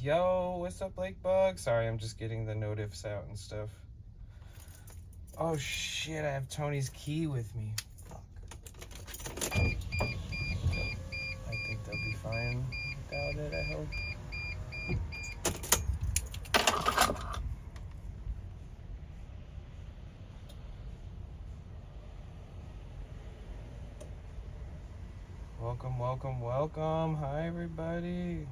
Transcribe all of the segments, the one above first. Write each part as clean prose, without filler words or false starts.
Yo, what's up, Lake Bug? Sorry, I'm just getting the notifs out and stuff. Oh shit, I have Tony's key with me. Fuck. I think they'll be fine without it, I hope. Welcome, welcome, welcome. Hi, everybody.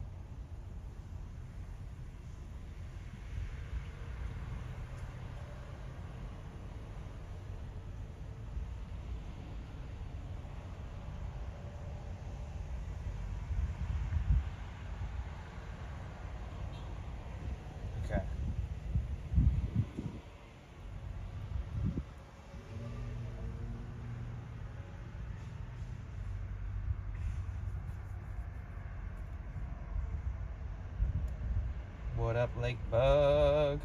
Okay. What up, Lake Bug?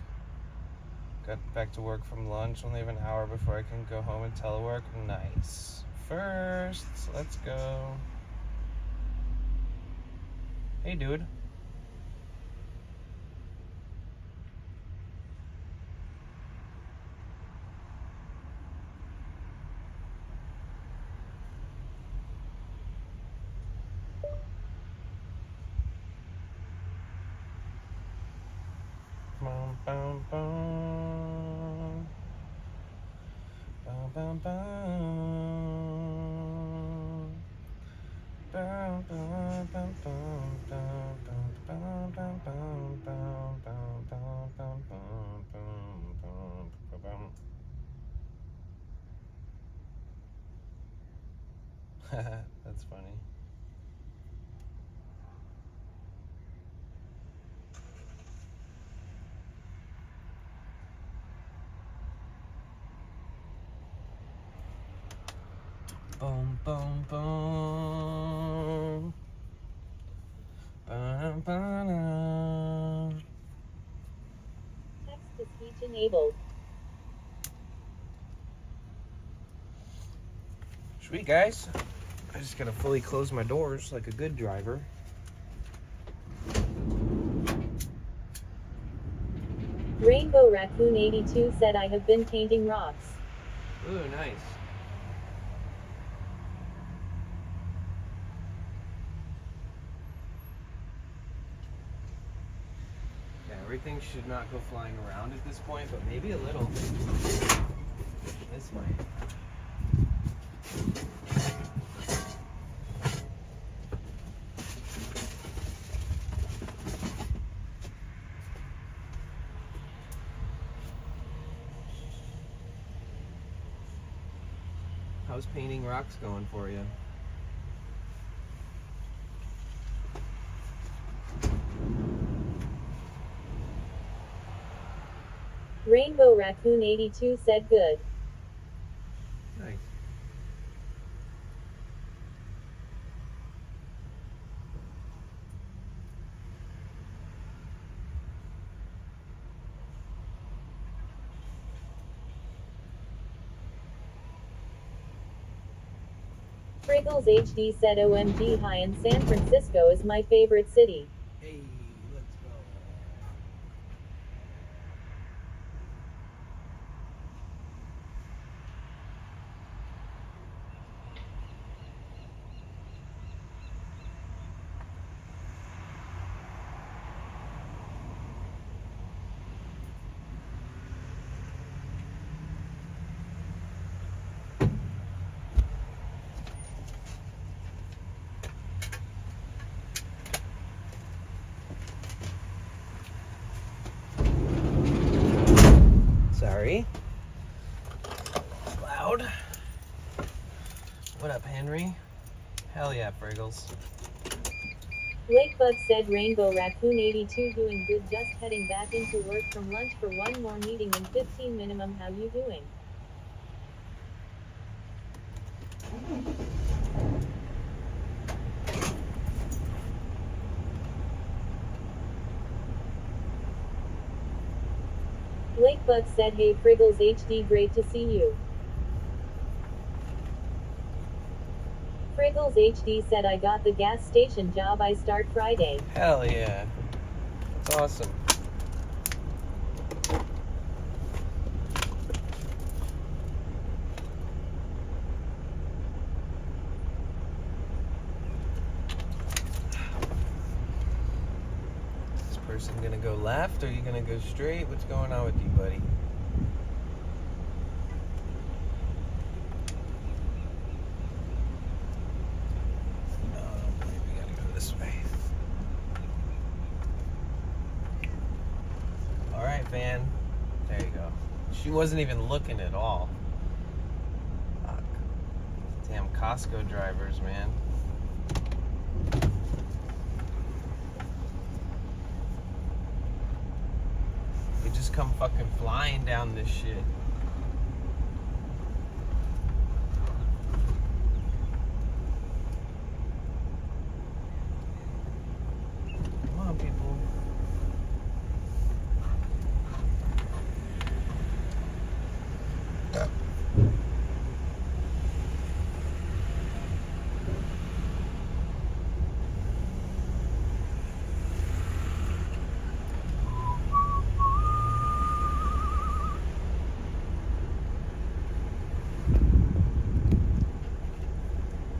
Got back to work from lunch. Only have an hour before I can go home and telework. Nice. First, let's go. Hey, dude. Bum, bum, bum. Bum, bum, bum. Bum, bum, bum, bum, bum, bum, bum, bum, bum, bum, bum, bum, bum, bum. That's funny. Boom, boom, boom. Ba, ba, da. Text to speech enabled. Sweet, guys. I just gotta fully close my doors like a good driver. Rainbow Raccoon 82 said I have been painting rocks. Ooh, nice. Yeah, everything should not go flying around at this point, but maybe a little. This might. How's painting rocks going for you? Rainbow Raccoon 82 said good. Nice. Friggles HD said OMG hi, and San Francisco is my favorite city. Hey, let's go. Sorry. Loud. What up, Henry? Hell yeah, Briggles. Lakebug said Rainbow Raccoon 82 doing good, just heading back into work from lunch for one more meeting in 15 minimum. How you doing? Lakebug said, hey Friggles HD, great to see you. Friggles HD said, I got the gas station job, I start Friday. Hell yeah. That's awesome. Is this person gonna go left or are you gonna go straight? What's going on with you, buddy? Van. There you go. She wasn't even looking at all. Fuck. Damn Costco drivers, man. They just come fucking flying down this shit. Come on, people.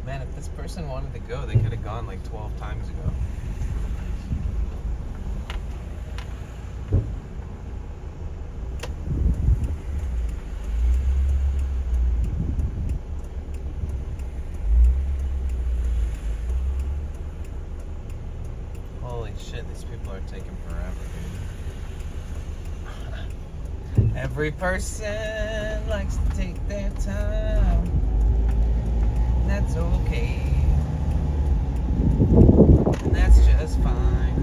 Man, if this person wanted to go, they could have gone like 12 times ago. Holy shit, these people are taking forever, dude. Every person likes to take their time. That's okay. And that's just fine.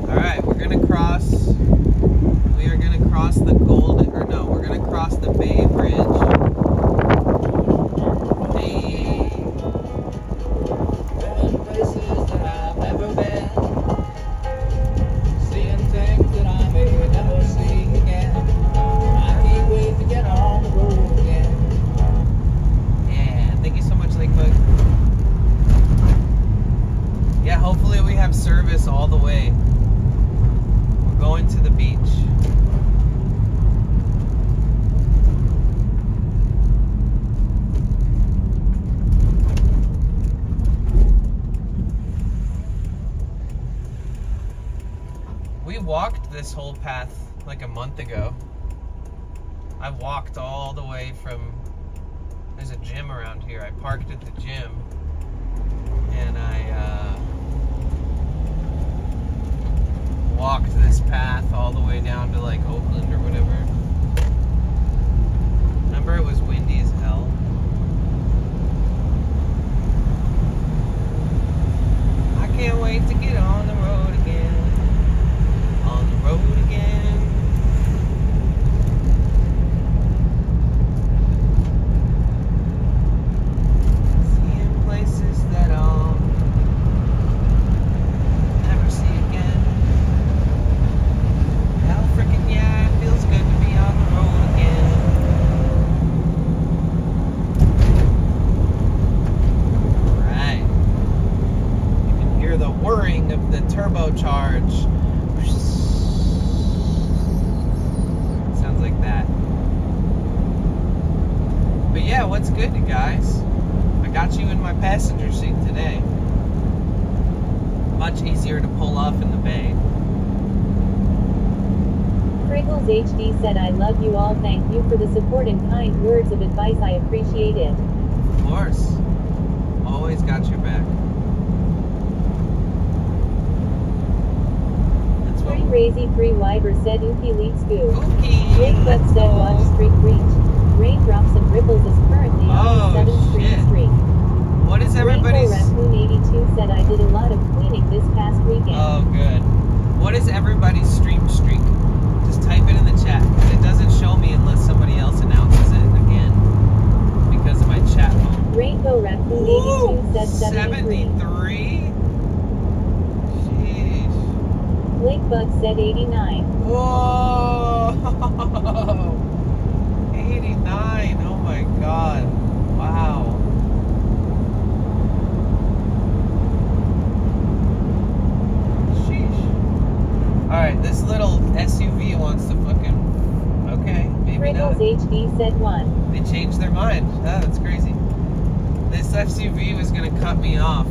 Alright, we're gonna cross. We are gonna cross the Golden, or no, we're gonna cross the Bay Bridge. Hopefully we have service all the way. We're going to the beach. We walked this whole path like a month ago. I walked all the way from, there's a gym around here. I parked at the gym and I walked this path all the way down to like Oakland or whatever. Remember, it was windy as hell. I can't wait to get on the road again. On the road again. Seeing places that I'll never see again. Hell freaking yeah, it feels good to be on the road again. Alright. You can hear the whirring of the turbocharge. Sounds like that. But yeah, what's good, you guys? I got you in my passenger seat today. Much easier to pull off in the bay. Priggles HD said, I love you all. Thank you for the support and kind words of advice. I appreciate it. Of course. Always got your back. That's what. Free Razy Free Wyber said, Ookie lead scoop. Ookie, Jake Bud let's said, go. watch streak reach. Raindrops and Ripples is currently on Oh, a 7-stream shit. streak. What is Rainbow everybody's? Raccoon 82 said, I did a lot of cleaning this past weekend. Oh, good. What is everybody's stream streak? Just type it in the chat. 'Cause it doesn't show me unless somebody else announces it again because of my chat phone. Rainbow Raccoon 82 said 73. 73? Sheesh. Blake Bug said 89. Whoa! 89. Oh my god. Wow. Sheesh. Alright, this little SUV wants to fucking. Okay, maybe Priggles not. HD said 1. They changed their mind. Ah, that's crazy. This SUV was gonna cut me off,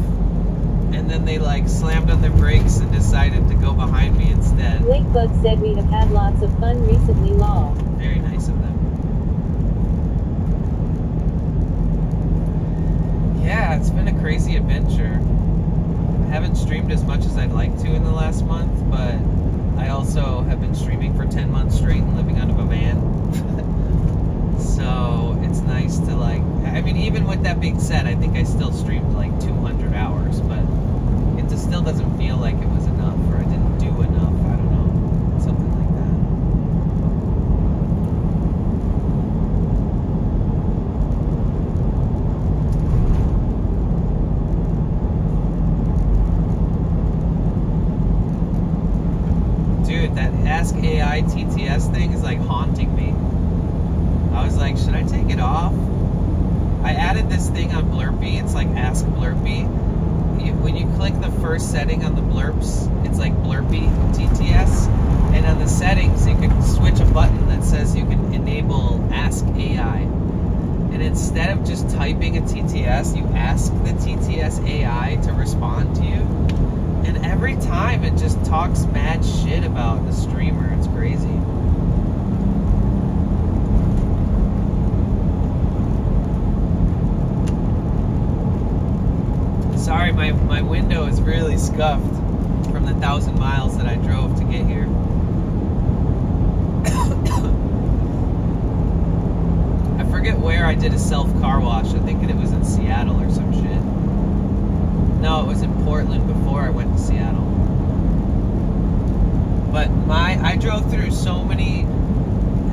and then they like slammed on their brakes and decided to go behind me instead. Blake Bug said, we have had lots of fun recently, lol. Very nice of them. Yeah, it's been a crazy adventure. I haven't streamed as much as I'd like to in the last month, but I also have been streaming for 10 months straight and living out of a van. So it's nice to like, I mean, even with that being said, I think I still streamed like 200 hours, but it just still doesn't feel like it was enough, or I didn't do enough. I don't know, something like that. Dude, that Ask AI TTS thing is like haunting me. I was like, should I take it off? I added this thing on Blurpy. It's like Ask Blurpy. When you click the first setting on the blurps, it's like Blurpy TTS. And on the settings, you can switch a button that says you can enable Ask AI. And instead of just typing a TTS, you ask the TTS AI to respond to you. And every time it just talks mad shit about the streamer. It's crazy. Sorry, my window is really scuffed from the 1,000 miles that I drove to get here. I forget where I did a self-car wash. I think it was in Seattle or some shit. No, it was in Portland before I went to Seattle. But I drove through so many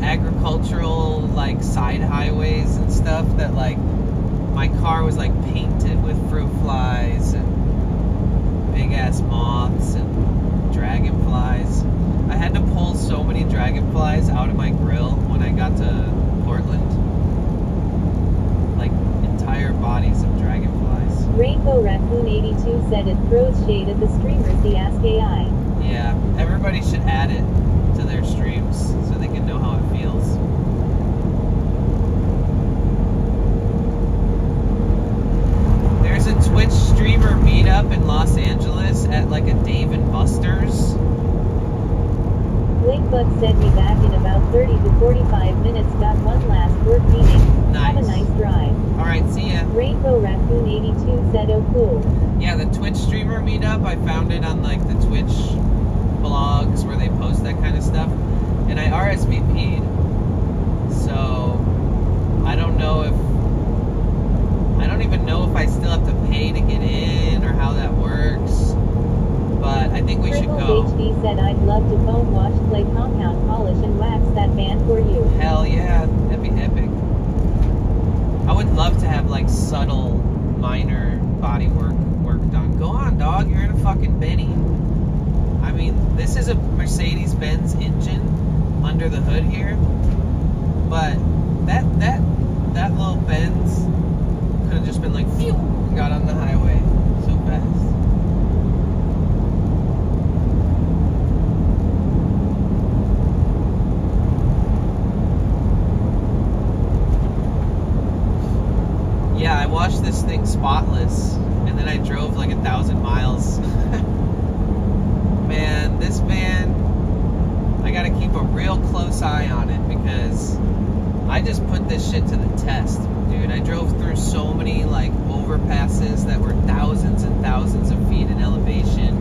agricultural like side highways and stuff that like my car was like painted with fruit flies and big ass moths and dragonflies. I had to pull so many dragonflies out of my grill when I got to Portland. Like entire bodies of dragonflies. Rainbow Raccoon 82 said, it throws shade at the streamers, the Ask AI. Yeah, everybody should add it to their streams so they can know how it feels. There's a Twitch streamer meetup in Los Angeles at like a Dave & Buster's. Blake Bug said, me back in about 30 to 45 minutes. Got one last work meeting. Have a Nice. nice drive. Alright, see ya. Rainbow Raccoon 82 said, oh cool. Yeah, the Twitch streamer meetup, I found it on like the Twitch blogs where they post that kind of stuff. And I RSVP'd. So, I don't know if... I don't even know if I still have to pay to get in or how that works. But I think we should Priggles go. HD said, I'd love to foam wash, play compound polish, and wax that van for you. Hell yeah, that'd be epic. I would love to have like subtle, minor body work done. Go on, dog, you're in a fucking Benny. I mean, this is a Mercedes-Benz engine under the hood here, but that little Benz could have just been like, phew, got on the highway so fast. Yeah, I washed this thing spotless, and then I drove like 1,000 miles. Man, this van, I gotta keep a real close eye on it because I just put this shit to the test, dude. I drove through so many like overpasses that were thousands and thousands of feet in elevation.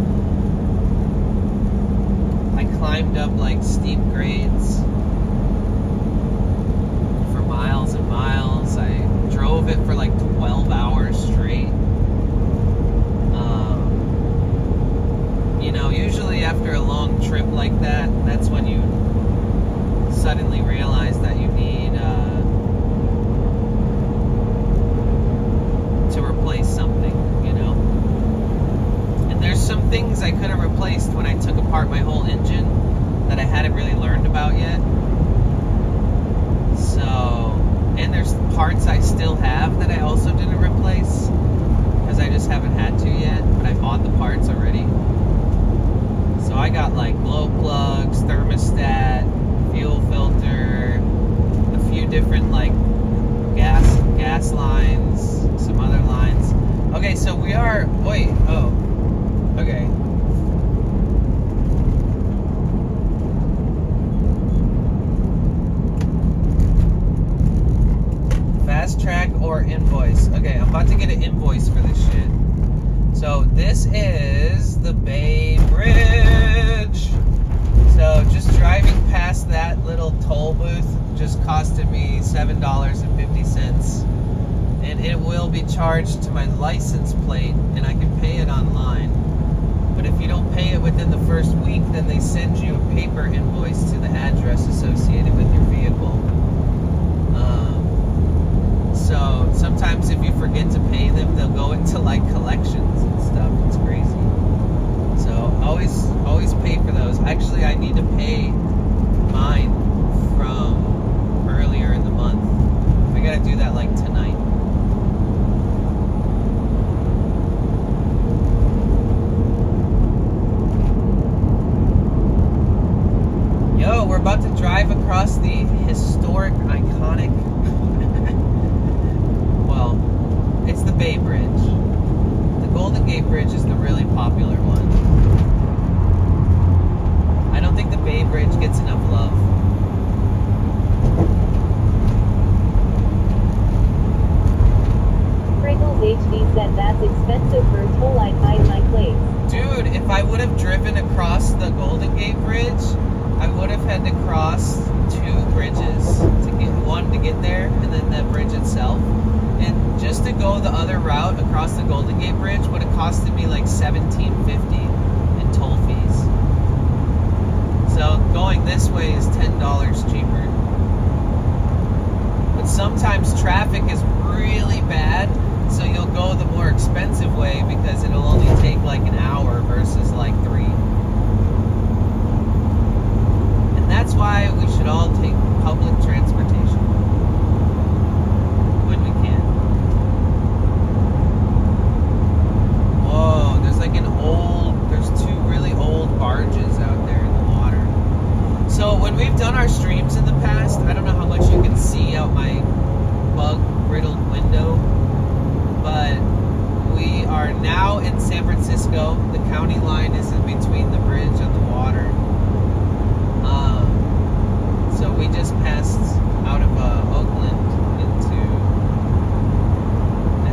I climbed up like steep grades for miles and miles. I drove it for like 12 hours straight. You know, usually after a long trip like that, that's when you suddenly realize that you need to replace something, you know? And there's some things I could have replaced when I took apart my whole engine that I hadn't really learned about yet. So, and there's parts I still have that I also didn't replace because I just haven't had to yet, but I bought the parts already. So I got like glow plugs, thermostat, fuel filter, a few different like gas lines, some other lines. Okay, so we are, wait, oh, okay. Fast track or invoice. Okay, I'm about to get an invoice for this shit. So this is the Bay Bridge. So just driving past that little toll booth just costed me $7.50. And it will be charged to my license plate and I can pay it online. But if you don't pay it within the first week, then they send you a paper invoice to the address associated with your vehicle. So sometimes if you forget to pay them, they'll go into like collections and stuff. It's crazy. So always pay for those. Actually, I need to pay mine from earlier in the month. I gotta do that like tonight. Yo, we're about to drive across the historic, iconic, well, it's the Bay Bridge. The Golden Gate Bridge is the really popular one. I don't think the Bay Bridge gets enough love. Pringles HD said that's expensive for a toll. I'd hide my place. Dude, if I would have driven across the Golden Gate Bridge, I would have had to cross 2 bridges to get one to get there, and then the bridge itself. And just to go the other route across the Golden Gate Bridge would have costed me like $17.50 in toll fees. So going this way is $10 cheaper. But sometimes traffic is really bad, so you'll go the more expensive way because it'll only take like an hour versus like 3. And that's why we should all take public transportation when we can. Whoa, there's like there's 2 really old barges out there in the water. So when we've done our streams in the past, I don't know how much you can see out my bug-riddled window, but we are now in San Francisco. The county line is in between the bridge and the water. So we just passed out of Oakland into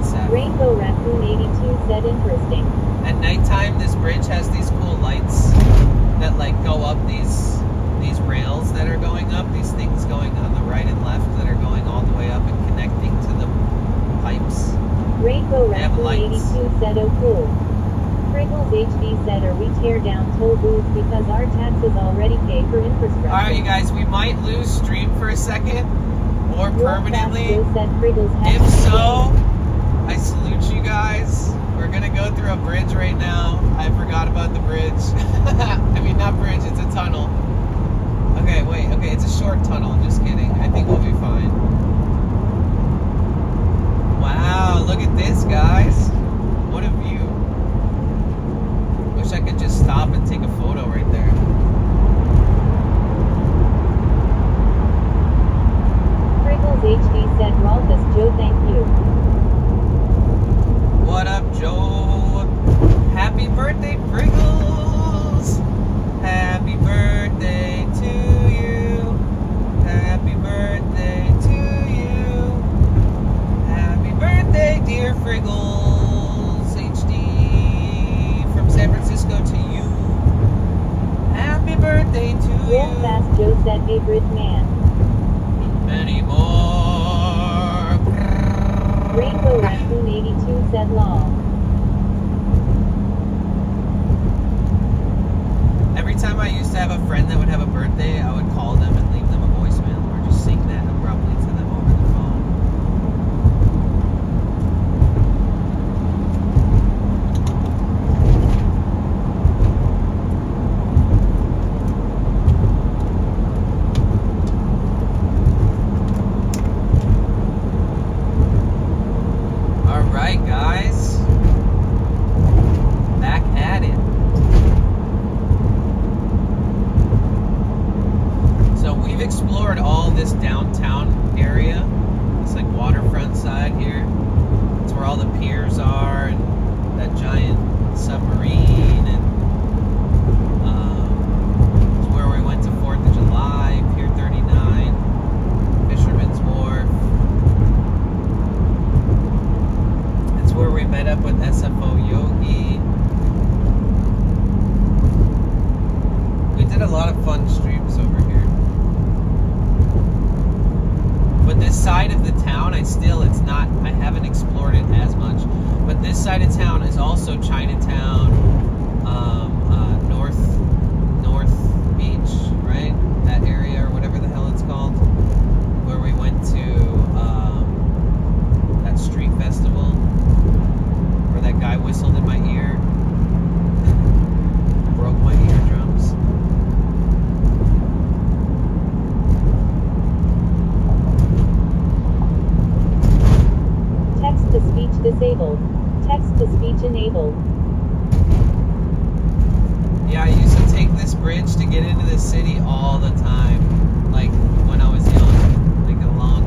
SF. Rainbow Raccoon 82 said interesting. At nighttime, this bridge has these cool lights that like go up these rails that are going up, these things going on the right and left that are going all the way up and connecting to the pipes. Rainbow Raccoon 82 said oh cool. Pringles HD said or we tear down toll booths because our taxes already pay for infrastructure. Alright you guys, we might lose stream for a second or permanently. If so, I salute you guys. We're gonna go through a bridge right now. I forgot about the bridge. I mean, not bridge, it's a tunnel. Okay, wait, okay, it's a short tunnel. Just kidding. I think we'll be fine. Wow, look at this, guys. What a view. Wish I could just stop and take a photo right there. Pringles HD said Rolfus Joe, thank you. What up, Joe? Happy birthday, Pringles! Happy birthday to Rainbow Raccoon 82 said lol. Every time I used to have a friend that would have a birthday, I would call them and leave them a voicemail or just sing that abruptly to them over the phone. All right, guys. Back at it. So we've explored all this downtown area. It's like waterfront side here. It's where all the piers are and that giant submarine, and it's where we went to 4th of July, Pier 39, Fisherman's Wharf. It's where we met up with SFO Yogi. We did a lot of fun streams over here. But this side of the town, I haven't explored it as much. But this side of town is also Chinatown, North Beach, right? That area, or whatever the hell it's called, where we went to that street festival, where that guy whistled in my ear, broke my eardrums. Text-to-speech disabled. Text-to-speech enabled. Yeah, I used to take this bridge to get into the city all the time, like when I was young, like a long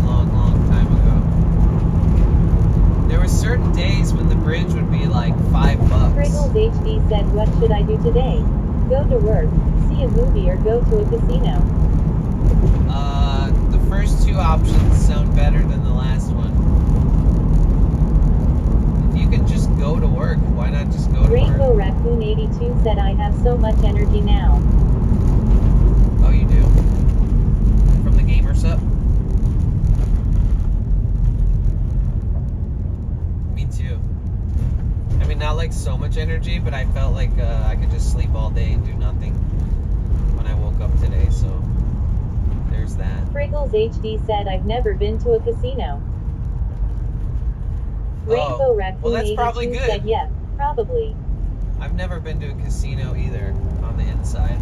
time ago. There were certain days when the bridge would be like $5. Priggles HD said, what should I do today? Go to work, see a movie, or go to a casino? The first two options sound better than the last one. If you can just go to work, why not just go to Rainbow work? Raccoon 82 said, I have so much energy now. Oh, you do? From the gamer sub? Me too. I mean, not like so much energy, but I felt like I could just sleep all day and do nothing when I woke up today, so there's that. Priggles HD said, I've never been to a casino. Rainbow Raccoon well, that's 82 probably good. said, yeah, probably. I've never been to a casino either on the inside.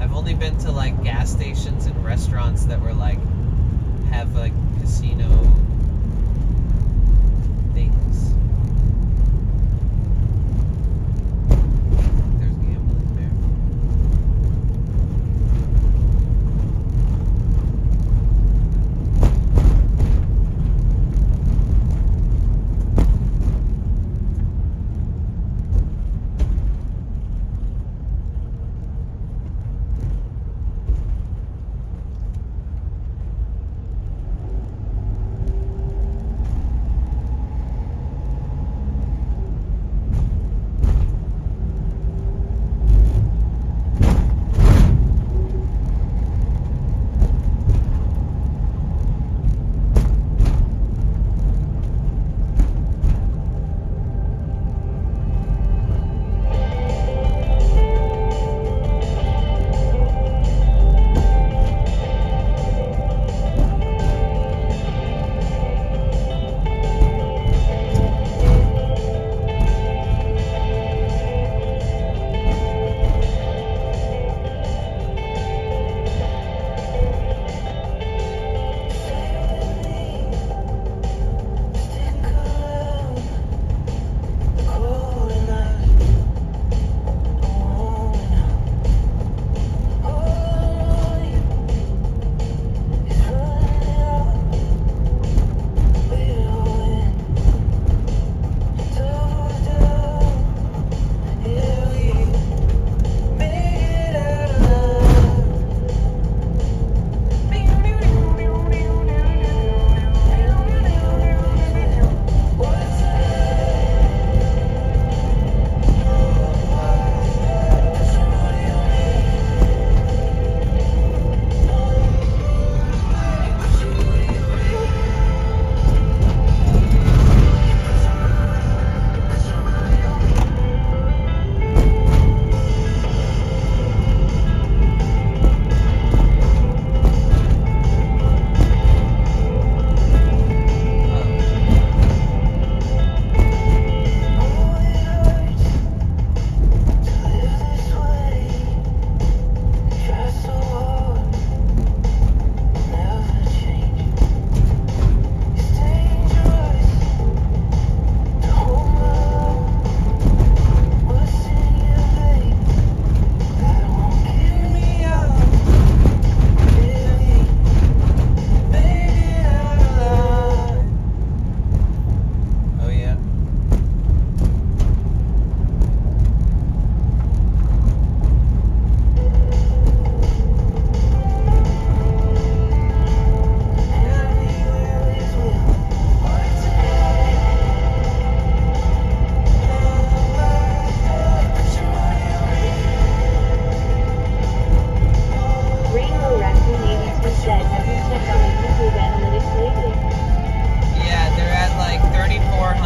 I've only been to like gas stations and restaurants that were like have like casino things. There's gambling there.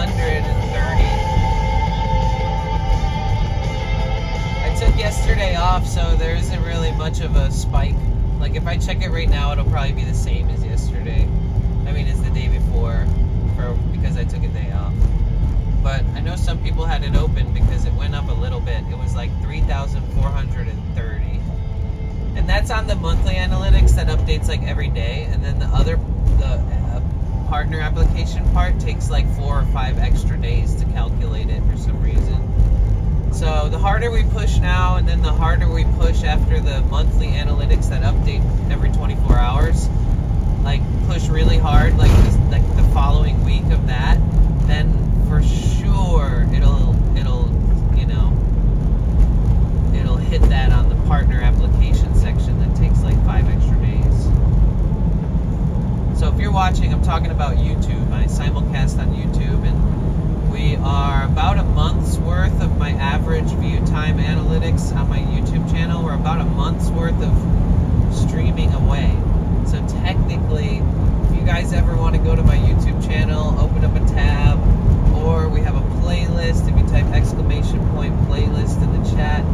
530. I took yesterday off, so there isn't really much of a spike. Like if I check it right now, it'll probably be the same as yesterday. I mean, it's the day before, because I took a day off. But I know some people had it open because it went up a little bit. It was like 3,430. And that's on the monthly analytics that updates like every day. And then the partner application part takes like 4 or 5 extra days to calculate it for some reason. So the harder we push now, and then the harder we push after the monthly analytics that update every 24 hours, like push really hard, like the following week of that, then for sure it'll hit that on the partner application section that takes like 5 extra days. So if you're watching, I'm talking about YouTube. I simulcast on YouTube, and we are about a month's worth of my average view time analytics on my YouTube channel. We're about a month's worth of streaming away. So technically, if you guys ever want to go to my YouTube channel, open up a tab, or we have a playlist. If you type !playlist in the chat,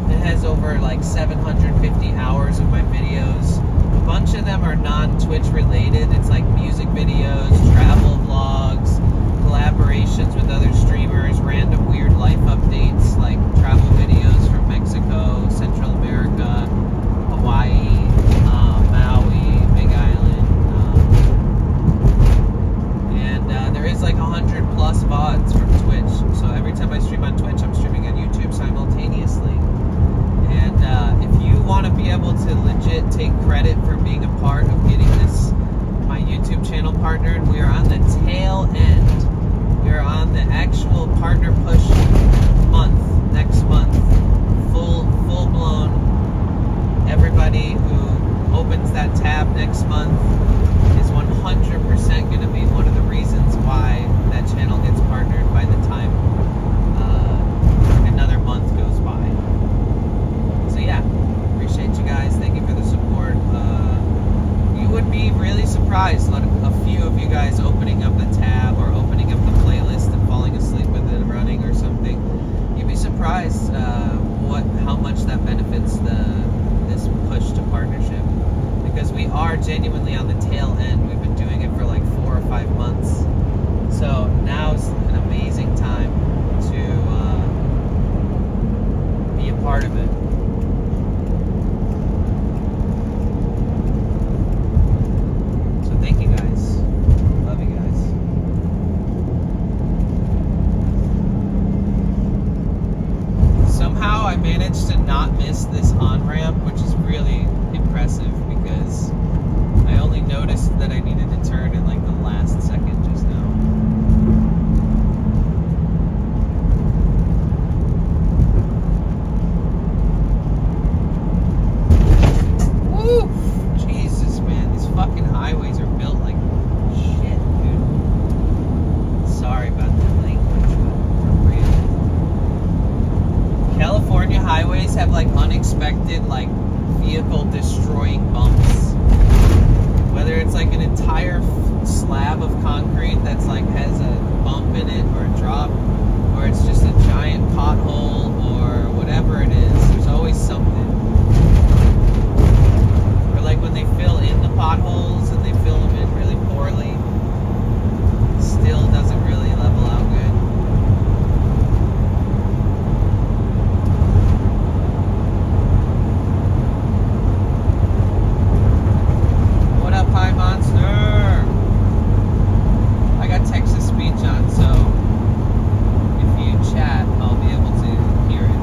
it has over like 750 hours of my videos. A bunch of them are non-Twitch related. It's like music videos, travel vlogs, collaborations with other streamers, random weird life updates like travel videos from Mexico, Central America, Hawaii, Maui, Big Island, and there is like 100 plus VODs from Twitch. So every time I stream on Twitch, I'm streaming on YouTube simultaneously. And if you want to be able to legit take credit for being a part of getting my YouTube channel partnered, we are on the tail end. We are on the actual partner push month, next month, full blown. Everybody who opens that tab next month is 100% going to be one of the reasons why that channel gets partnered by the time another month goes by. So yeah, appreciate you guys. Thank you for the support. You would be really surprised, a few of you guys opening up the tab or opening up the playlist and falling asleep with it running or something. You'd be surprised how much that benefits this push to partnership, because we are genuinely on the tail end. We've been doing it for like 4 or 5 months, so now's an amazing time to be a part of it. Thank you guys. Love you guys. Somehow I managed to not miss this on-ramp, which is really impressive because I only noticed that I needed to turn in like the last second just now. Woo! Jesus, man, these fucking highways are built like shit, dude. Sorry about the language, but for real. California highways have like unexpected, like vehicle destroying bumps. Whether it's like an entire slab of concrete that's like has a bump in it or a drop, or it's just a giant pothole or whatever it is, there's always something. Like when they fill in the potholes and they fill them in really poorly, still doesn't really level out good. What up, High Monster? I got Texas speech on, so if you chat, I'll be able to hear it.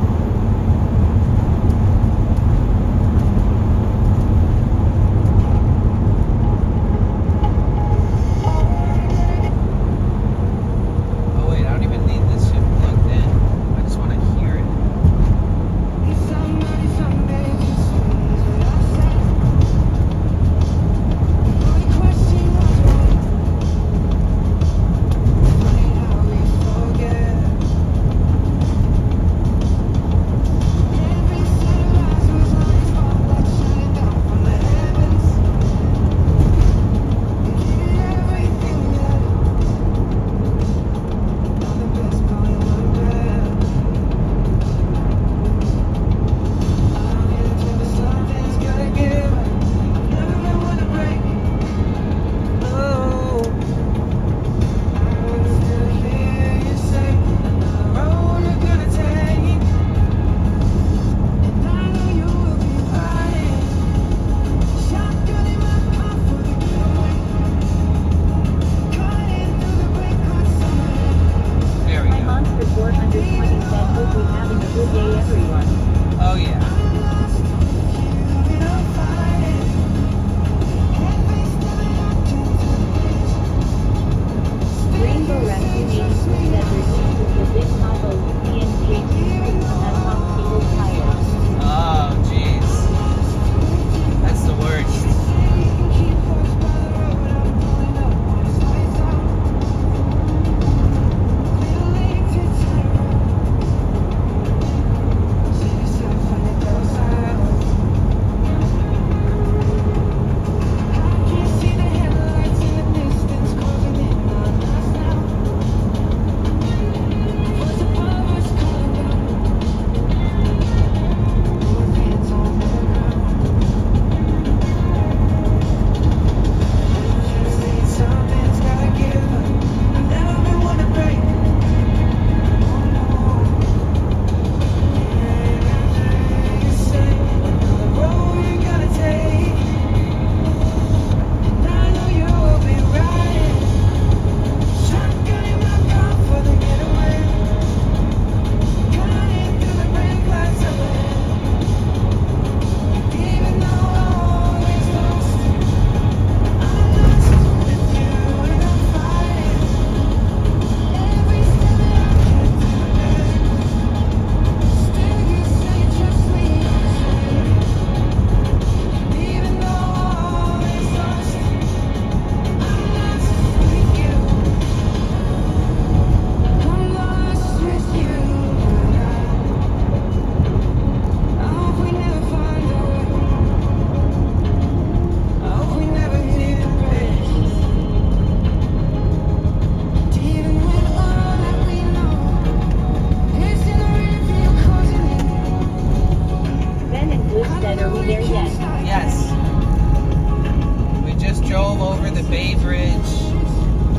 the Bay Bridge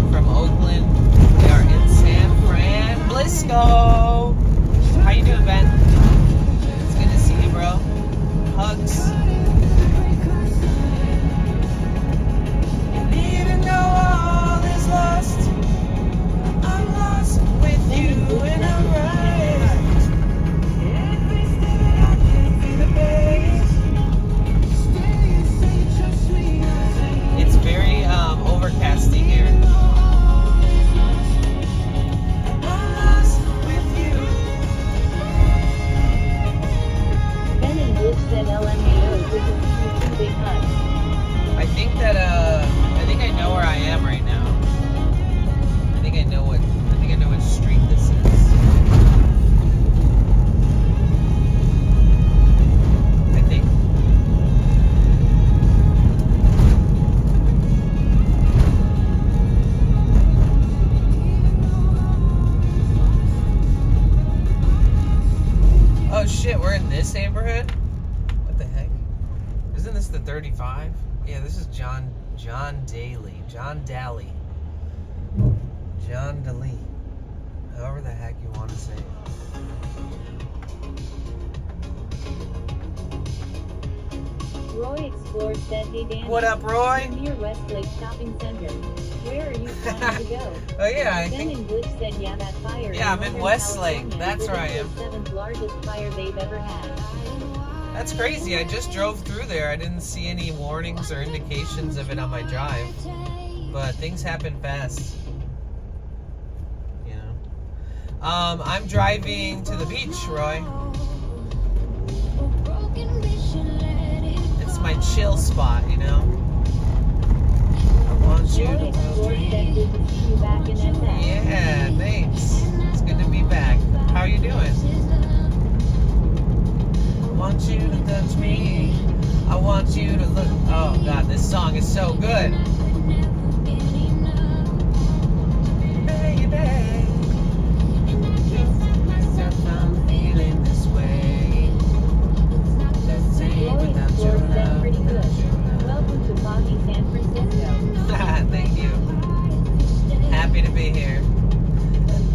from Oakland. We are in San Francisco. How you doing, Ben? It's good to see you, bro. Hugs. And even though all is lost, I'm lost with you and I'm right. Every step I can feel the pace. It's very overcasty here. Ben and Bush said LMAO with a big hug. I think that I think I know where I am right now. I think I know what street this is. I think. Oh shit, we're in this neighborhood? What the heck? Isn't this the 35? Yeah, this is John Daly. John Daly. John Daly. However the heck you want to say it. Roy Explorer said, hey Dan. What up, Roy? Near Westlake Shopping Center. Where are you trying to go? Oh yeah, I Ben think. and Bush said, yeah, that fire. Yeah, I'm in Northern Westlake. California That's was where I the am. 7th largest fire they've ever had. That's crazy. I just drove through there. I didn't see any warnings or indications of it on my drive. But things happen fast. You know. I'm driving to the beach, Roy. It's my chill spot, you know. I want you Roy to Explorer said, good to see you back in SF. Yeah, thanks. It's good to be back. How are you doing? I want you to touch me. I want you to look. Oh God, this song is so good. Baby, I'm feeling this way. Let's say Roy without your Explorer said, love, pretty good. without your love. Welcome to foggy San Francisco. Thank you. Happy to be here.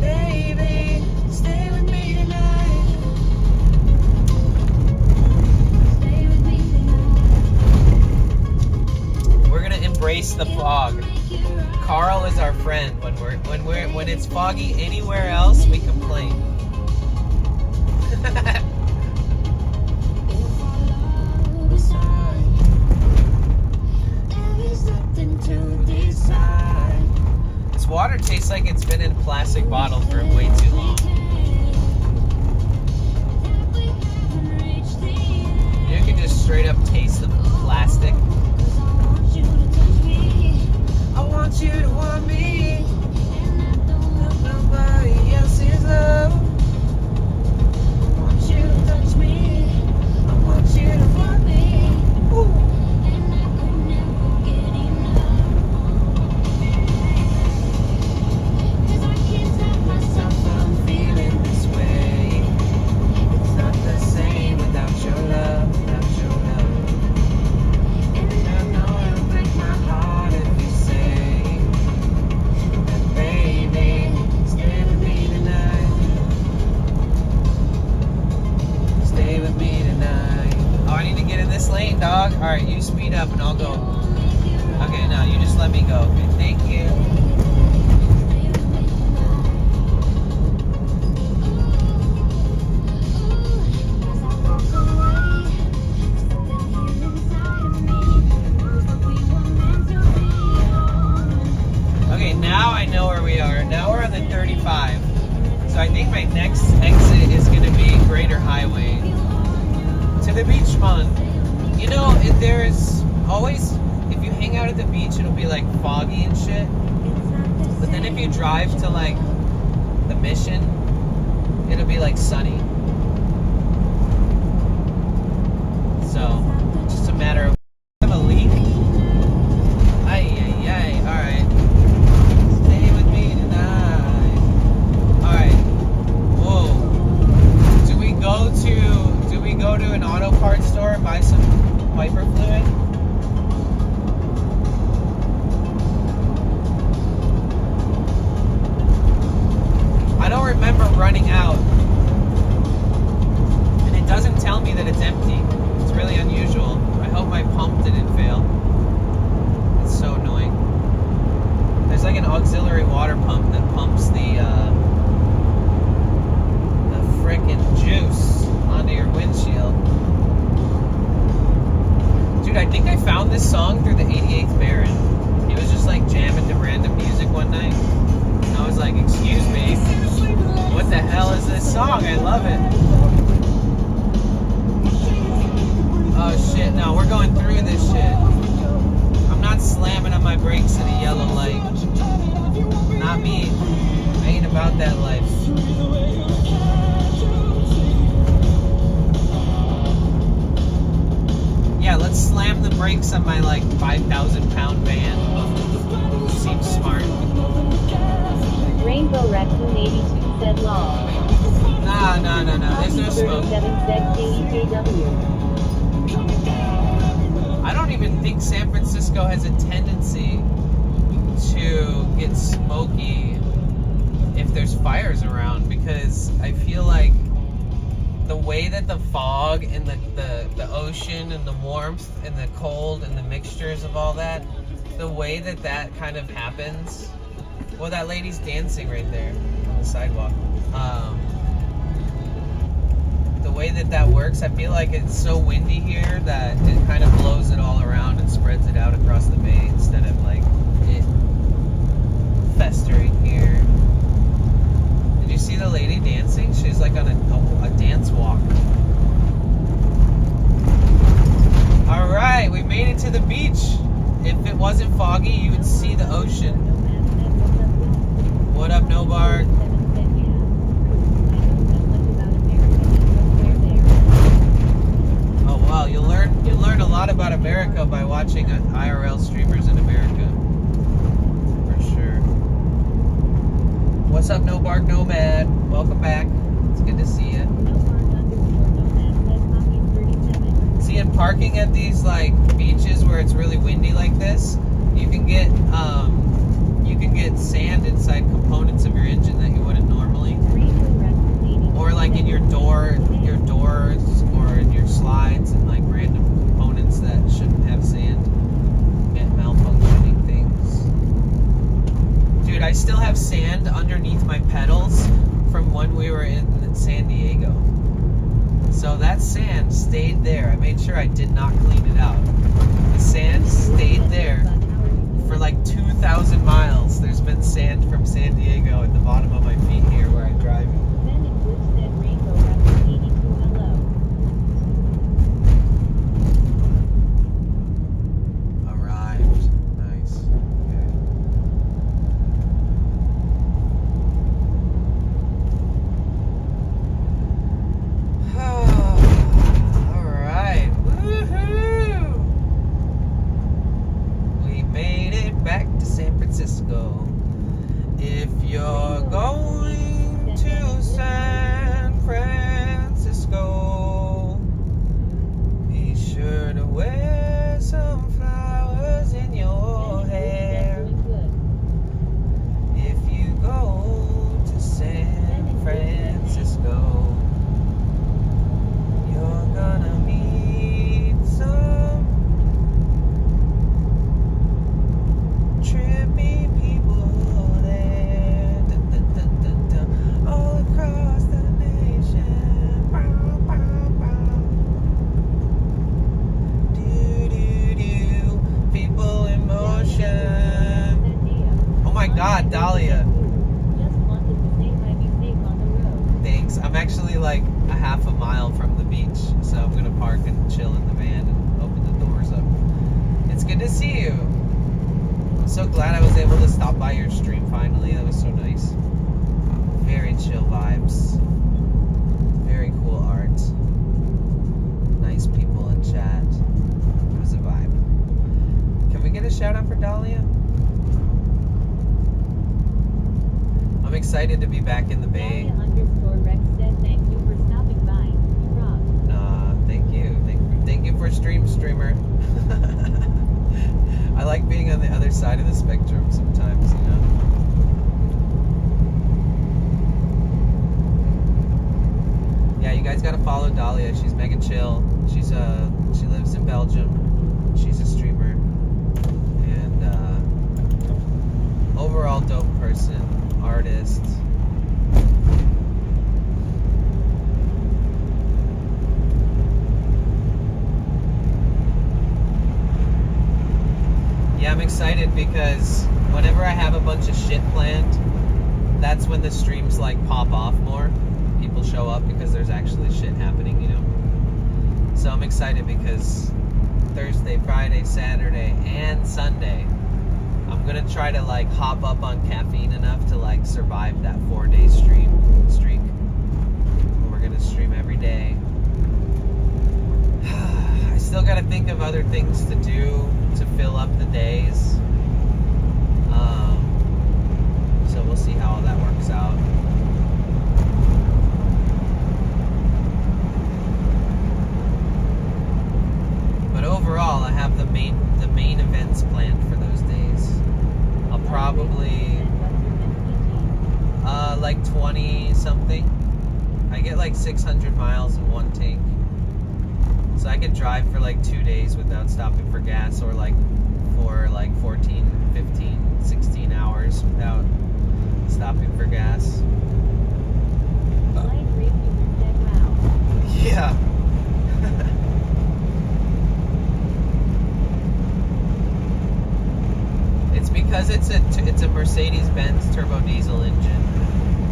Baby, stay with me tonight. We're gonna embrace the fog. Carl is our friend. When it's foggy anywhere else, we complain. This water tastes like it's been in a plastic bottle for way too long. You can just straight up taste the plastic. I want you to want me. Nobody else's love. I want you to touch me. I want you to want me. Ooh. I'm feeling this way. It's not the same without your love, without your love. And I know it'll break my heart if you say that, baby, stay with me tonight. Stay with me tonight. Oh, I need to get in this lane, dog. All right, you speed up and I'll go. Okay, no, you just let me go. Okay, thank you. Okay, now I know where we are. Now we're on the 35. So I think my next exit is going to be Greater Highway to the beach, man. You know, there's always, if you hang out at the beach, it'll be like foggy and shit. But then if you drive to like the Mission, it'll be like sunny. So, just a matter of a leak. Ay, ay, ay. Alright. Stay with me tonight. Alright. Whoa. Do we go to an auto parts store and buy some wiper fluid? an auxiliary water pump that pumps the frickin' juice onto your windshield. Dude, I think I found this song through the 88th Baron. He was just like jamming to random music one night. And I was like, excuse me, what the hell is this song? I love it. Oh shit, no, we're going through this shit. I'm not slamming on my brakes at a yellow light. Not me. I ain't about that life. Yeah, let's slam the brakes on my like 5,000-pound van. Seems smart. Rainbow Raccoon 82 said law. No. There's no smoke. 37 said KEKW. I don't even think San Francisco has a tendency to get smoky if there's fires around, because I feel like the way that the fog and the ocean and the warmth and the cold and the mixtures of all that, the way that that kind of happens. Well, that lady's dancing right there on the sidewalk. The way that that works, I feel like it's so windy here that it kind of blows it all around and spreads it out across the bay instead of like it festering here. Did you see the lady dancing? She's like on a dance walk. Alright, we made it to the beach. If it wasn't foggy, you would see the ocean. What up, Nobark? Oh wow, you learn a lot about America by watching IRL streamers in America. For sure. What's up, Nobark Nomad? Welcome back. It's good to see you. See, in parking at these like beaches where it's really windy like this, you can get sand inside components of your engine that you wouldn't normally. Or like in your doors or in your slides and like random components that shouldn't have sand and malfunctioning things. Dude, I still have sand underneath my pedals from when we were in San Diego. So that sand stayed there. I made sure I did not clean it out. The sand stayed there for like 2,000 miles. There's been sand from San Diego at the bottom of my feet here where I drive. Arrived. Nice. Okay. Alright. Woohoo! We made it back to San Francisco. If you're going to San Francisco, be sure to wear some flowers in your hair. If you go to San Francisco, you're gonna meet some trippy people there. Dun, dun, dun, dun, dun. All across the nation. Bow, bow, bow. Do, do, do. People in motion. Oh my god, Dahlia. Thanks. I'm actually like a half a mile from the beach, so I'm gonna park and chill in the van and open the doors up. It's good to see you. I'm so glad I was able to stop by your stream finally. That was so nice. Very chill vibes. Very cool art. Nice people in chat. It was a vibe. Can we get a shout out for Dahlia? I'm excited to be back in the Bay. Thank you for streamer. I like being on the other side of the spectrum sometimes, you know. Yeah, you guys gotta follow Dahlia. She's mega chill. She lives in Belgium. She's a streamer. And overall dope person, artist. Yeah, I'm excited because whenever I have a bunch of shit planned, that's when the streams like pop off more. People show up because there's actually shit happening, you know? So I'm excited because Thursday, Friday, Saturday, and Sunday, I'm gonna try to like hop up on caffeine enough to like survive that 4-day streak. We're gonna stream every day. I still gotta think of other things to do to fill up the days. So we'll see how all that works out. But overall, I have the main events planned for those days. I'll probably like 20 something. I get like 600 miles in one tank. So I could drive for like 2 days without stopping for gas, or like for like 14, 15, 16 hours without stopping for gas. Yeah. It's because it's a Mercedes-Benz turbo diesel engine.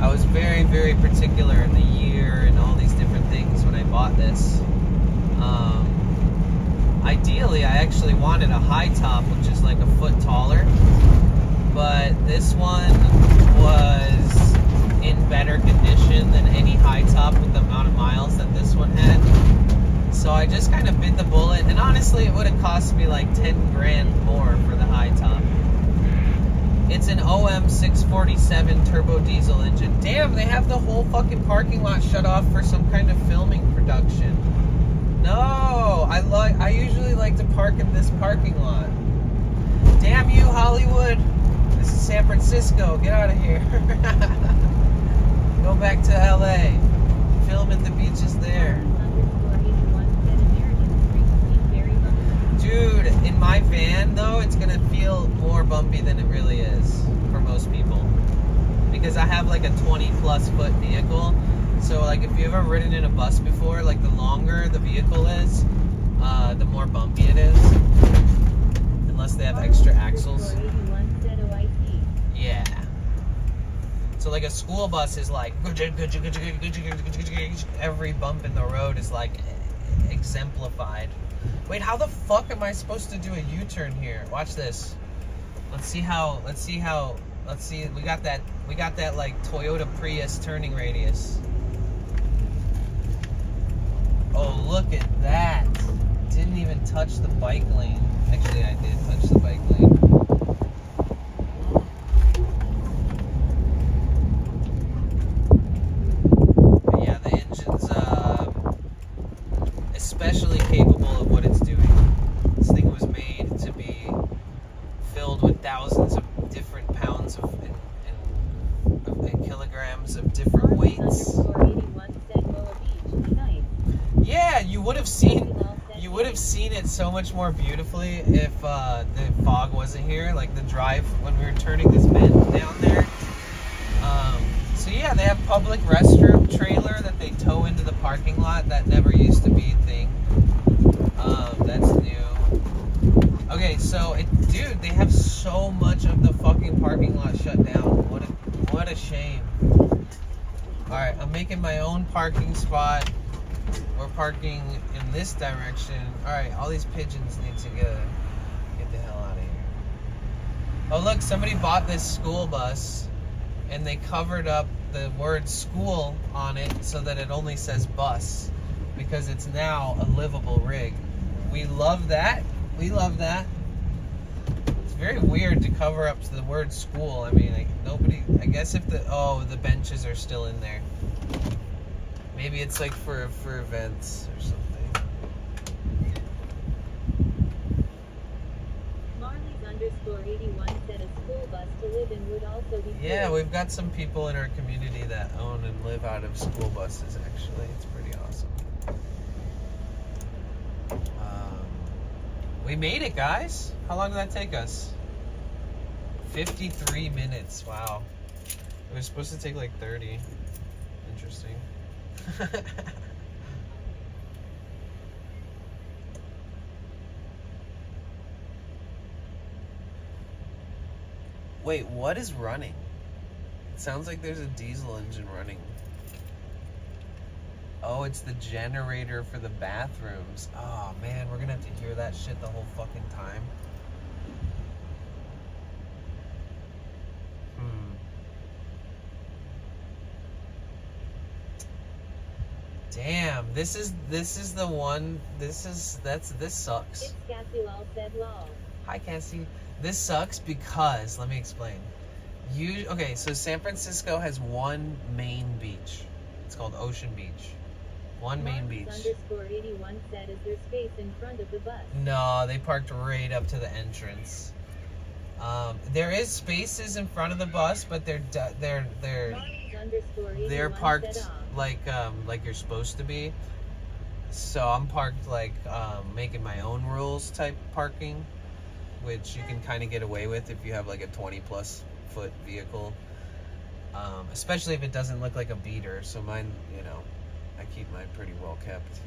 I was very, very particular in the year and all these different things when I bought this. Ideally, I actually wanted a high top, which is like a foot taller, but this one was in better condition than any high top with the amount of miles that this one had. So I just kind of bit the bullet, and honestly, it would have cost me like 10 grand more for the high top. It's an OM 647 turbo diesel engine. Damn, they have the whole fucking parking lot shut off for some kind of filming production. No, I usually like to park in this parking lot. Damn you, Hollywood. This is San Francisco. Get out of here. Go back to LA. Film at the beaches there. Dude, in my van though, it's gonna feel more bumpy than it really is for most people. Because I have like a 20+ foot vehicle. So like if you've ever ridden in a bus before, like the longer the vehicle is, the more bumpy it is. Unless they have extra axles. Yeah. So like a school bus is like, every bump in the road is like exemplified. Wait, how the fuck am I supposed to do a U-turn here? Watch this. Let's see, we got that like Toyota Prius turning radius. Oh, look at that. Didn't even touch the bike lane. Actually, I did touch the bike lane. But yeah, the engine's especially capable of what it's doing. This thing was made to be filled with thousands of different pounds and kilograms of different weights. Yeah, you would have seen it so much more beautifully if the fog wasn't here. Like the drive when we were turning this bend down there. So yeah, they have public restroom trailer that they tow into the parking lot. That never used to be a thing. That's new. Okay, so dude, they have so much of the fucking parking lot shut down. What a shame. All right, I'm making my own parking spot. We're parking in this direction. All right, all these pigeons need to get the hell out of here. Oh look, somebody bought this school bus, and they covered up the word school on it so that it only says bus, because it's now a livable rig. We love that. We love that. It's very weird to cover up the word school. I mean, I guess if the benches are still in there. Maybe it's like for events or something. Marley's_81 said a school bus to live in would also be Yeah, cool. we've got some people in our community that own and live out of school buses, actually. It's pretty awesome. We made it, guys. How long did that take us? 53 minutes. Wow. It was supposed to take like 30. Interesting. Wait, what is running? It sounds like there's a diesel engine running. Oh, it's the generator for the bathrooms. Oh man, we're gonna have to hear that shit the whole fucking time. Damn, this is the one. This sucks. It's Cassie Lol said lol. Hi Cassie. This sucks because let me explain. Okay, so San Francisco has one main beach. It's called Ocean Beach. One main beach. _81 said, is there space in front of the bus? No, they parked right up to the entrance. There is spaces in front of the bus, but they're parked like you're supposed to be. So I'm parked like making my own rules type parking, which you can kind of get away with if you have like a 20+ foot vehicle, especially if it doesn't look like a beater. So mine, you know, I keep mine pretty well kept.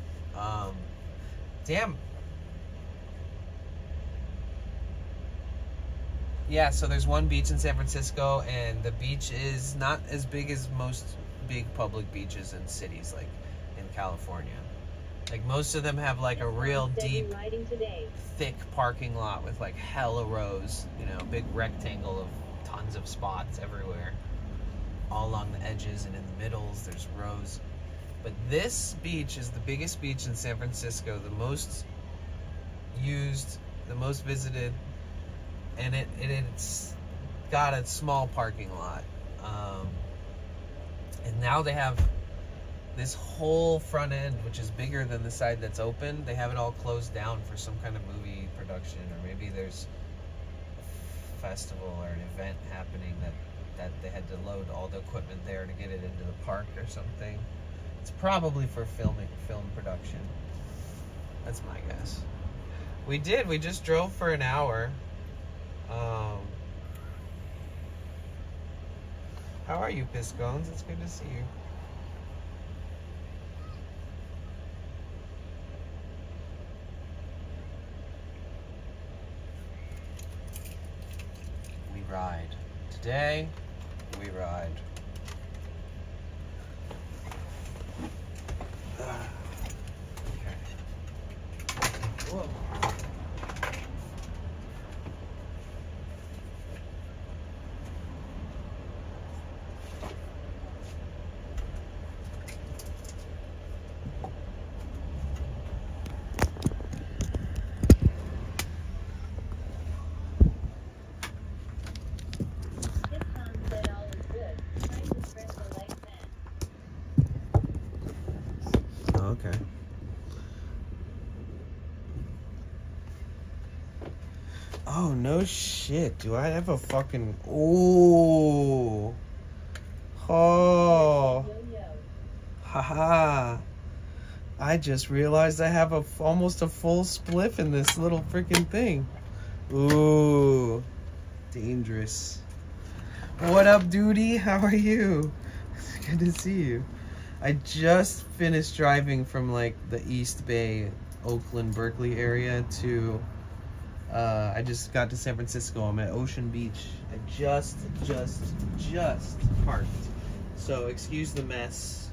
Damn. Yeah, so there's one beach in San Francisco, and the beach is not as big as most big public beaches in cities like in California. Like most of them have like a real deep, thick parking lot with like hella rows, you know, big rectangle of tons of spots everywhere. All along the edges and in the middles, there's rows. But this beach is the biggest beach in San Francisco, the most used, the most visited, and it's got a small parking lot. And now they have this whole front end, which is bigger than the side that's open. They have it all closed down for some kind of movie production, or maybe there's a festival or an event happening that they had to load all the equipment there to get it into the park or something. It's probably for film production. That's my guess. We just drove for an hour. How are you, Piscones? It's good to see you. We ride. Today, we ride. Whoa. Okay. Oh, no shit. Do I have a fucking... Oh. Oh. Haha. I just realized I have almost a full spliff in this little freaking thing. Ooh. Dangerous. What up, duty? How are you? It's good to see you. I just finished driving from like the East Bay, Oakland, Berkeley area to I just got to San Francisco. I'm at Ocean Beach. I just parked. So excuse the mess.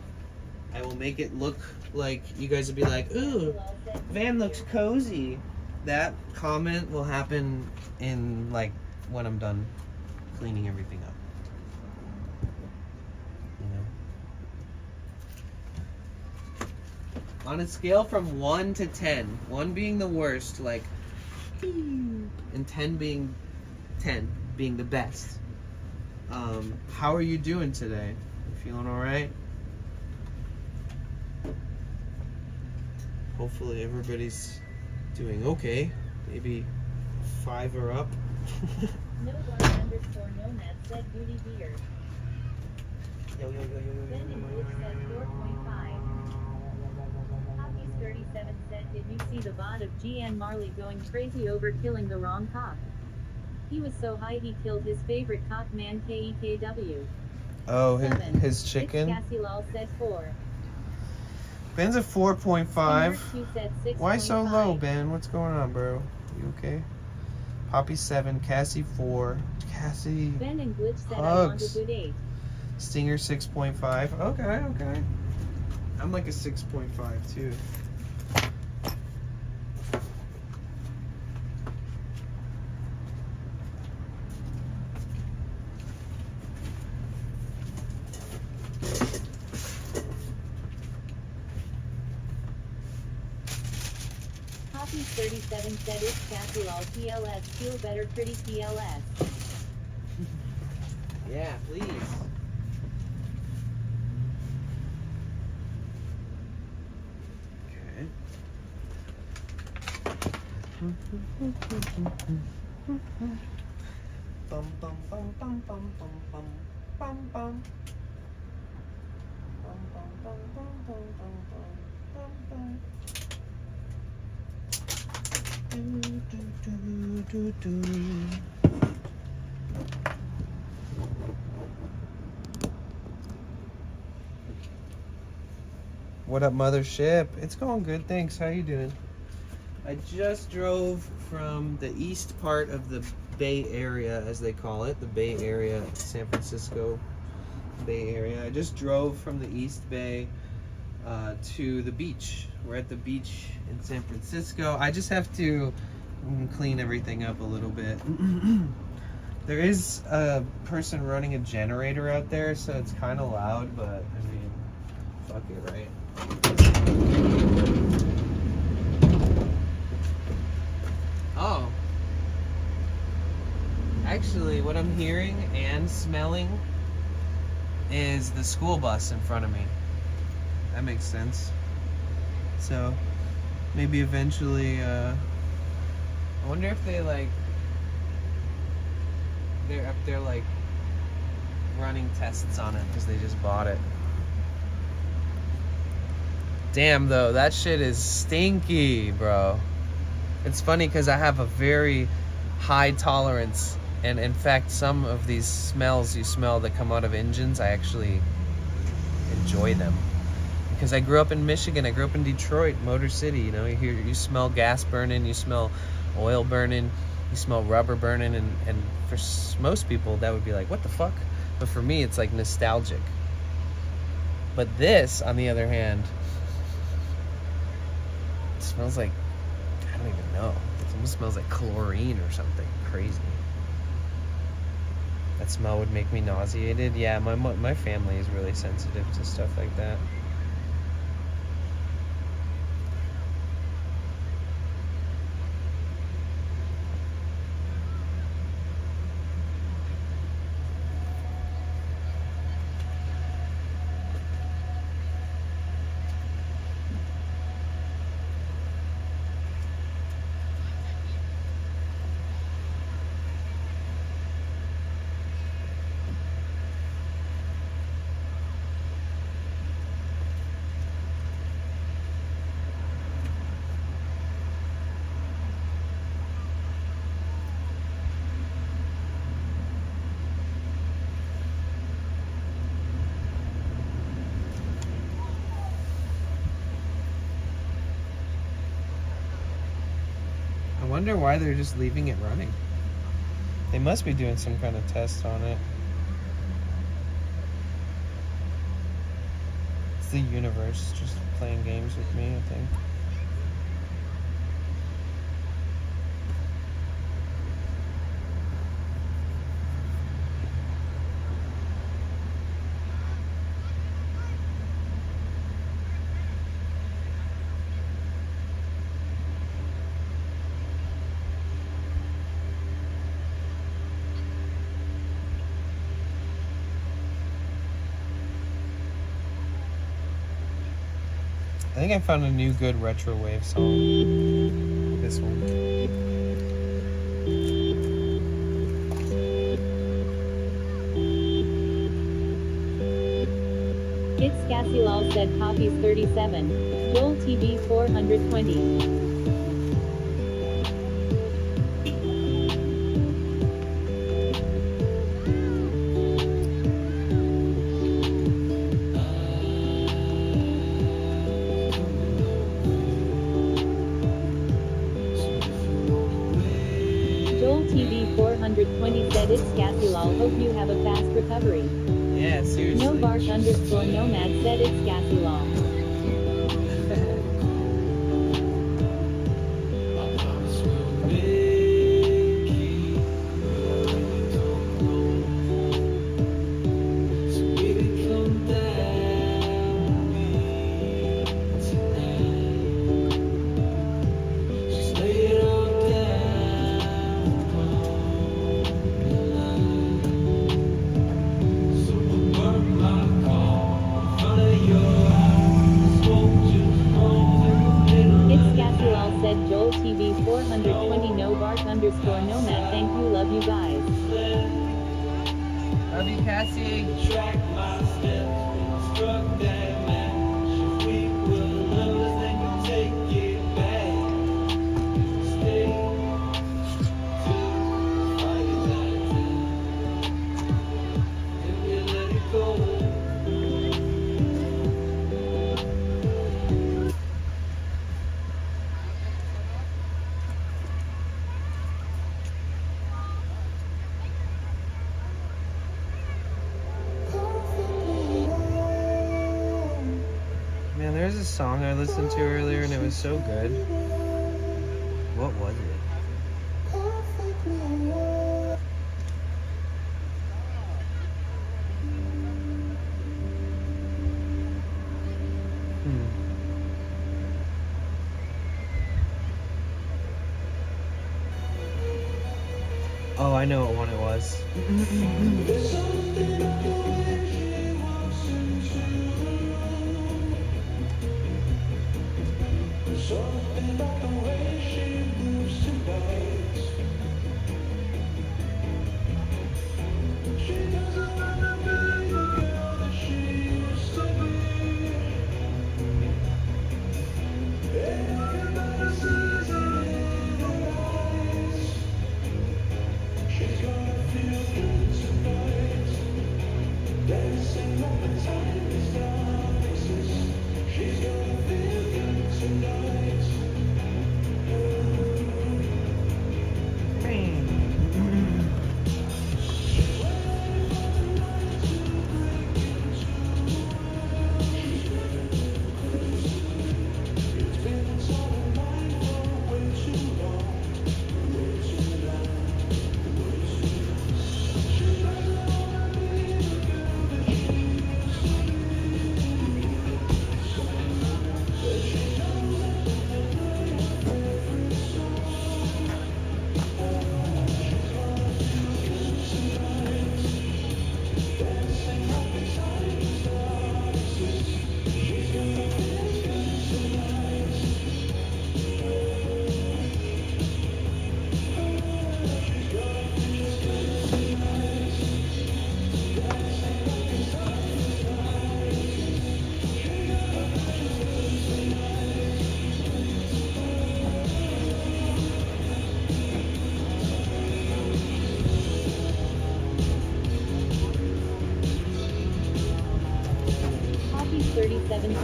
I will make it look like you guys will be like, ooh, van looks cozy. That comment will happen in like when I'm done cleaning everything up. On a scale from 1 to 10, 1 being the worst, like, and 10 being the best. How are you doing today? Feeling all right? Hopefully everybody's doing okay. Maybe 5 or up. No _nomad said beauty beer. Yo. Ben and Luke said 4.5. 37 said, did you see the VOD of Gian Marley going crazy over killing the wrong cop? He was so high he killed his favorite cock man KEKW. Oh, 7. his chicken. Cassie Lal said 4. Ben's at 4.5. Two said 6. Why so low, Ben? What's going on, bro? You okay? Poppy 7, Cassie 4. Cassie. Ben and Glitch said Hugs. I want a good 8. Stinger 6.5. Okay, okay. I'm like a 6.5 too. Poppy 37 said it's Cassie Lal PLS. Feel better, pretty PLS. Yeah, please. Okay. Bum bum bum bum bum bum bum bum bum. Bum bum bum bum bum bum bum bum. Do do do do do. What up, mothership? It's going good, thanks. How you doing? I just drove from the east part of the Bay Area, as they call it, the Bay Area, San Francisco Bay Area. I just drove from the East Bay to the beach. We're at the beach in San Francisco. I just have to clean everything up a little bit. There is a person running a generator out there, so it's kind of loud, but I mean, fuck it, right? Oh. Actually, what I'm hearing and smelling is the school bus in front of me. That makes sense. So, maybe eventually, I wonder if they they're up there like running tests on it because they just bought it. Damn, though, that shit is stinky, bro. It's funny because I have a very high tolerance, and in fact, some of these smells you smell that come out of engines, I actually enjoy them. Because I grew up in Michigan, I grew up in Detroit, Motor City, you know, you smell gas burning, you smell oil burning, you smell rubber burning, and for most people that would be like, what the fuck? But for me, it's like nostalgic. But this, on the other hand, it smells like, I don't even know. It almost smells like chlorine or something crazy. That smell would make me nauseated. Yeah, my family is really sensitive to stuff like that. I wonder why they're just leaving it running. They must be doing some kind of test on it. It's the universe just playing games with me, I think. I think I found a new good retro wave song. This one. It's Cassie Lal said Poppy's 37. Joel TV 420. 420 said it's Cassie lol. Hope you have a fast recovery. Yeah, seriously. No bark underscore nomad said it's Cassie lol. Said Joel TV 420 no bark underscore nomad. Thank you, love you guys. Love you, Cassie. Man, there's a song I listened to earlier and it was so good. What was it? Oh, I know what one it was.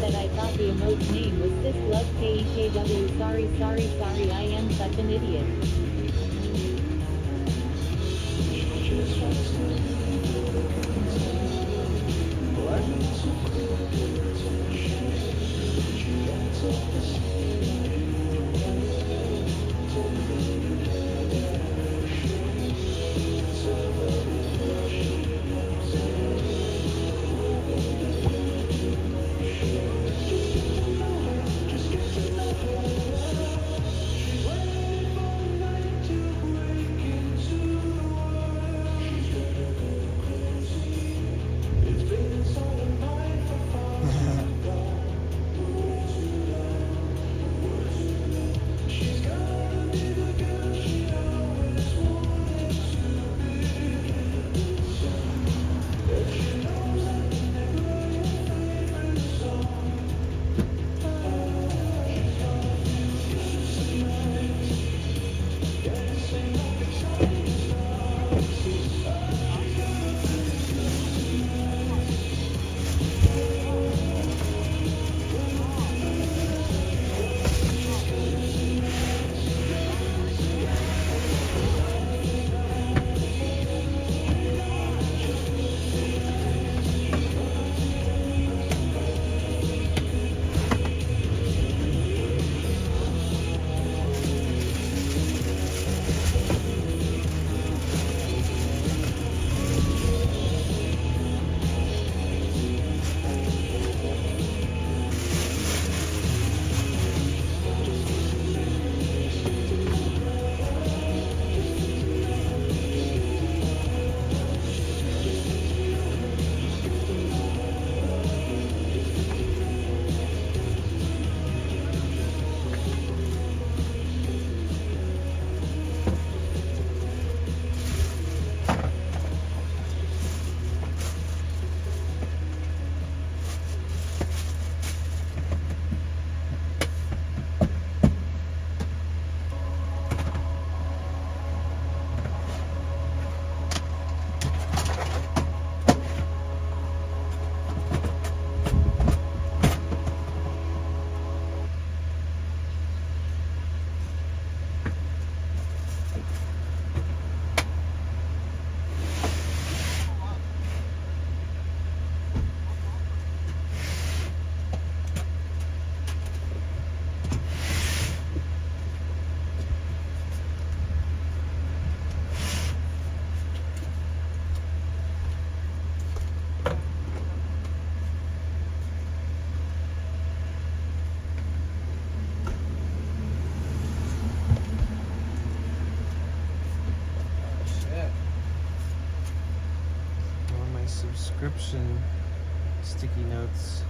Said I thought the emote's name was Sis Love KEKW. Sorry, I am such an idiot. description sticky notes.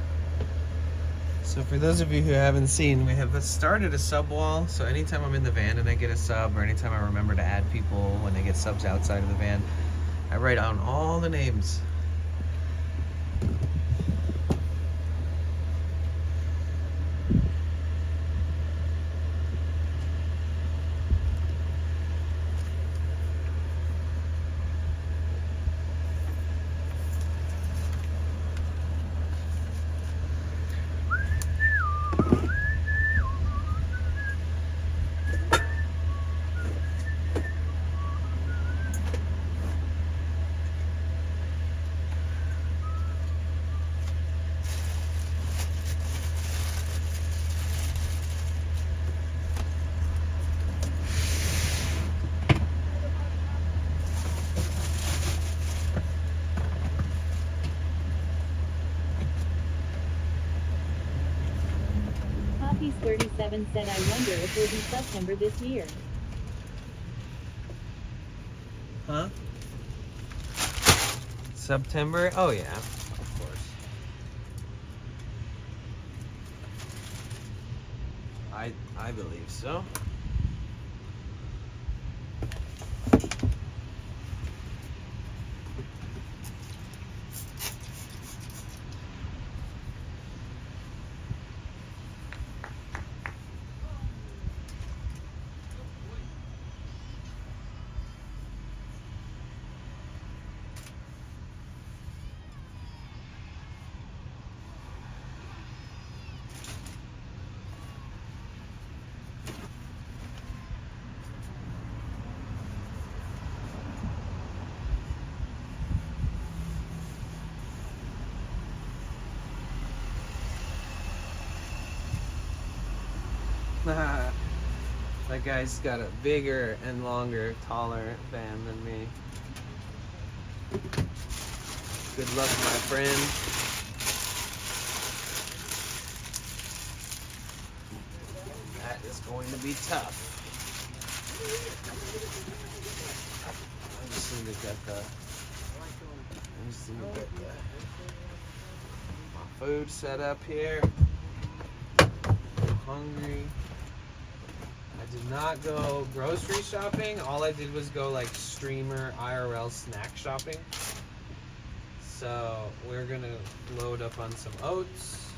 So for those of you who haven't seen, we have started a sub wall. So anytime I'm in the van and I get a sub, or anytime I remember to add people when I get subs outside of the van, I write down all the names. Poppy's 37 said, I wonder if we'll be September this year. Huh? September? Oh yeah, of course. I believe so. That guy's got a bigger and longer, taller van than me. Good luck, my friend. That is going to be tough. I just need to get my food set up here. I'm hungry. I did not go grocery shopping. All I did was go like streamer IRL snack shopping. So we're gonna load up on some oats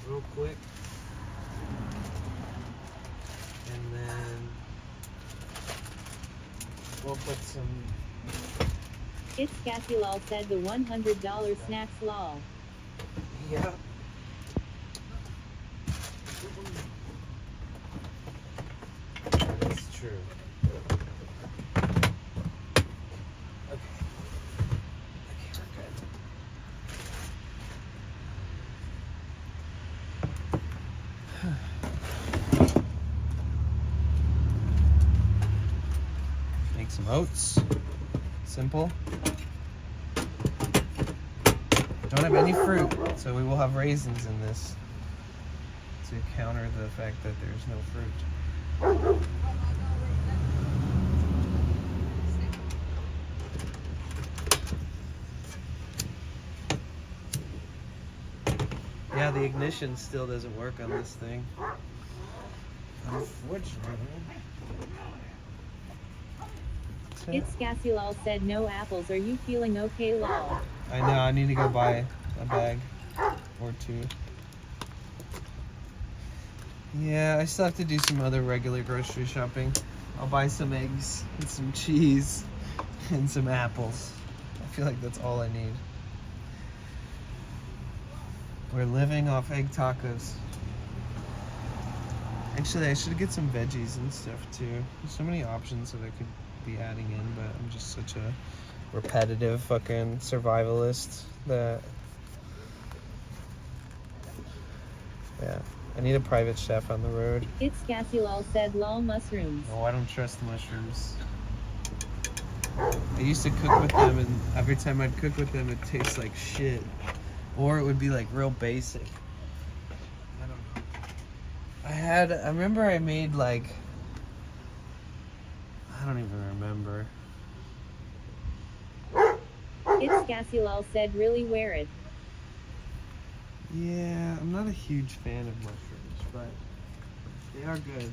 real quick. And then we'll put some... It's Gasilal said the $100 snacks lol. Yeah. That's true. Okay. Okay, we're good. Make some oats. Simple. Don't have any fruit, so we will have raisins in this to counter the fact that there's no fruit. Yeah, the ignition still doesn't work on this thing, unfortunately. It's Gasilal said no apples. Are you feeling okay lol? I know, I need to go buy a bag or two. Yeah, I still have to do some other regular grocery shopping. I'll buy some eggs and some cheese and some apples. I feel like that's all I need. We're living off egg tacos. Actually, I should get some veggies and stuff too. There's so many options that I could be adding in, but I'm just such a repetitive fucking survivalist that... Yeah. I need a private chef on the road. It's Gasilal said lol mushrooms. Oh, I don't trust mushrooms. I used to cook with them, and every time I'd cook with them, it tastes like shit. Or it would be like real basic. I don't know. I remember I made like... I don't even remember. It's Gasilal said really wear it. Yeah, I'm not a huge fan of mushrooms, but they are good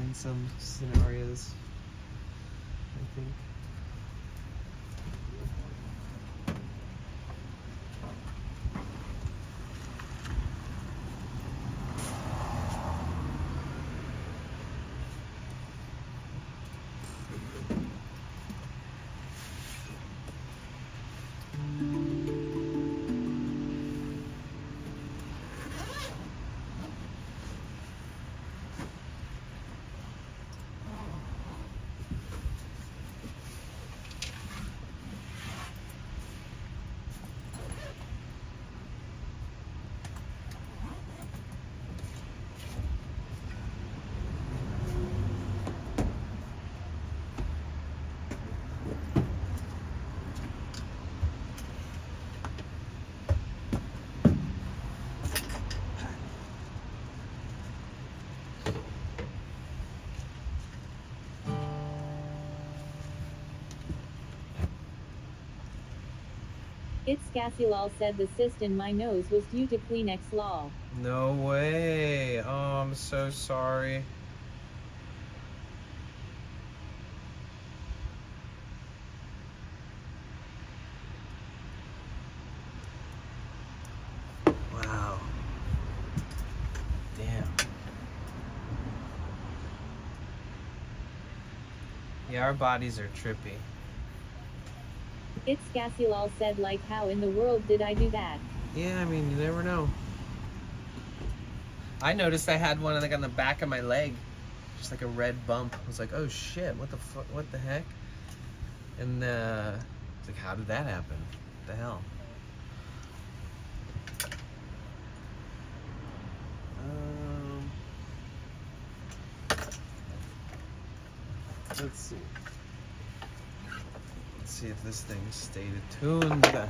in some scenarios, I think. It's Gasilal said the cyst in my nose was due to Kleenex lol. No way. Oh, I'm so sorry. Wow. Damn. Yeah, our bodies are trippy. It's Gasilal said like how in the world did I do that? Yeah, I mean, you never know. I noticed I had one like on the back of my leg, just like a red bump. I was like, oh shit, what the fuck, what the heck? And it's like, how did that happen? What the hell? Let's see. Let's see if this thing stayed tuned. If it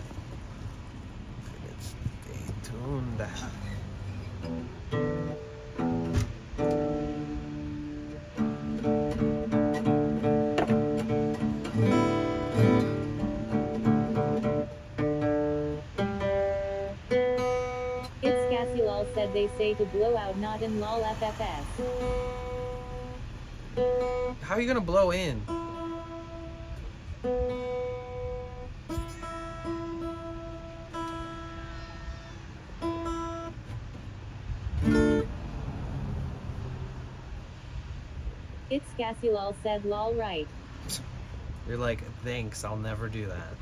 stayed tuned. It's Gasilal said they say to blow out not in lol FFS. How are you gonna blow in? It's Gasilal said lol right. You're like, thanks, I'll never do that.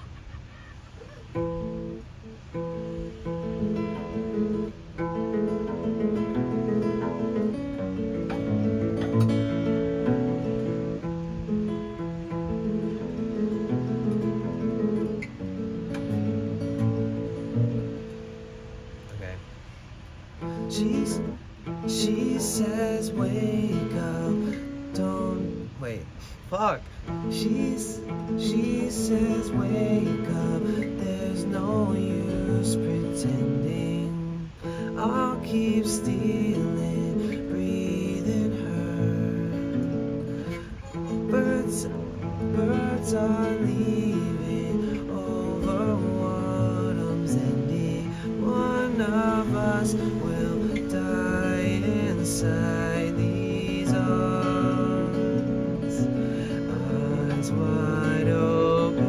Okay. She says wake up, don't wait. Fuck. She says wake up, there's no use pretending. I'll keep stealing, breathing her. Birds are leaving over autumn's ending. One of us will die inside these arms. Eyes wide open,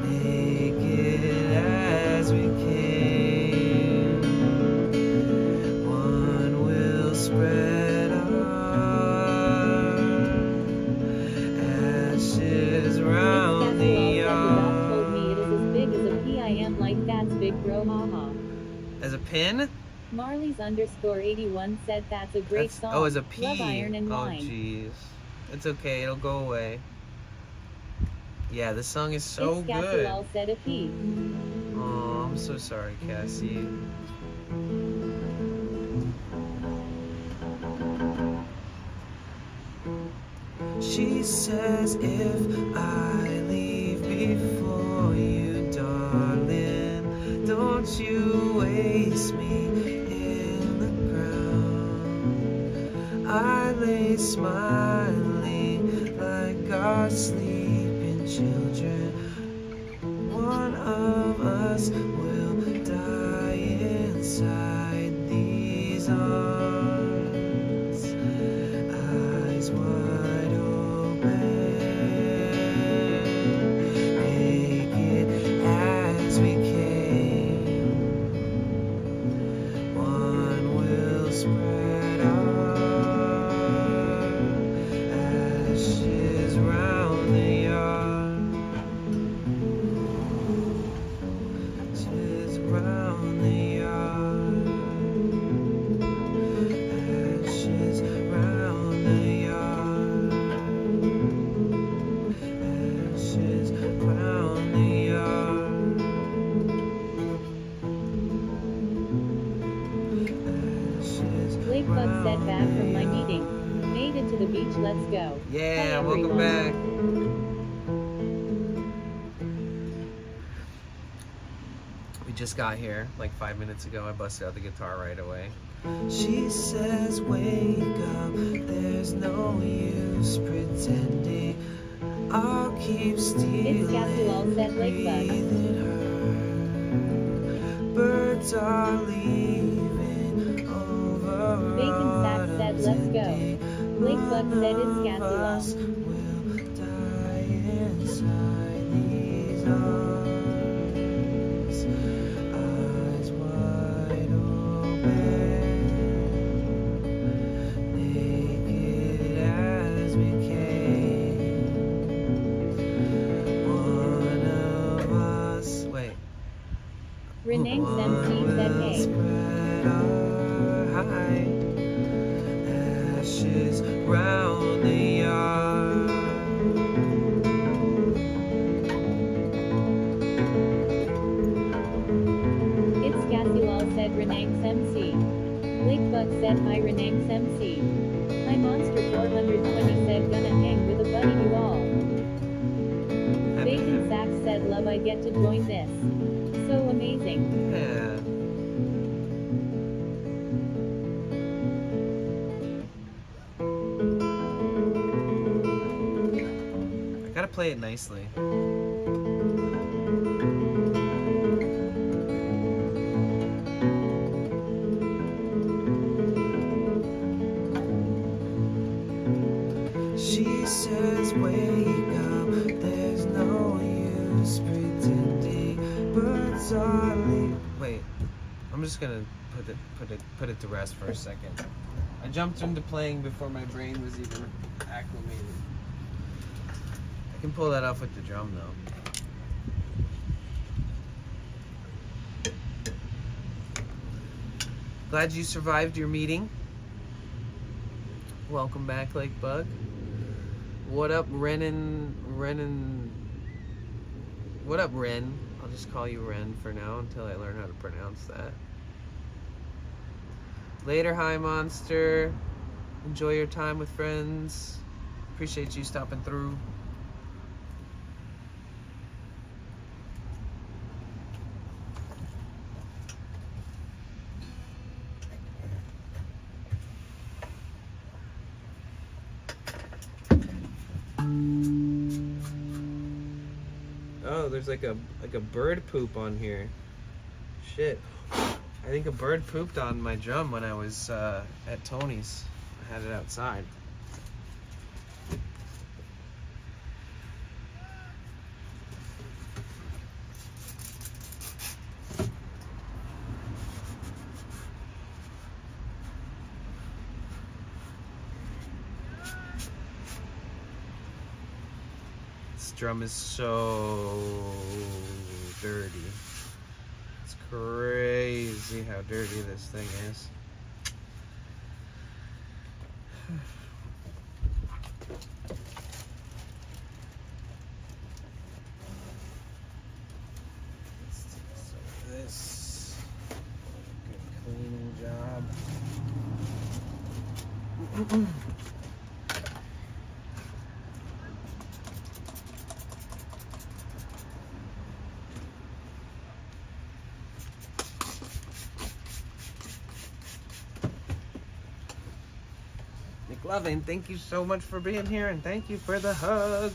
naked as we came. One will spread our ashes round the yard. Told me it is as big as a PIM, like that's big bro haha. As a pin? Marley's_81 said that's a great song. Oh, as a P. Love Iron and Oh, Wine. jeez. It's okay, it'll go away. Yeah, this song is so it's good. Gasilal said a P. Oh, I'm so sorry, Cassie. She says if I leave before you, darling, don't you waste me in the ground. I lay smiling like our sleeping children. One of us will die inside these arms, eyes wide open, naked as we came. One will spread our ashes round the yard. Ashes round the yard. Ashes round the yard. Ashes round the yard. Ashes Blakebug said back from my meeting. Made it to the beach, let's go. Yeah, Hi, welcome everyone. back. We just got here like 5 minutes ago. I busted out the guitar right away. She says, wake up, there's no use pretending. I'll keep stealing, Gasulal said Blakebug. breathing her. Birds are leaving over. Bacon Sack said let's go. Blakebug said it's Gasulal. Will die inside these arms, eyes wide open, naked as we came. One of us, wait. Renee One MC said will hey. spread our hide, ashes round the yard. It's Gasulal said Rename's MC. Blakebug said hi Rename's MC. Hi Monster 420 said gonna hang with a buddy you all. Bacon Sack said love I get to join this. So amazing. Yeah. I gotta play it nicely. She says, wake up, there's no use pretending. Birds are leaving. Wait, I'm just gonna put it to rest for a second. I jumped into playing before my brain was even acclimated. I can pull that off with the drum though. Glad you survived your meeting. Welcome back, Lakebug. What up, Renan? What up, Ren? I'll just call you Ren for now until I learn how to pronounce that. Later, hi, Monster. Enjoy your time with friends. Appreciate you stopping through. Oh, there's like a bird poop on here. Shit. I think a bird pooped on my drum when I was at Tony's. I had it outside. This drum is so dirty. It's crazy how dirty this thing is. Let's take some of this. Good cleaning job. McLovin, thank you so much for being here and thank you for the hug.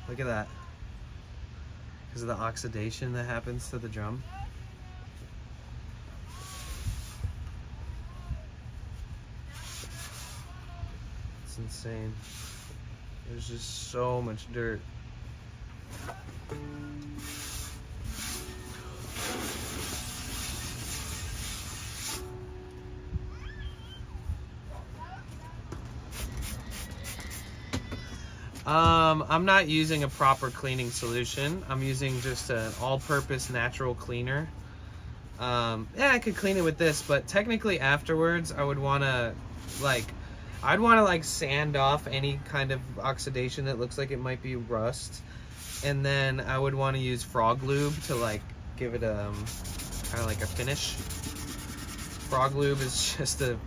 Look at that. Because of the oxidation that happens to the drum. It's insane. There's just so much dirt. I'm not using a proper cleaning solution. I'm using just an all-purpose natural cleaner. Yeah, I could clean it with this, but technically afterwards I would want to I'd want to sand off any kind of oxidation that looks like it might be rust, and then I would want to use frog lube to give it a kind of a finish. Frog Lube is just a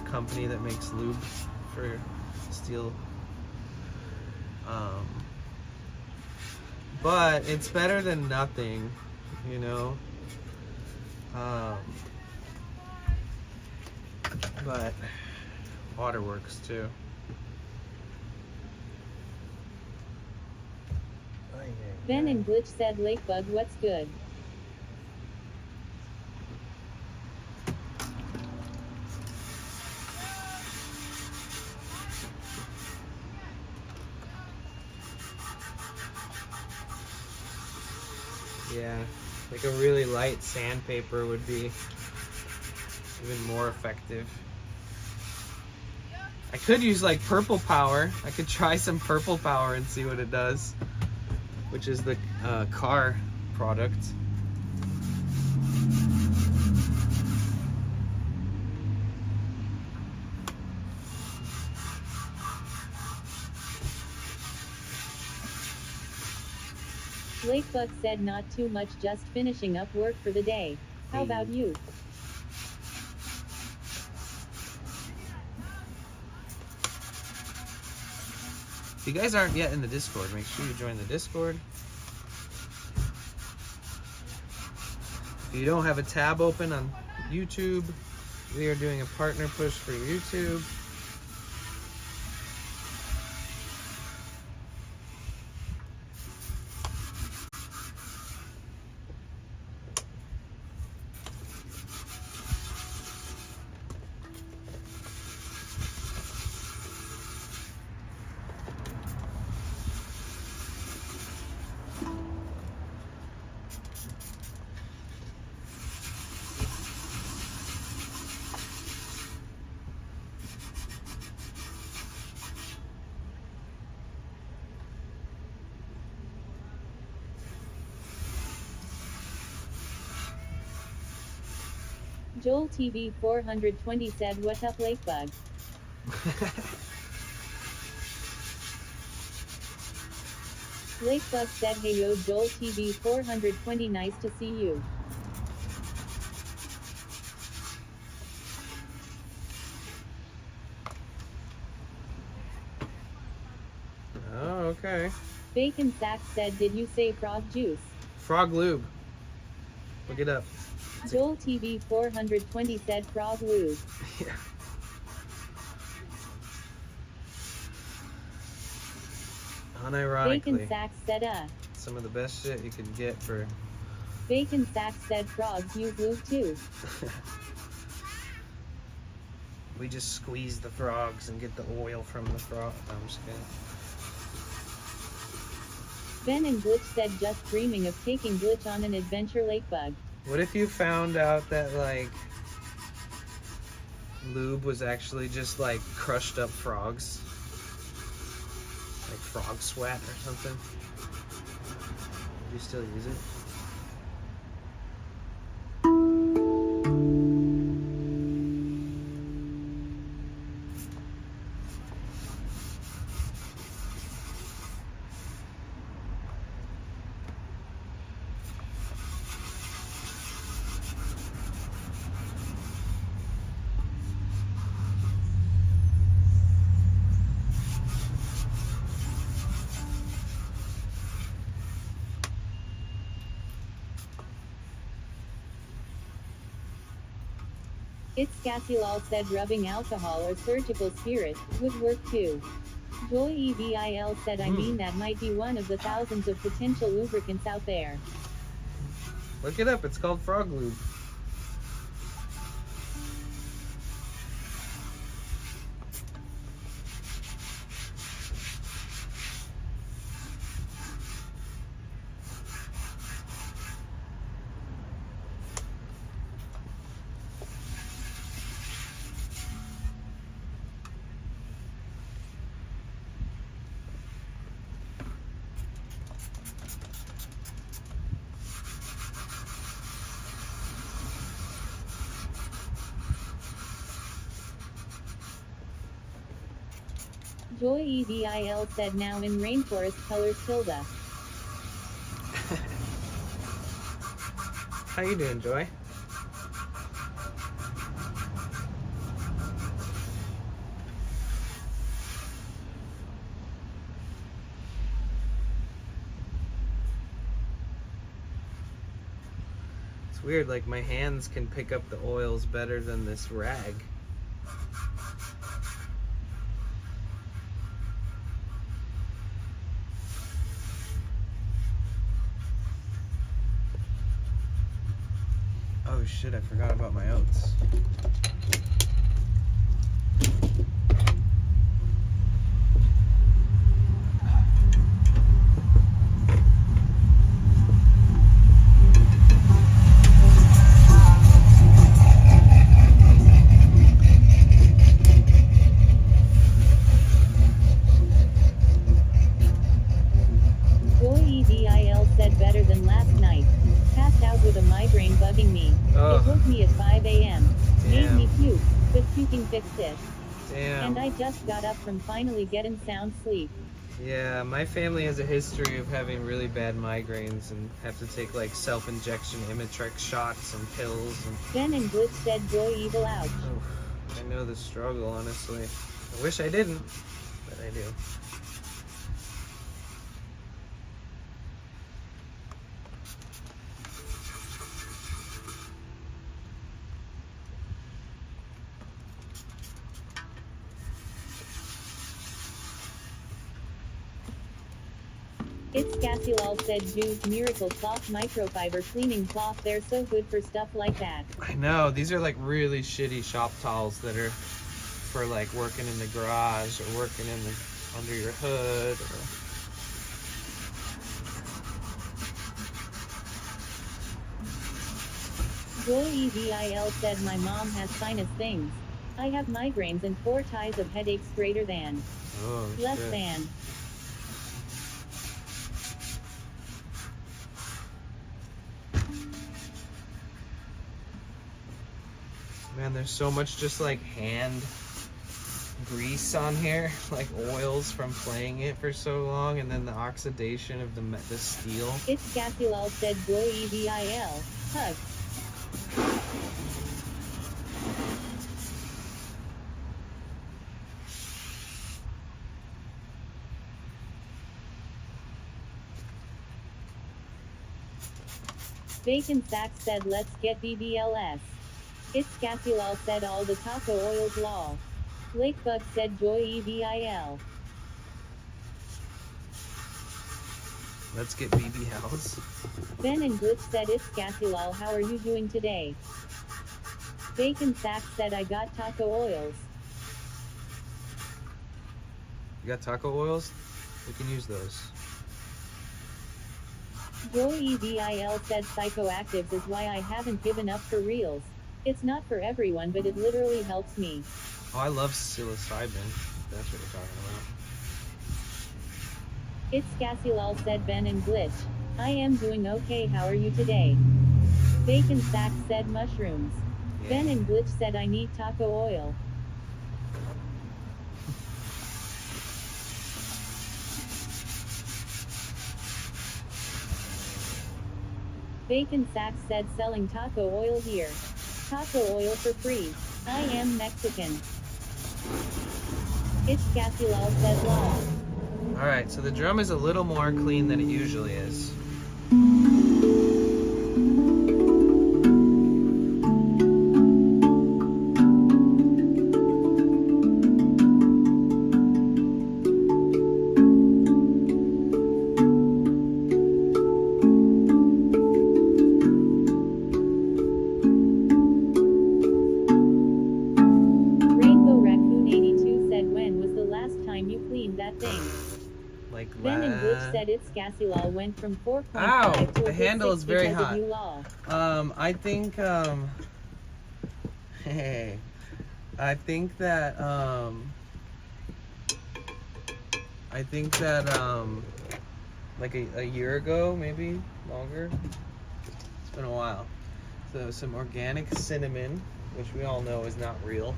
company that makes lube for steel. But it's better than nothing, you know. But water works too. Ben and Glitch said Lakebug, what's good? Yeah, like a really light sandpaper would be even more effective. I could use Purple Power. I could try some Purple Power and see what it does, which is the car product. Lakebug said not too much, just finishing up work for the day. How about you? If you guys aren't yet in the Discord, make sure you join the Discord. If you don't have a tab open on YouTube, we are doing a partner push for YouTube. Joel TV 420 said, what up Lakebug? Lakebug said, hey yo Joel TV 420, nice to see you. Oh, okay. Bacon Sack said, did you say frog juice? Frog Lube. Look it up. Joel TV 420 said frog lube. Yeah. Unironically, Bacon Sack said some of the best shit you could get for... Bacon Sack said frogs use lube too. We just squeeze the frogs and get the oil from the frog. No, I'm just kidding. Ben and Glitch said, just dreaming of taking Glitch on an adventure Lakebug. What if you found out that lube was actually just crushed up frogs? Like frog sweat or something? Would you still use it? It's Gasilal said rubbing alcohol or surgical spirit would work too. Joy EVIL said, I mean that might be one of the thousands of potential lubricants out there. Look it up, it's called frog lube. Joy EVIL said, now in rainforest colors Tilda. How you doing, Joy? It's weird, like my hands can pick up the oils better than this rag. Oh shit, I forgot about my oats. Joy EVIL said, better than last night. Passed out with a migraine bugging me. Ugh. It woke me at 5 a.m. Made Damn. me puke, but puking fixed it. Damn. And I just got up from finally getting sound sleep. Yeah, my family has a history of having really bad migraines and have to take like self-injection Imitrex shots and pills and Ben and Glitch said, Joy evil out. oof, I know the struggle, honestly. I wish I didn't, but I do. It's Cassilal said, Juice Miracle Cloth Microfiber Cleaning Cloth, they're so good for stuff like that. I know, these are like really shitty shop towels that are for like working in the garage or working in the under your hood or Joy EVIL said, my mom has sinus things. I have migraines and 4 ties of headaches greater than. oh Less shit. than. Man, there's so much just like hand grease on here, like oils from playing it for so long, and then the oxidation of the steel. It's Cassilal said, Joy EVIL. Hug. Bacon Sacks said, let's get BBLS. It's Cassilal said, all the taco oils lol. Lakebug said, Joy EVIL. Let's get BBLs. Ben and Glitch said, it's Cassilal, how are you doing today? Bacon Sacks said, I got taco oils. You got taco oils? We can use those. Joy EVIL said, psychoactives is why I haven't given up for reals. It's not for everyone, but it literally helps me. Oh, I love psilocybin. That's what you're talking about. It's Cassilal said, Ben and Glitch. I am doing okay, how are you today? Bacon Sacks said, mushrooms. Yeah. Ben and Glitch said, I need taco oil. Bacon Sacks said, selling taco oil here. Taco oil for free. I am Mexican. It's Cassilal said, law. Alright, so the drum is a little more clean than it usually is. Like Ben and Glitch said its gassy law went from 4.5 Ow, to a the good handle 6 is very because of hot. new law. I think hey, I think that like a year ago, maybe longer. It's been a while. So some organic cinnamon, which we all know is not real.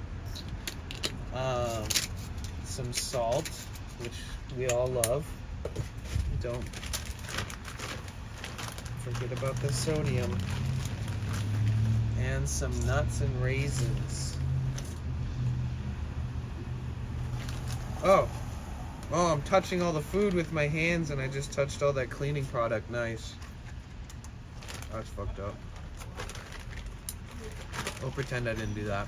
Some salt, which we all love. Don't forget about the sodium. And some nuts and raisins. Oh, I'm touching all the food with my hands, and I just touched all that cleaning product. Nice. Oh, it's fucked up. We'll pretend I didn't do that.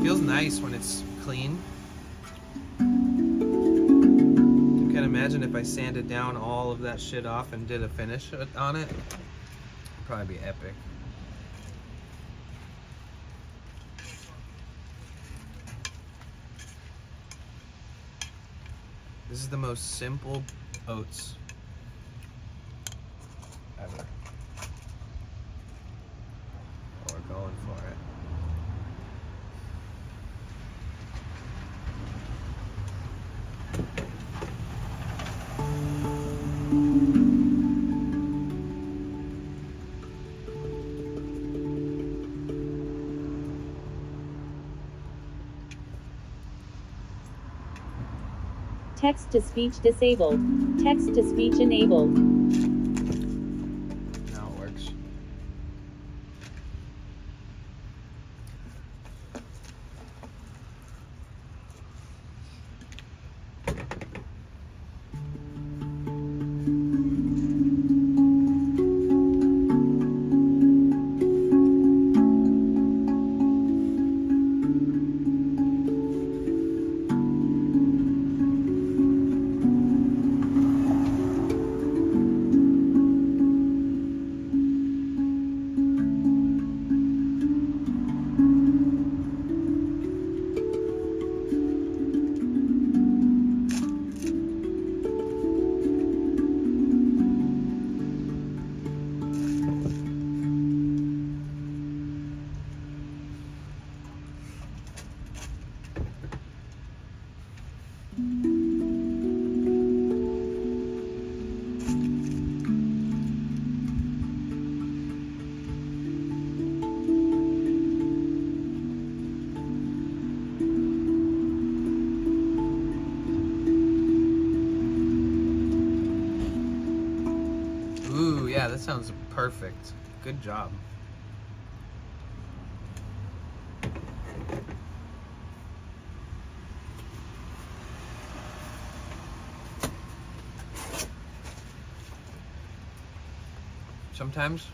Feels nice when it's clean. You can imagine if I sanded down all of that shit off and did a finish on it. It'd probably be epic. This is the most simple oats ever. Oh, we're going for it. Text to speech disabled. Text to speech enabled. Now it works. Ooh, yeah, that sounds perfect. Good job. Sometimes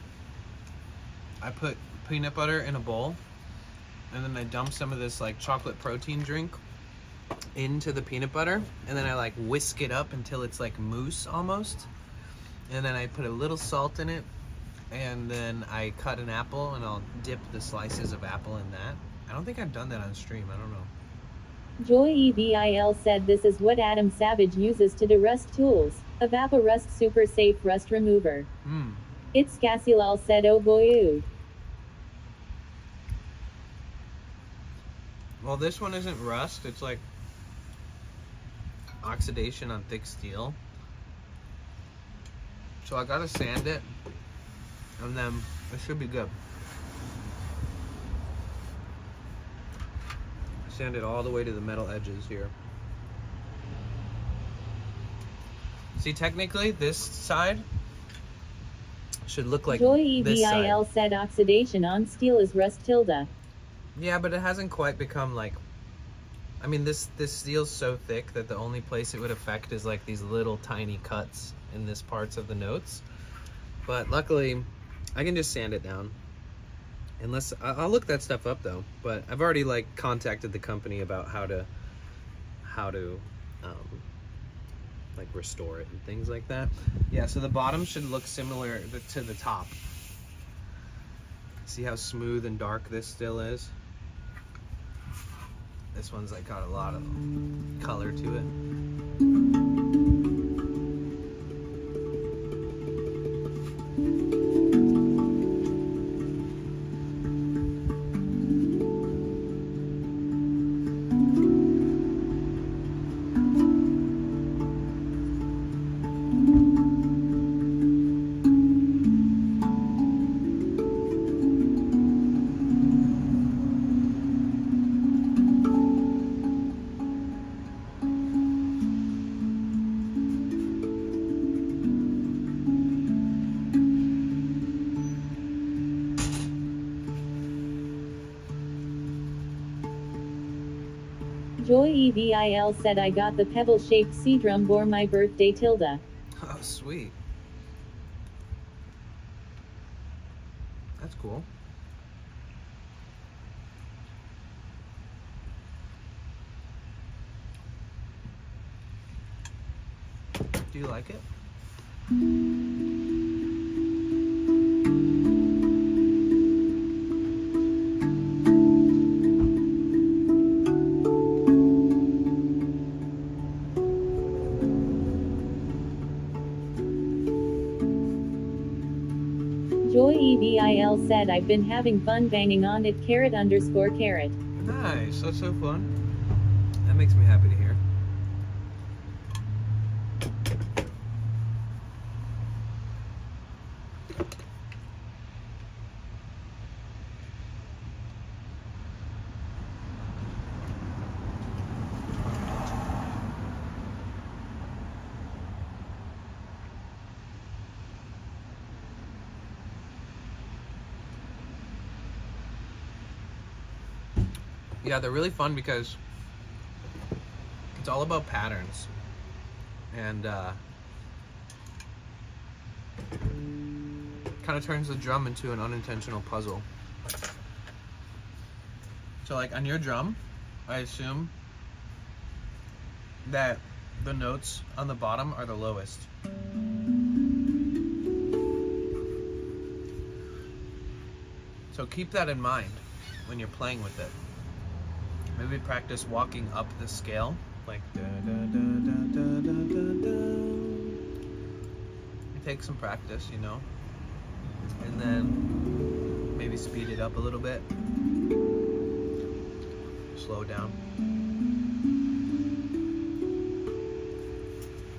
I put peanut butter in a bowl and then I dump some of this like chocolate protein drink into the peanut butter and then I like whisk it up until it's like mousse almost. And then I put a little salt in it, and then I cut an apple and I'll dip the slices of apple in that. I don't think I've done that on stream. I don't know. Joy EVIL said this is what Adam Savage uses to derust tools. Evapa Rust Super Safe Rust Remover. It's Gasilal said oh boy ooh. Well, this one isn't rust. It's like oxidation on thick steel. So I gotta sand it, and then it should be good. Sand it all the way to the metal edges here. See, technically, this side should look like Joy this side. EVIL said oxidation on steel is rust tilde. Yeah, but it hasn't quite become like. I mean, this steel's so thick that the only place it would affect is like these little tiny cuts in this parts of the notes. But luckily, I can just sand it down. Unless I'll look that stuff up though. But I've already like contacted the company about how to like restore it and things like that. Yeah, so the bottom should look similar to the top. See how smooth and dark this still is? This one's like got a lot of color to it. Joy EVIL said I got the pebble-shaped C drum for my birthday tilde. Oh, sweet. That's cool. Do you like it? Joy EVIL said I've been having fun banging on it _carrot. Nice, that's so fun. That makes me happy to hear. Yeah, they're really fun because it's all about patterns, and kind of turns the drum into an unintentional puzzle. So like on your drum, I assume that the notes on the bottom are the lowest. So keep that in mind when you're playing with it. Maybe practice walking up the scale, like da da da da da da da da. Take some practice, you know, and then maybe speed it up a little bit, slow down,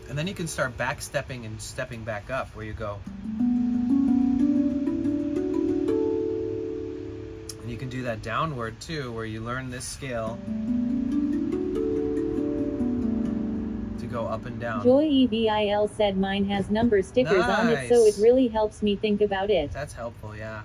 and then you can start backstepping and stepping back up, where you go. You can do that downward too, where you learn this scale to go up and down. Joy EVIL said mine has number stickers on it, so it really helps me think about it. That's helpful, yeah.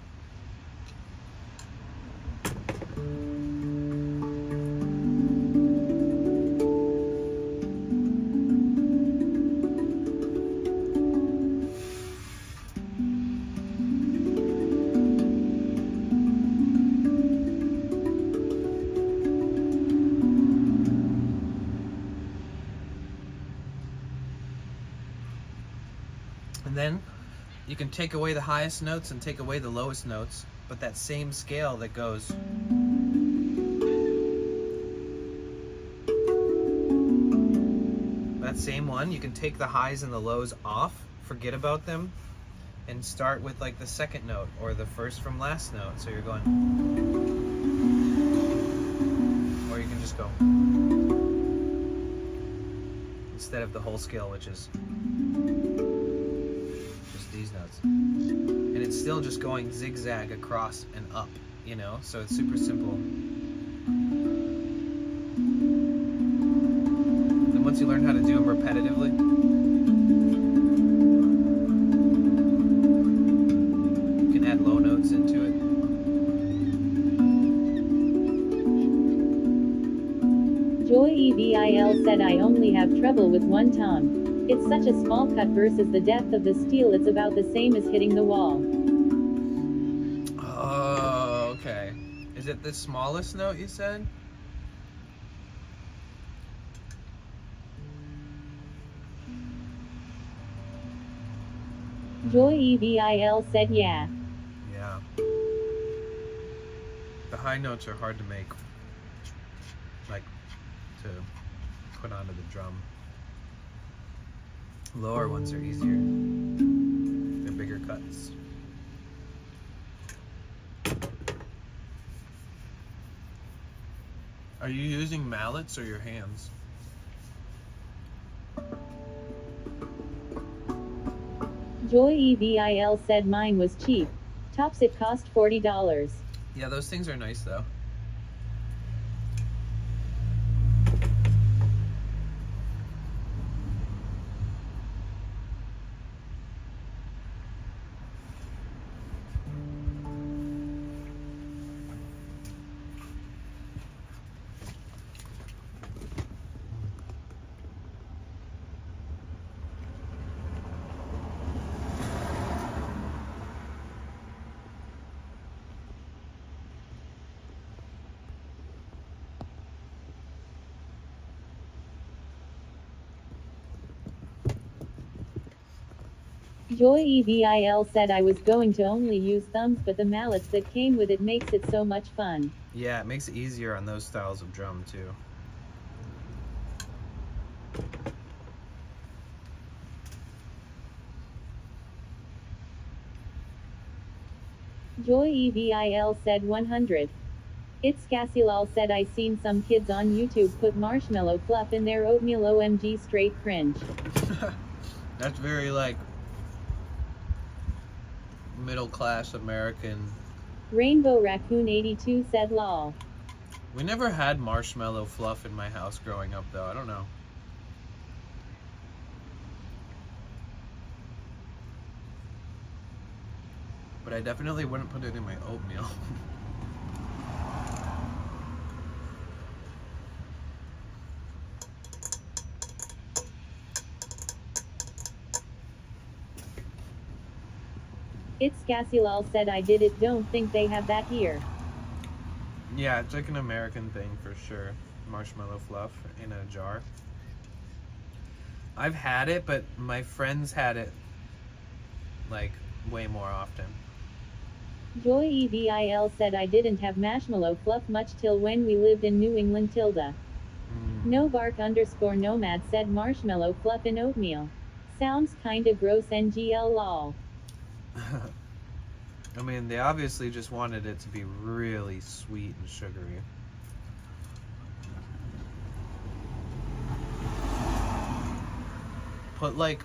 And then you can take away the highest notes and take away the lowest notes, but that same scale that goes that same one, you can take the highs and the lows off, forget about them, and start with like the second note or the first from last note. So you're going, or you can just go instead of the whole scale, which is these notes, and it's still just going zigzag across and up, you know, so it's super simple. And once you learn how to do them repetitively, you can add low notes into it. Joy EVIL said I only have trouble with one tom. It's such a small cut versus the depth of the steel, it's about the same as hitting the wall. Oh, okay. Is it the smallest note you said? Joy EVIL said yeah. Yeah. The high notes are hard to make, like to put onto the drum. Lower ones are easier. They're bigger cuts. Are you using mallets or your hands? Joy EVIL said mine was cheap. Tops it cost $40. Yeah, those things are nice though. Joy EVIL said I was going to only use thumbs, but the mallets that came with it makes it so much fun. Yeah, it makes it easier on those styles of drum too. Joy EVIL said 100. It's Cassilal said I seen some kids on YouTube put marshmallow fluff in their oatmeal. OMG, straight cringe. That's very like middle class American. Rainbow Raccoon 82 said lol. We never had marshmallow fluff in my house growing up though. I don't know. But I definitely wouldn't put it in my oatmeal. It's Cassilal said I did it. Don't think they have that here. Yeah, it's like an American thing for sure. Marshmallow fluff in a jar. I've had it, but my friends had it like way more often. Joy EVIL said I didn't have marshmallow fluff much till when we lived in New England. Tilda. No bark _ nomad said marshmallow fluff in oatmeal. Sounds kinda gross. NGL lol. I mean, they obviously just wanted it to be really sweet and sugary. Put like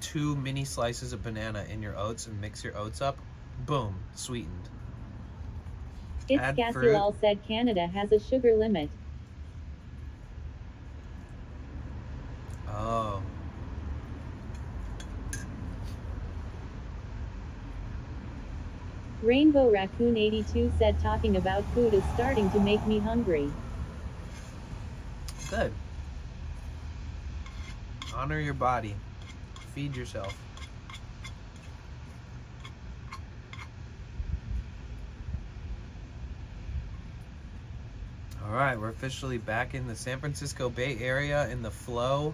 2 mini slices of banana in your oats and mix your oats up. Boom, sweetened. It's Cassilal said Canada has a sugar limit. Oh. Rainbow Raccoon 82 said talking about food is starting to make me hungry. Good. Honor your body. Feed yourself. All right, we're officially back in the San Francisco Bay Area in the flow.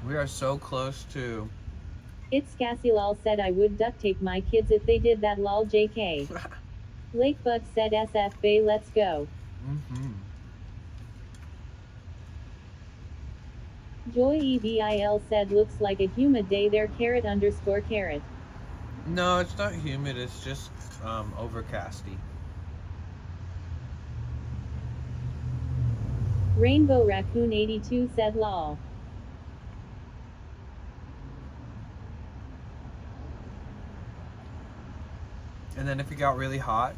We are so close to... It's Cassilal said I would duct tape my kids if they did that. Lol. JK. Lakebug said SF Bay, let's go. Joy EVIL said looks like a humid day there. _carrot. No, it's not humid. It's just overcasty. Rainbow Raccoon 82 said lol. And then if it got really hot,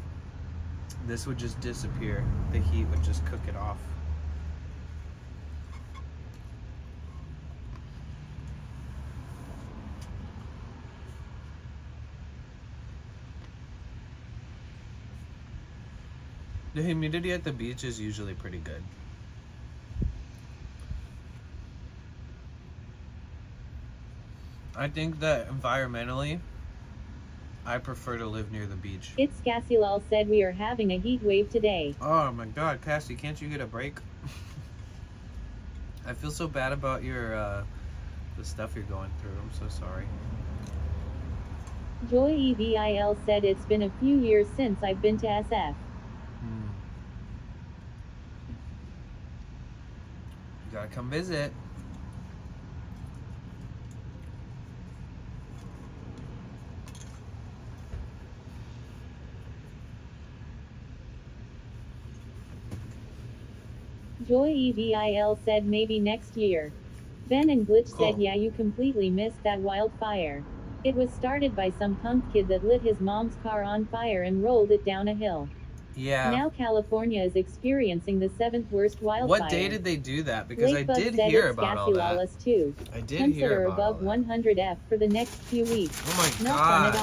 this would just disappear. The heat would just cook it off. The humidity at the beach is usually pretty good. I think that environmentally, I prefer to live near the beach. It's Cassilal said we are having a heat wave today. Oh my god, Cassie, can't you get a break? I feel so bad about your the stuff you're going through. I'm so sorry. Joy EVIL said it's been a few years since I've been to SF. You gotta come visit. Joy EVIL said maybe next year. Ben and Glitch Cool. said yeah, you completely missed that wildfire. It was started by some punk kid that lit his mom's car on fire and rolled it down a hill. Yeah. Now California is experiencing the 7th worst wildfire. What day did they do that? Because I Lakebug did said hear it's about all that. Gassy too. I did Consider hear about all above that. 100 F for the next few weeks. Oh my Not god. fun at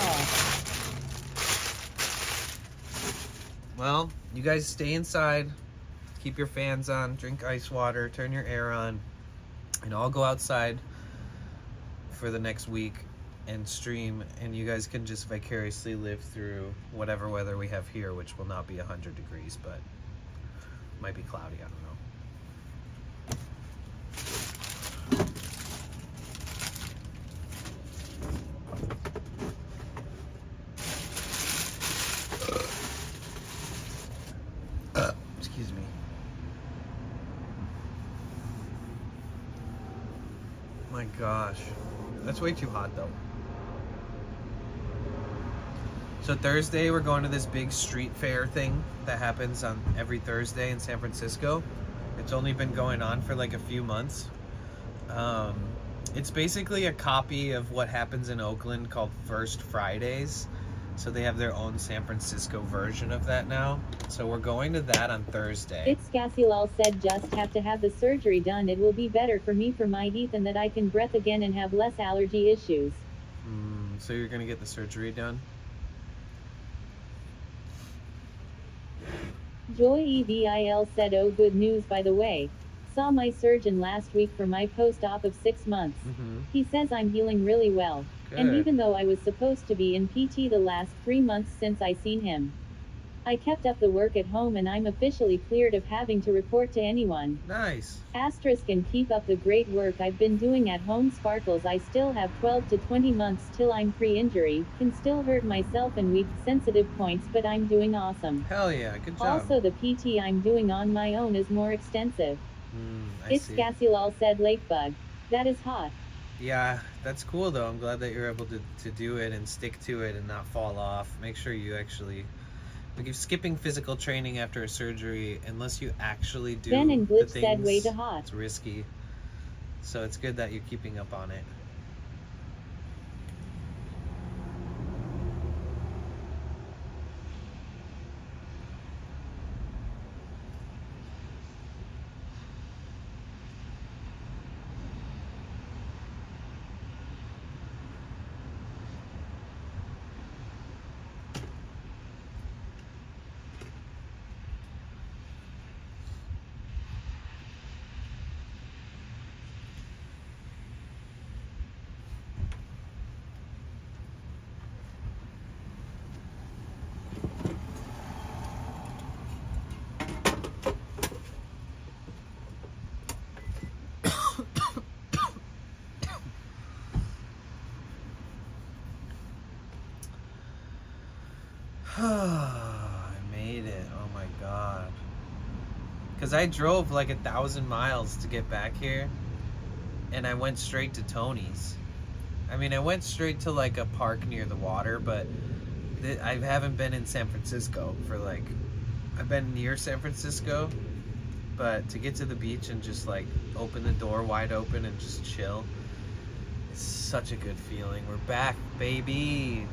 all. Well, you guys stay inside. Keep your fans on. Drink ice water. Turn your air on. And I'll go outside for the next week and stream, and you guys can just vicariously live through whatever weather we have here, which will not be 100 degrees, but might be cloudy. I don't know. Excuse me. My gosh, that's way too hot though. So Thursday we're going to this big street fair thing that happens on every Thursday in San Francisco. It's only been going on for like a few months. It's basically a copy of what happens in Oakland called First Fridays. So they have their own San Francisco version of that now. So we're going to that on Thursday. It's Gassylal said just have to have the surgery done. It will be better for me for my teeth and that I can breathe again and have less allergy issues. So you're gonna get the surgery done? Joy EVIL said oh good news by the way. Saw my surgeon last week for my post-op of 6 months. He says I'm healing really well. And Good. even though I was supposed to be in PT the last 3 months since I seen him, I kept up the work at home and I'm officially cleared of having to report to anyone. Nice. Asterisk and keep up the great work I've been doing at home. Sparkles. I still have 12 to 20 months till I'm pre-injury, can still hurt myself and weak sensitive points, but I'm doing awesome. Hell yeah, good job. Also the PT I'm doing on my own is more extensive. I see. Gassylal said Lakebug. That is hot. Yeah, that's cool though. I'm glad that you're able to do it and stick to it and not fall off. Make sure you actually, like, if skipping physical training after a surgery, unless you actually do Ben and the Glitch things, said way too hot. it's risky. So it's good that you're keeping up on it. I made it. Oh my god. Because I drove like 1,000 miles to get back here, and I went straight to Tony's. I mean, I went straight to like a park near the water, but I haven't been in San Francisco for like, I've been near San Francisco, but to get to the beach and just like open the door wide open and just chill, it's such a good feeling. We're back, baby.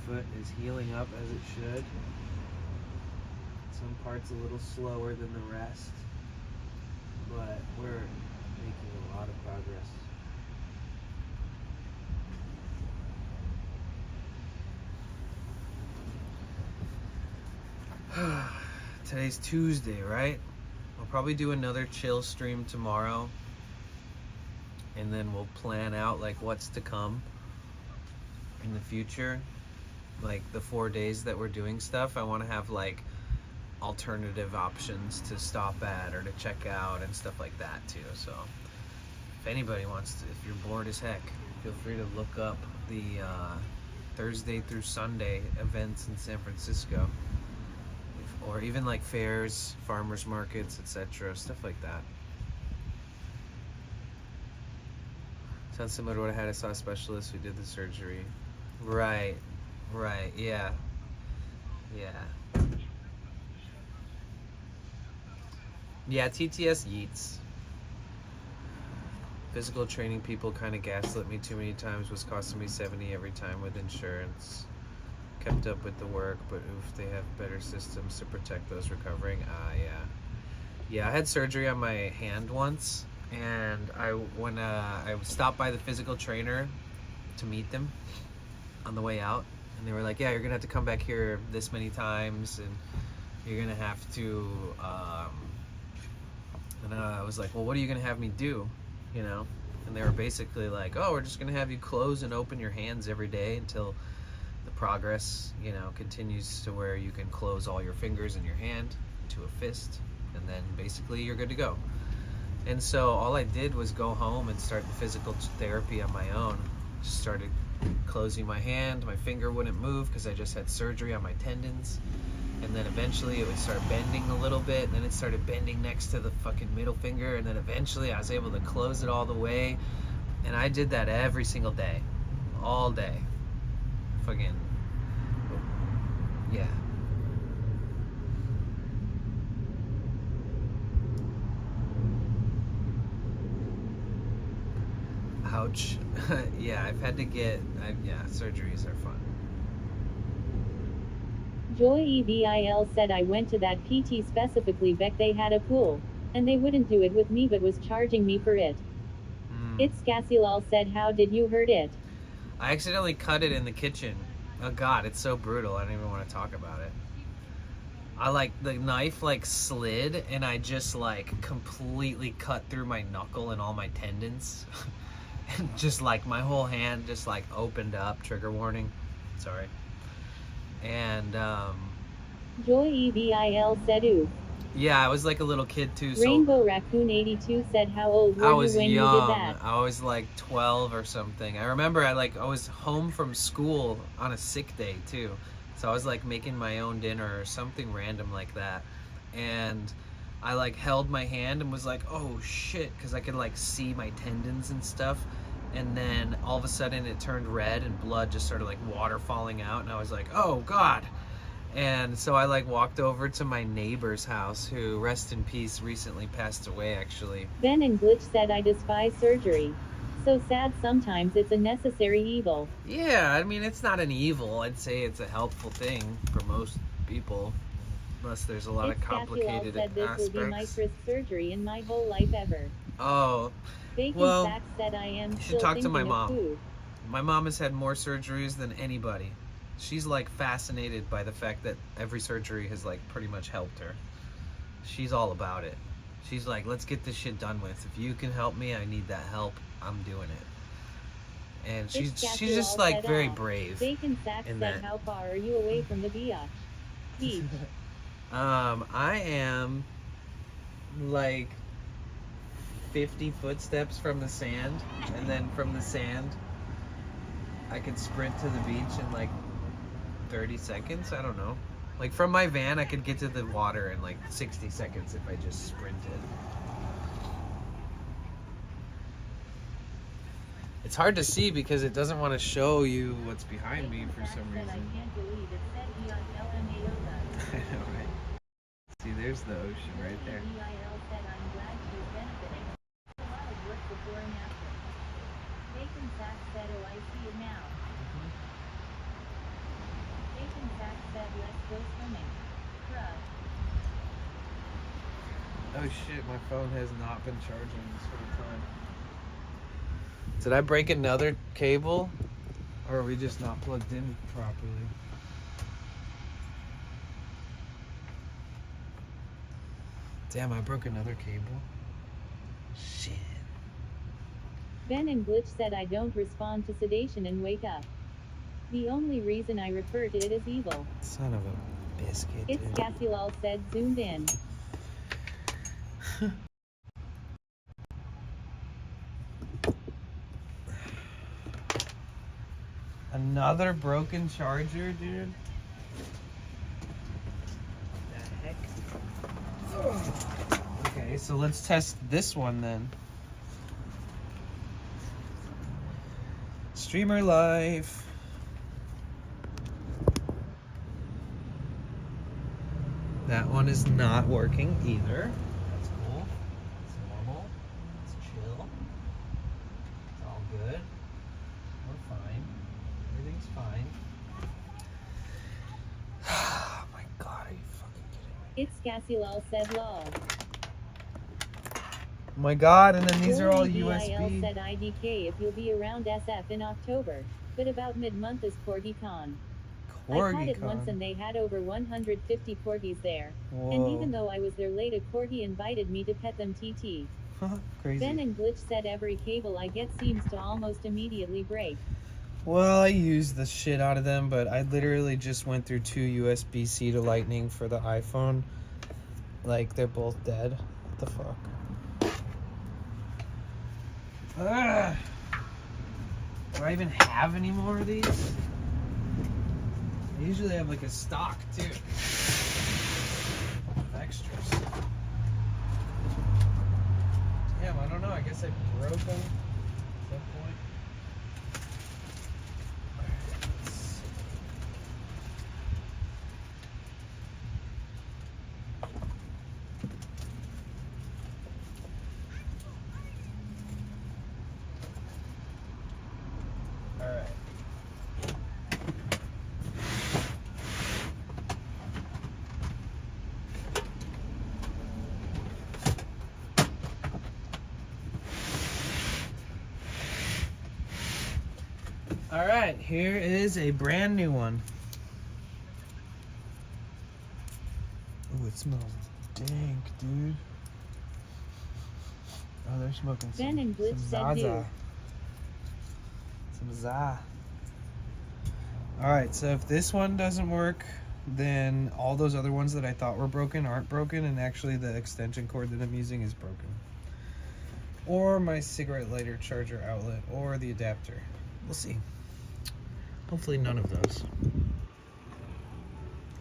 Foot is healing up as it should. Some parts a little slower than the rest, but we're making a lot of progress. Today's Tuesday, right? We'll probably do another chill stream tomorrow, and then we'll plan out like what's to come in the future. Like the 4 days that we're doing stuff, I want to have like alternative options to stop at or to check out and stuff like that too. So if anybody wants to, if you're bored as heck, feel free to look up the Thursday through Sunday events in San Francisco, or even like fairs, farmers markets, etc., stuff like that. Sounds similar to what I had. I saw a specialist who did the surgery. Right, yeah. Yeah, TTS yeets. Physical training people kind of gaslit me too many times, was costing me $70 every time with insurance. Kept up with the work, but oof, they have better systems to protect those recovering. Yeah, I had surgery on my hand once, and when I stopped by the physical trainer to meet them on the way out, and they were like, yeah, you're gonna have to come back here this many times, and you're gonna have to and I was like, well, what are you gonna have me do, you know? And they were basically like, oh, we're just gonna have you close and open your hands every day until the progress, you know, continues to where you can close all your fingers in your hand to a fist, and then basically you're good to go. And so all I did was go home and start the physical therapy on my own. Just started closing my hand. My finger wouldn't move because I just had surgery on my tendons. And then eventually it would start bending a little bit, and then it started bending next to the fucking middle finger, and then eventually I was able to close it all the way. And I did that every single day, all day. Fucking, yeah. Ouch. Yeah, I've had to get, surgeries are fun. Joy EVIL said I went to that PT specifically bec they had a pool. And they wouldn't do it with me but was charging me for it. It's Cassilal said how did you hurt it? I accidentally cut it in the kitchen. Oh god, it's so brutal, I don't even want to talk about it. The knife slid, and I just completely cut through my knuckle and all my tendons. And just my whole hand just opened up, trigger warning, sorry. And Joy EVIL said ooh. Yeah, I was a little kid too. So Rainbow Raccoon 82 said how old were you when young. you did that? I was 12 or something. I remember I was home from school on a sick day too. So I was making my own dinner or something random like that. And I held my hand and was oh shit, because I could see my tendons and stuff. And then all of a sudden it turned red and blood just started water falling out, and I was oh god. And so I walked over to my neighbor's house, who, rest in peace, recently passed away actually. Ben and Glitch said I despise surgery. So sad sometimes it's a necessary evil. Yeah, I mean it's not an evil, I'd say it's a helpful thing for most people. Unless there's a lot of complicated said this aspects. will be my first surgery in my whole life ever. Oh, Bacon well, Sack said I am you should still talk to my thinking of mom. food. My mom has had more surgeries than anybody. She's fascinated by the fact that every surgery has pretty much helped her. She's all about it. She's let's get this shit done with. If you can help me, I need that help. I'm doing it. And she's just very brave. Bacon Sack said that. how far are you away from the beach? I am 50 footsteps from the sand, and then from the sand I could sprint to the beach in 30 seconds. I don't know. From my van I could get to the water in 60 seconds if I just sprinted. It's hard to see because it doesn't want to show you what's behind me for some reason. I know, right? See, there's the ocean right there. Bacon Sack said, oh, I see it now. Bacon Sack said, let's go swimming. Oh shit, my phone has not been charging this whole time. Did I break another cable? Or are we just not plugged in properly? Damn, I broke another cable. Shit. Ben and Glitch said I don't respond to sedation and wake up. The only reason I refer to it as evil. Son of a biscuit, It's dude. Cassie lol said zoomed in. Another broken charger, dude. The heck? Ugh. Okay, so let's test this one then. Streamer life. That one is not working either. That's cool. It's normal. It's chill. It's all good. We're fine. Everything's fine. Oh my god, are you fucking kidding me? It's Cassie lol said lol. Oh my god, and then these are all Joey VIL USB. said IDK if you'll be around SF in October. But about mid-month is CorgiCon. I caught it once and they had over 150 corgis there. Whoa. And even though I was there late, a corgi invited me to pet them TT. Crazy. Ben and Glitch said every cable I get seems to almost immediately break. Well, I used the shit out of them, but I literally just went through 2 USB-C to Lightning for the iPhone. Like, they're both dead. What the fuck? Ugh. Do I even have any more of these? I usually have like a stock too. Extras. Damn, I don't know. I guess I broke them at some point. Alright. Alright, here is a brand new one. Oh, it smells dank, dude. Oh, they're smoking Ben and Glitch some said Zaza. Some Za. Alright, so if this one doesn't work, then all those other ones that I thought were broken aren't broken, and actually the extension cord that I'm using is broken. Or my cigarette lighter charger outlet, or the adapter. We'll see. Hopefully none of those.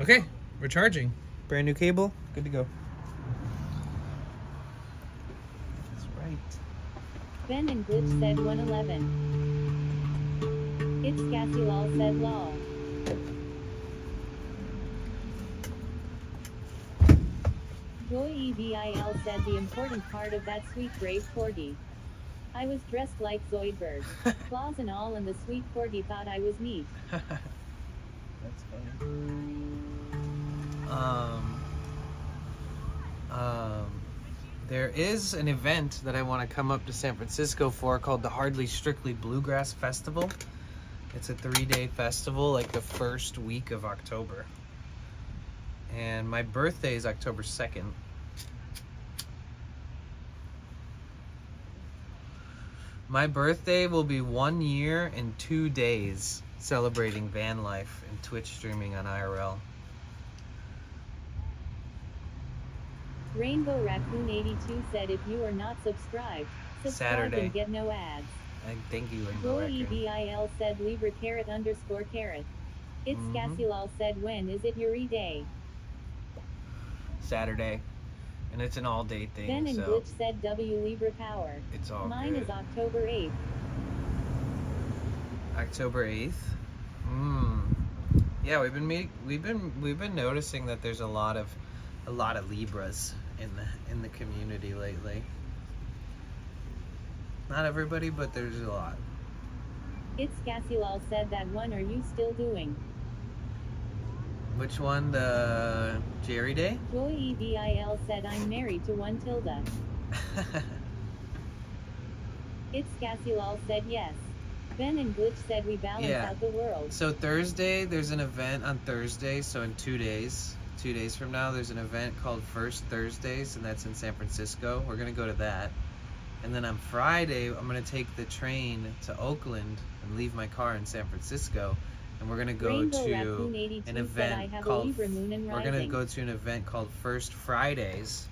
Okay, we're charging. Brand new cable, good to go. That's right. Ben and Glitch said 111. It's Cassie lol said lol. Joy EVIL said the important part of that sweet brave corgi. I was dressed like Zoidberg. Claws and all, and the sweet corgi thought I was neat. That's funny. There is an event that I want to come up to San Francisco for called the Hardly Strictly Bluegrass Festival. It's a 3-day festival, like the first week of October. And my birthday is October 2nd. My birthday will be 1 year and 2 days celebrating van life and Twitch streaming on IRL. Rainbow Raccoon 82 said if you are not subscribed, subscribe Saturday. and get no ads. Thank you, Rainbow Joy Raccoon. EVIL said Libra _carrot. It's Mhm. Cassie lol said when is it your E-Day? Saturday. And it's an all-day thing, Ben and so Glitch said W Libra power. it's all Mine good. is October 8th. October 8th. Yeah, we've been noticing that there's a lot of Libras in the community lately. Not everybody, but there's a lot. It's Cassie lol said that one are you still doing? Which one? The Jerry Day? Joy EVIL said I'm married to one Tilda. It's Cassie lol said yes. Ben and Glitch said we balance Yeah. out the world. So Thursday, there's an event on Thursday, so in 2 days from now, there's an event called First Thursdays, and that's in San Francisco. We're gonna go to that. And then on Friday, I'm gonna take the train to Oakland and leave my car in San Francisco and we're gonna go Rainbow to Raccoon 82 an said I event have a called. Libra moon and We're gonna rising. go to an event called First Fridays,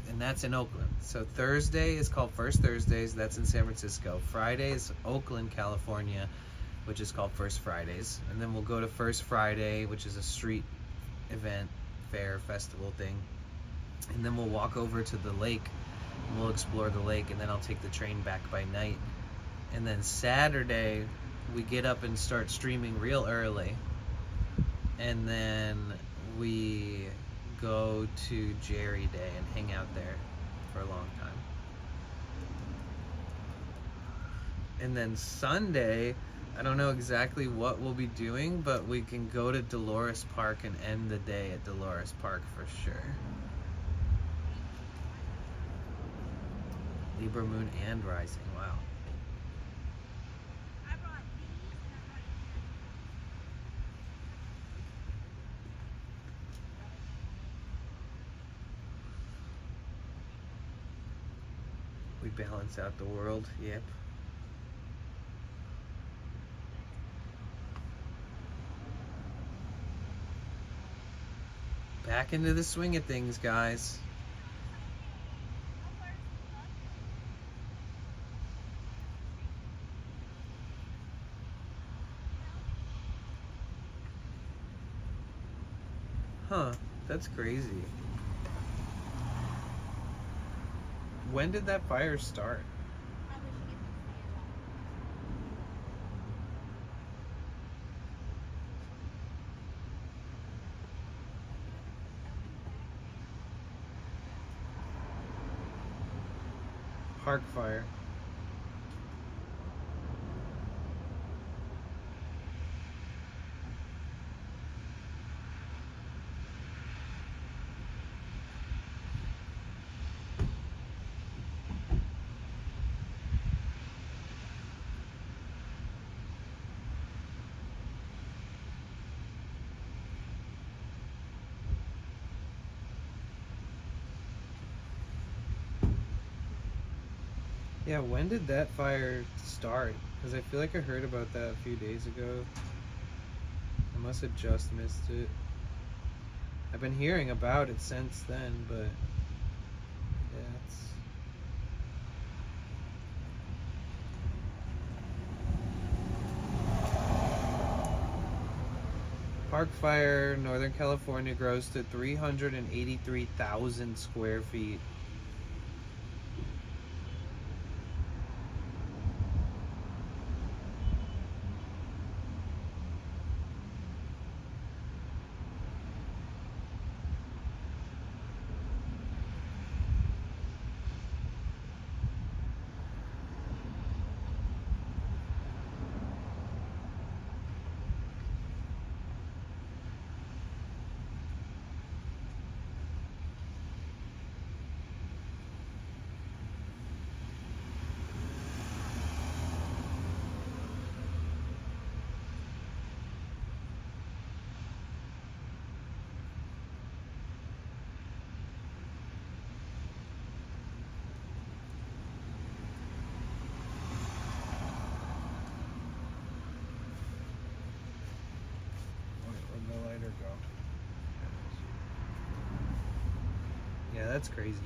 and that's in Oakland. So Thursday is called First Thursdays. That's in San Francisco. Friday is Oakland, California, which is called First Fridays. And then we'll go to First Friday, which is a street event, fair, festival thing. And then we'll walk over to the lake. And we'll explore the lake, and then I'll take the train back by night. And then Saturday, we get up and start streaming real early. And then we go to Jerry Day and hang out there for a long time. And then Sunday, I don't know exactly what we'll be doing, but we can go to Dolores Park and end the day at Dolores Park for sure. Libra moon and rising, wow. We balance out the world, yep. Back into the swing of things, guys. Huh, that's crazy. When did that fire start? Park fire. Yeah, when did that fire start? Because I feel like I heard about that a few days ago. I must have just missed it. I've been hearing about it since then, but yeah, it's... Park fire, Northern California grows to 383,000 square feet. Where'd the lighter go? Yeah, that's crazy.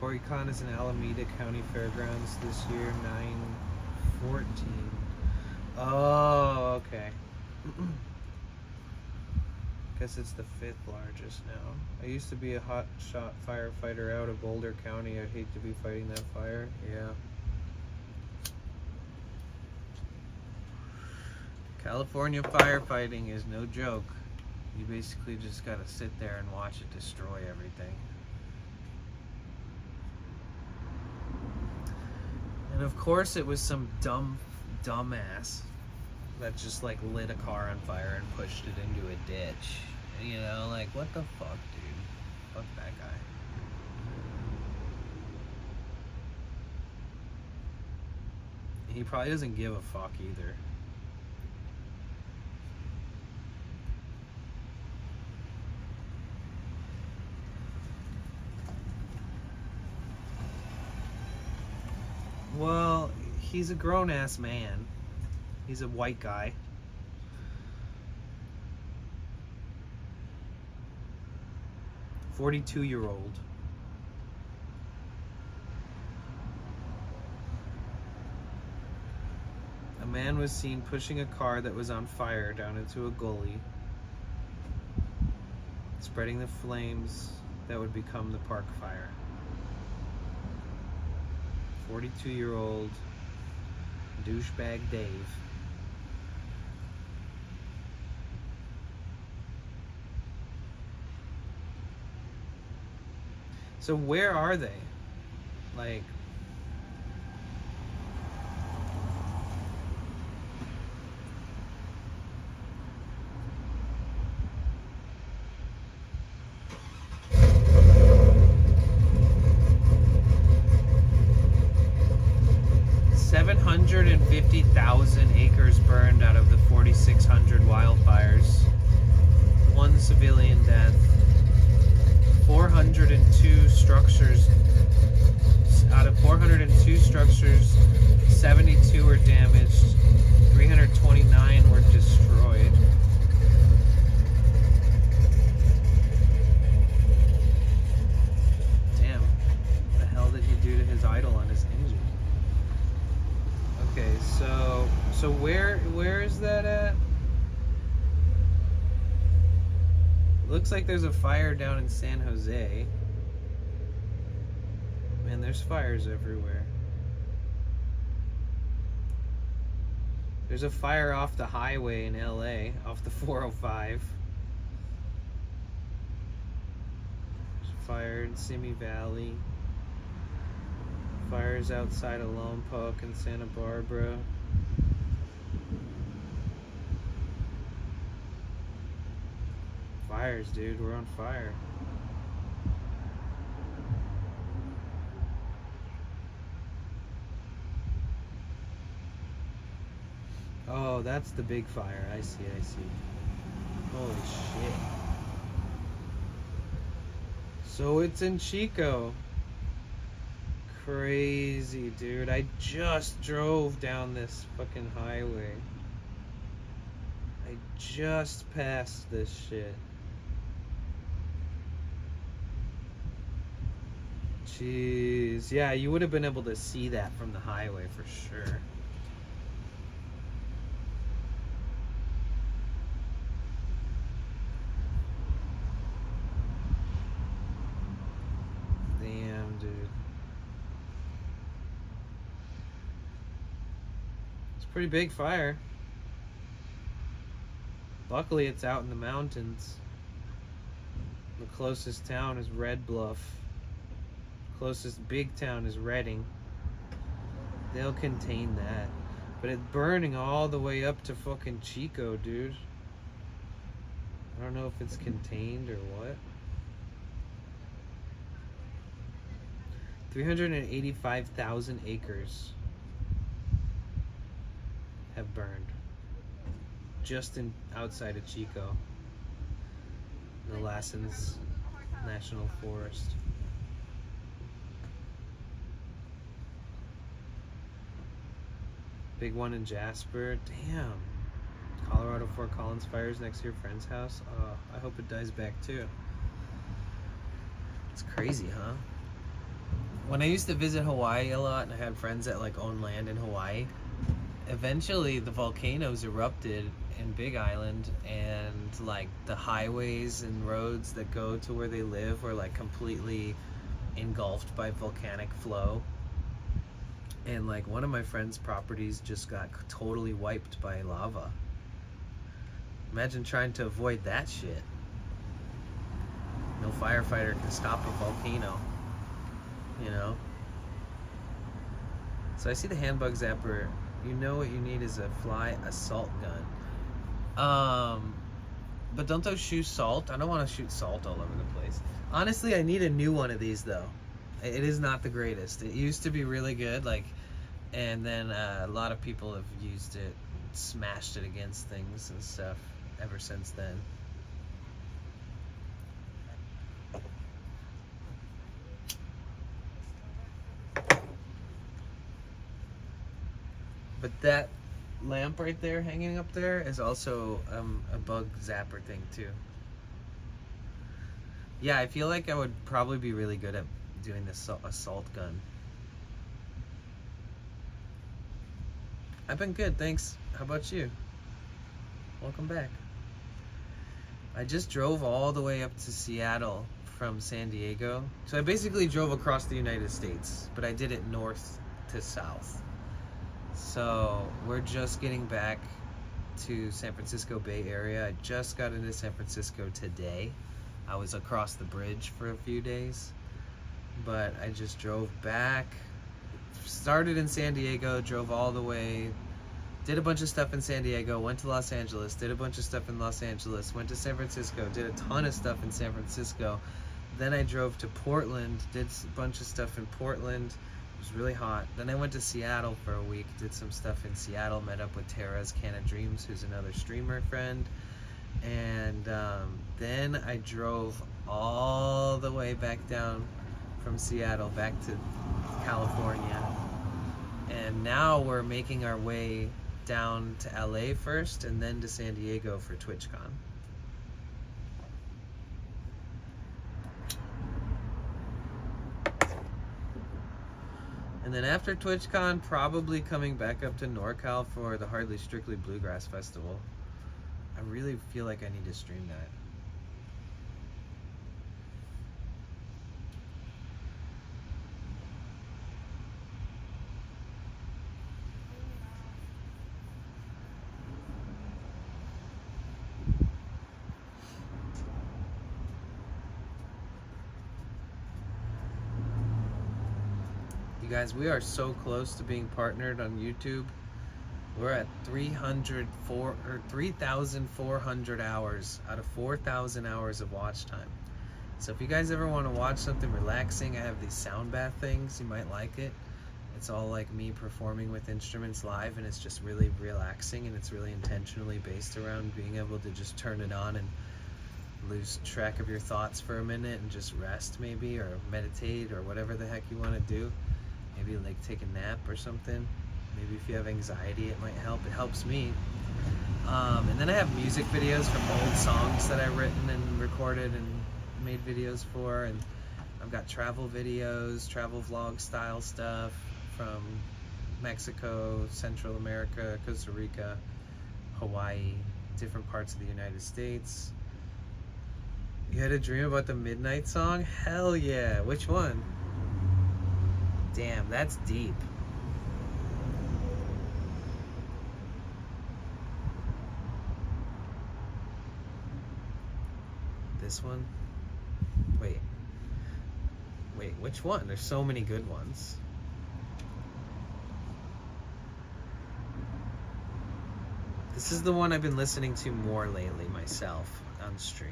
CoreyCon is in Alameda County Fairgrounds this year, 9/14. Oh, okay. Guess it's the 5th largest now. I used to be a hot shot firefighter out of Boulder County. I'd hate to be fighting that fire. Yeah. California firefighting is no joke. You basically just gotta sit there and watch it destroy everything. And of course it was some dumbass that just like lit a car on fire and pushed it into a ditch. You know, like what the fuck, dude? Fuck that guy. He probably doesn't give a fuck either. Well, he's a grown-ass man. He's a white guy. "42-year-old. A man was seen pushing a car that was on fire down into a gully, spreading the flames that would become the park fire." 42-year-old douchebag Dave. So where are they? Like, $750,000 acres burned out of the 4,600 wildfires. 1 civilian death. 402 structures. Out of 402 structures, 72 were damaged. 329 were destroyed. Damn. What the hell did he do to his idol on his engine? Okay, so where is that at? Looks like there's a fire down in San Jose. Man, there's fires everywhere. There's a fire off the highway in LA, off the 405. There's a fire in Simi Valley. Fires outside of Lompoc and Santa Barbara. Fires, dude, we're on fire. Oh, that's the big fire. I see. Holy shit. So it's in Chico. Crazy, dude. I just drove down this fucking highway. I just passed this shit. Jeez. Yeah, you would have been able to see that from the highway for sure. Damn, dude. It's a pretty big fire. Luckily, it's out in the mountains. The closest town is Red Bluff. Closest big town is Redding. They'll contain that. But it's burning all the way up to fucking Chico, dude. I don't know if it's contained or what. 385,000 acres have burned. Just outside of Chico. The Lassens National Forest. Big one in Jasper. Damn. Colorado Fort Collins fires next to your friend's house. I hope it dies back too. It's crazy, huh? When I used to visit Hawaii a lot and I had friends that like own land in Hawaii, eventually the volcanoes erupted in Big Island and like the highways and roads that go to where they live were like completely engulfed by volcanic flow. And like one of my friend's properties just got totally wiped by lava. Imagine trying to avoid that shit. No firefighter can stop a volcano, you know? So I see the handbug zapper. You know what you need is a fly assault gun. But don't those shoot salt? I don't want to shoot salt all over the place. Honestly, I need a new one of these though. It is not the greatest. It used to be really good, like, and then a lot of people have used it, smashed it against things and stuff ever since then. But that lamp right there hanging up there is also a bug zapper thing too. Yeah, I feel like I would probably be really good at doing this assault gun. I've been good, thanks. How about you? Welcome back. I just drove all the way up to Seattle from San Diego. So I basically drove across the United States, but I did it north to south. So we're just getting back to San Francisco Bay Area. I just got into San Francisco today. I was across the bridge for a few days, but I just drove back. Started in San Diego, drove all the way, did a bunch of stuff in San Diego, went to Los Angeles, did a bunch of stuff in Los Angeles, went to San Francisco, did a ton of stuff in San Francisco. Then I drove to Portland, did a bunch of stuff in Portland. It was really hot. Then I went to Seattle for a week, did some stuff in Seattle, met up with Tara's Can of Dreams, who's another streamer friend. And then I drove all the way back down from Seattle back to California. And now we're making our way down to LA first and then to San Diego for TwitchCon. And then after TwitchCon, probably coming back up to NorCal for the Hardly Strictly Bluegrass Festival. I really feel like I need to stream that. You guys, we are so close to being partnered on YouTube. We're at 3,400 hours out of 4,000 hours of watch time. So if you guys ever want to watch something relaxing, I have these sound bath things. You might like it. It's all like me performing with instruments live, and it's just really relaxing, and it's really intentionally based around being able to just turn it on and lose track of your thoughts for a minute and just rest maybe, or meditate, or whatever the heck you want to do. Maybe like take a nap or something. Maybe if you have anxiety, it might help. It helps me. And then I have music videos from old songs that I've written and recorded and made videos for. And I've got travel videos, travel vlog style stuff from Mexico, Central America, Costa Rica, Hawaii, different parts of the United States. You had a dream about the Midnight song? Hell yeah. Which one? Damn, that's deep. This one? Wait, which one? There's so many good ones. This is the one I've been listening to more lately myself on stream.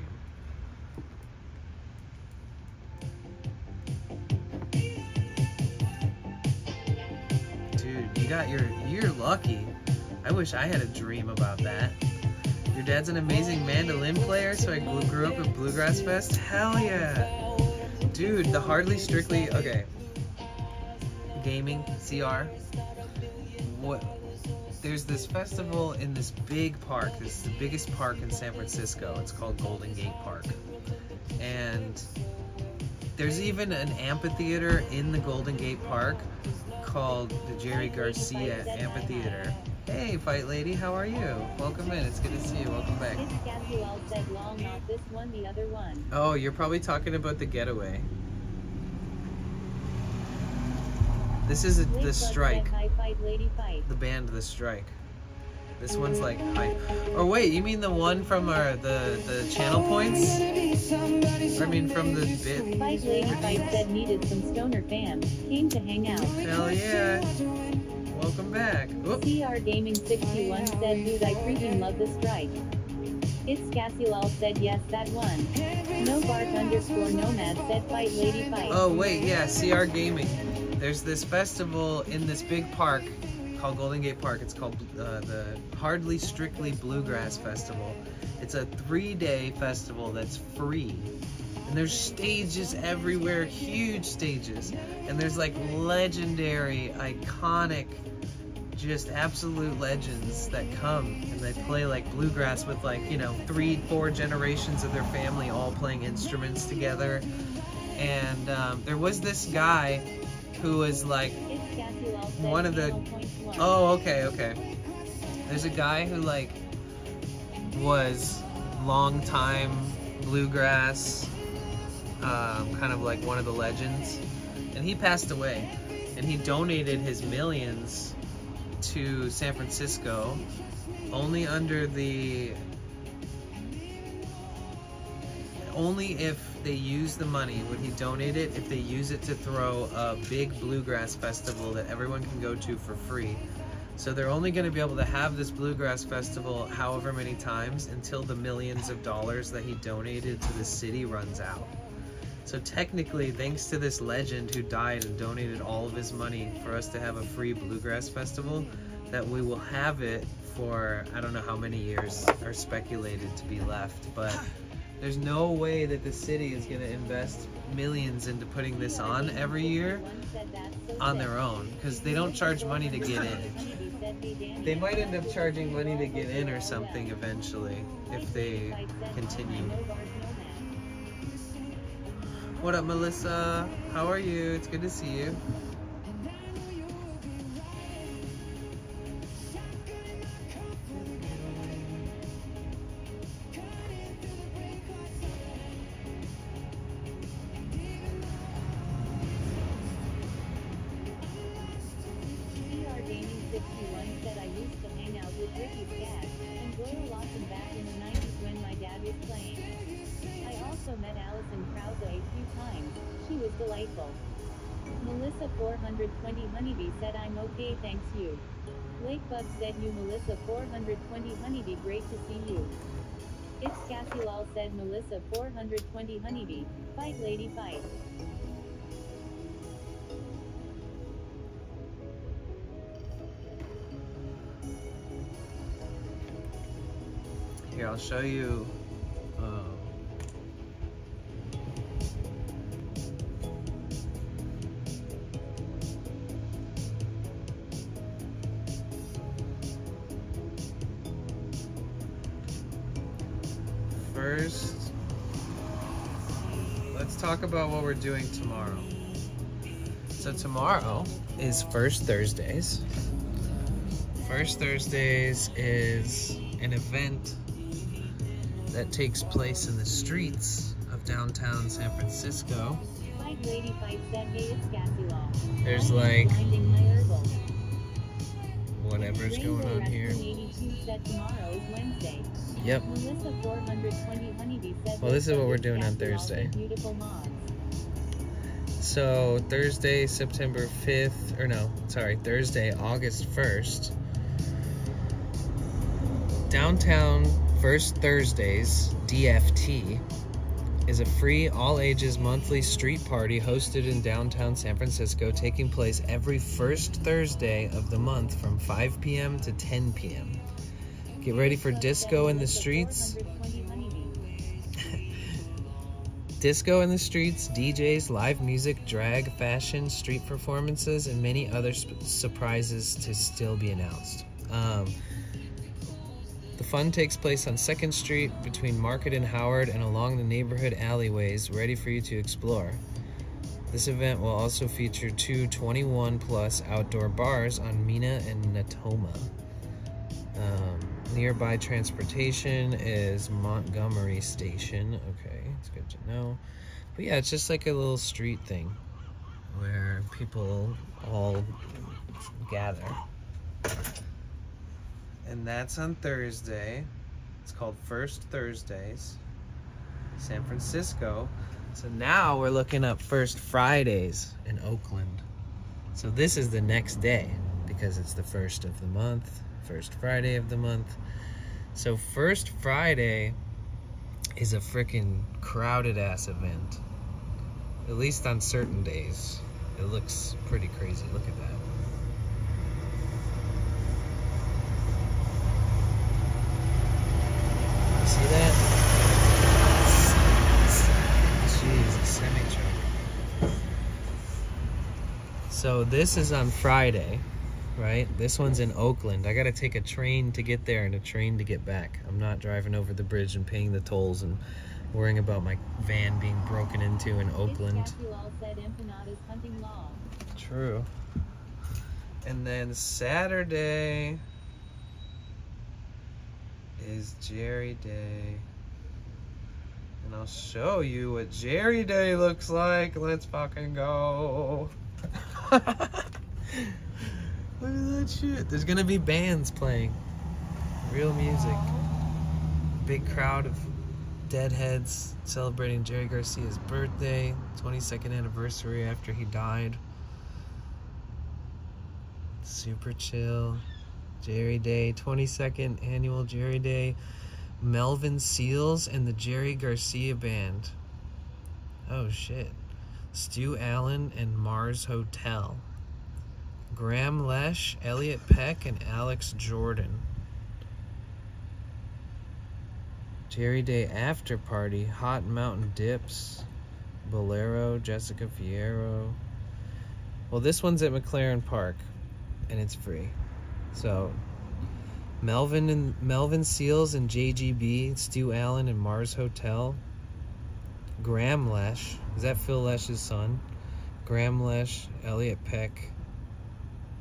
Dude, you're lucky. I wish I had a dream about that. Your dad's an amazing mandolin player, so I grew up at Bluegrass Fest? Hell yeah! Dude, the Hardly Strictly, okay. Gaming, CR. What? There's this festival in this big park. This is the biggest park in San Francisco. It's called Golden Gate Park. And there's even an amphitheater in the Golden Gate Park called the Jerry Garcia Amphitheater. Hey, Fight Lady, how are you? Welcome in. It's good to see you. Welcome back. Said, "Lol, not this one, the other one." Oh, you're probably talking about The Getaway. This is The Strike. Hi, Fight Lady, fight. The band The Strike. This one's like hype. Or wait, you mean the one from the channel points? I mean from the bit. Fight Lady Fight said needed some stoner fans. Came to hang out. Hell yeah. Welcome back. Oop. CR Gaming 61 said, dude, I freaking love the strike. It's Cassilal said yes, that one. No bark _ nomad said Fight Lady Fight. Oh wait, yeah, CR Gaming. There's this festival in this big park called Golden Gate Park. It's called the Hardly Strictly Bluegrass Festival. It's a 3-day festival that's free. And there's stages everywhere, huge stages. And there's like legendary, iconic, just absolute legends that come and they play like bluegrass with like, you know, 3-4 generations of their family all playing instruments together. And there was this guy who was like one of the... Oh, okay. There's a guy who like was long time bluegrass, kind of like one of the legends, and he passed away, and he donated his millions to San Francisco only if they use the money would he donate it if they use it to throw a big bluegrass festival that everyone can go to for free. So they're only going to be able to have this bluegrass festival however many times until the millions of dollars that he donated to the city runs out. So technically, thanks to this legend who died and donated all of his money for us to have a free bluegrass festival, that we will have it for I don't know how many years are speculated to be left, but there's no way that the city is going to invest millions into putting this on every year on their own, because they don't charge money to get in. They might end up charging money to get in or something eventually if they continue. What up, Melissa? How are you? It's good to see you. Melissa 420 Honeybee said I'm okay thanks you. Lakebug said you Melissa 420 Honeybee great to see you. It's Cassie Lal said Melissa 420 Honeybee, fight lady fight. Here, I'll show you. First, let's talk about what we're doing tomorrow. So tomorrow is First Thursdays. First Thursdays is an event that takes place in the streets of downtown San Francisco. Fight lady fight said hey it's Cassie Law. There's like whatever's Rainbow going on Rescue here. 82 said tomorrow is Wednesday. Yep. Melissa 420 Honeybee said Well, this is what we're doing on Cassie Law Thursday. said beautiful mods. So Thursday, September 5th, or no, sorry, Thursday, August 1st, Downtown First Thursdays, DFT, is a free all-ages monthly street party hosted in downtown San Francisco, taking place every first Thursday of the month from 5 p.m. to 10 p.m. Get ready for disco in the streets. Disco in the streets, DJs, live music, drag, fashion, street performances, and many other surprises to still be announced. The fun takes place on 2nd Street between Market and Howard and along the neighborhood alleyways ready for you to explore. This event will also feature 2 21-plus outdoor bars on Mina and Natoma. Nearby transportation is Montgomery Station. Okay, it's good to know. But yeah, it's just like a little street thing where people all gather. And that's on Thursday. It's called First Thursdays, San Francisco. So now we're looking up First Fridays in Oakland. So this is the next day because it's the first of the month, first Friday of the month. So First Friday is a freaking crowded ass event. At least on certain days. It looks pretty crazy. Look at that. See that? Jeez, a semi-truck. So this is on Friday. right? This one's in Oakland. I gotta take a train to get there and a train to get back. I'm not driving over the bridge and paying the tolls and worrying about my van being broken into in Oakland. Said empanada's hunting law. True. And then Saturday is Jerry Day. And I'll show you what Jerry Day looks like. Let's fucking go. Look at that shit. There's gonna be bands playing. Real music. Big crowd of deadheads celebrating Jerry Garcia's birthday. 22nd anniversary after he died. Super chill. Jerry Day. 22nd annual Jerry Day. Melvin Seals and the Jerry Garcia Band. Oh shit. Stu Allen and Mars Hotel. Graham Lesh, Elliot Peck, and Alex Jordan. Jerry Day After Party, Hot Mountain Dips, Bolero, Jessica Fierro. Well, this one's at McLaren Park, and it's free. So, Melvin Seals and JGB, Stu Allen and Mars Hotel. Graham Lesh, is that Phil Lesh's son? Graham Lesh, Elliot Peck,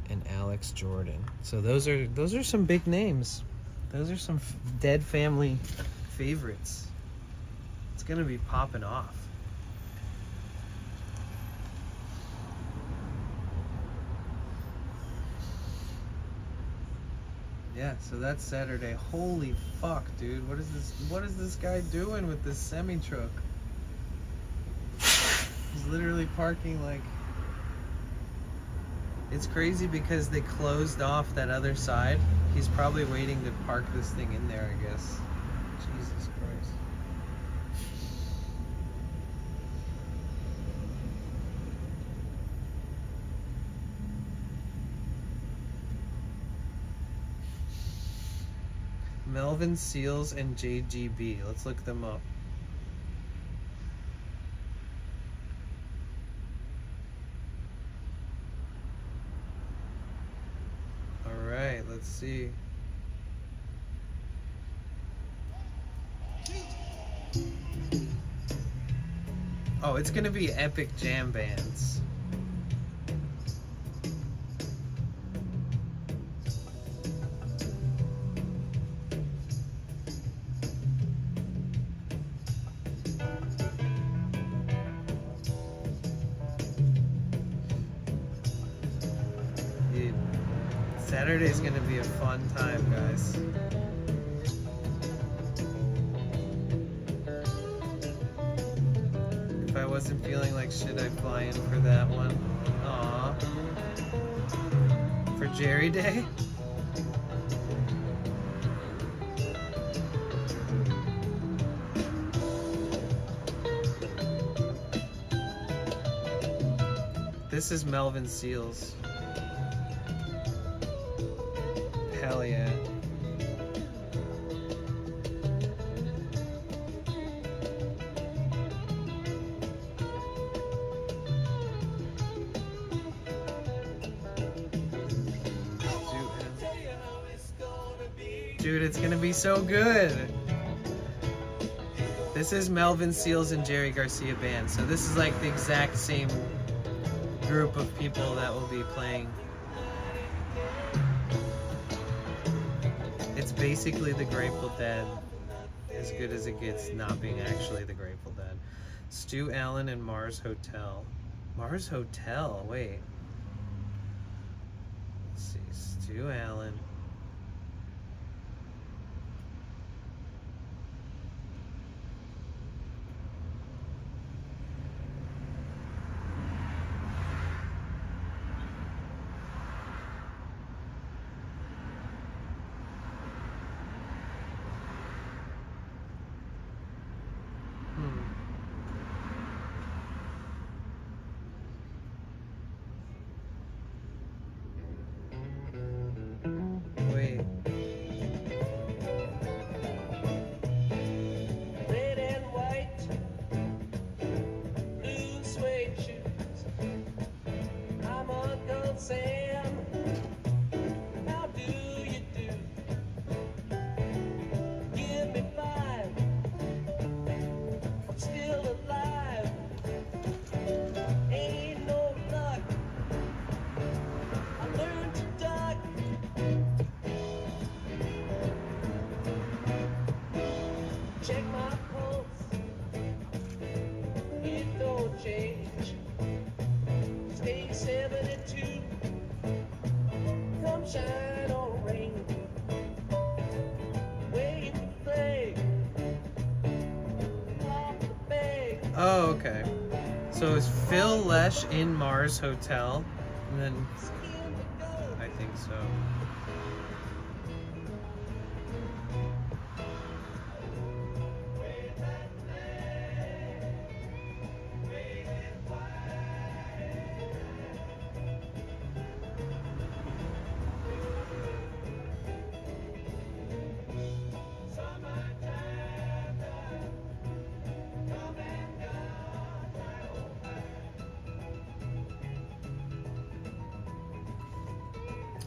and Alex Jordan. So those are some big names. Those are some dead family favorites. It's gonna be popping off. Yeah, so that's Saturday. Holy fuck, dude. What is this guy doing with this semi truck? He's literally parking like... It's crazy because they closed off that other side. He's probably waiting to park this thing in there, I guess. Jesus Christ. Melvin Seals and JGB. Let's look them up. Alright, let's see. Oh, it's gonna be epic jam bands. Dude, Saturday's gonna be a fun time, guys. If I wasn't feeling like shit, I'd fly in for that one. Aww. For Jerry Day? This is Melvin Seals. Hell yeah. Dude, it's gonna be so good. This is Melvin Seals and Jerry Garcia Band. So this is like the exact same group of people that will be playing. It's basically the Grateful Dead, as good as it gets, not being actually the Grateful Dead. Stu Allen and Mars Hotel. Mars Hotel, wait. Let's see, Stu Allen. Oh, okay. So is Phil Lesh in Mars Hotel? And then I think so.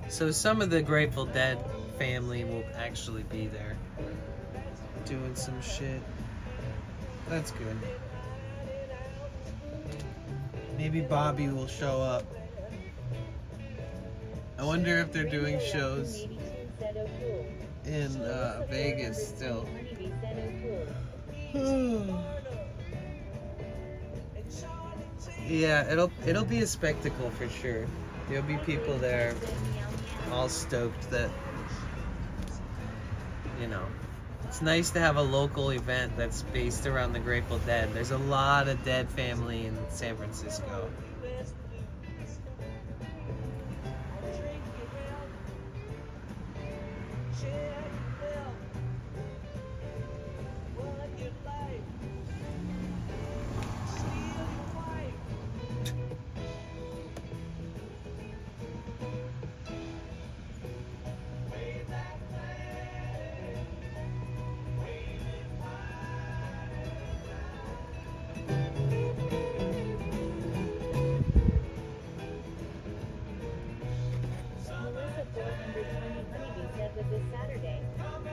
So some of the Grateful Dead family will actually be there doing some shit. That's good. Maybe Bobby will show up. I wonder if they're doing shows in Vegas still. Yeah, it'll be a spectacle for sure. There'll be people there all stoked that, you know, it's nice to have a local event that's based around the Grateful Dead. There's a lot of Dead family in San Francisco.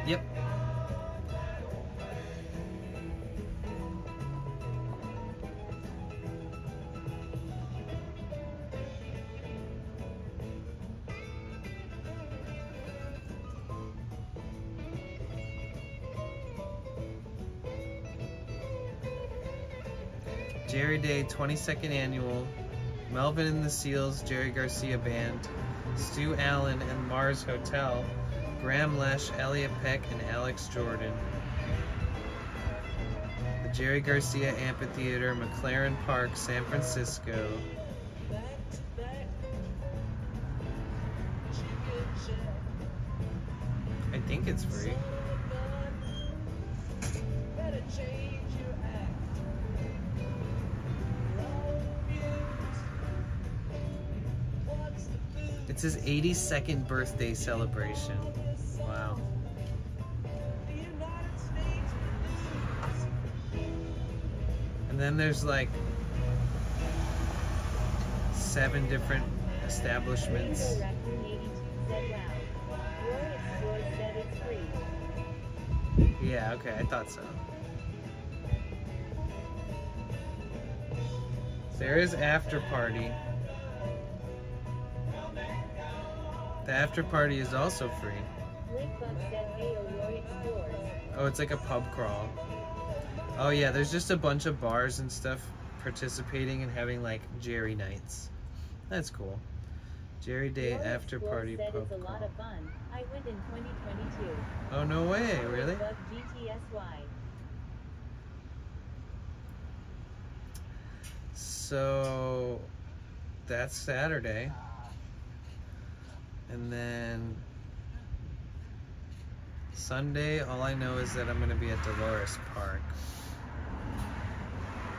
Yep. Jerry Day 22nd Annual, Melvin and the Seals, Jerry Garcia Band, Stu Allen and Mars Hotel, Graham Lesh, Elliot Peck, and Alex Jordan. The Jerry Garcia Amphitheater, McLaren Park, San Francisco. I think it's free. It's his 82nd birthday celebration. Wow. And then there's like 7 different establishments. Yeah, okay, I thought so. There is after party. The after party is also free. Oh, it's like a pub crawl. Oh yeah, there's just a bunch of bars and stuff participating and having like Jerry nights. That's cool. Jerry Day after party pub crawl. It's a lot of fun. I went in 2022. Oh no way, really? So that's Saturday. And then Sunday, all I know is that I'm going to be at Dolores Park.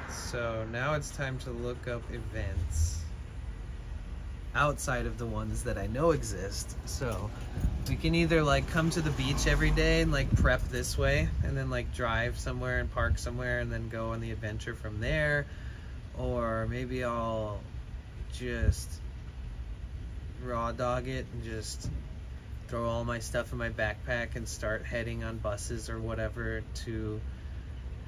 So now it's time to look up events outside of the ones that I know exist. So we can either like come to the beach every day and like prep this way and then like drive somewhere and park somewhere and then go on the adventure from there. Or maybe I'll just raw dog it and just throw all my stuff in my backpack and start heading on buses or whatever to...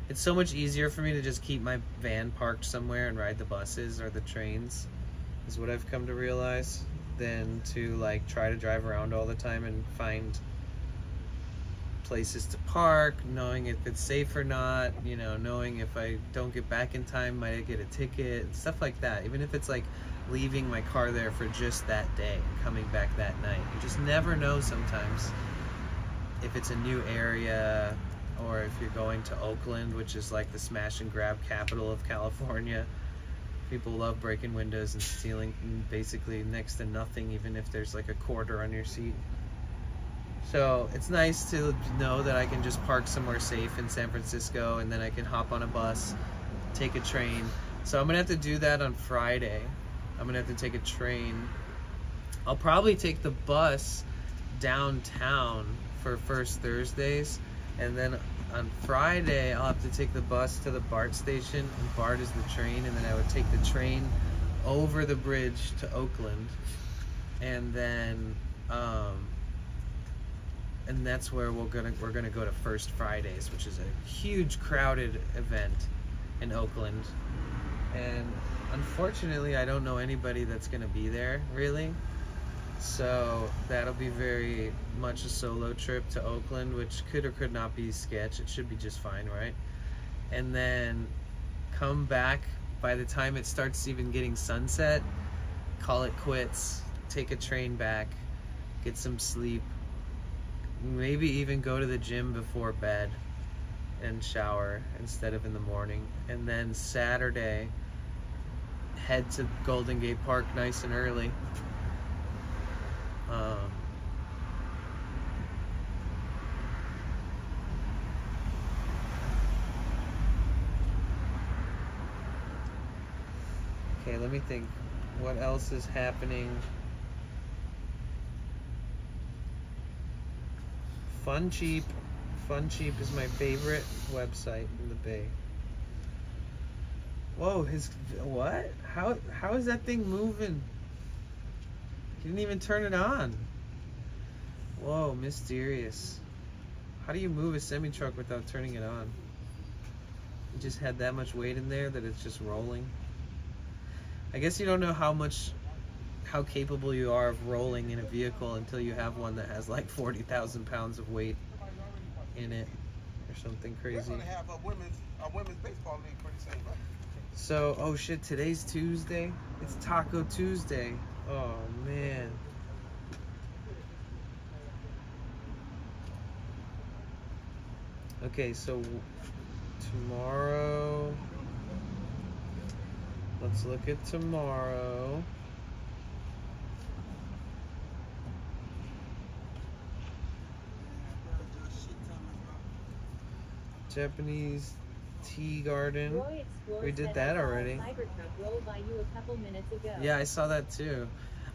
It's so much easier for me to just keep my van parked somewhere and ride the buses or the trains, is what I've come to realize, than to like try to drive around all the time and find places to park, knowing if it's safe or not, you know, knowing if I don't get back in time, might I get a ticket, stuff like that. Even if it's like leaving my car there for just that day and coming back that night. You just never know sometimes if it's a new area or if you're going to Oakland, which is like the smash and grab capital of California. People love breaking windows and stealing basically next to nothing, even if there's like a quarter on your seat. So it's nice to know that I can just park somewhere safe in San Francisco, and then I can hop on a bus, take a train. So I'm gonna have to do that on Friday. I'm gonna have to take a train. I'll probably take the bus downtown for First Thursdays, and then on Friday I'll have to take the bus to the BART station, and BART is the train, and then I would take the train over the bridge to Oakland, and then and that's where we're gonna go to First Fridays, which is a huge crowded event in Oakland. And unfortunately, I don't know anybody that's gonna be there really. So that'll be very much a solo trip to Oakland, which could or could not be sketch. It should be just fine, right? And then come back by the time it starts even getting sunset, call it quits, take a train back, get some sleep, maybe even go to the gym before bed and shower instead of in the morning. And then Saturday, head to Golden Gate Park nice and early. Okay, let me think. What else is happening? Fun Cheap. Fun Cheap is my favorite website in the Bay. Whoa, what? How is that thing moving? He didn't even turn it on. Whoa, mysterious. How do you move a semi-truck without turning it on? You just had that much weight in there that it's just rolling. I guess you don't know how capable you are of rolling in a vehicle until you have one that has like 40,000 pounds of weight in it or something crazy. We're gonna have a women's baseball league pretty soon, right? So, oh shit, today's Tuesday? It's Taco Tuesday. Oh man. Okay, so tomorrow, let's look at tomorrow. Japanese tea garden. We did that already. Yeah, I saw that too.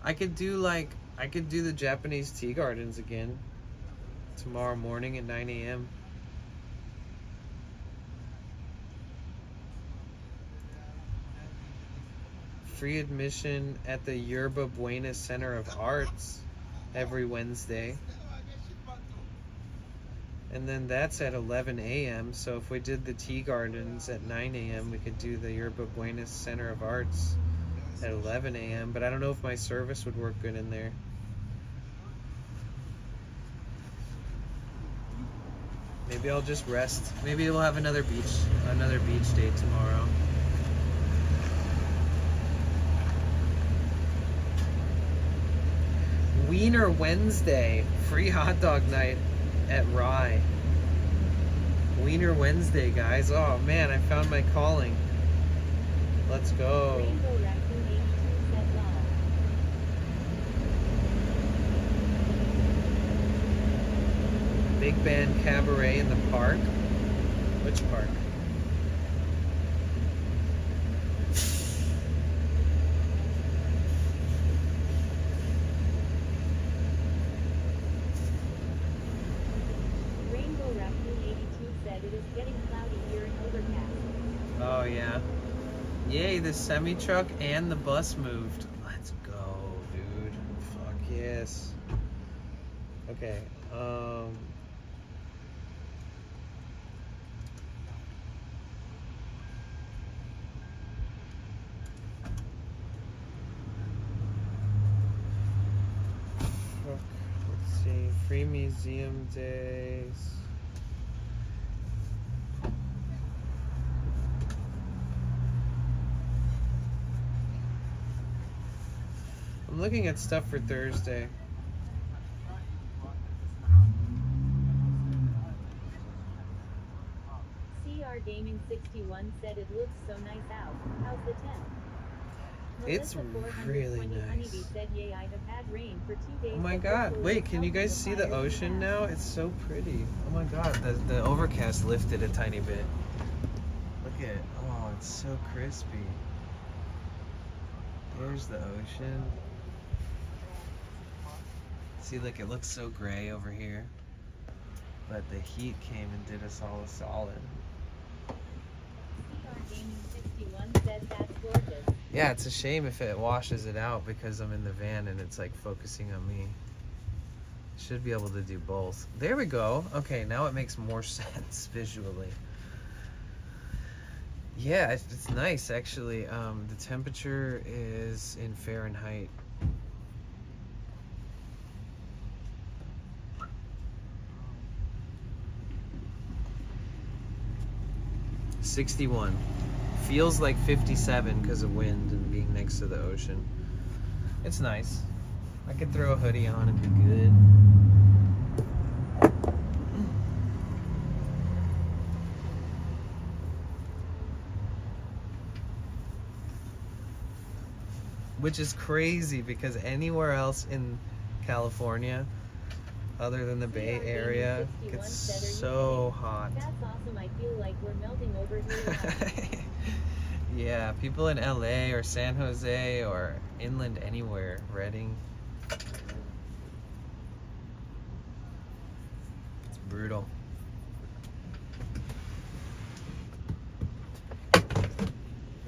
I could do the Japanese tea gardens again tomorrow morning at 9 a.m. Free admission at the Yerba Buena Center of Arts every Wednesday. And then that's at 11 a.m. So if we did the tea gardens at 9 a.m., we could do the Yerba Buena Center of Arts at 11 a.m. But I don't know if my service would work good in there. Maybe I'll just rest. Maybe we'll have another beach day tomorrow. Wiener Wednesday, free hot dog night at Rye. Wiener Wednesday, guys. Oh man, I found my calling. Let's go. Big Band Cabaret in the park. Which park? Oh yeah. Yay, the semi-truck and the bus moved. Let's go, dude. Fuck yes. Okay, let's see. Free museum days. I'm looking at stuff for Thursday. CR Gaming 61 said it looks so nice out. How's the temp? It's Melissa really 420 Honeybee nice. said, yay, I have had rain for 2 days. Oh my but god, hopefully wait, it's can you helping guys see the fires we ocean have." now? It's so pretty. Oh my god, the overcast lifted a tiny bit. Look at, oh, it's so crispy. There's the ocean. See, look, it looks so gray over here. But the heat came and did us all a solid. CR Gaming 61 said that's gorgeous. Yeah, it's a shame if it washes it out because I'm in the van and it's like focusing on me. Should be able to do both. There we go. Okay, now it makes more sense visually. Yeah, it's nice actually. The temperature is in Fahrenheit. .61. Feels like 57 because of wind and being next to the ocean. It's nice. I could throw a hoodie on and be good. Which is crazy because anywhere else in California, other than the Bay Area, gets so hot. That's awesome. I feel like we're melting over here. Yeah, people in LA or San Jose or inland anywhere, Redding. It's brutal.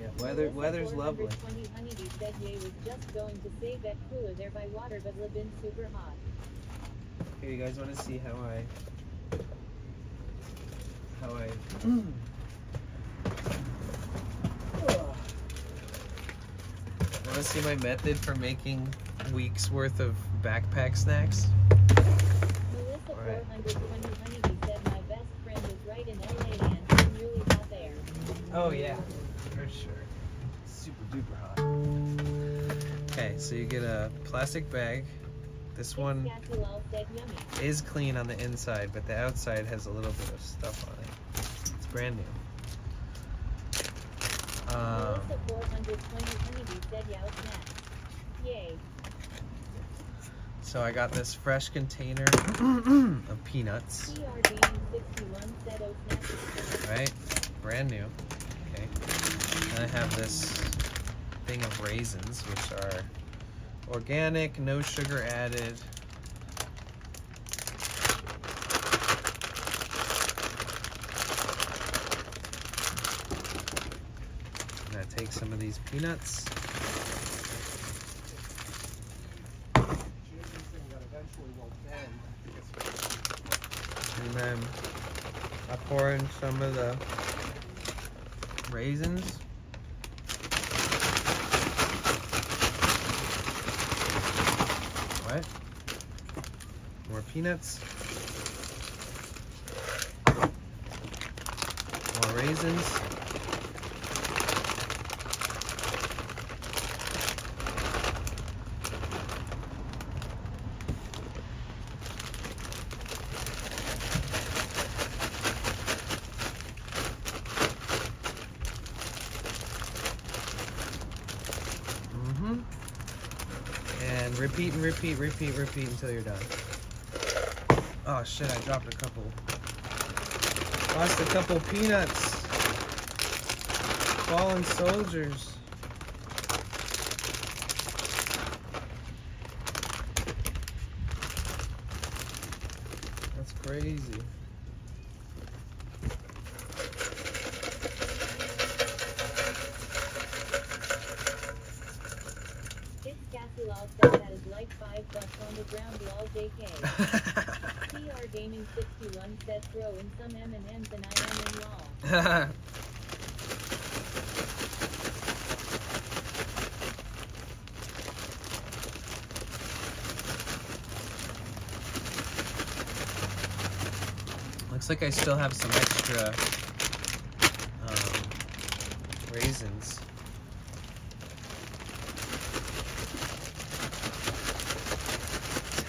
Yeah, weather's lovely. 420 Honeybee said Ye was just going to say that cooler there by water but live in super hot. Here, you guys want to see how I want to see my method for making weeks worth of backpack snacks? Melissa Alright. 420 Honeybee said my best friend is right in LA and it's really hot there. Oh yeah, for sure. Super duper hot. Okay, so you get a plastic bag. This one Cassie Lal said yummy. is clean on the inside, but the outside has a little bit of stuff on it. It's brand new. Melissa 420 Honeybee said yow snacks. Yay. So I got this fresh container of peanuts, CR Gaming 61 said oh snacks. right? Brand new. Okay. And I have this thing of raisins, which are organic, no sugar added. I'm gonna take some of these peanuts. And then I pour in some of the raisins. What? More peanuts. More raisins. And repeat and repeat, repeat, repeat until you're done. Oh shit, I dropped a couple. Lost a couple peanuts. Fallen soldiers. That's crazy. Cassie Lal said that is like $5 on the ground lol JK. CR Gaming 61 said throw in some M&Ms and I am in lol. Looks like I still have some extra raisins.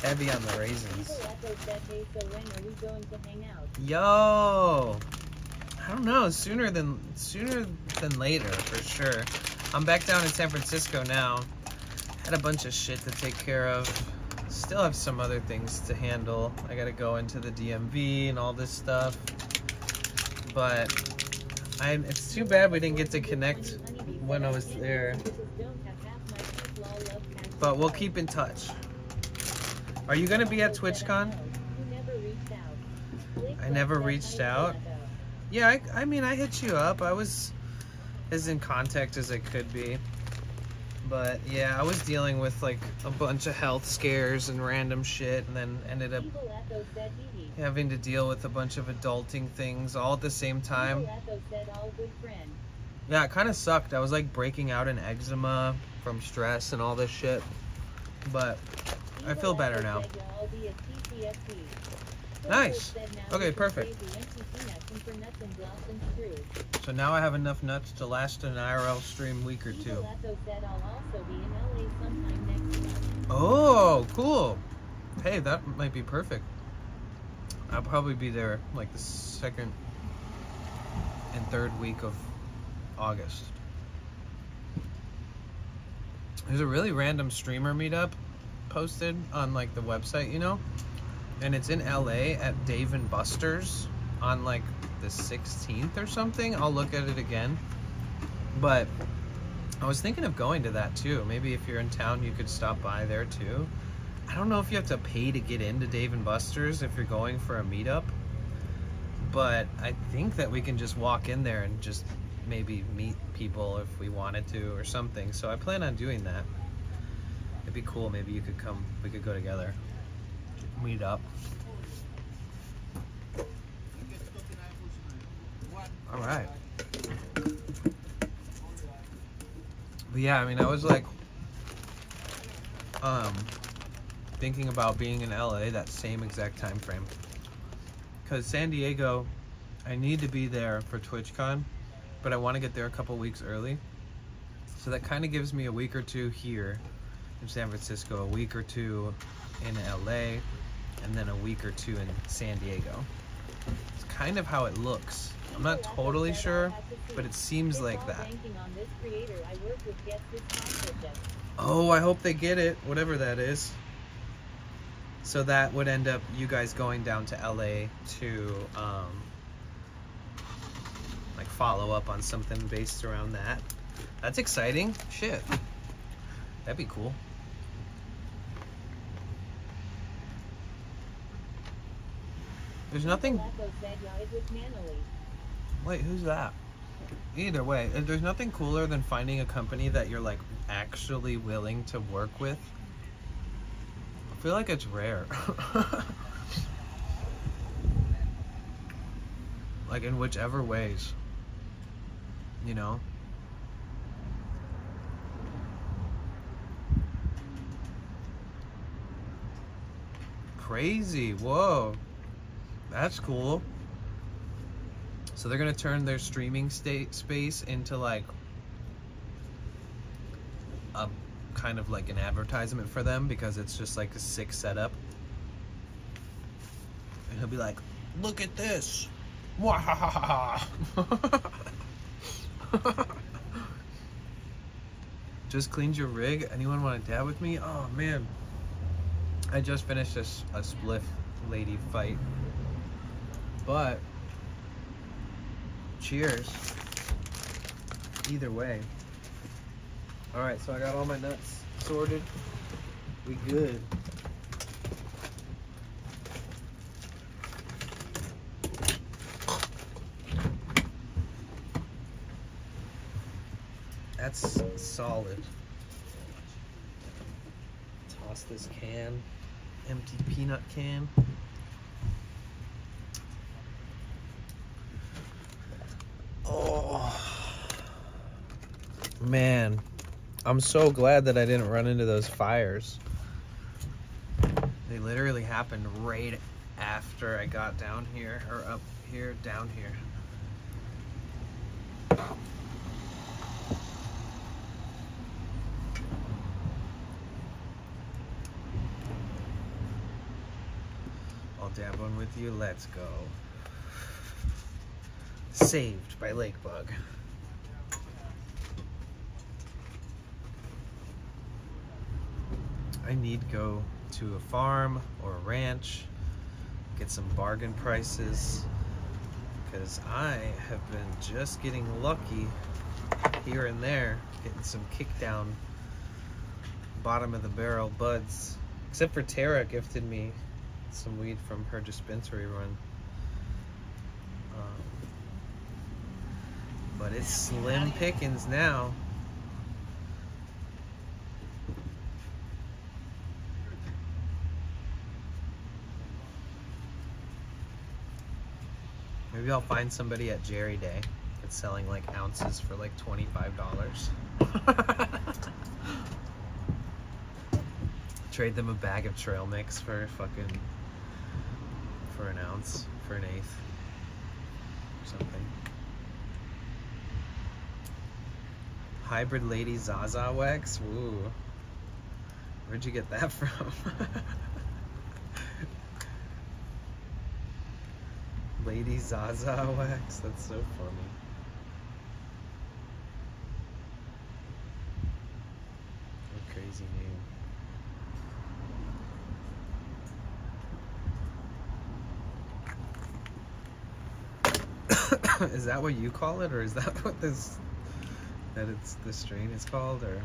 Heavy on the raisins. People echo said hey so when are we going to hang out? Yo! I don't don't know, sooner than later for sure. I'm back down in San Francisco now. Had a bunch of shit to take care of. Still have some other things to handle. I gotta go into the DMV and all this stuff. But it's too bad we didn't get to connect when I was there. But we'll keep in touch. Are you gonna be at TwitchCon? I never reached out. Yeah, I mean, I hit you up. I was as in contact as I could be. But yeah, I was dealing with like a bunch of health scares and random shit, and then ended up having to deal with a bunch of adulting things all at the same time. Yeah, it kind of sucked. I was like breaking out in eczema from stress and all this shit. But I feel better now. Nice. Okay, perfect. So now I have enough nuts to last an IRL stream week or two. Oh, cool. Hey, that might be perfect. I'll probably be there like the second and third week of August. There's a really random streamer meetup posted on like the website, you know? And it's in LA at Dave & Buster's on like the 16th or something. I'll look at it again. But I was thinking of going to that too. Maybe if you're in town, you could stop by there too. I don't know if you have to pay to get into Dave & Buster's if you're going for a meetup. But I think that we can just walk in there and just maybe meet people if we wanted to or something. So I plan on doing that. It'd be cool. Maybe you could come. We could go together. Meet up. All right. But yeah, I mean, I was like, thinking about being in LA that same exact time frame. Because San Diego, I need to be there for TwitchCon, but I want to get there a couple weeks early. So that kind of gives me a week or two here in San Francisco, a week or two in LA, and then a week or two in San Diego. It's kind of how it looks. I'm not totally sure, but it seems like that. Oh, I hope they get it, whatever that is. So that would end up you guys going down to LA to like follow up on something based around that. That's exciting. Shit. That'd be cool. There's nothing. Wait, who's that? Either way, there's nothing cooler than finding a company that you're like actually willing to work with. I feel like it's rare. Like in whichever ways, you know? Crazy, whoa. That's cool. So they're gonna turn their streaming space into like a kind of like an advertisement for them because it's just like a sick setup. And he'll be like, look at this. Wahahaha. Just cleaned your rig. Anyone want to dab with me? Oh man. I just finished a spliff lady fight. But cheers. Either way. Alright, so I got all my nuts sorted. We good. That's solid. Toss this can. Empty peanut can. Oh man, I'm so glad that I didn't run into those fires. They literally happened right after I got down here, or up here, down here. I'll dab one with you. Let's go. Saved by lake bug. I need to go to a farm or a ranch, get some bargain prices, because I have been just getting lucky here and there, getting some kickdown bottom of the barrel buds. Except for Tara gifted me some weed from her dispensary run. But it's slim pickings now. Maybe I'll find somebody at Jerry Day that's selling like ounces for like $25. Trade them a bag of trail mix for an ounce, for an eighth or something. Hybrid Lady Zaza wax? Woo. Where'd you get that from? Lady Zaza wax? That's so funny. What a crazy name. Is that what you call it, or is that what this strain is called, or?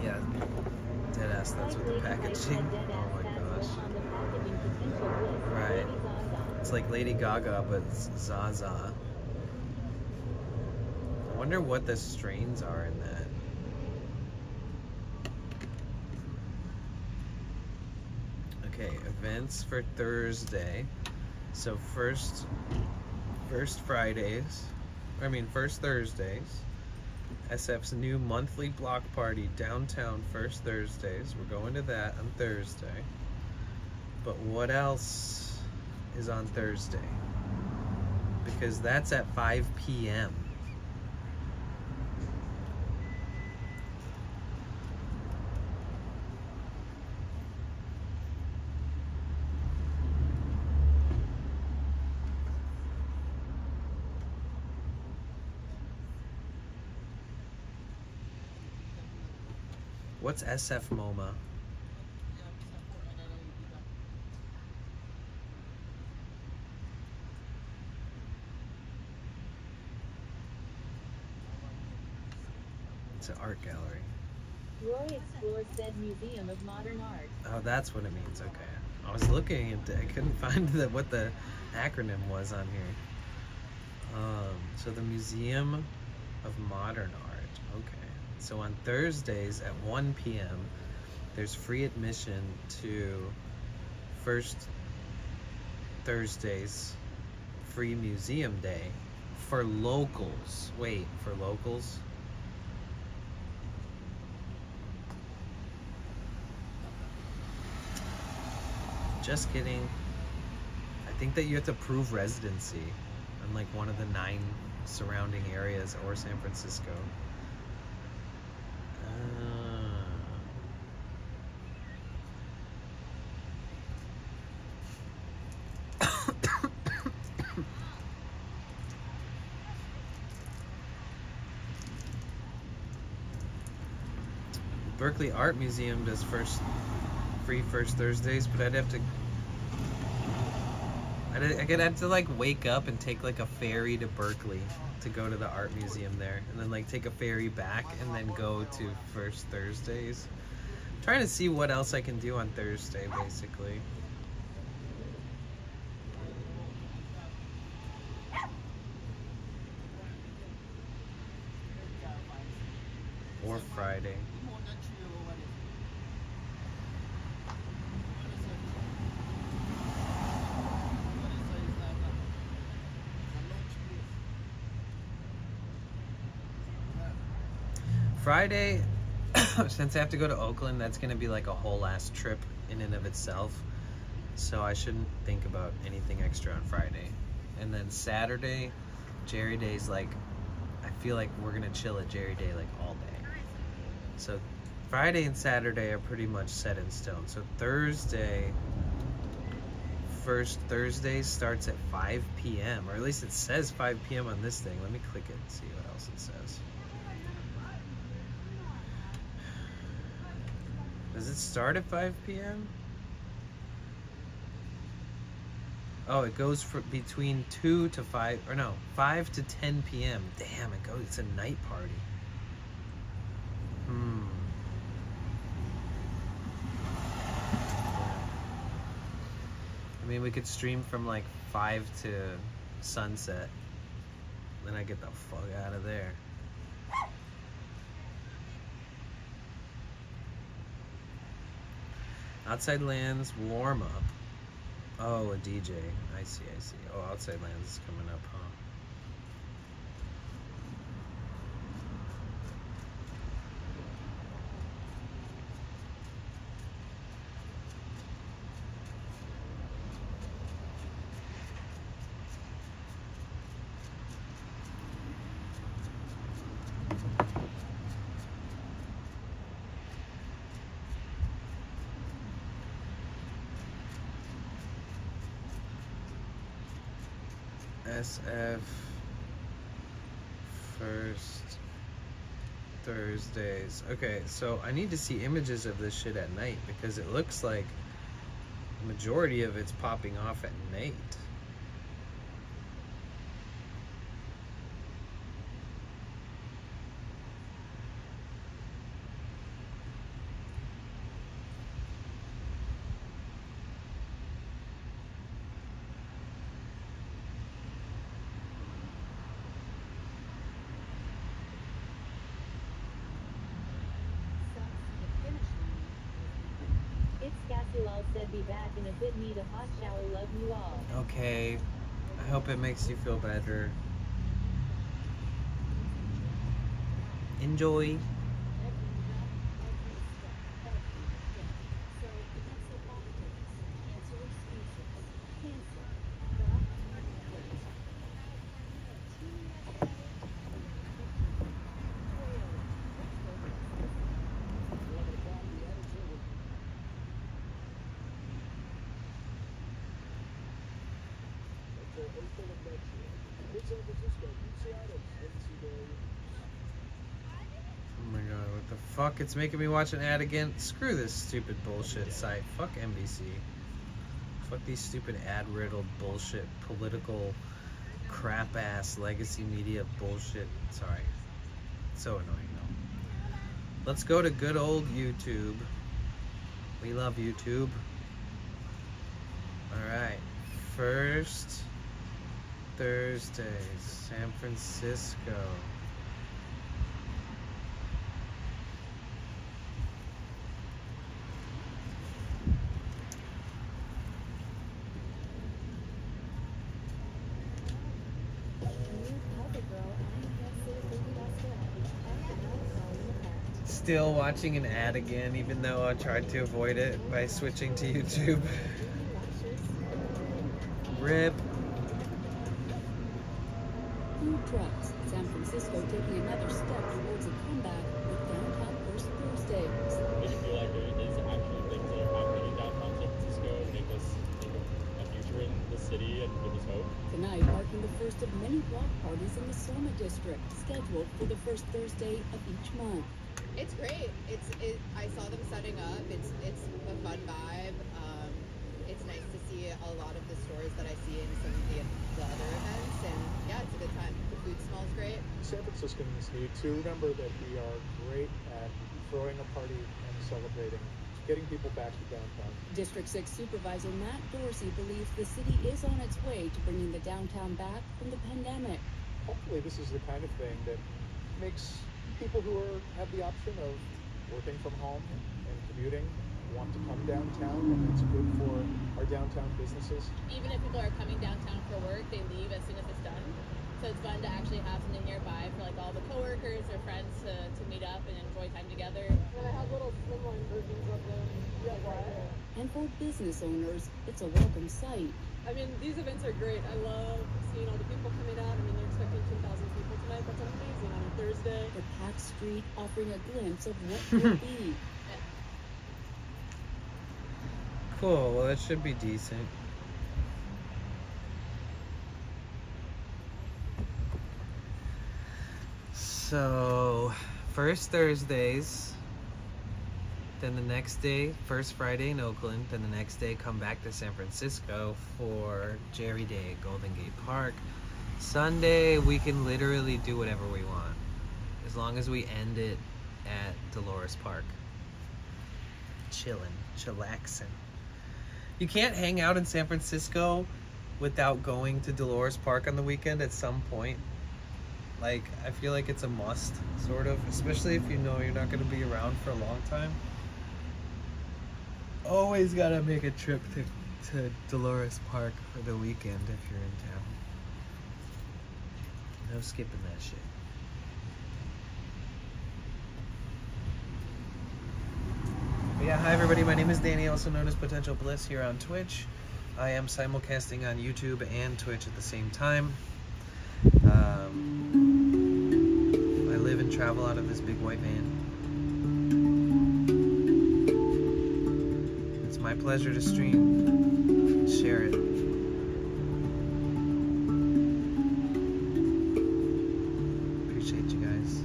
Yeah, deadass, that's what the packaging. Oh my gosh. Right. It's like Lady Gaga, but it's Zaza. I wonder what the strains are in that. Okay, events for Thursday. So first Thursdays, SF's new monthly block party downtown first Thursdays. We're going to that on Thursday. But what else is on Thursday? Because that's at 5 p.m. What's SF MoMA? It's an art gallery. Roy Explore said Museum of Modern Art. Oh, that's what it means. Okay. I was looking at it. I couldn't find what the acronym was on here. So the Museum of Modern Art. Okay. So on Thursdays at 1 p.m., there's free admission to First Thursday's free museum day for locals. Wait, for locals? Just kidding. I think that you have to prove residency in like one of the 9 surrounding areas or San Francisco. Berkeley Art Museum does free first Thursdays, but I'd have to like wake up and take like a ferry to Berkeley to go to the art museum there, and then like take a ferry back and then go to first Thursdays. I'm trying to see what else I can do on Thursday, basically. Or Friday. Friday, since I have to go to Oakland, that's gonna be like a whole last trip in and of itself. So I shouldn't think about anything extra on Friday. And then Saturday, Jerry Day's like, I feel like we're gonna chill at Jerry Day like all day. So Friday and Saturday are pretty much set in stone. So Thursday, first Thursday starts at 5 p.m. or at least it says 5 p.m. on this thing. Let me click it and see what else it says. Does it start at 5 p.m.? Oh, it goes for between 2 to 5, or no, 5 to 10 p.m. Damn, it's a night party. I mean, we could stream from like 5 to sunset. Then I get the fuck out of there. Outside Lands warm up. Oh, a DJ. I see. Oh, Outside Lands is coming up, huh? SF first Thursdays. Okay, so I need to see images of this shit at night because it looks like the majority of it's popping off at night. Gasilal said be back in a bit, need a hot shower, love you all. Okay, I hope it makes you feel better. Enjoy. Oh my god, what the fuck? It's making me watch an ad again? Screw this stupid bullshit site. Fuck NBC. Fuck these stupid ad-riddled bullshit, political crap-ass legacy media bullshit. Sorry. So annoying though. Let's go to good old YouTube. We love YouTube. Alright. First Thursday, San Francisco. Still watching an ad again, even though I tried to avoid it by switching to YouTube. RIP. Food trucks. San Francisco taking another step towards a comeback with Downtown First Thursday. Did you feel like there is actually things that are happening in downtown San Francisco and make us think of a future in the city and with this hope? Tonight marking the first of many block parties in the Soma district, scheduled for the first Thursday of each month. It's great. I saw them setting up. It's a fun vibe. It's nice to see a lot of the stories that I see in some of the other events, and yeah, it's a good time. The food smells great. San Franciscans need to remember that we are great at throwing a party and celebrating, getting people back to downtown. District 6 Supervisor Matt Dorsey believes the city is on its way to bringing the downtown back from the pandemic. Hopefully this is the kind of thing that makes people who have the option of working from home and commuting want to come downtown, and it's good for our downtown businesses. Even if people are coming downtown for work, they leave as soon as it's done. So it's fun to actually have something nearby for like all the coworkers or friends to meet up and enjoy time together. And I have little slimline versions of them. Yeah, right here. And for business owners, it's a welcome sight. I mean, these events are great. I love seeing all the people coming out. I mean, they're expecting 10,000 people tonight. That's amazing on a Thursday. The packed street offering a glimpse of what could be. Cool. Well, it should be decent. So, first Thursdays, then the next day, first Friday in Oakland, then the next day come back to San Francisco for Jerry Day at Golden Gate Park. Sunday, we can literally do whatever we want, as long as we end it at Dolores Park. Chillin', chillaxin'. You can't hang out in San Francisco without going to Dolores Park on the weekend at some point. Like, I feel like it's a must, sort of, especially if you know you're not going to be around for a long time. Always got to make a trip to Dolores Park for the weekend if you're in town. No skipping that shit. But yeah, hi everybody, my name is Danny, also known as Potential Bliss here on Twitch. I am simulcasting on YouTube and Twitch at the same time. I live and travel out of this big white van. It's my pleasure to stream, share it. Appreciate you guys.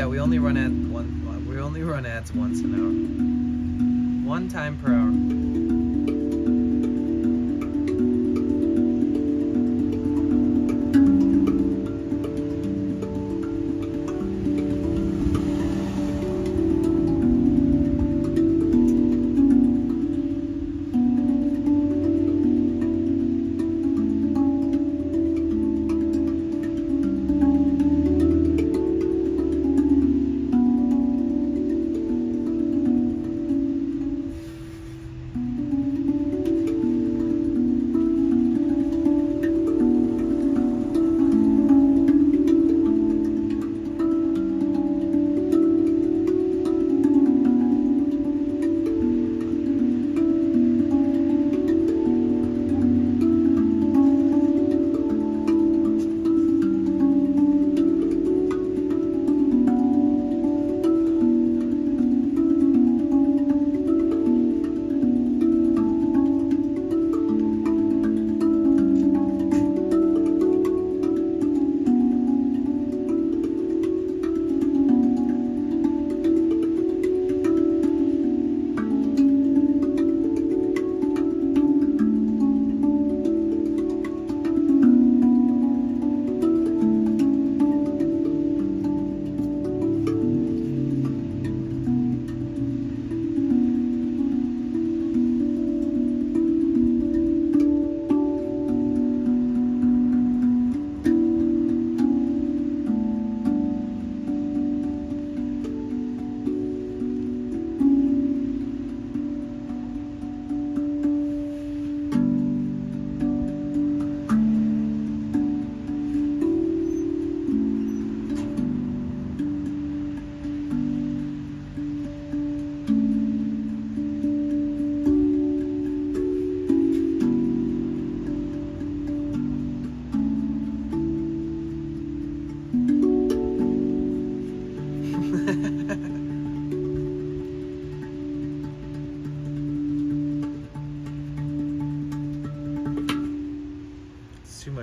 We only run ads once an hour. One time per hour.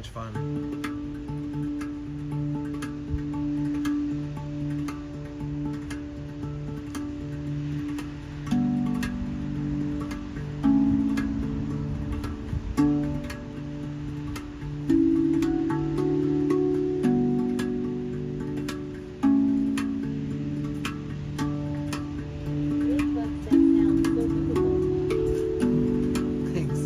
much fun. Big Buck said sounds so beautiful. Thanks.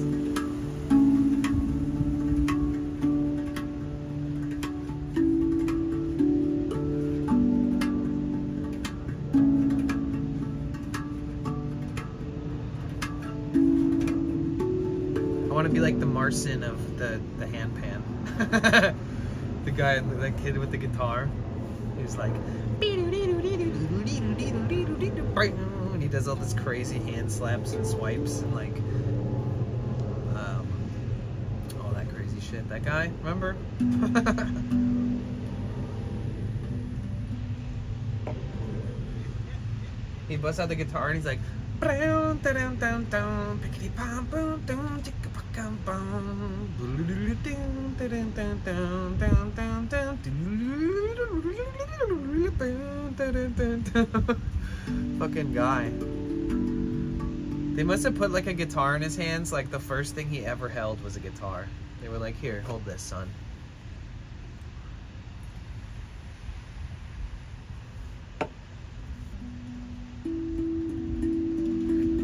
I want to be like the Marcin of the hand pan. The guy, the kid with the guitar. He's like, and he does all this crazy hand slaps and swipes and like, all that crazy shit. That guy, remember? He busts out the guitar and he's like, fucking guy. They must have put like a guitar in his hands. Like the first thing he ever held was a guitar. They were like, here, hold this, son.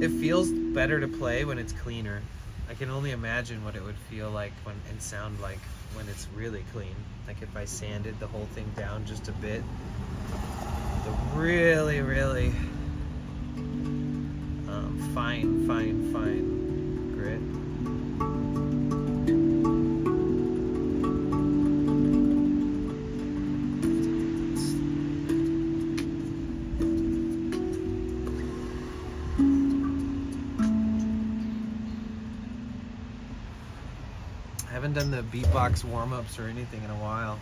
It feels better to play when it's cleaner. I can only imagine what it would feel like when and sound like when it's really clean. Like if I sanded the whole thing down just a bit. The really, really fine grit. I haven't done the beatbox warm-ups or anything in a while.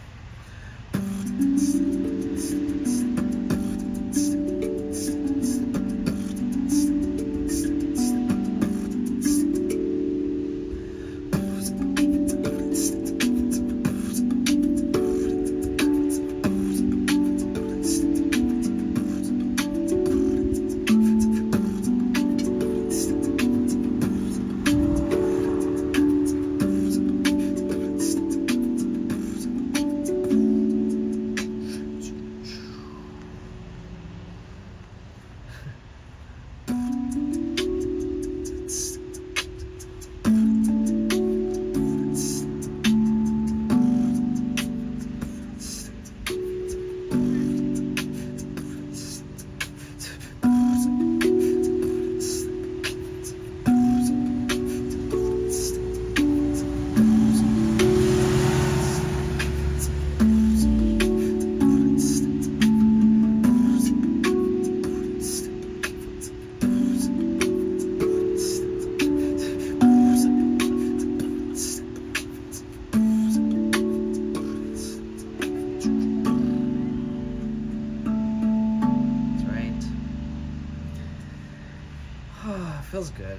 Feels good.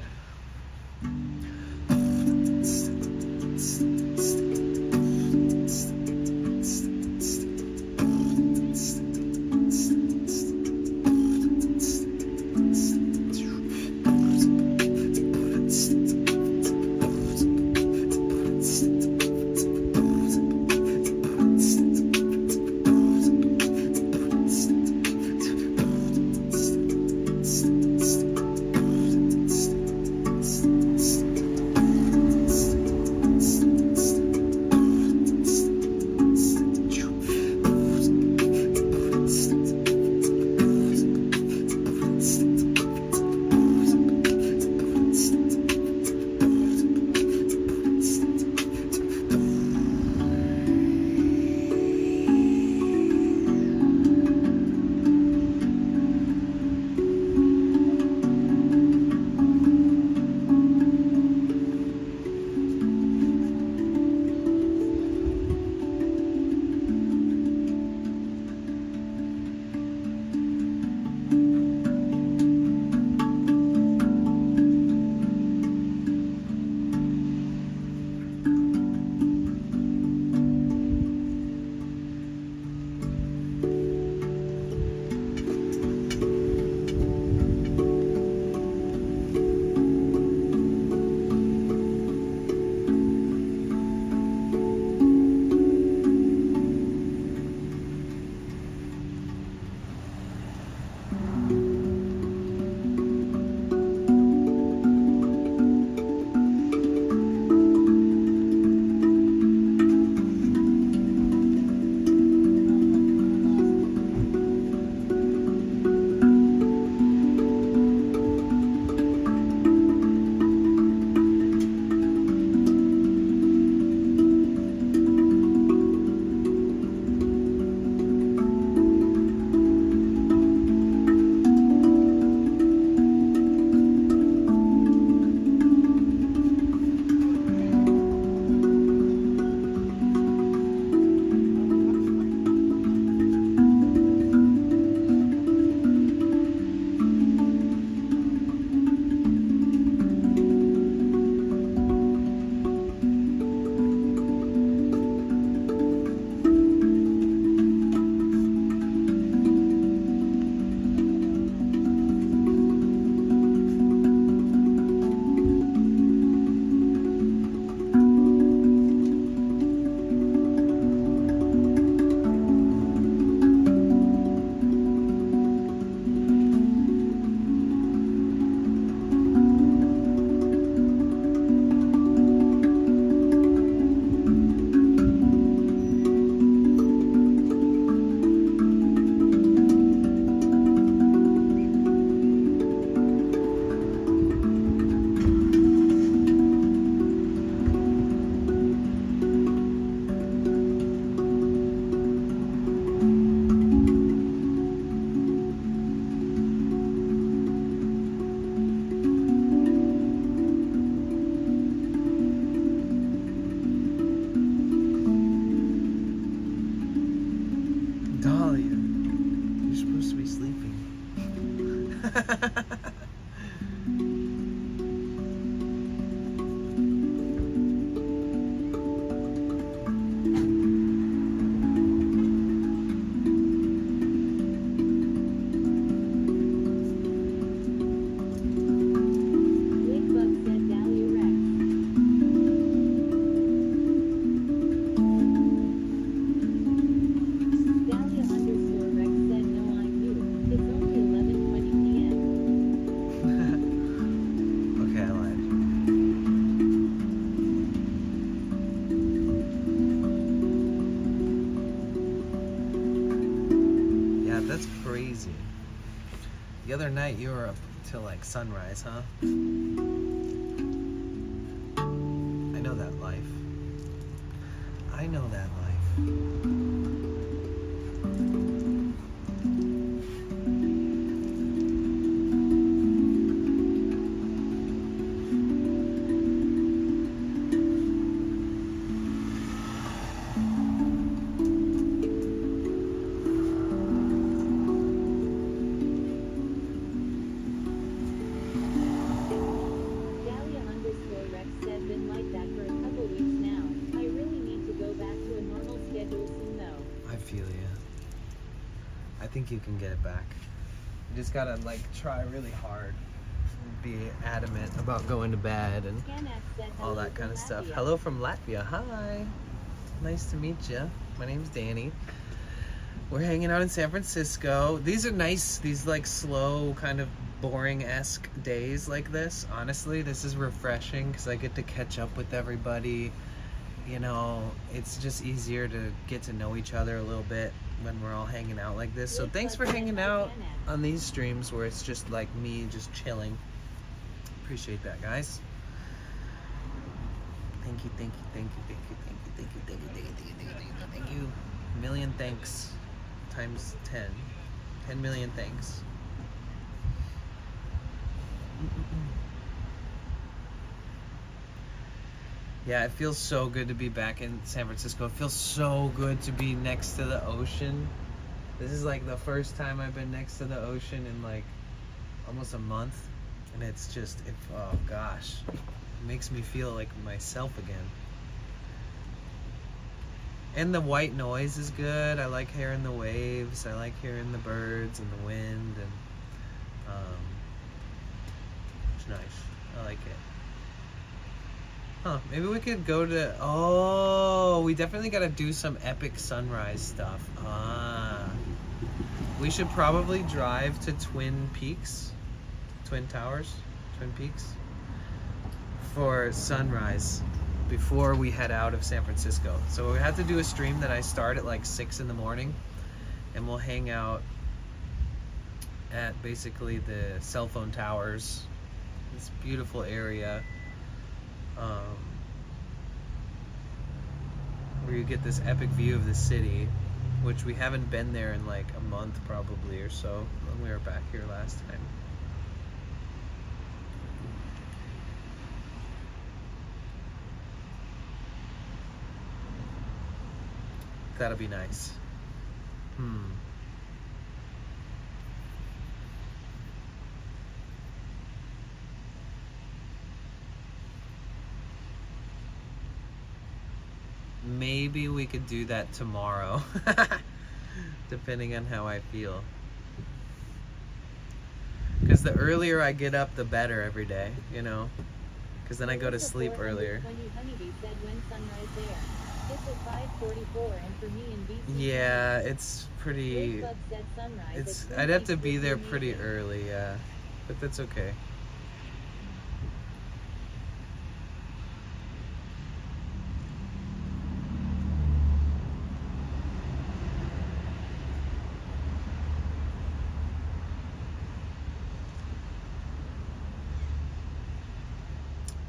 other night you were up till like sunrise, huh? I know that life. I know that life. Dahlia_Rex said been like that for a couple weeks now. I really need to go back to a normal schedule soon though. I feel you. I think you can get it back. You just gotta like try really hard. Be adamant about going to bed and all that kind of stuff. Hello from Latvia. Hi. Nice to meet you. My name's Danny. We're hanging out in San Francisco. These are nice, these like slow, kind of boring-esque days like this. Honestly, this is refreshing because I get to catch up with everybody. You know, it's just easier to get to know each other a little bit when we're all hanging out like this. So thanks for hanging out on these streams where it's just like me just chilling. Appreciate that, guys. Thank you, thank you, thank you, thank you, thank you, thank you, thank you, thank you, thank you, thank you, thank you. A million thanks times 10. 10 million thanks. Yeah, it feels so good to be back in San Francisco. It feels so good to be next to the ocean. This is like the first time I've been next to the ocean in like almost a month. And it's just, oh gosh, it makes me feel like myself again. And the white noise is good. I like hearing the waves. I like hearing the birds and the wind, and it's nice. I like it. Huh, maybe we could go to, oh, we definitely gotta do some epic sunrise stuff. We should probably drive to Twin Peaks. Twin Towers, Twin Peaks, for sunrise before we head out of San Francisco. So we have to do a stream that I start at like 6 in the morning, and we'll hang out at basically the cell phone towers, this beautiful area where you get this epic view of the city, which we haven't been there in like a month probably or so when we were back here last time. That'll be nice. Maybe we could do that tomorrow, depending on how I feel. Because the earlier I get up, the better every day, you know? Because then I go to sleep earlier. It's at 5:44, and for me in BC, yeah, it's pretty. I'd have to be there pretty early, yeah, but that's okay.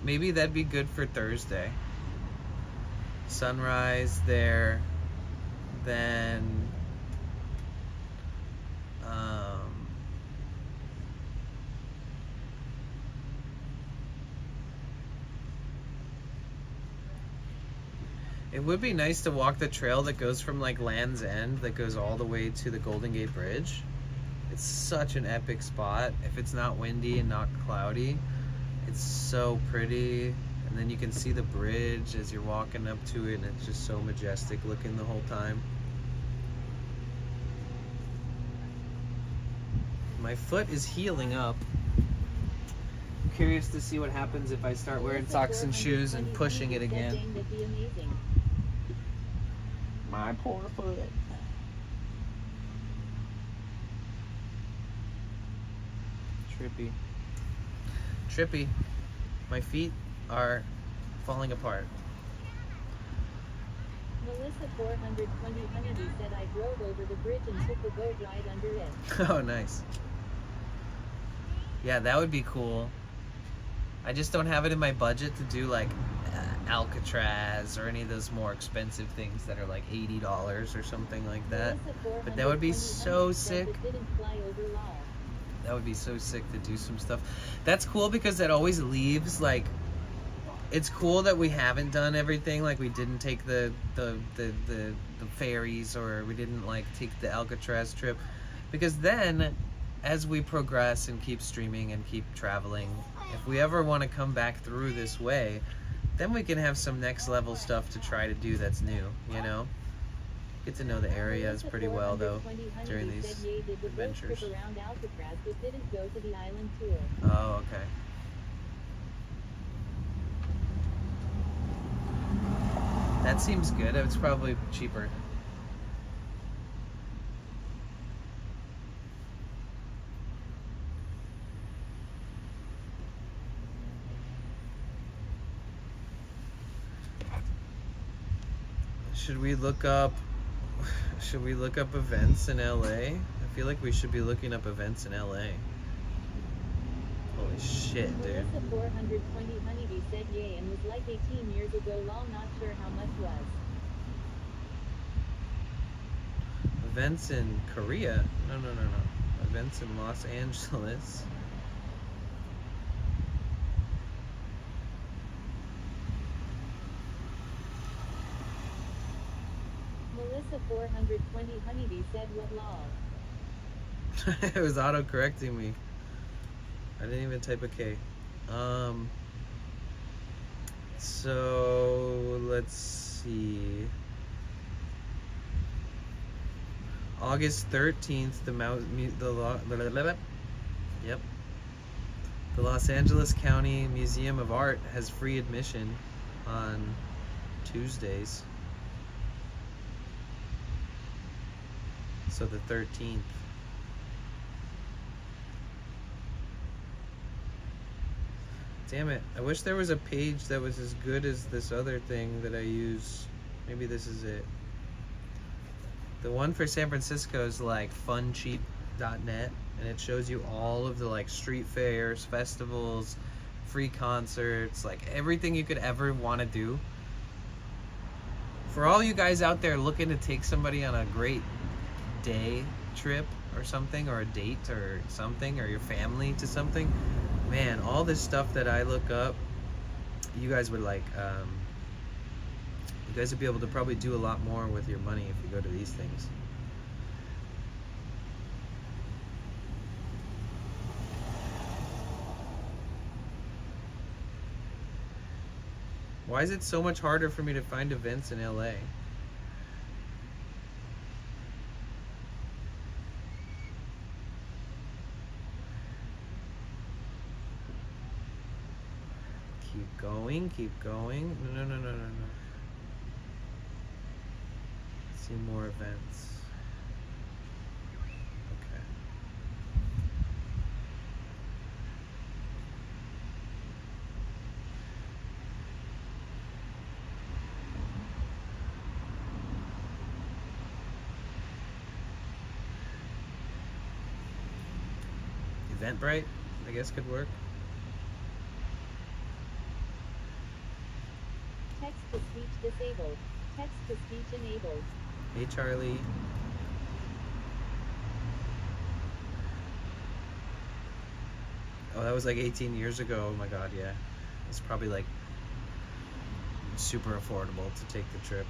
Maybe that'd be good for Thursday. Sunrise there, then it would be nice to walk the trail that goes from like Land's End that goes all the way to the Golden Gate Bridge. It's such an epic spot. If it's not windy and not cloudy, it's so pretty. And then you can see the bridge as you're walking up to it, and it's just so majestic looking the whole time. My foot is healing up. I'm curious to see what happens if I start wearing socks and shoes and pushing it again. My poor foot. Trippy. Trippy. My feet are falling apart. Melissa 420 Honeybee said I drove over the bridge and took a boat ride under it. Oh, nice. Yeah, that would be cool. I just don't have it in my budget to do like Alcatraz or any of those more expensive things that are like $80 or something like that. But that would be so sick. That would be so sick to do some stuff. That's cool because that always leaves like, it's cool that we haven't done everything. Like we didn't take the ferries, or we didn't like take the Alcatraz trip, because then as we progress and keep streaming and keep traveling, if we ever want to come back through this way, then we can have some next level stuff to try to do that's new, you know? Get to know the areas pretty well though during these adventures. Oh, okay. That seems good. It's probably cheaper. Should we look up events in LA? I feel like we should be looking up events in LA. Holy shit, dude. Melissa 420 Honeybee said yay and was like 18 years ago lol, not sure how much was. Events in Korea? No. Events in Los Angeles. Melissa 420 Honeybee said what lol. It was auto-correcting me. I didn't even type a K. So let's see. August 13th, the Los Angeles County Museum of Art has free admission on Tuesdays. So the 13th. Damn it. I wish there was a page that was as good as this other thing that I use. Maybe this is it. The one for San Francisco is like funcheap.net, and it shows you all of the like street fairs, festivals, free concerts, like everything you could ever want to do. For all you guys out there looking to take somebody on a great day trip or something, or a date or something, or your family to something, man, all this stuff that I look up, you guys would like, you guys would be able to probably do a lot more with your money if you go to these things. Why is it so much harder for me to find events in LA? Keep going. No. See more events. Okay. Eventbrite, I guess, could work. Text to speech disabled. Text to speech enabled. Hey, Charlie. Oh, that was like 18 years ago. Oh my god, yeah. It's probably like super affordable to take the trip.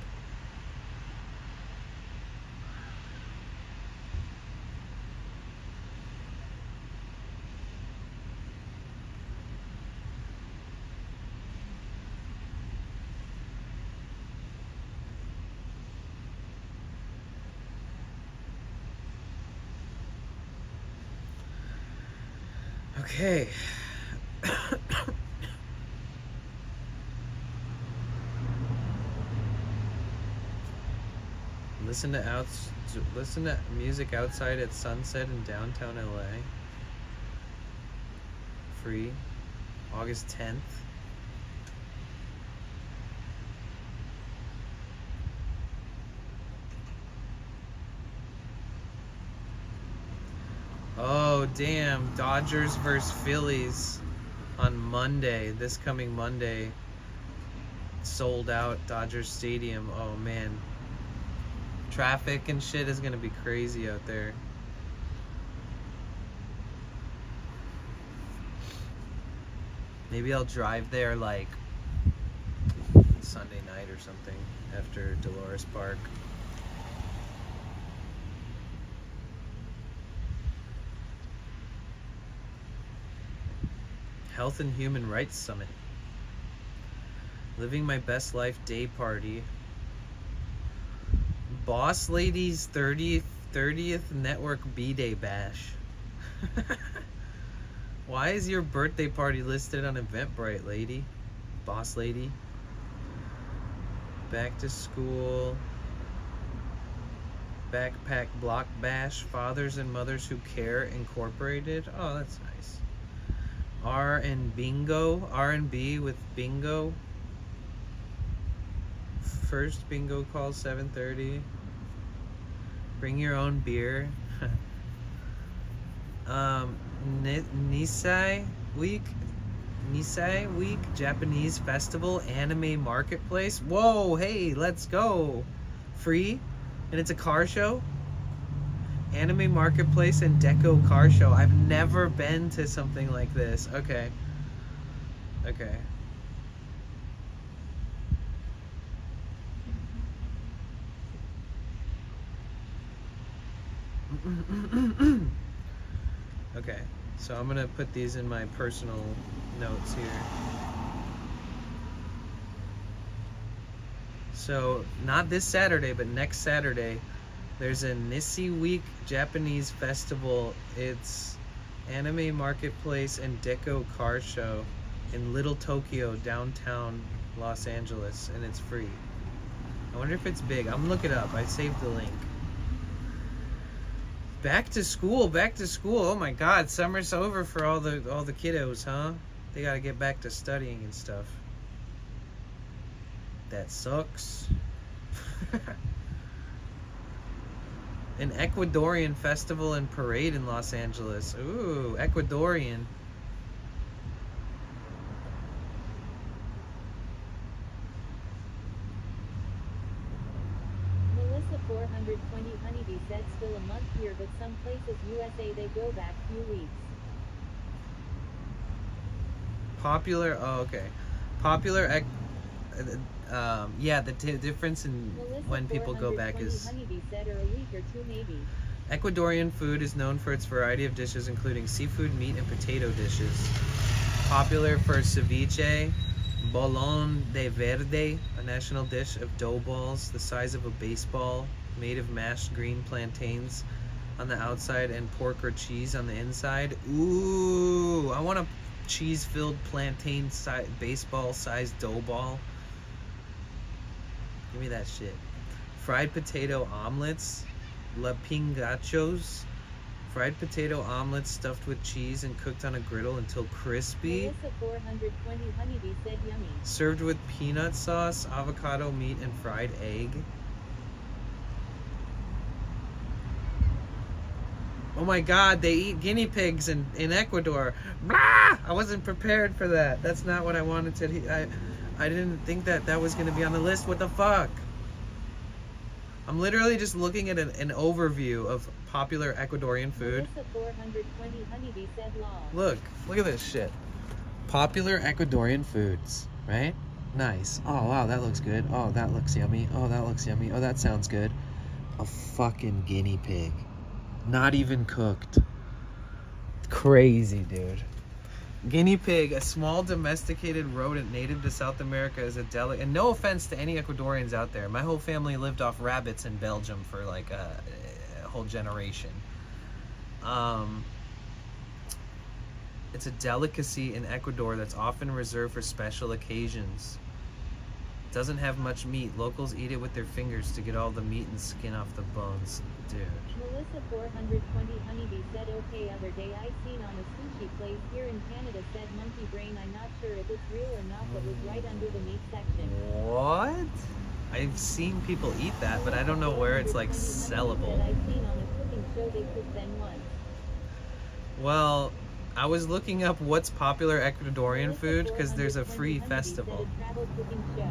Okay. Listen to music outside at sunset in downtown LA. Free. August 10th. Oh, damn. Dodgers versus Phillies on Monday. This coming Monday. Sold out Dodgers Stadium. Oh, man. Traffic and shit is gonna be crazy out there. Maybe I'll drive there like Sunday night or something after Dolores Park. Health and Human Rights Summit. Living my best life day party. Boss Lady's 30th Network B-Day Bash. Why is your birthday party listed on Eventbrite, lady? Boss Lady. Back to school. Backpack Block Bash. Fathers and Mothers Who Care Incorporated. Oh, that's nice. R&B with bingo. First bingo call 7:30. Bring your own beer. Nisei Week, Japanese Festival, Anime Marketplace. Whoa, hey, let's go. Free, and it's a car show. Anime Marketplace and Deco Car Show. I've never been to something like this. Okay. Okay. Okay, so I'm gonna put these in my personal notes here. So, not this Saturday, but next Saturday, there's a Nisei Week Japanese Festival. It's Anime Marketplace and Deco Car Show in Little Tokyo, downtown Los Angeles, and it's free. I wonder if it's big. I'm gonna look it up. I saved the link. Back to school. Oh my God, summer's over for all the kiddos, huh? They gotta get back to studying and stuff. That sucks. An Ecuadorian festival and parade in Los Angeles. Ooh, Ecuadorian. Melissa 420 Honeybee said still a month here, but some places USA they go back few weeks. Popular, oh okay. Popular, yeah, the difference in Melissa when people go back 420 is... Honeybee said or a week or two maybe. Ecuadorian food is known for its variety of dishes, including seafood, meat, and potato dishes. Popular for ceviche, bolón de verde, a national dish of dough balls the size of a baseball, made of mashed green plantains on the outside and pork or cheese on the inside. Ooh, I want a cheese-filled plantain baseball-sized dough ball. Give me that shit. Fried potato omelets, la pingachos. Fried potato omelets stuffed with cheese and cooked on a griddle until crispy. Melissa 420 Honeybee said yummy. Served with peanut sauce, avocado meat, and fried egg. Oh my God, they eat guinea pigs in Ecuador. Blah! I wasn't prepared for that. That's not what I wanted to. I didn't think that was going to be on the list. What the fuck? I'm literally just looking at an overview of popular Ecuadorian food. Melissa 420 Honeybee said lol. Look at this shit. Popular Ecuadorian foods, right? Nice. Oh wow, that looks good. Oh, that looks yummy. Oh, that looks yummy. Oh, that sounds good. A fucking guinea pig. Not even cooked. Crazy, dude. Guinea pig, a small domesticated rodent native to South America, is a delicate. And no offense to any Ecuadorians out there. My whole family lived off rabbits in Belgium for like a whole generation. It's a delicacy in Ecuador that's often reserved for special occasions. Doesn't have much meat. Locals eat it with their fingers to get all the meat and skin off the bones. Dude. Melissa 420 Honeybee said okay, other day I seen on a sushi place here in Canada said monkey brain. I'm not sure if it's real or not, but was right under the meat section. What? I've seen people eat that, but I don't know where it's like sellable. I've seen on a cooking show they cooked them once. Well, I was looking up what's popular Ecuadorian food because there's a free 420 festival. said a travel cooking show.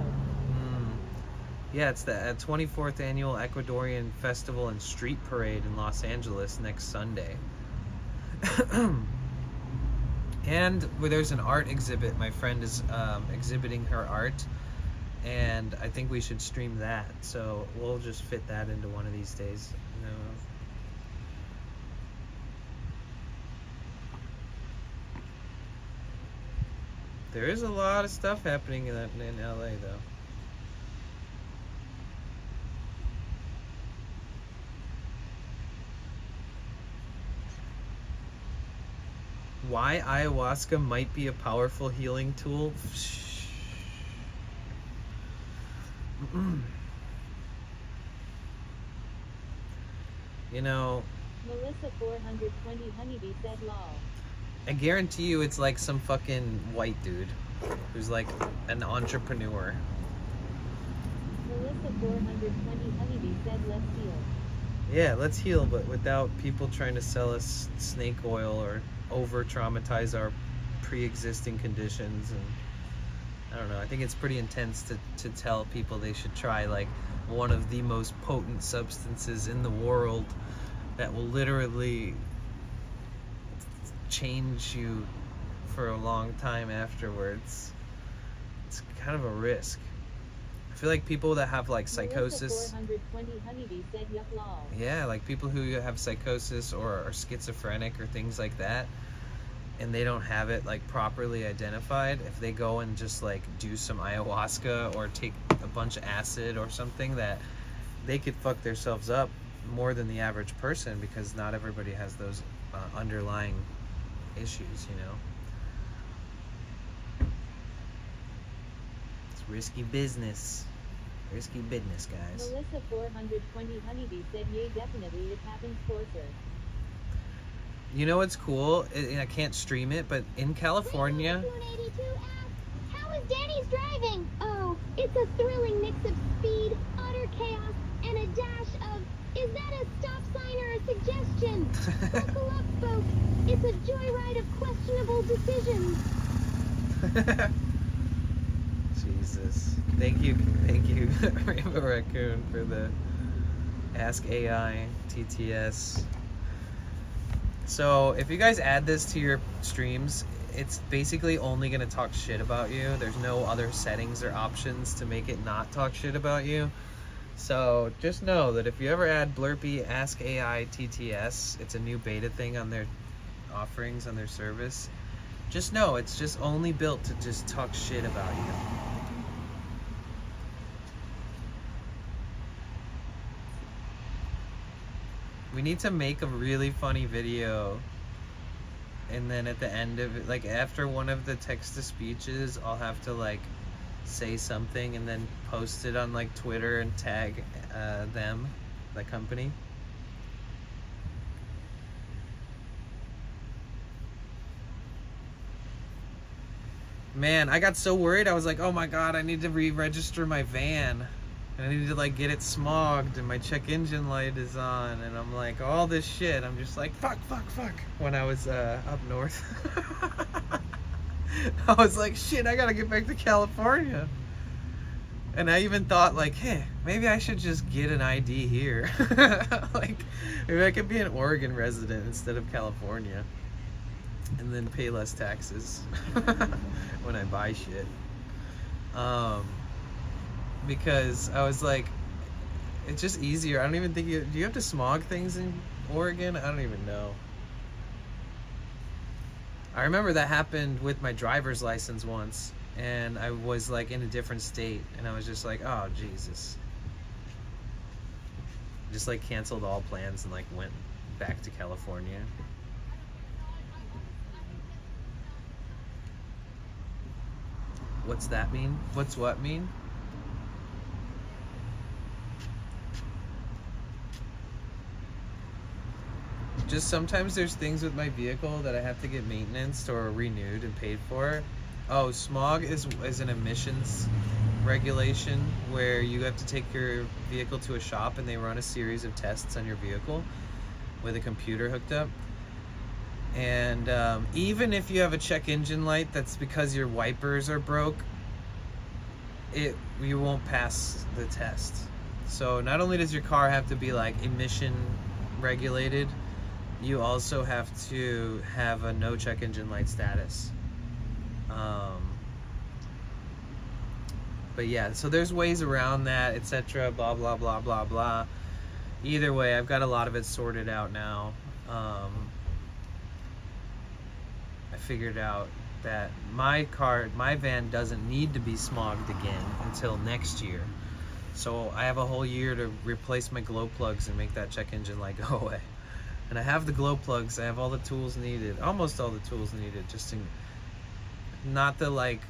Yeah, it's the 24th annual Ecuadorian Festival and Street Parade in Los Angeles next Sunday. And where there's an art exhibit. My friend is exhibiting her art, and I think we should stream that. So we'll just fit that into one of these days. You know? There is a lot of stuff happening in LA, though. Why ayahuasca might be a powerful healing tool? You know, Melissa 420 Honeybee said lol. I guarantee you it's like some fucking white dude who's like an entrepreneur. Melissa 420 Honeybee said let's heal. Yeah, let's heal, but without people trying to sell us snake oil or over traumatize our pre-existing conditions. And I don't know, I think it's pretty intense to tell people they should try like one of the most potent substances in the world that will literally change you for a long time afterwards. It's kind of a risk. I feel like people that have like psychosis. 420 Honeybee said yuck lol. Yeah, like people who have psychosis or are schizophrenic or things like that, and they don't have it like properly identified, if they go and just like do some ayahuasca or take a bunch of acid or something, that they could fuck themselves up more than the average person, because not everybody has those underlying issues, you know. It's risky business. Risky business, guys. Melissa 420 Honeybee said yay, definitely it happens closer. You know what's cool? I can't stream it, but in California... 182 asks, how is Danny's driving? Oh, it's a thrilling mix of speed, utter chaos, and a dash of, is that a stop sign or a suggestion? Buckle up, folks. It's a joyride of questionable decisions. Jesus. Thank you, Rainbow Raccoon, for the Ask AI TTS. So if you guys add this to your streams, it's basically only going to talk shit about you. There's no other settings or options to make it not talk shit about you. So just know that if you ever add Blurpy Ask AI TTS, it's a new beta thing on their offerings, on their service. Just know it's just only built to just talk shit about you. We need to make a really funny video, and then at the end of it, like after one of the text-to-speeches, I'll have to like say something and then post it on like Twitter and tag them, the company. Man, I got so worried. I was like, oh my god, I need to re-register my van. And I need to like get it smogged, and my check engine light is on, and I'm like, all this shit. I'm just like, fuck. When I was up north. I was like, shit, I gotta get back to California. And I even thought like, hey, maybe I should just get an ID here. Like, maybe I could be an Oregon resident instead of California. And then pay less taxes when I buy shit. Because I was like, it's just easier. I don't even think do you have to smog things in Oregon? I don't even know. I remember that happened with my driver's license once, and I was like in a different state, and I was just like, oh Jesus. Just like canceled all plans and like went back to California. What's that mean? What's what mean? Just sometimes there's things with my vehicle that I have to get maintenance or renewed and paid for. Oh, smog is an emissions regulation where you have to take your vehicle to a shop and they run a series of tests on your vehicle with a computer hooked up. And even if you have a check engine light that's because your wipers are broke, you won't pass the test. So not only does your car have to be like emission regulated, you also have to have a no check engine light status. But yeah, so there's ways around that, etc. Blah blah blah blah blah. Either way, I've got a lot of it sorted out now. I figured out that my van doesn't need to be smogged again until next year. So I have a whole year to replace my glow plugs and make that check engine light go away. And I have the glow plugs, I have all the tools needed, almost all the tools needed, just to, not the like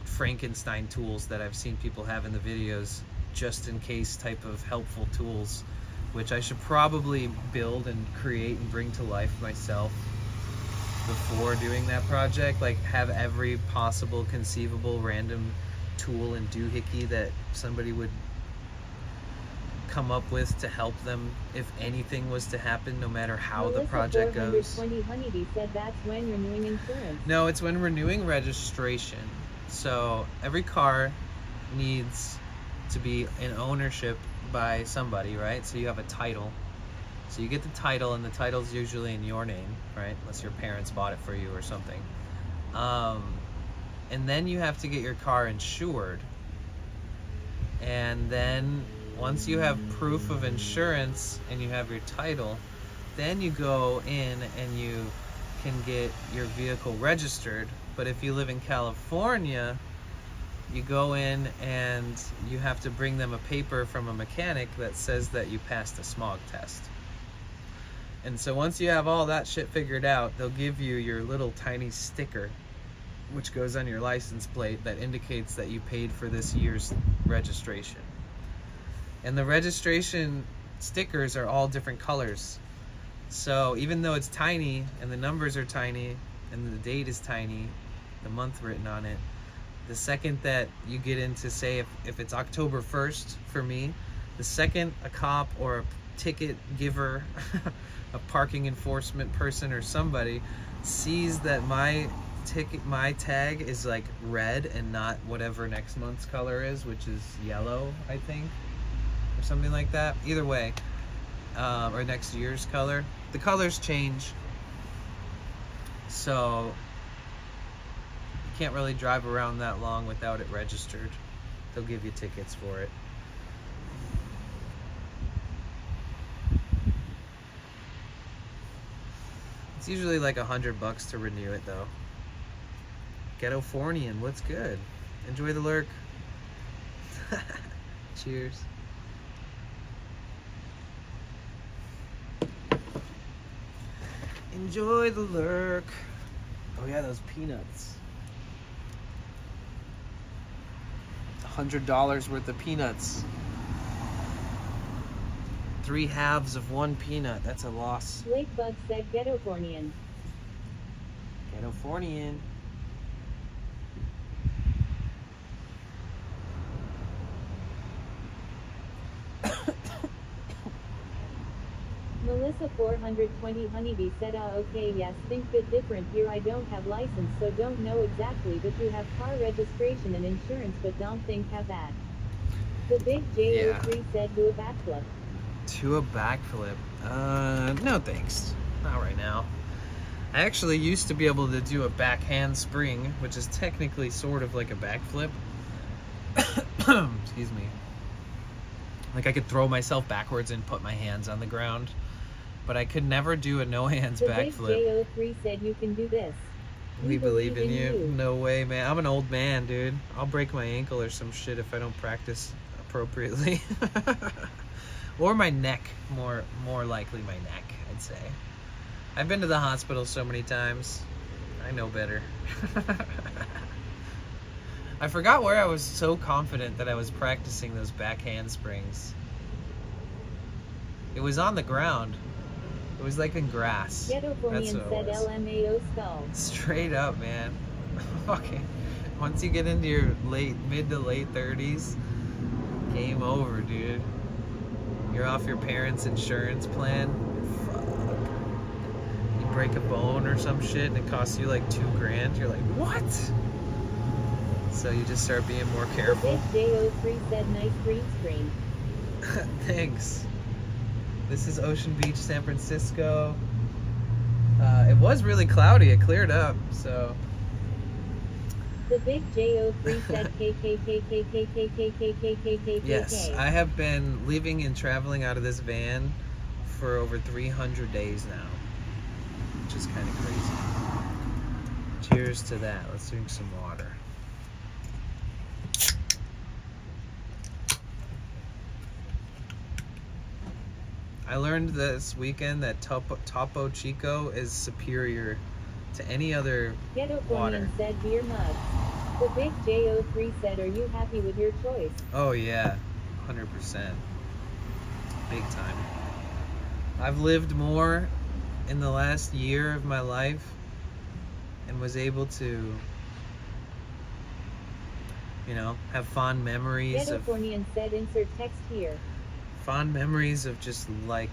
Frankenstein tools that I've seen people have in the videos, just in case type of helpful tools, which I should probably build and create and bring to life myself before doing that project. Like have every possible conceivable random tool and doohickey that somebody would come up with to help them if anything was to happen, no matter how Melissa the project goes. 420 Honeybee said that's when renewing insurance. No, it's when renewing registration. So every car needs to be in ownership by somebody, right? So you have a title. So you get the title, and the title's usually in your name, right? Unless your parents bought it for you or something. And then you have to get your car insured. And then once you have proof of insurance and you have your title, then you go in and you can get your vehicle registered. But if you live in California, you go in and you have to bring them a paper from a mechanic that says that you passed a smog test. And so once you have all that shit figured out, they'll give you your little tiny sticker, which goes on your license plate, that indicates that you paid for this year's registration. And the registration stickers are all different colors. So even though it's tiny and the numbers are tiny and the date is tiny, the month written on it, the second that you get into, say, if it's October 1st for me, the second a cop or a ticket giver, a parking enforcement person or somebody sees that my tag is like red and not whatever next month's color is, which is yellow, I think, or something like that. Either way, or next year's color. The colors change, so you can't really drive around that long without it registered. They'll give you tickets for it. It's usually like $100 to renew it though. Ghettofornian, what's good? Enjoy the lurk. Cheers. Enjoy the lurk. Oh yeah, those peanuts. $100 worth of peanuts. 3 halves of 1 peanut. That's a loss. Blake Bug said Ghettofornian. Ghettofornian. Melissa 420 Honeybee said okay yes, think bit different here. I don't have license so don't know exactly, but you have car registration and insurance but don't think have that. The big J03 said do a backflip. To a backflip? No thanks. Not right now. I actually used to be able to do a back handspring, which is technically sort of like a backflip. Excuse me. Like I could throw myself backwards and put my hands on the ground, but I could never do a no hands backflip. The big J03 said you can do this. We believe in you. No way, man. I'm an old man, dude. I'll break my ankle or some shit if I don't practice appropriately. Or my neck, more likely my neck, I'd say. I've been to the hospital so many times. I know better. I forgot where I was so confident that I was practicing those back handsprings. It was on the ground. It was like in grass. That's Ghettofornian what it said was. LMAO skull. Straight up, man. Okay. Once you get into your mid to late 30s, game over, dude. You're off your parents' insurance plan. Fuck. You break a bone or some shit and it costs you like $2,000. You're like, what? So you just start being more careful. Big J03 said nice green screen. Thanks. This is Ocean Beach, San Francisco. It was really cloudy. It cleared up, so. The Big J03 said KKKKKKKKKKKKKK. Yes, I have been living and traveling out of this van for over 300 days now, which is kind of crazy. Cheers to that. Let's drink some water. I learned this weekend that Topo Chico is superior to any other Ghetto water. Cornian said beer mugs. The Big J03 said, are you happy with your choice? Oh yeah, 100%. Big time. I've lived more in the last year of my life and was able to, you know, have fond memories Ghetto of Cornian said, insert text here. fond memories of just like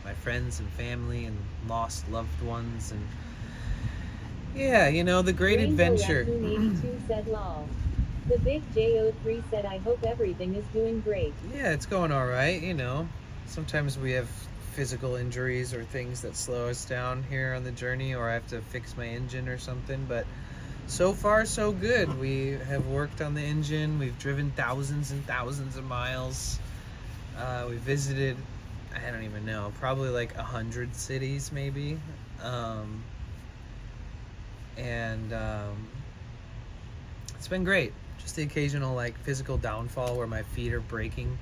my friends and family and lost loved ones, and yeah, you know, the great Rainbow adventure. Raccoon 82 said lol. The Big J03 said, I hope everything is doing great. Yeah, it's going all right, you know. Sometimes we have physical injuries or things that slow us down here on the journey, or I have to fix my engine or something, but so far so good. We have worked on the engine. We've driven thousands and thousands of miles. We visited, I don't even know, probably like 100 cities maybe. It's been great. Just the occasional like physical downfall where my feet are breaking,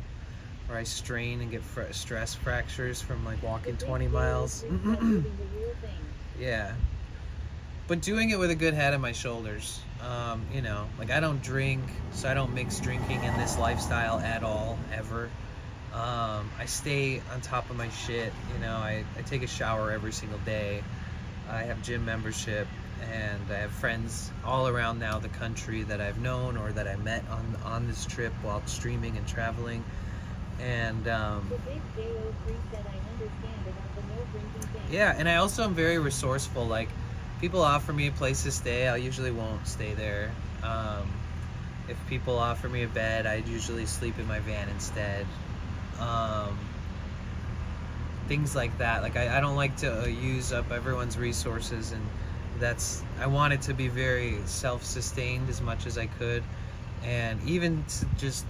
or I strain and get stress fractures from like walking 20 miles. Yeah, but doing it with a good head on my shoulders. You know, like I don't drink, so I don't mix drinking in this lifestyle at all, ever. I stay on top of my shit. You know, I take a shower every single day. I have gym membership, and I have friends all around now the country that I've known or that I met on this trip while streaming and traveling. And The Big J03 said, I understand about the no drinking thing. yeah, and I also am very resourceful. Like, people offer me a place to stay, I usually won't stay there. If people offer me a bed, I usually sleep in my van instead. Things like that. Like, I don't like to use up everyone's resources, and I want it to be very self-sustained as much as I could, and even to just,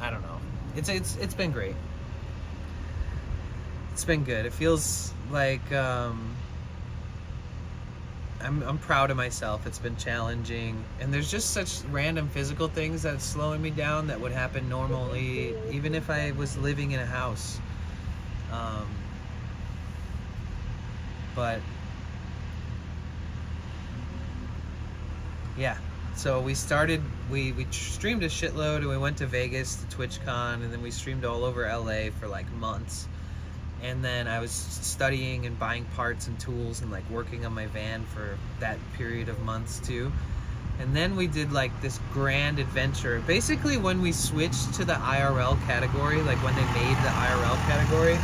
I don't know. It's been great. It's been good. It feels like I'm proud of myself. It's been challenging, and there's just such random physical things that's slowing me down that would happen normally, even if I was living in a house. But yeah, so we streamed a shitload, and we went to Vegas to TwitchCon, and then we streamed all over LA for like months. And then I was studying and buying parts and tools and like working on my van for that period of months too. And then we did like this grand adventure. Basically, when we switched to the IRL category, like when they made the IRL category,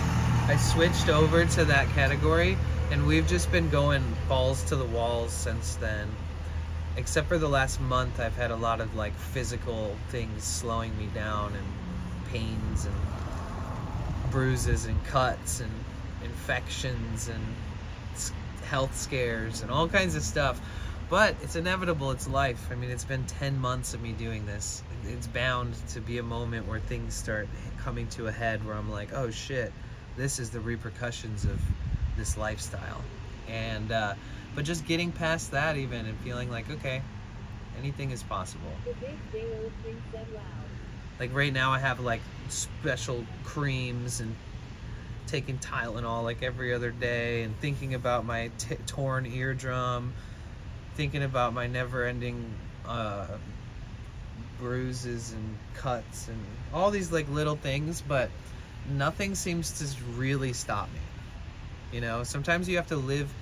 I switched over to that category, and we've just been going balls to the walls since then. Except for the last month, I've had a lot of like physical things slowing me down, and pains and bruises and cuts and infections and health scares and all kinds of stuff. But it's inevitable. It's life. I mean, it's been 10 months of me doing this. It's bound to be a moment where things start coming to a head, where I'm like, oh shit, this is the repercussions of this lifestyle. And but just getting past that even, and feeling like, okay, anything is possible. The Big J03 said wow. Like right now I have like special creams and taking Tylenol like every other day, and thinking about my torn eardrum, thinking about my never-ending bruises and cuts and all these like little things, but nothing seems to really stop me. You know, sometimes you have to live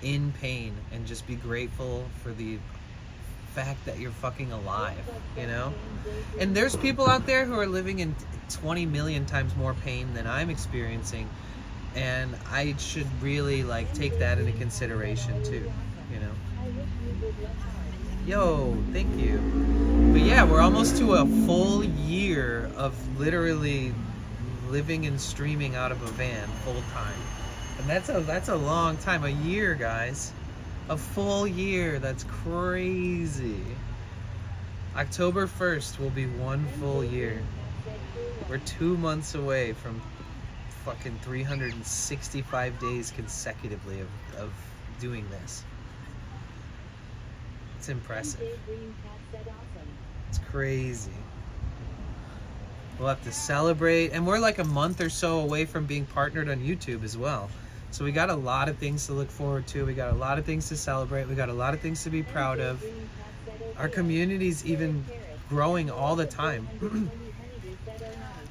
in pain and just be grateful for the fact that you're fucking alive, you know? And there's people out there who are living in 20 million times more pain than I'm experiencing, And I should really like take that into consideration too, you know. Yo, thank you. But yeah, we're almost to a full year of literally living and streaming out of a van full time. And that's a long time. A year, guys. A full year. That's crazy. October 1st will be 1 full year. We're 2 months away from fucking 365 days consecutively of doing this. It's impressive. It's crazy. We'll have to celebrate, and we're like a month or so away from being partnered on YouTube as well. So we got a lot of things to look forward to. We got a lot of things to celebrate. We got a lot of things to be proud of. Our community's even growing all the time.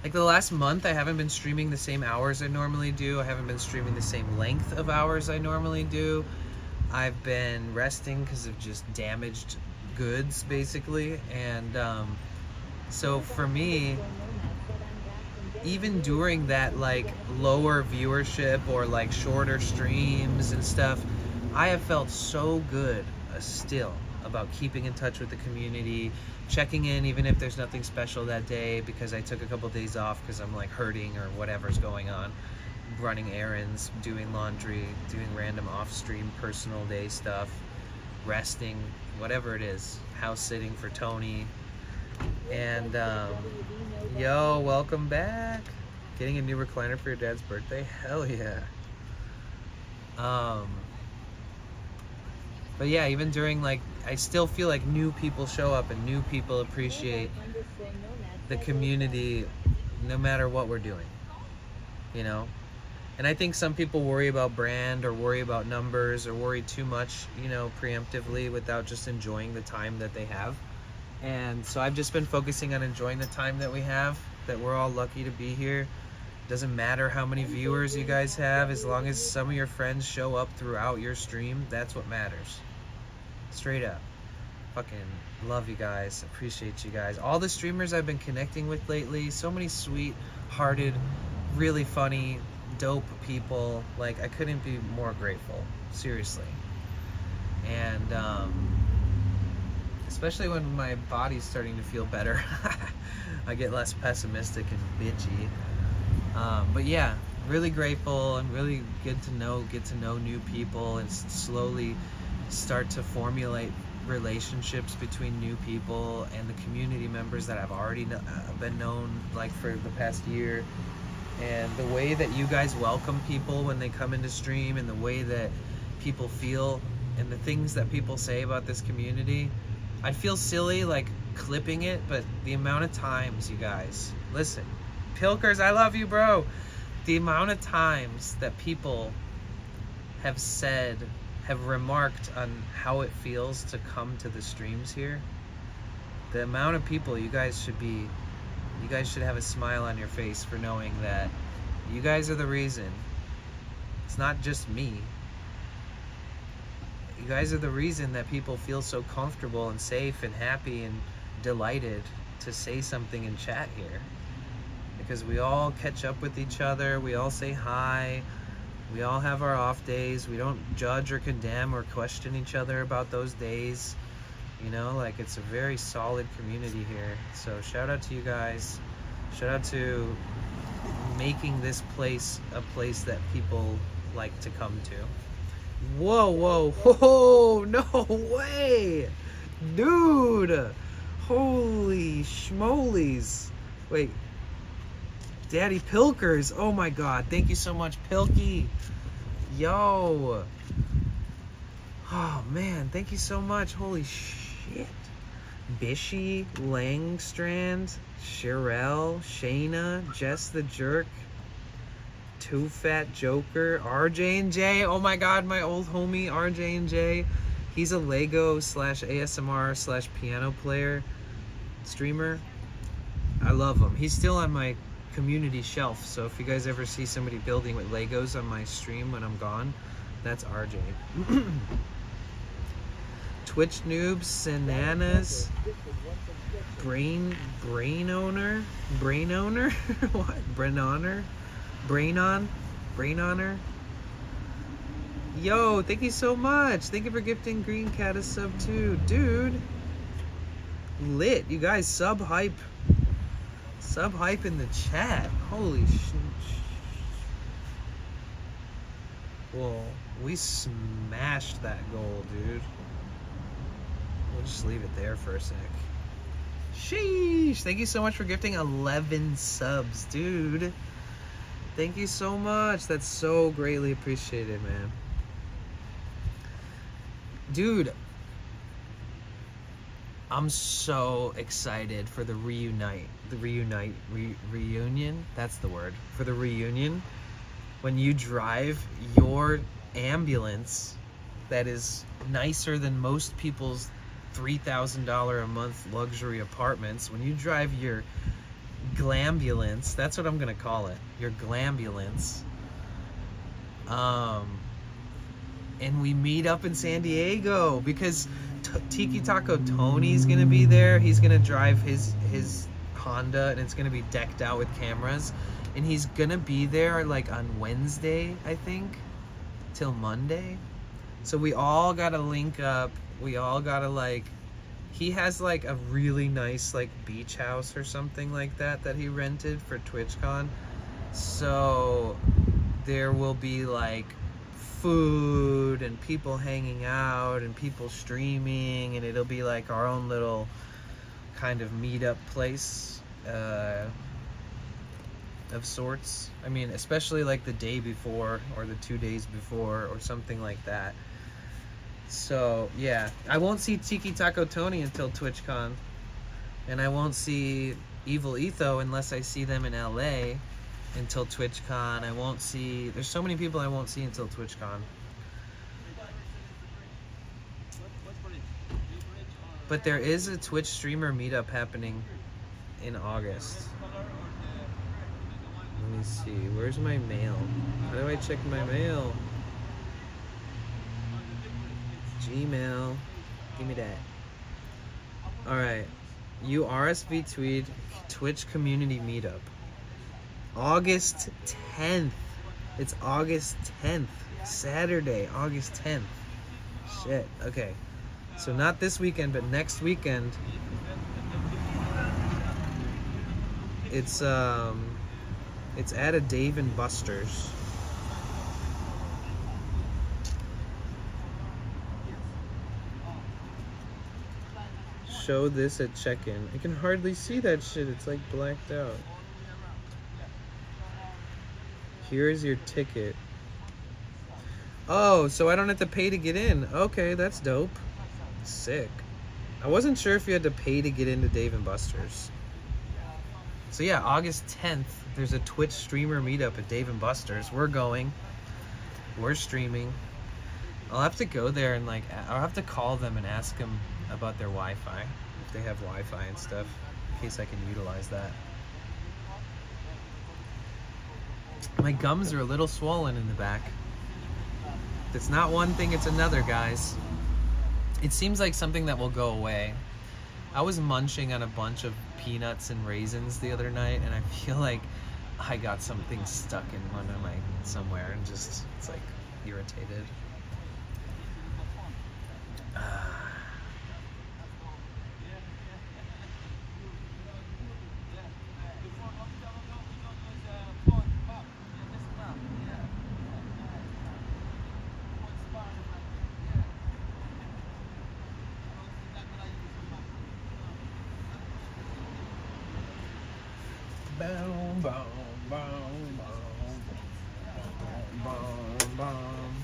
Like the last month, I haven't been streaming the same hours I normally do. I haven't been streaming the same length of hours I normally do. I've been resting because of just damaged goods, basically. And so for me, even during that like lower viewership or like shorter streams and stuff, I have felt so good still about keeping in touch with the community, checking in even if there's nothing special that day because I took a couple days off because I'm like hurting or whatever's going on, running errands, doing laundry, doing random off-stream personal day stuff, resting, whatever it is, house sitting for Tony. And yo, welcome back. Getting a new recliner for your dad's birthday? Hell yeah. But yeah, even during like, I still feel like new people show up and new people appreciate the community no matter what we're doing, you know? And I think some people worry about brand or worry about numbers or worry too much, you know, preemptively without just enjoying the time that they have. And so I've just been focusing on enjoying the time that we have, that we're all lucky to be here. Doesn't matter how many viewers you guys have, as long as some of your friends show up throughout your stream, that's what matters. Straight up. Fucking love you guys, appreciate you guys. All the streamers I've been connecting with lately, so many sweet-hearted, really funny, dope people. Like, I couldn't be more grateful, seriously. And especially when my body's starting to feel better, I get less pessimistic and bitchy. But yeah, really grateful and really get to know new people and slowly start to formulate relationships between new people and the community members that I've already been known like for the past year. And the way that you guys welcome people when they come into stream and the way that people feel and the things that people say about this community, I feel silly like clipping it, but the amount of times, you guys, listen, Pilkers, I love you, bro. The amount of times that people have said, have remarked on how it feels to come to the streams here, the amount of people, you guys should have a smile on your face for knowing that you guys are the reason. It's not just me. You guys are the reason that people feel so comfortable and safe and happy and delighted to say something in chat here. Because we all catch up with each other, we all say hi, we all have our off days, we don't judge or condemn or question each other about those days. You know, like, it's a very solid community here. So shout out to you guys. Shout out to making this place a place that people like to come to. Whoa, whoa, whoa, no way! Dude! Holy schmolies. Wait. Daddy Pilkers, oh my god, thank you so much, Pilky. Yo. Oh man, thank you so much, holy shit. Bishy, Langstrand, Sherelle, Shayna, Jess the Jerk, Too Fat Joker, RJ&J, oh my god, my old homie RJ&J. He's a Lego / ASMR / piano player, streamer. I love him. He's still on my community shelf, so if you guys ever see somebody building with Legos on my stream when I'm gone, that's RJ. Twitch noobs, Sananas, brain owner, what? Brain Brain honor. Yo, thank you so much. Thank you for gifting Green Cat a sub too. Dude. Lit. You guys, sub hype. Sub hype in the chat. Holy shit. Whoa. We smashed that goal, dude. We'll just leave it there for a sec. Sheesh. Thank you so much for gifting 11 subs, dude. Thank you so much. That's so greatly appreciated, man. Dude, I'm so excited for the reunion. That's the word. For the reunion. When you drive your ambulance that is nicer than most people's $3,000 a month luxury apartments, when you drive your glambulance, that's what I'm gonna call it, your glambulance, and we meet up in San Diego because Tiki Taco Tony's gonna be there. He's gonna drive his Honda and it's gonna be decked out with cameras, and he's gonna be there like on Wednesday, I think, till Monday. So we all gotta link up. We all gotta, like, he has like a really nice like beach house or something like that he rented for TwitchCon. So there will be like food and people hanging out and people streaming, and it'll be like our own little kind of meetup place of sorts. I mean, especially like the day before or the 2 days before or something like that. So yeah, I won't see Tiki Taco Tony until TwitchCon, and I won't see Evil Etho unless I see them in LA until TwitchCon. I won't see, there's so many people I won't see until TwitchCon. But there is a Twitch streamer meetup happening in August. Let me see, where's my mail? How do I check my mail? Gmail, give me that. All right, you RSV tweet Twitch community meetup. August 10th. It's August 10th. Saturday, August 10th. Shit. Okay. So not this weekend, but next weekend. It's at a Dave and Buster's. Show this at check-in. I can hardly see that shit. It's like blacked out. Here's your ticket. Oh, so I don't have to pay to get in. Okay, that's dope. Sick. I wasn't sure if you had to pay to get into Dave & Buster's. So yeah, August 10th, there's a Twitch streamer meetup at Dave & Buster's. We're going. We're streaming. I'll have to go there and like, I'll have to call them and ask them about their Wi-Fi, if they have Wi-Fi and stuff, in case I can utilize that. My gums are a little swollen in the back. It's not one thing, it's another, guys. It seems like something that will go away. I was munching on a bunch of peanuts and raisins the other night, and I feel like I got something stuck in one of my, somewhere, and just, it's like irritated. Boom, boom, boom, boom, boom,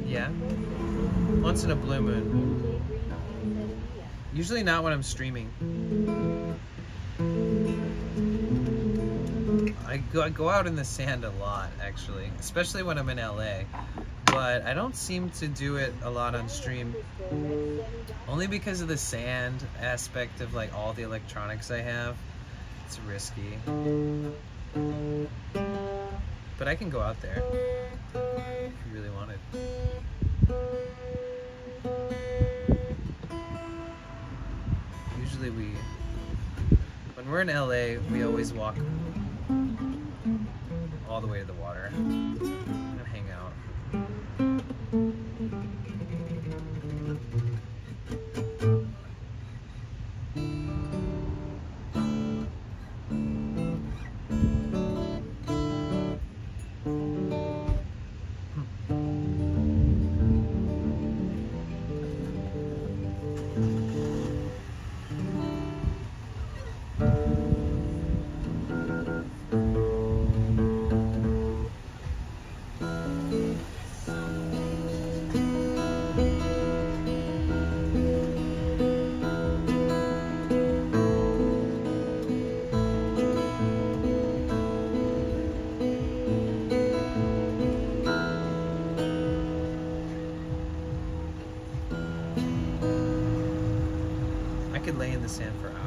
yeah, once in a blue moon. Usually not when I'm streaming. I go out in the sand a lot, actually, especially when I'm in LA, but I don't seem to do it a lot on stream, only because of the sand aspect of like all the electronics I have. It's risky. But I can go out there if you really wanted. Usually when we're in LA, we always walk all the way to the water and hang out. I could lay in the sand for hours.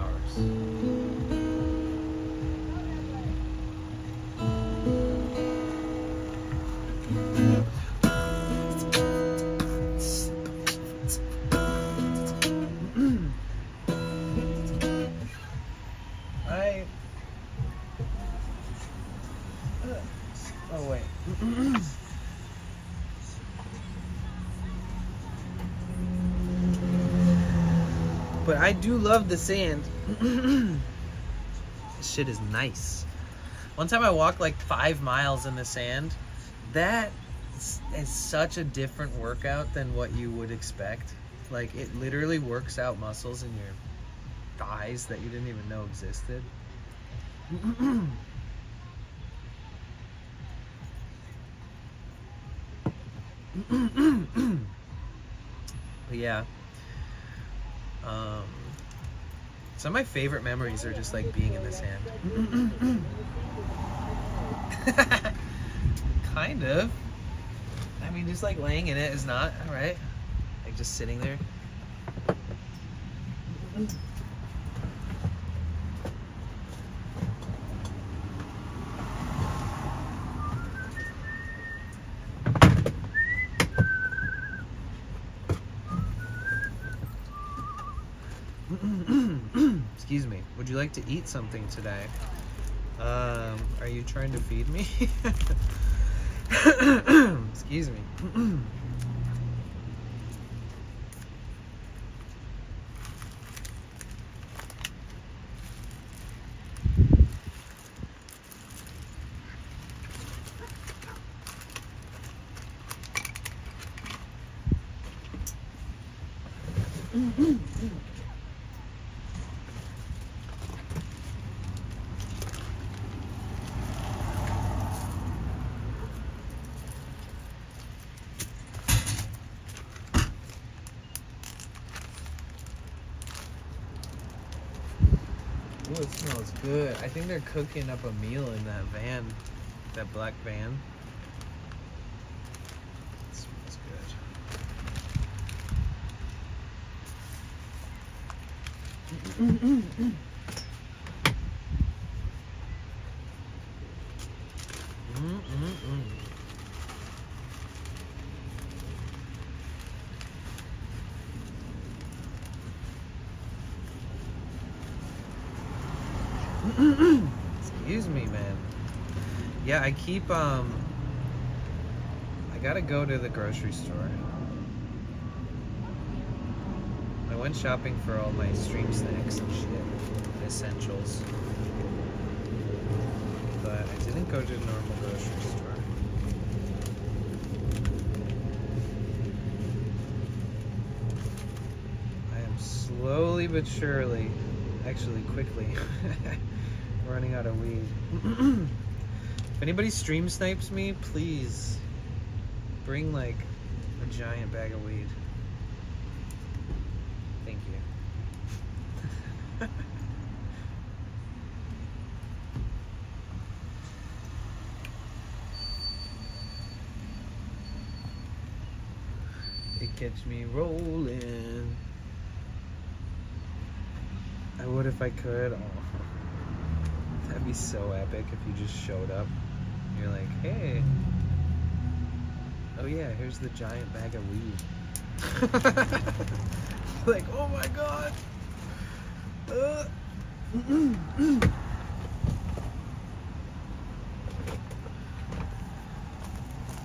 Oh wait. But I do love the sand. This shit is nice. One time I walked like 5 miles in the sand. That is such a different workout than what you would expect. Like, it literally works out muscles in your thighs that you didn't even know existed. But yeah. Some of my favorite memories are just like being in the sand. Kind of. I mean, just like laying in it is not, alright? Like just sitting there. Excuse me. Would you like to eat something today? Are you trying to feed me? Excuse me. Ooh, it smells good. I think they're cooking up a meal in that van, that black van. It smells good. Excuse me, man. Yeah, I keep, I gotta go to the grocery store. I went shopping for all my stream snacks and shit, essentials. But I didn't go to the normal grocery store. I am slowly but surely, actually quickly, running out of weed. If anybody stream snipes me, please bring like a giant bag of weed. Thank you. It gets me rolling. I would if I could. Oh. That'd be so epic if you just showed up. You're like, hey. Oh yeah, here's the giant bag of weed. Like, oh my god. Oh,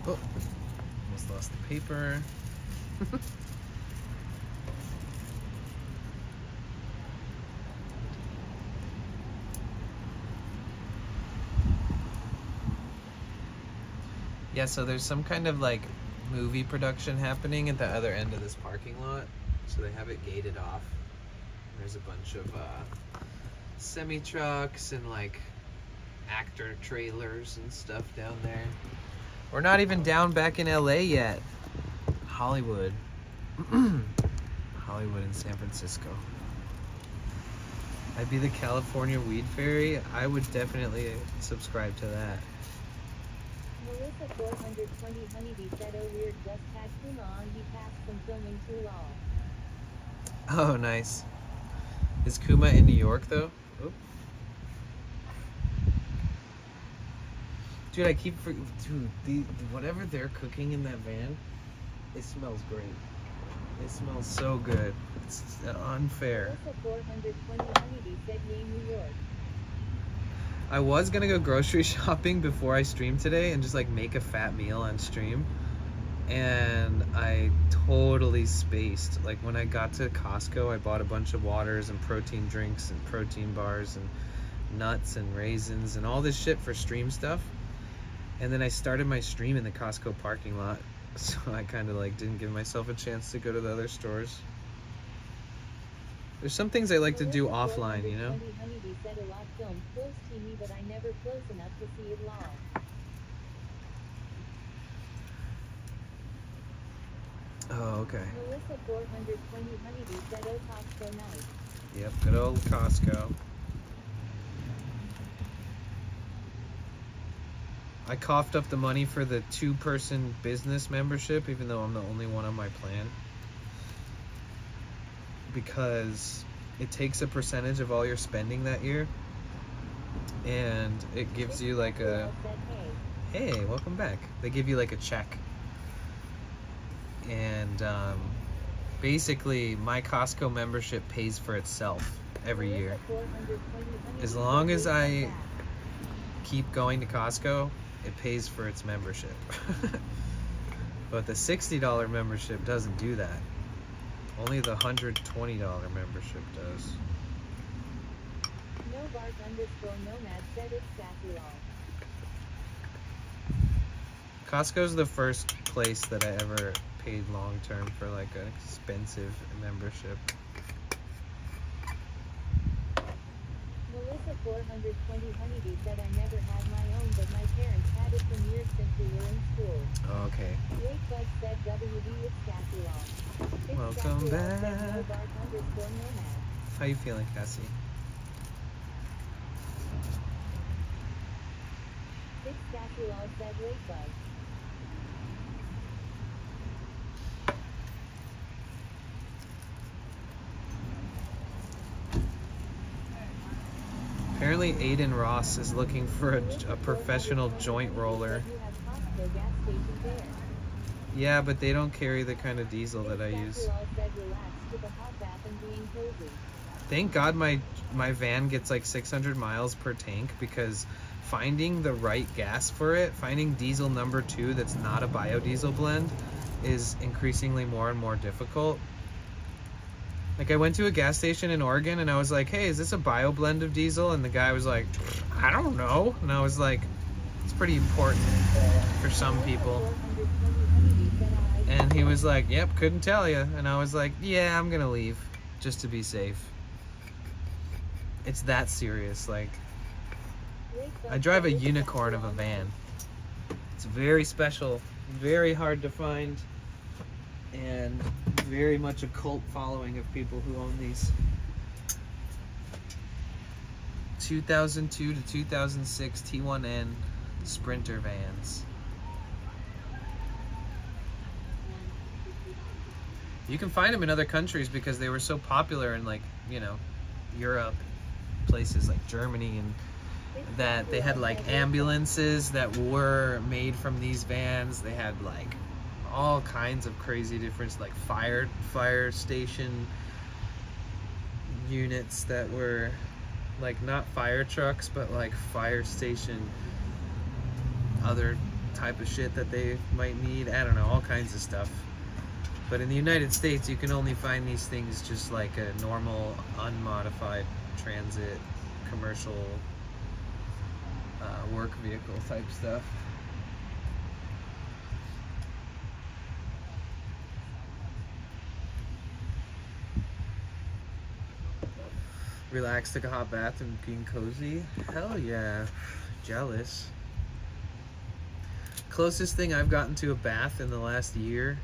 almost lost the paper. Yeah, so there's some kind of like movie production happening at the other end of this parking lot. So they have it gated off. There's a bunch of semi-trucks and like actor trailers and stuff down there. We're not even down back in LA yet. Hollywood. Hollywood and San Francisco. I'd be the California Weed Fairy. I would definitely subscribe to that. Melissa 420 Honeybee said, oh weird, just had Kuma on, he passed from filming too long. Oh, nice. Is Kuma in New York though? Oop. Dude, I keep dude, whatever they're cooking in that van, it smells great. It smells so good. It's unfair. Melissa 420 Honeybee said, yay New York. I was gonna go grocery shopping before I streamed today and just like make a fat meal on stream, and I totally spaced. Like when I got to Costco, I bought a bunch of waters and protein drinks and protein bars and nuts and raisins and all this shit for stream stuff, and then I started my stream in the Costco parking lot, so I kind of like didn't give myself a chance to go to the other stores. There's some things I like to do offline, you know? Honeybee said a lot filmed close to me, but I never close enough to see it long. Oh, okay. Melissa 420 Honeybee said, oh Costco nice. Yep, good old Costco. I coughed up the money for the 2-person business membership, even though I'm the only one on my plan. Because it takes a percentage of all your spending that year, and it gives you like a, hey, welcome back. They give you like a check, and basically my Costco membership pays for itself every year. As long as I keep going to Costco, it pays for its membership. But the $60 membership doesn't do that. Only the $120 membership does. Nomad said it's sassy long. Costco's the first place that I ever paid long term for like an expensive membership. Melissa 420 Honeybee said, I never had my own, but my parents had it for years since we were in school. Oh, okay. Wake Bug said, WD it's sassy long. Welcome back. How you feeling, Cassie? Big Sassy Law said, Wake Bug. Apparently Aiden Ross is looking for a professional joint roller. Yeah, but they don't carry the kind of diesel that I use. Thank God my van gets like 600 miles per tank, because finding the right gas for it, finding diesel number 2 that's not a biodiesel blend, is increasingly more and more difficult. Like I went to a gas station in Oregon and I was like, hey, is this a bio blend of diesel? And the guy was like, I don't know. And I was like, it's pretty important for some people. And he was like, yep, couldn't tell you. And I was like, yeah, I'm gonna leave just to be safe. It's that serious. Like, I drive a unicorn of a van. It's very special, very hard to find, and very much a cult following of people who own these. 2002 to 2006 T1N Sprinter vans. You can find them in other countries because they were so popular in, like, you know, Europe, places like Germany and that they had like ambulances that were made from these vans. They had like all kinds of crazy different like fire station units that were like not fire trucks but like fire station other type of shit that they might need. I don't know, all kinds of stuff. But in the United States you can only find these things just like a normal unmodified transit commercial work vehicle type stuff. Relax, took a hot bath and being cozy. Hell yeah. Jealous. Closest thing I've gotten to a bath in the last year,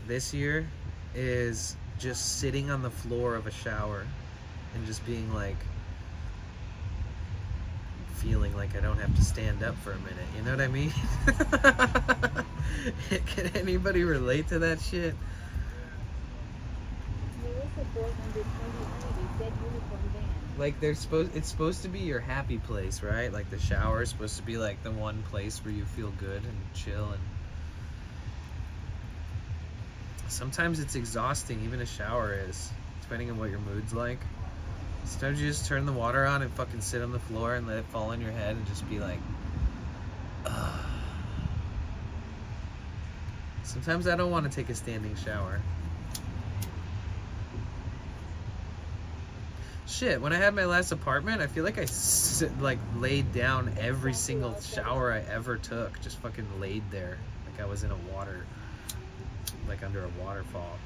this year, is just sitting on the floor of a shower and just being like, feeling like I don't have to stand up for a minute, you know what I mean? Can anybody relate to that shit? Like it's supposed to be your happy place, right? Like the shower is supposed to be like the one place where you feel good and chill, and sometimes it's exhausting, even a shower is, depending on what your mood's like. Sometimes you just turn the water on and fucking sit on the floor and let it fall on your head and just be like, ugh. Sometimes I don't want to take a standing shower. Shit, when I had my last apartment, I feel like I laid down every single shower I ever took. Just fucking laid there like I was in a water, like under a waterfall.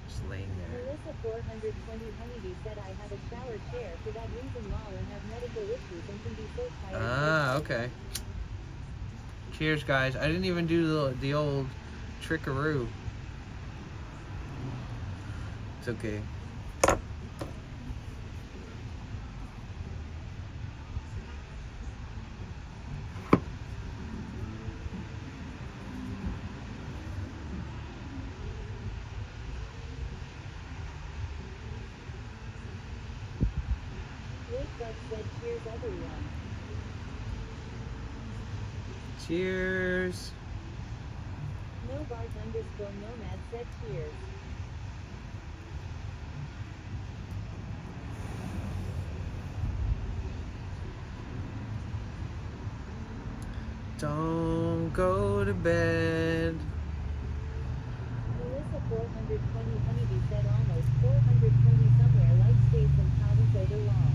Just laying there. Melissa 420 Honeybee said I have a shower chair for that reason while I have medical issues and can be so tired. Ah, okay. Cheers, guys. I didn't even do the old trickaroo. It's okay. Said cheers everyone. Cheers. Nomad said cheers. Don't go to bed. Melissa 420 Honeybee said almost 420 somewhere like states and province overall.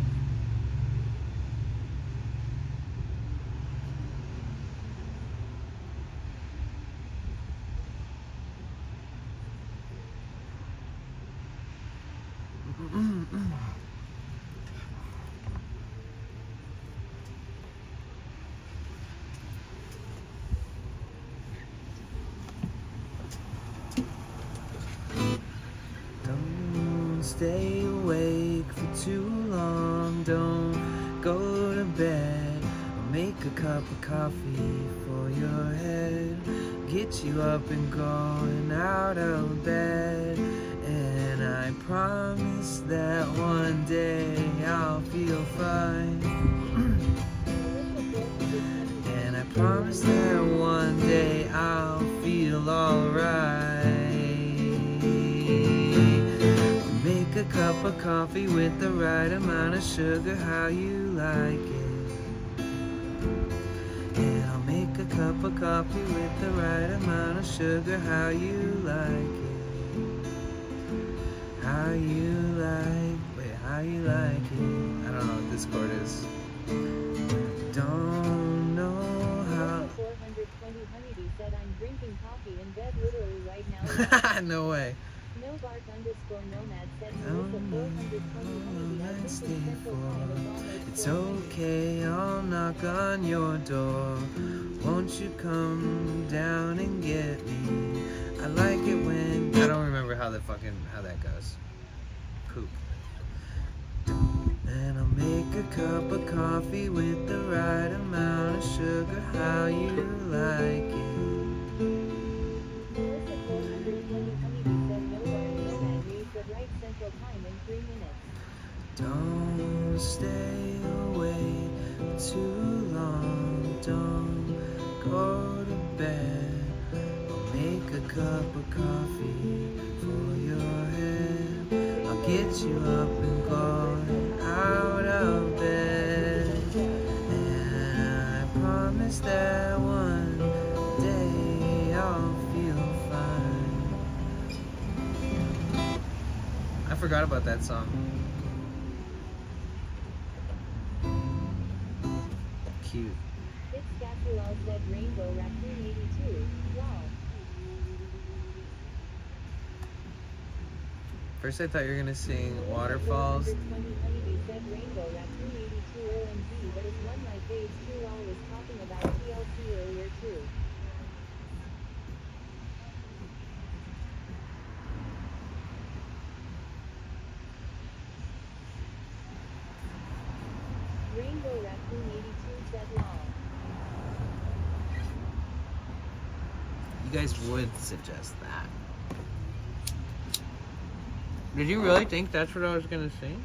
Don't stay awake for too long. Don't go to bed. I'll make a cup of coffee for your head. Get you up and going out of bed. And I promise that one day I'll feel fine. And I promise that one day I'll feel alright. Make a cup of coffee with the right amount of sugar, how you like it. And I'll make a cup of coffee with the right amount of sugar, how you like it. How you like it. I don't know what this chord is. Don't know how. 420 Honeybee said I'm drinking coffee in bed literally right now. No way. Nomad said Melissa 420 Honeybee I think Central Time is almost It's 400. okay, I'll knock on your door. Won't you come down and get me? I like it when I don't remember how that goes. Poop. And I'll make a cup of coffee with the right amount of sugar, how you like it. Melissa 420 Honeybee said Nomad needs the right Central Time in 3 minutes. Don't stay away too coffee for your head. I'll get you up and going out of bed. And I promise that one day I'll feel fine. I forgot about that song. Cute. Fitzcasserole said Rainbow Raccoon 82. Lol. First I thought you were gonna sing Waterfalls. 420 Honeybee said Rainbow Raccoon 82 OMG, but it's one like Phase 2 all was talking about TLC earlier too. Rainbow Raccoon 82 said lol. You guys would suggest that. Did you really think that's what I was gonna sing?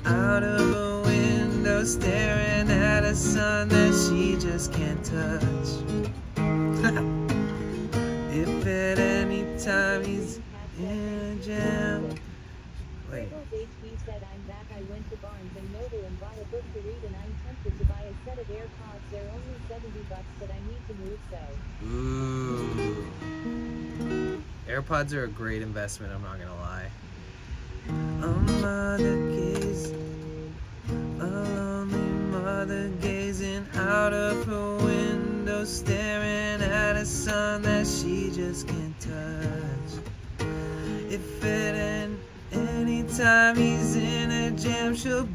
Out of a window, staring at a sun that she just can't touch. If at any time he's in a jam. Wait. Trickles HB said I'm back. I went to Barnes and Noble and bought a book to read, and I'm tempted to buy a set of AirPods. They're only $70, but I need to move, so. Ooh. AirPods are a great investment, I'm not gonna lie. A lonely mother gazing out of her window, staring at a sun that she just can't touch. If at any time he's in a jam, she'll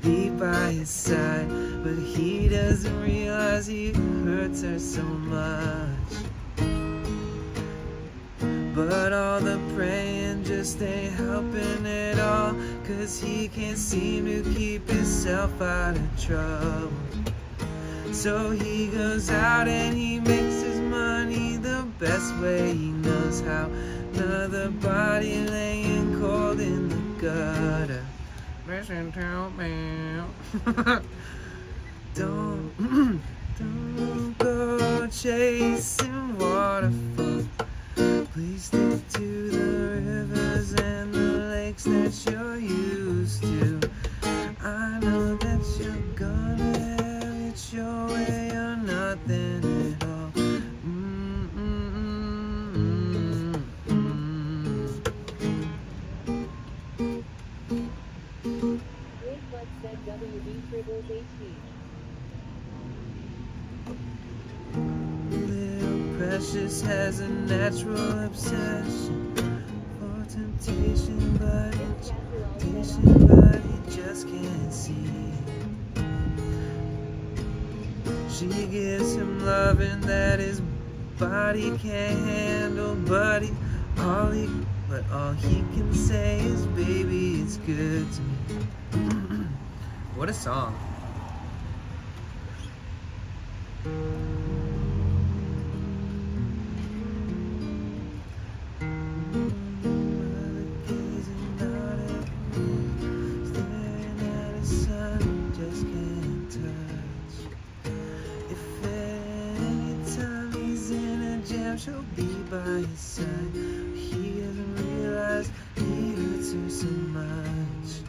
be by his side, but he doesn't realize he hurts her so much. But all the praying just ain't helping at all, 'cause he can't seem to keep himself out of trouble. So he goes out and he makes his money the best way he knows how. Another body laying cold in the gutter. Listen to me. Don't go chasing waterfalls. Please stick to the rivers and the lakes that you're used to. I know that you're gonna have it your way or nothing at all. Big Bud said WB Triggles HB. Little Precious has a natural obsession for temptation, but he just can't see. She gives him loving that his body can't handle, but all he can say is, baby, it's good to me. What a song. She'll be by his side. He doesn't realize he hurts her so much.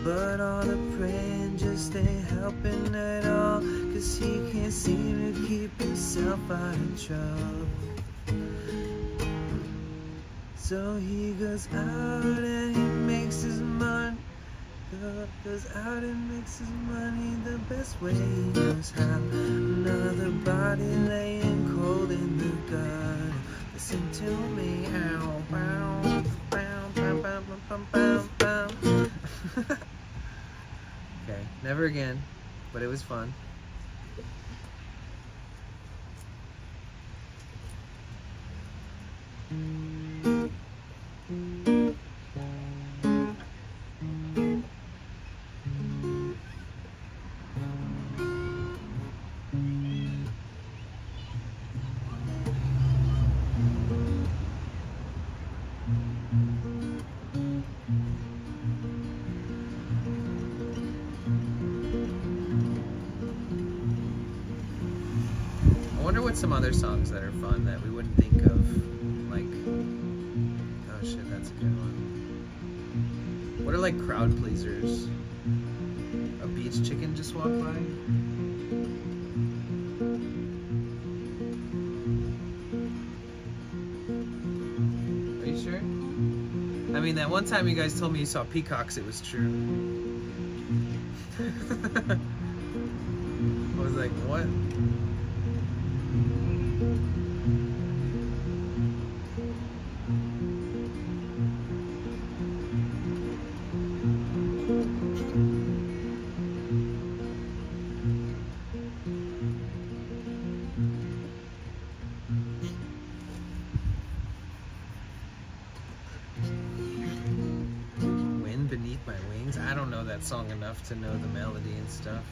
But all the praying just ain't helping at all, 'cause he can't seem to keep himself out of trouble. So he goes out and he makes his money. Goes out and makes his money the best way he knows how. Another body laying cold in the gutter. Listen to me, ow, bow, bow, bow, bow, bow, bow, bow. Okay, never again, but it was fun. got some other songs that are fun that we wouldn't think of. Like, oh shit, that's a good one. What are like crowd pleasers? A beach chicken just walked by? Are you sure? I mean, that one time you guys told me you saw peacocks, it was true. I was like, what? Wind Beneath My Wings? I don't know that song enough to know the melody and stuff.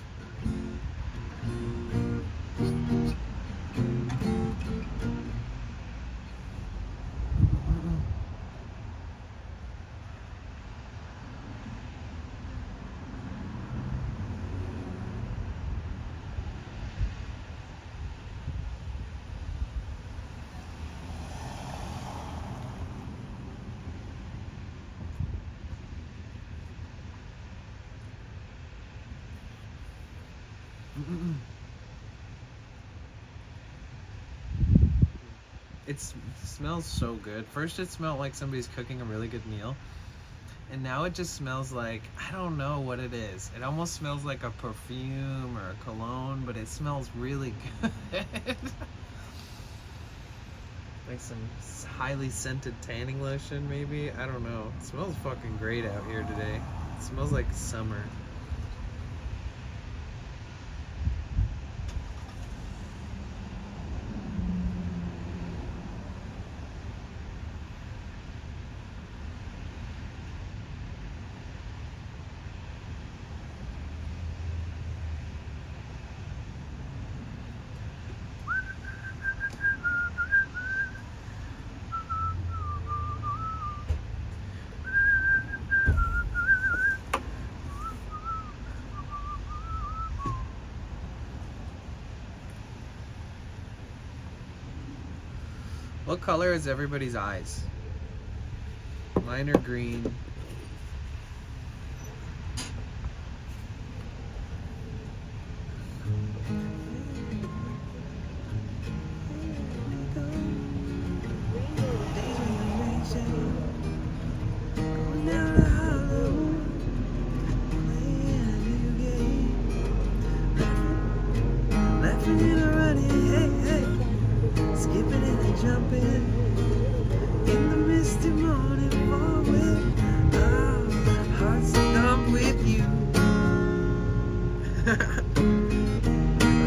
It smells so good. First it smelled like somebody's cooking a really good meal, and now it just smells like, I don't know what it is. It almost smells like a perfume or a cologne, but it smells really good. Like some highly scented tanning lotion maybe, I don't know. It smells fucking great out here today. It smells like summer. What color is everybody's eyes? Mine are green.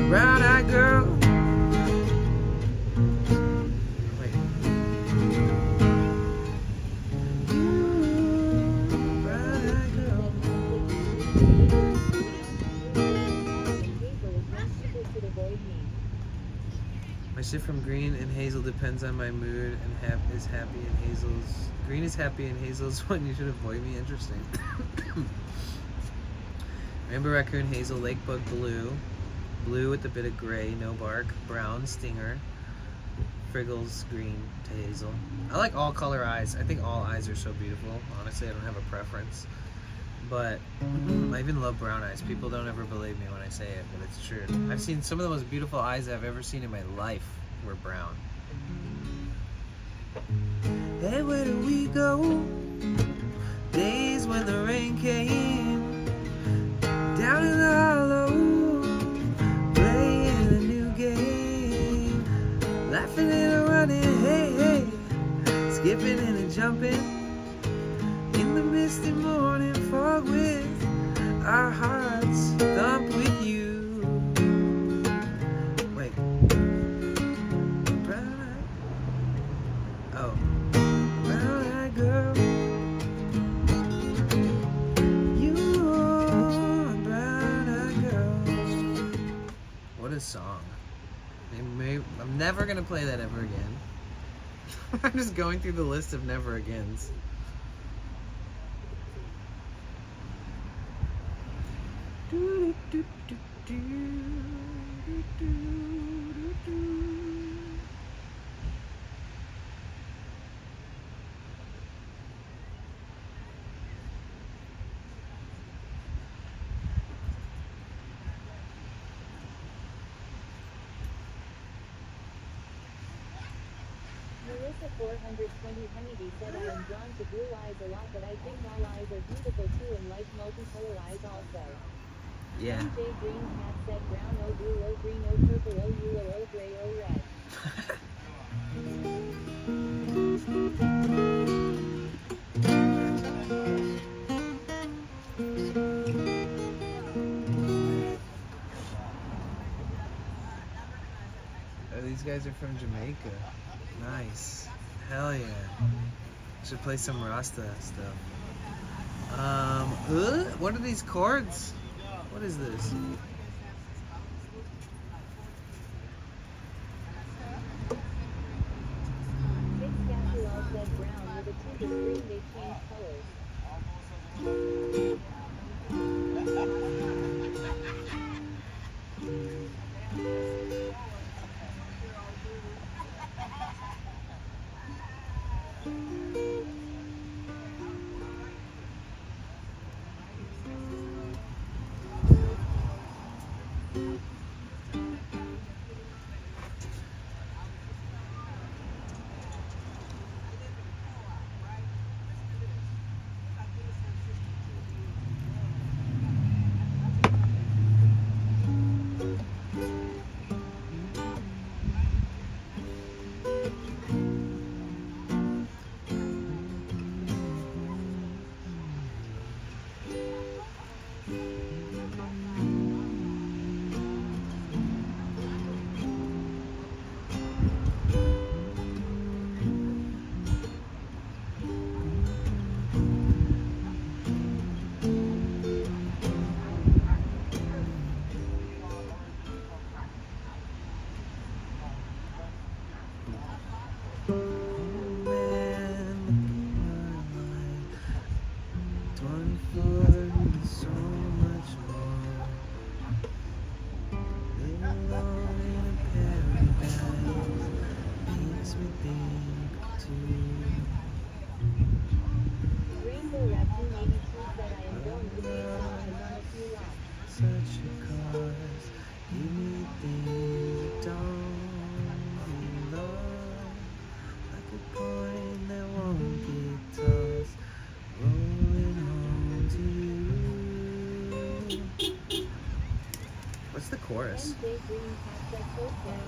Brown-eyed girl. Wait. Brown-eyed girl. My shift from green and hazel depends on my mood, and is happy in Hazel's. Green is happy in Hazel's when you should avoid me. Interesting. Rainbow raccoon, hazel, lake bug, blue. Blue with a bit of gray, no bark. Brown, stinger. Friggles, green to hazel. I like all color eyes. I think all eyes are so beautiful. Honestly, I don't have a preference. But I even love brown eyes. People don't ever believe me when I say it, but it's true. I've seen some of the most beautiful eyes I've ever seen in my life were brown. Hey, where do we go? Days when the rain came down in the hollow, playing a new game, laughing and running, hey, hey, skipping and jumping in the misty morning fog with our hearts thump with you. Wait. Brown-eyed. Oh. Brown-eyed girl. You are a brown-eyed girl. What a song. I'm never gonna play that ever again. I'm just going through the list of never agains. Do, do, do, do, do, do, do, do. Lisa 420 Honeybee said I am drawn to blue eyes a lot, but I think all eyes are beautiful too and like multicolor eyes also. Yeah. MJ Green Cat said brown, oh blue, oh green, oh purple, oh yellow, oh gray, oh red. Oh, these guys are from Jamaica. Nice. Hell yeah. Should play some Rasta stuff. What are these chords? What is this? Big Casserole said brown with a tint of green, they changed colors. Rainbow Raccoon 82 said I am going to pay Santa on a few lots. Such a cause, give me things that don't belong. Like a coin that won't get tossed, rolling home to you. What's the chorus? MJ Green Cat said so sad.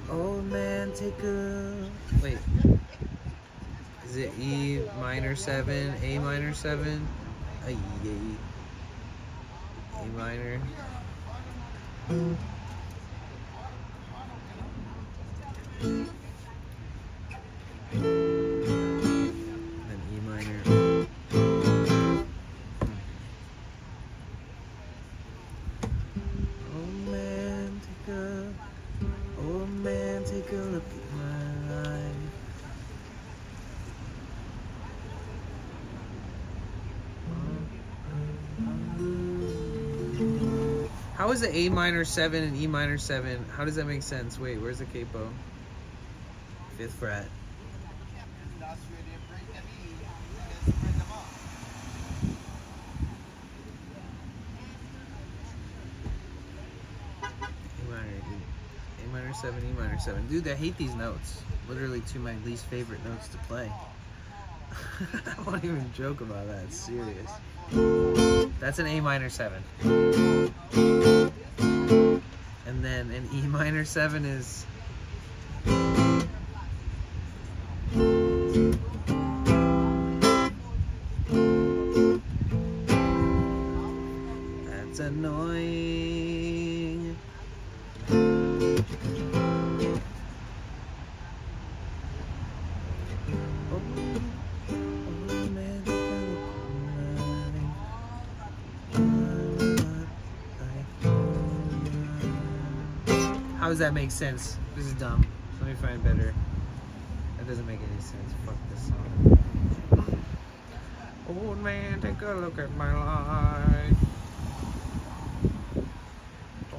Old man, take a... Wait. Is it E minor 7, A minor 7? A minor. Then E minor. Oh man, take a look at my life. How is it A minor 7 and E minor 7? How does that make sense? Wait, where's the capo? 5th fret. A minor 7, E minor 7. Dude, I hate these notes. Literally two of my least favorite notes to play. I won't even joke about that. It's serious. That's an A minor 7. And then an E minor 7 is... That's annoying. How does that make sense? This is dumb. Let me find better. That doesn't make any sense. Fuck this song. Old man, take a look at my life.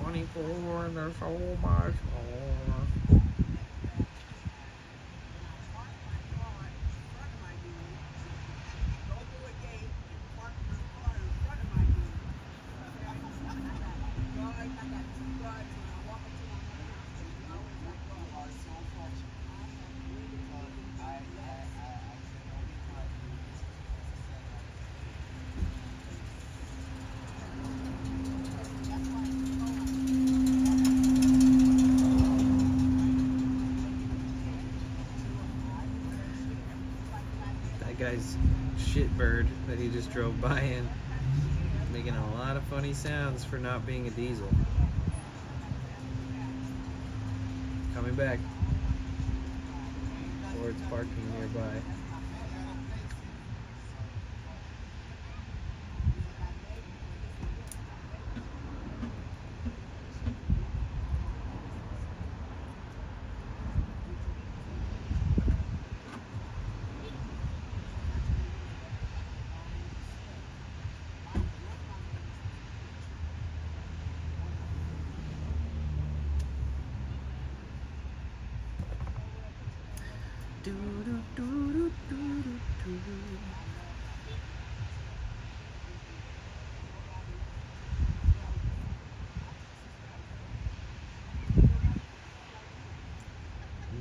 24 and there's so much more. that he just drove by in, making a lot of funny sounds for not being a diesel. Coming back. Ford's parking nearby.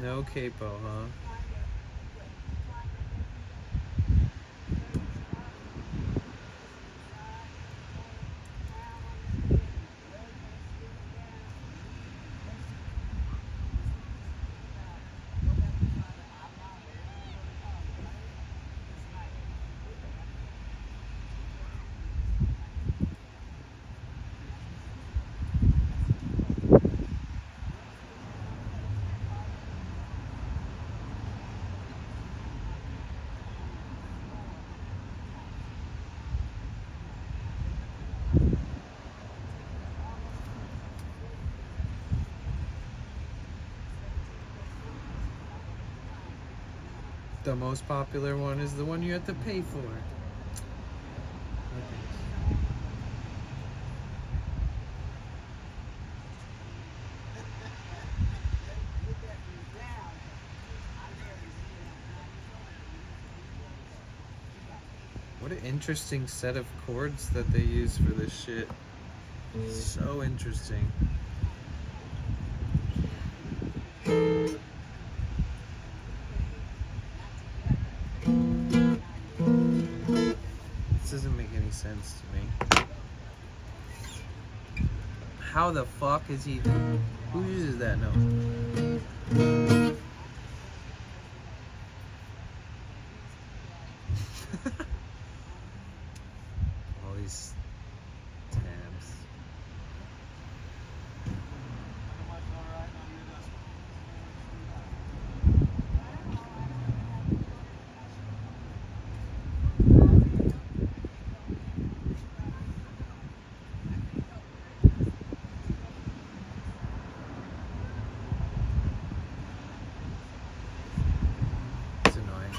No capo, huh? The most popular one is the one you have to pay for. What an interesting set of chords that they use for this shit. So interesting. This doesn't make any sense to me. How the fuck is he... Who uses that note? All these tabs. It's annoying.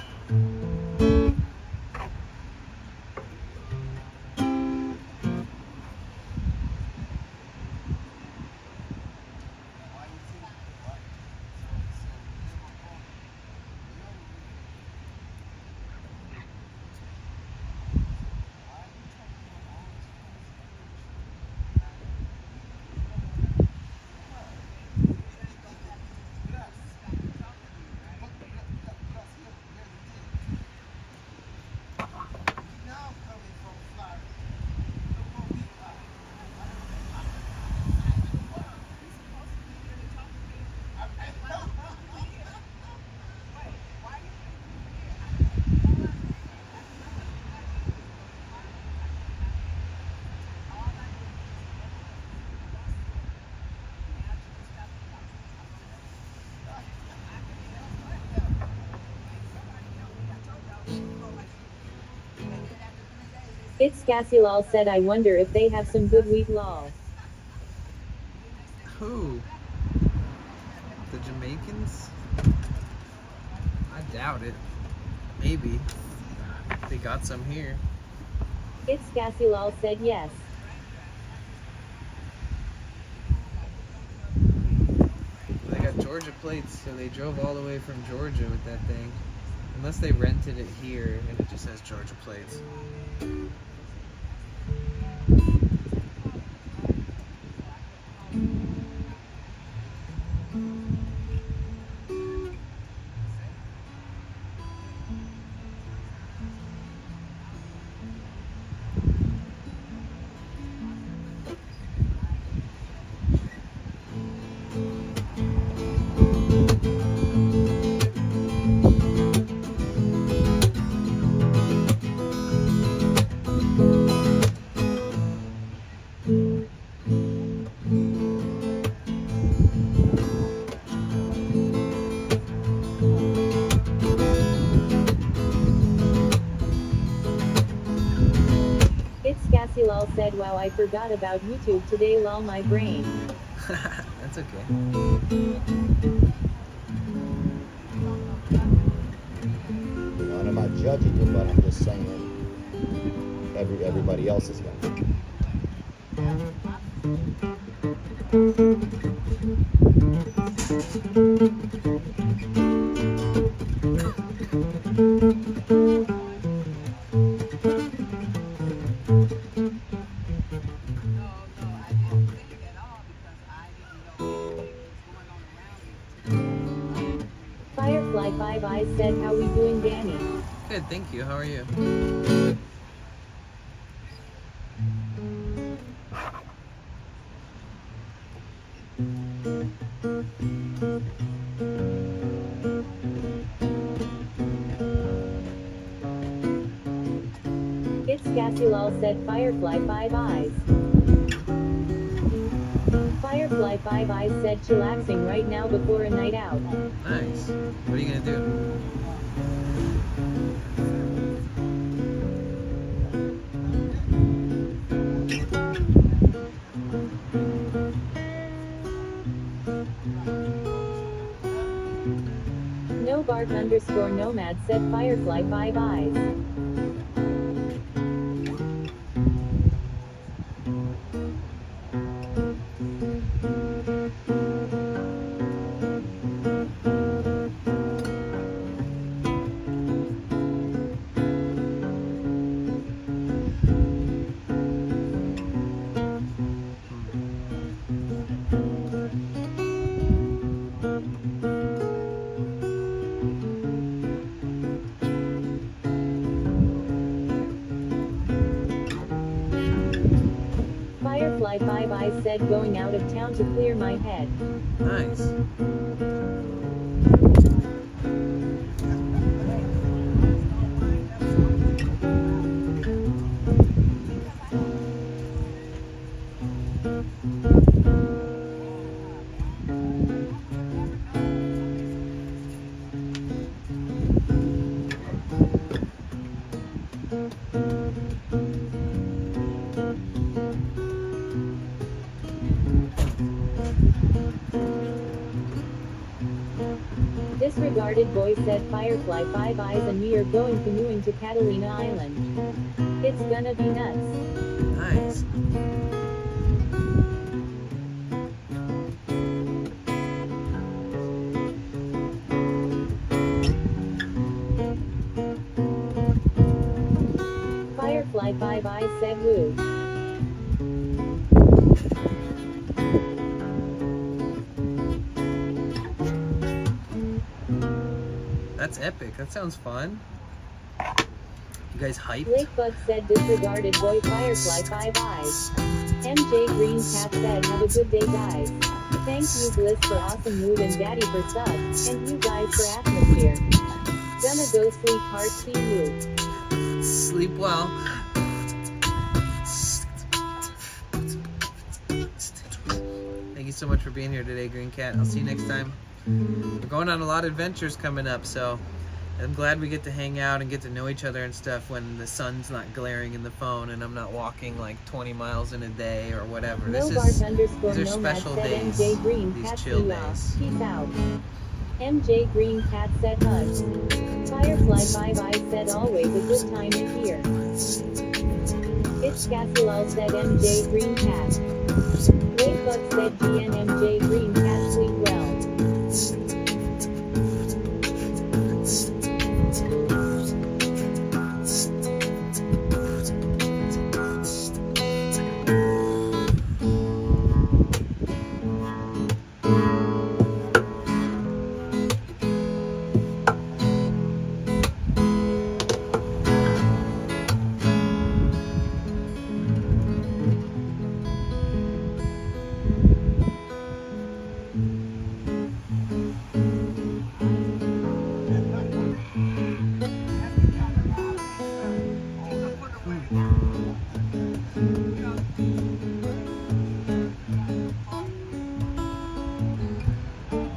It's Cassilal said I wonder if they have some good wheat lol. Who? The Jamaicans? I doubt it. Maybe. They got some here. It's Cassilal said yes. They got Georgia plates, so they drove all the way from Georgia with that thing. Unless they rented it here and it just has Georgia plates. Scassi lol said, wow, I forgot about YouTube today, lol, my brain. That's okay. You know, and I'm not judging you, but I'm just saying everybody else is going. Firefly 5 Eyes said, how we doing, Danny? Good, thank you. How are you? It's Scassi lol said, Firefly 5 Eyes. Firefly 5 Eyes said, chillaxing right now before a night out. Nice. What are you gonna do? No bark underscore nomad said, Firefly 5 Eyes. Firefly 5 Eyes said, going out of town to clear my head. Nice. Disregarded boy said, Firefly 5 Eyes and me are going canoeing to Catalina Island. It's gonna be nuts. Nice. Firefly 5 Eyes said, woo. That's epic. That sounds fun. You guys hyped? Lakebug said, disregarded boy Firefly 5 Eyes. MJ Green Cat said, have a good day, guys. Thank you Bliss for awesome mood and Daddy for sub, and you guys for atmosphere. Gonna go sleep hard, see you. Sleep well. Thank you so much for being here today, Green Cat. I'll see you next time. We're going on a lot of adventures coming up, so I'm glad we get to hang out and get to know each other and stuff when the sun's not glaring in the phone and I'm not walking like 20 miles in a day or whatever. No These are nomad special said days, MJ Green these Cat chill see ya. days. Peace out. MJ Green Cat said hugs. Firefly 5 Eyes said always a good time in here. It's Cassilal said MJ Green Cat. Wakebug said GNMJ Green Cat sleep well.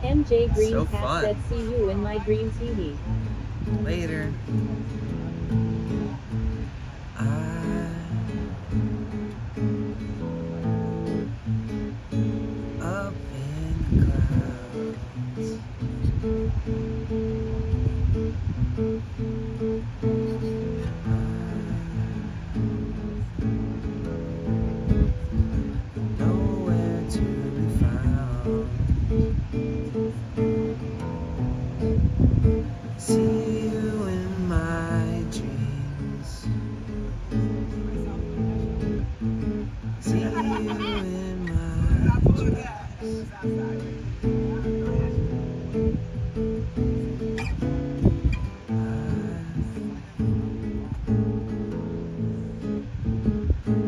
MJ Green So Cat fun. said see you in my dreams, hee. Later.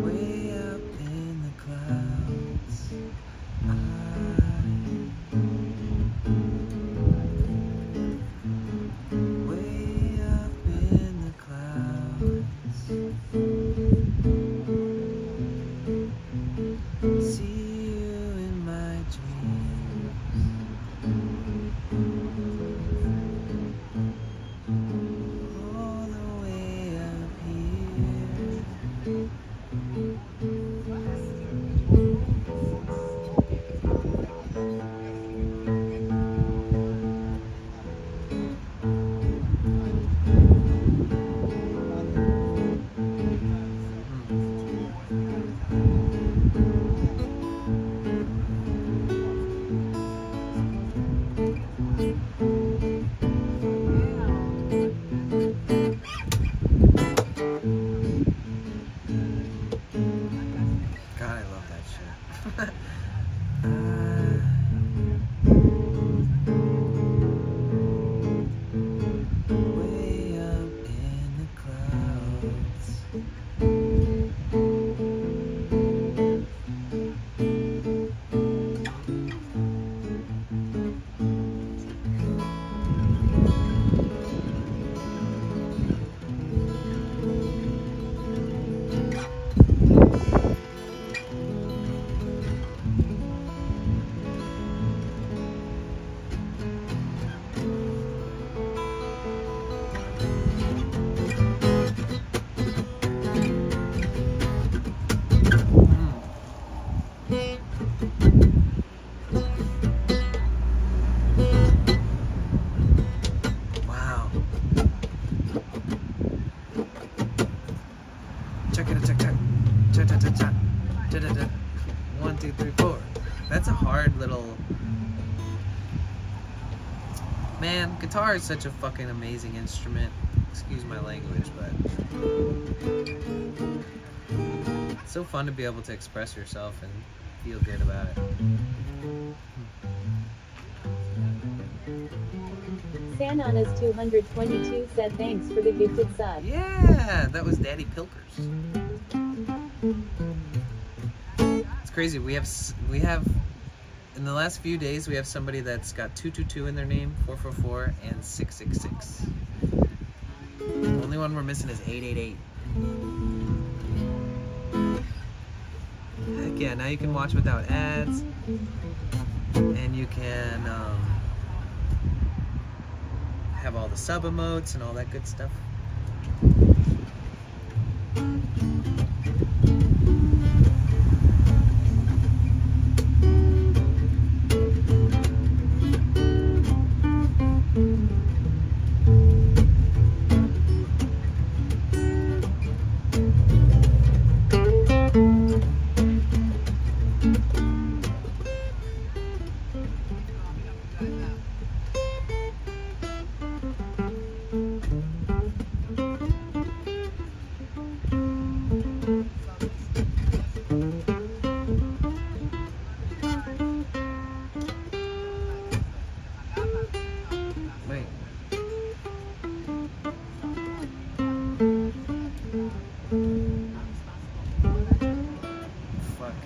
Way up in the clouds. Way up in the clouds. See you in my dreams. All the way up here. God, I love that shit. Way up in the clouds. Wow. Check it, check, check. Check, check, check, check. 1, 2, 3, 4. That's a hard little. Man, guitar is such a fucking amazing instrument. Excuse my language, but it's so fun to be able to express yourself and feel good about it. Sananas 222 said thanks for the gifted sub. Yeah, that was Daddy Pilkers. It's crazy. We have in the last few days we have somebody that's got 222 in their name, 444, and 666. The only one we're missing is 888. Heck yeah! Now you can watch without ads, and you can have all the sub emotes and all that good stuff. Wait. Fuck.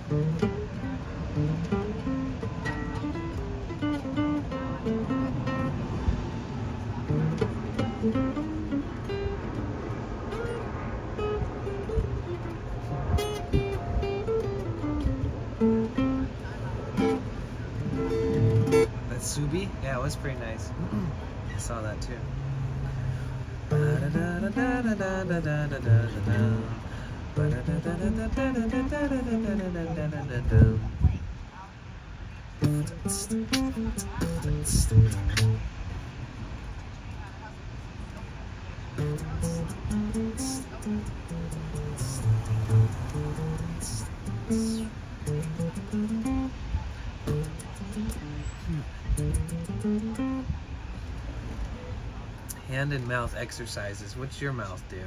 That's Subi? Yeah, it was pretty nice. I saw that too. Hand and mouth exercises. What's your mouth do?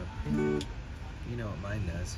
You know what mine does.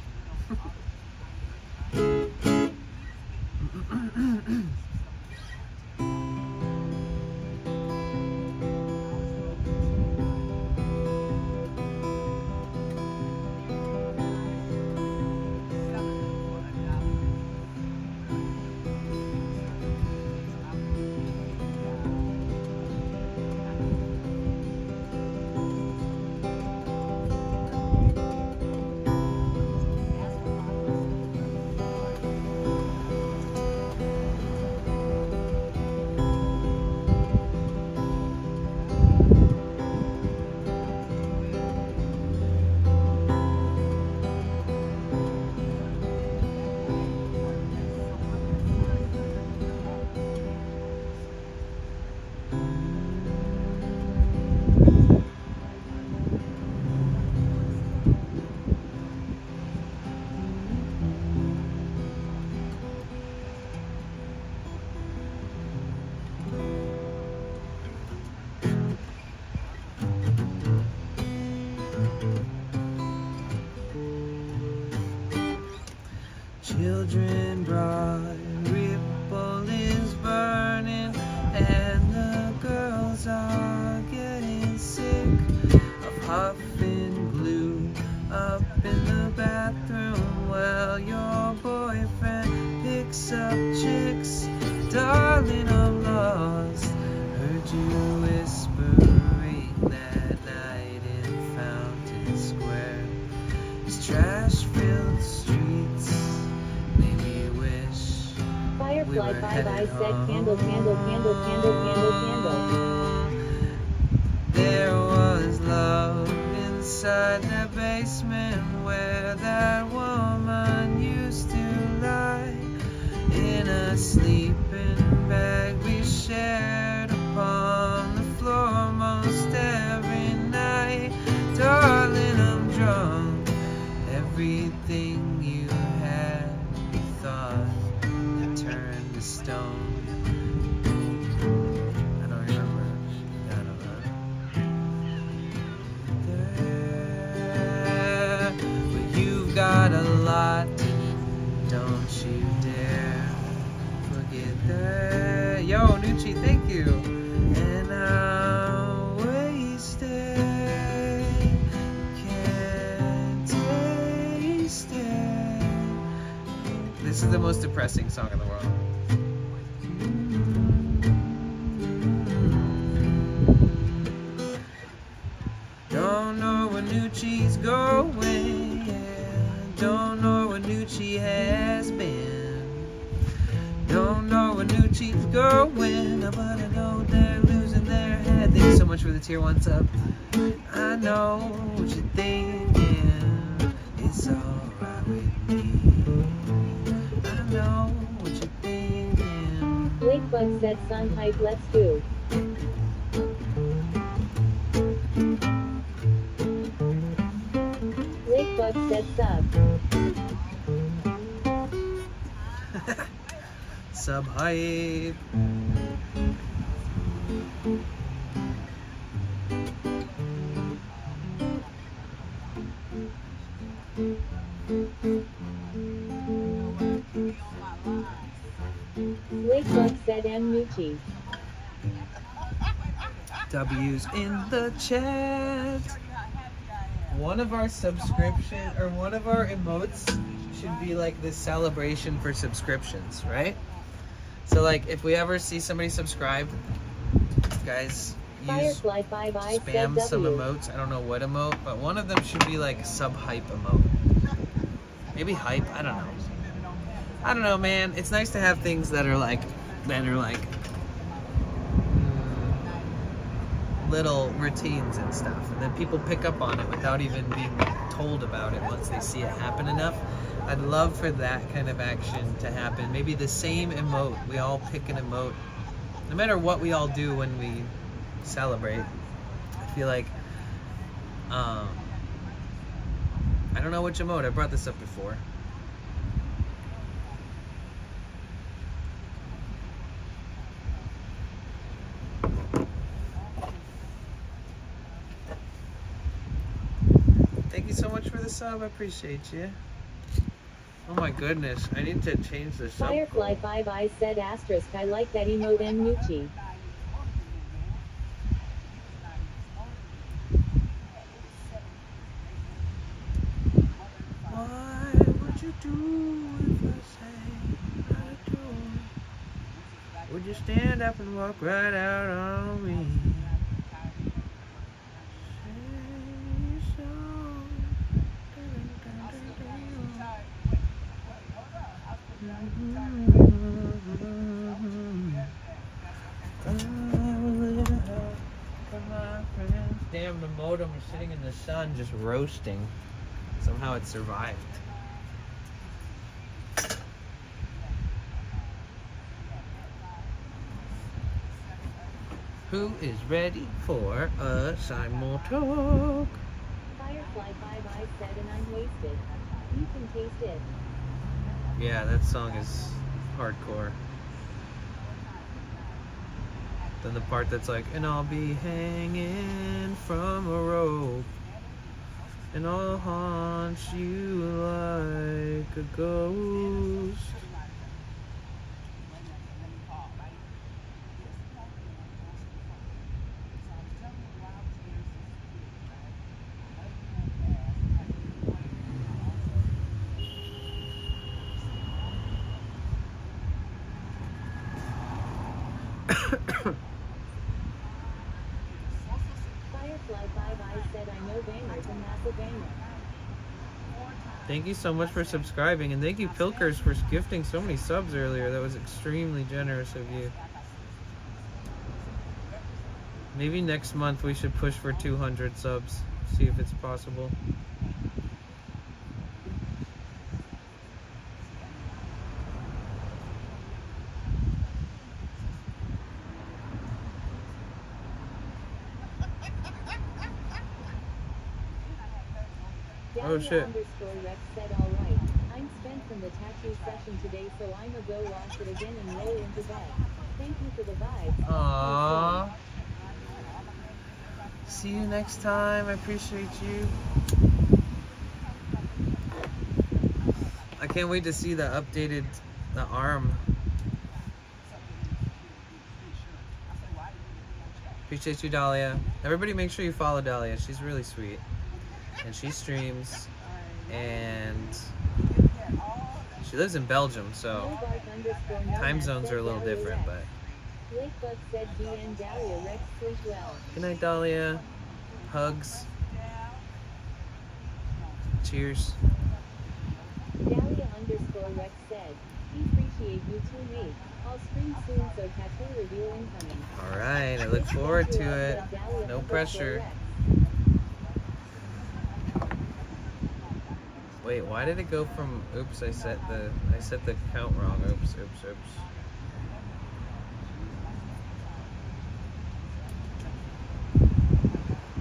children brought, ripple is burning, and the girls are getting sick of huffing glue up in the bathroom while your boyfriend picks up chicks. Darling, I'm lost. Heard you whispering that night in Fountain Square. These trash-filled streets made me wish we Firefly were 5 headed I said home. candle, candle, candle, candle, candle, candle. There was love inside the basement where that woman used to lie. In a sleeping bag we shared upon the floor most every night. Darling, I'm drunk. Everything you had, you thought, it turned to stone. I don't remember. I don't know. There, but you've got a lot, don't you dare forget that. Yo, Nucci, thank you. And I'm wasted, can't taste it. This is the most depressing song in the world. Don't know where Nucci's going, yeah. Don't know where Nucci has been. Don't know where Nucci's going, but I know they're losing their head. Thank you so much for the tier 1 sub. I know what you're thinking. It's alright with me. I know what you're thinking. Lakebug said sun hype, let's go. Lakebug said sub. Sub hype. Lakebug said M. Nucci. W's in the chat. One of our subscription or one of our emotes should be like this celebration for subscriptions, right? So like if we ever see somebody subscribe, guys, use Firefly 5 I said spam some W. emotes. I don't know what emote, but one of them should be like sub hype emote. Maybe hype, I don't know. I don't know, man. It's nice to have things that are like little routines and stuff, and then people pick up on it without even being told about it once they see it happen enough. I'd love for that kind of action to happen. Maybe the same emote, we all pick an emote, no matter what we all do when we celebrate. I feel like I don't know which emote. I brought this up before. Thank you so much for the sub. I appreciate you. Oh my goodness, I need to change the sub. Firefly 5 I said asterisk. I like that emote M. Nucci. Why would you do if I say I do? Would you stand up and walk right out on me? Say so. Damn, the modem was sitting in the sun just roasting. Somehow it survived. Who is ready for a Simul Talk? Firefly 5 I said and I'm wasted. You can taste it. Yeah, that song is hardcore. Then the part that's like, and I'll be hanging from a rope. and I'll haunt you like a ghost. Firefly 5 Eyes said I know bangers and that's a banger. Thank you so much for subscribing, and thank you Pilkers for gifting so many subs earlier. That was extremely generous of you. Maybe next month we should push for 200 subs. See if it's possible. Oh shit. Rex said alright. I'm spent from the tattoo session today, so I'ma go wash it again and roll into bed. Thank you for the vibes. Aww. See you next time. I appreciate you. I can't wait to see the updated arm. Appreciate you, Dahlia. Everybody make sure you follow Dahlia. She's really sweet. And she streams. And she lives in Belgium, so time zones are a little different, but Lakebug said DN Dahlia Rex sleep well. good night, Dahlia. Hugs. Cheers. Dahlia_Rex said, we appreciate you too, mate. I'll stream soon, so tattoo reveal incoming. Alright, I look forward to it. No pressure. Wait, why did it go from oops, I set the count wrong. Oops.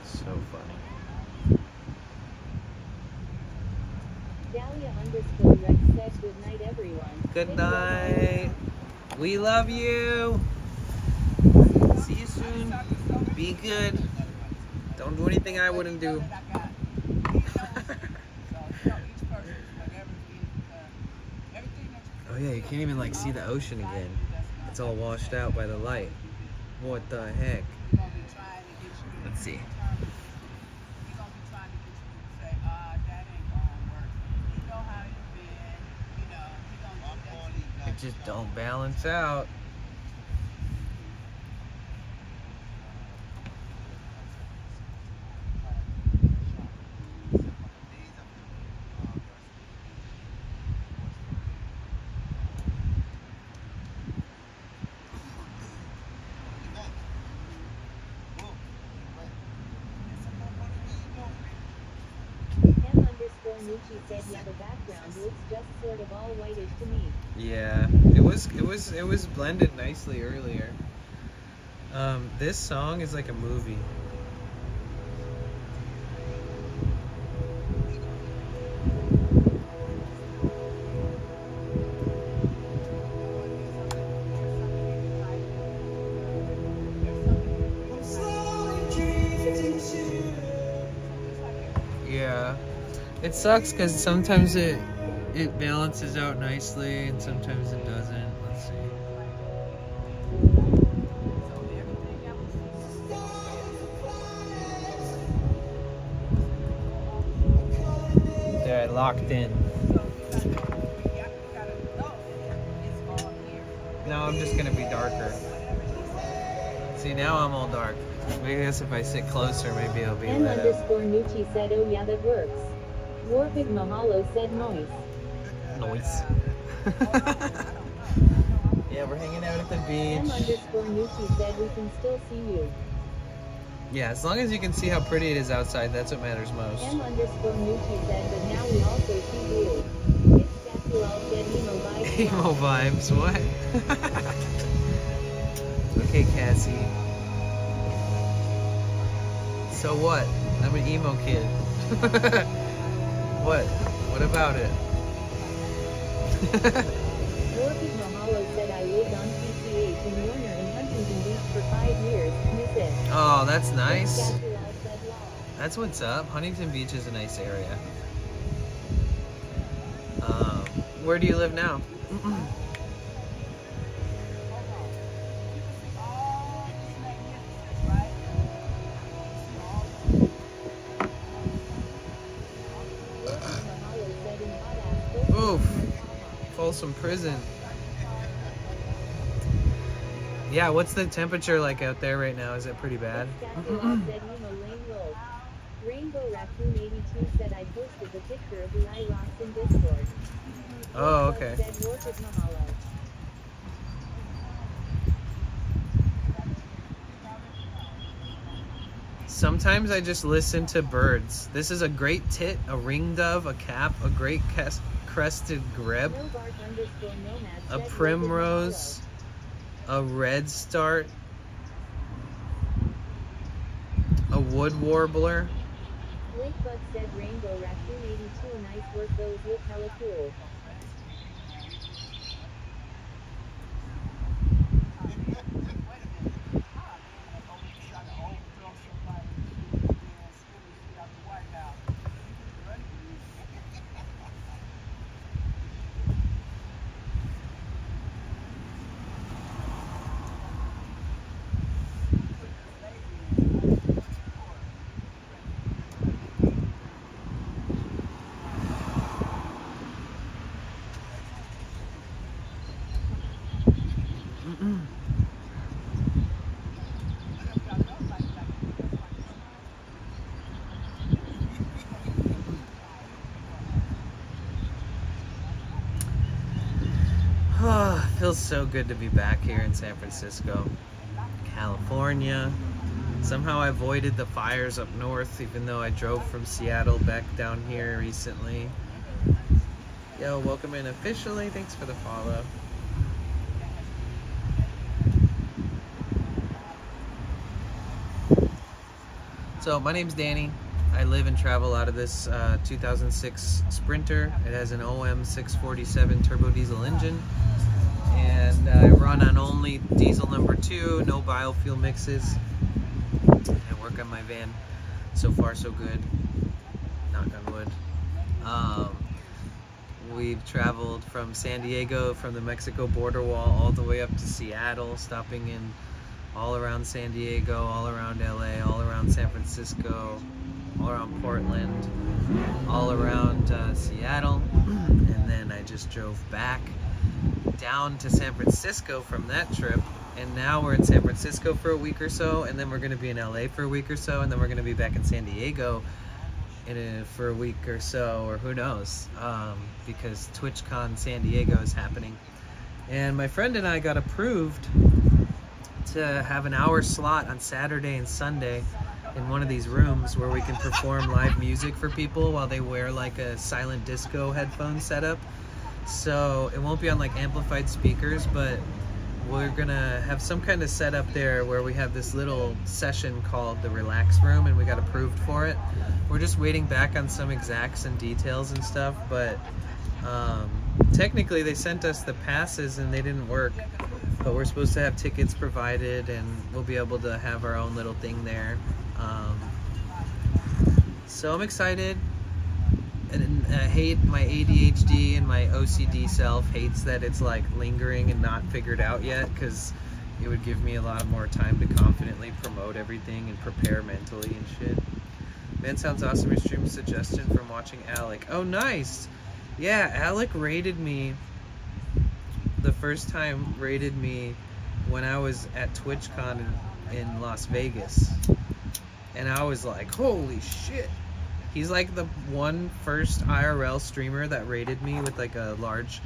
So funny. Dahlia_Rex said good night everyone. Good night. We love you. See you soon. Be good. Don't do anything I wouldn't do. Oh yeah, you can't even like see the ocean again. It's all washed out by the light. What the heck? Let's see. It just don't balance out. Nucci said yeah, the background looks just sort of all whitish to me. Yeah, it was blended nicely earlier. This song is like a movie. Yeah. It sucks because sometimes it balances out nicely and sometimes it doesn't. Let's see. There, locked in. Now I'm just gonna be darker. See, now I'm all dark. Maybe I guess if I sit closer, maybe I'll be lit up. M_Nucci said oh yeah, that works. Warpig Mahalo said noise. Noise. Yeah, we're hanging out at the beach. M_Nucci said we can still see you. Yeah, as long as you can see how pretty it is outside, that's what matters most. M_Nucci said, but now we also see you. It's Casserole said emo vibes. Emo vibes, what? Okay, Cassie. So what? I'm an emo kid. What? What about it? Warpig Mahalo said I lived on PCH in Warner and Huntington Beach for 5 years. Miss it. Oh, that's nice. That's what's up. Huntington Beach is a nice area. Where do you live now? Oof. Folsom Prison. Yeah, what's the temperature like out there right now? Is it pretty bad? Rainbow Raccoon 82 said I posted the picture of the iRocks in Discord. Oh, okay. Sometimes I just listen to birds. This is a great tit, a ringdove, a cap, a great crested grebe, a primrose, a redstart, a wood warbler. Lakebug said Rainbow Raccoon 82 nice work, those look hella cool. Feels so good to be back here in San Francisco, California. Somehow I avoided the fires up north, even though I drove from Seattle back down here recently. Yo, welcome in officially. Thanks for the follow. So my name's Danny. I live and travel out of this 2006 Sprinter. It has an OM 647 turbo diesel engine. And I run on only diesel number 2, no biofuel mixes. I work on my van. So far, so good. Knock on wood. We've traveled from San Diego, from the Mexico border wall, all the way up to Seattle, stopping in all around San Diego, all around LA, all around San Francisco, all around Portland, all around Seattle. And then I just drove back down to San Francisco from that trip, and now we're in San Francisco for a week or so, and then we're going to be in LA for a week or so, and then we're going to be back in San Diego for a week or so, or who knows, because TwitchCon San Diego is happening. And my friend and I got approved to have an hour slot on Saturday and Sunday in one of these rooms where we can perform live music for people while they wear like a silent disco headphone setup. So it won't be on like amplified speakers, but we're gonna have some kind of setup there where we have this little session called the Relax Room, and we got approved for it. We're just waiting back on some exacts and details and stuff, but technically they sent us the passes and they didn't work, but we're supposed to have tickets provided, and we'll be able to have our own little thing there. So I'm excited. And I hate my ADHD, and my OCD self hates that it's like lingering and not figured out yet, because it would give me a lot more time to confidently promote everything and prepare mentally and shit. Man, sounds awesome. Your stream suggestion from watching Alec. Oh, nice. Yeah, Alec rated me the first time, rated me when I was at TwitchCon in Las Vegas. And I was like, holy shit. He's like the first IRL streamer that rated me with like a large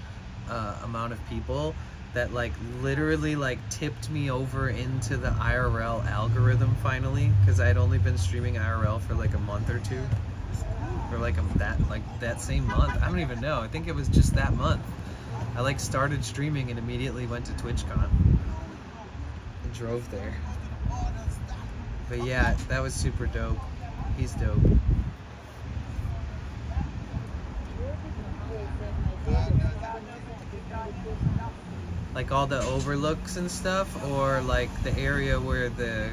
amount of people, that like literally like tipped me over into the IRL algorithm finally, because I had only been streaming IRL for like a month or two, or like that same month. I don't even know. I think it was just that month. I like started streaming and immediately went to TwitchCon and drove there. But yeah, that was super dope. He's dope. Like all the overlooks and stuff, or like the area where the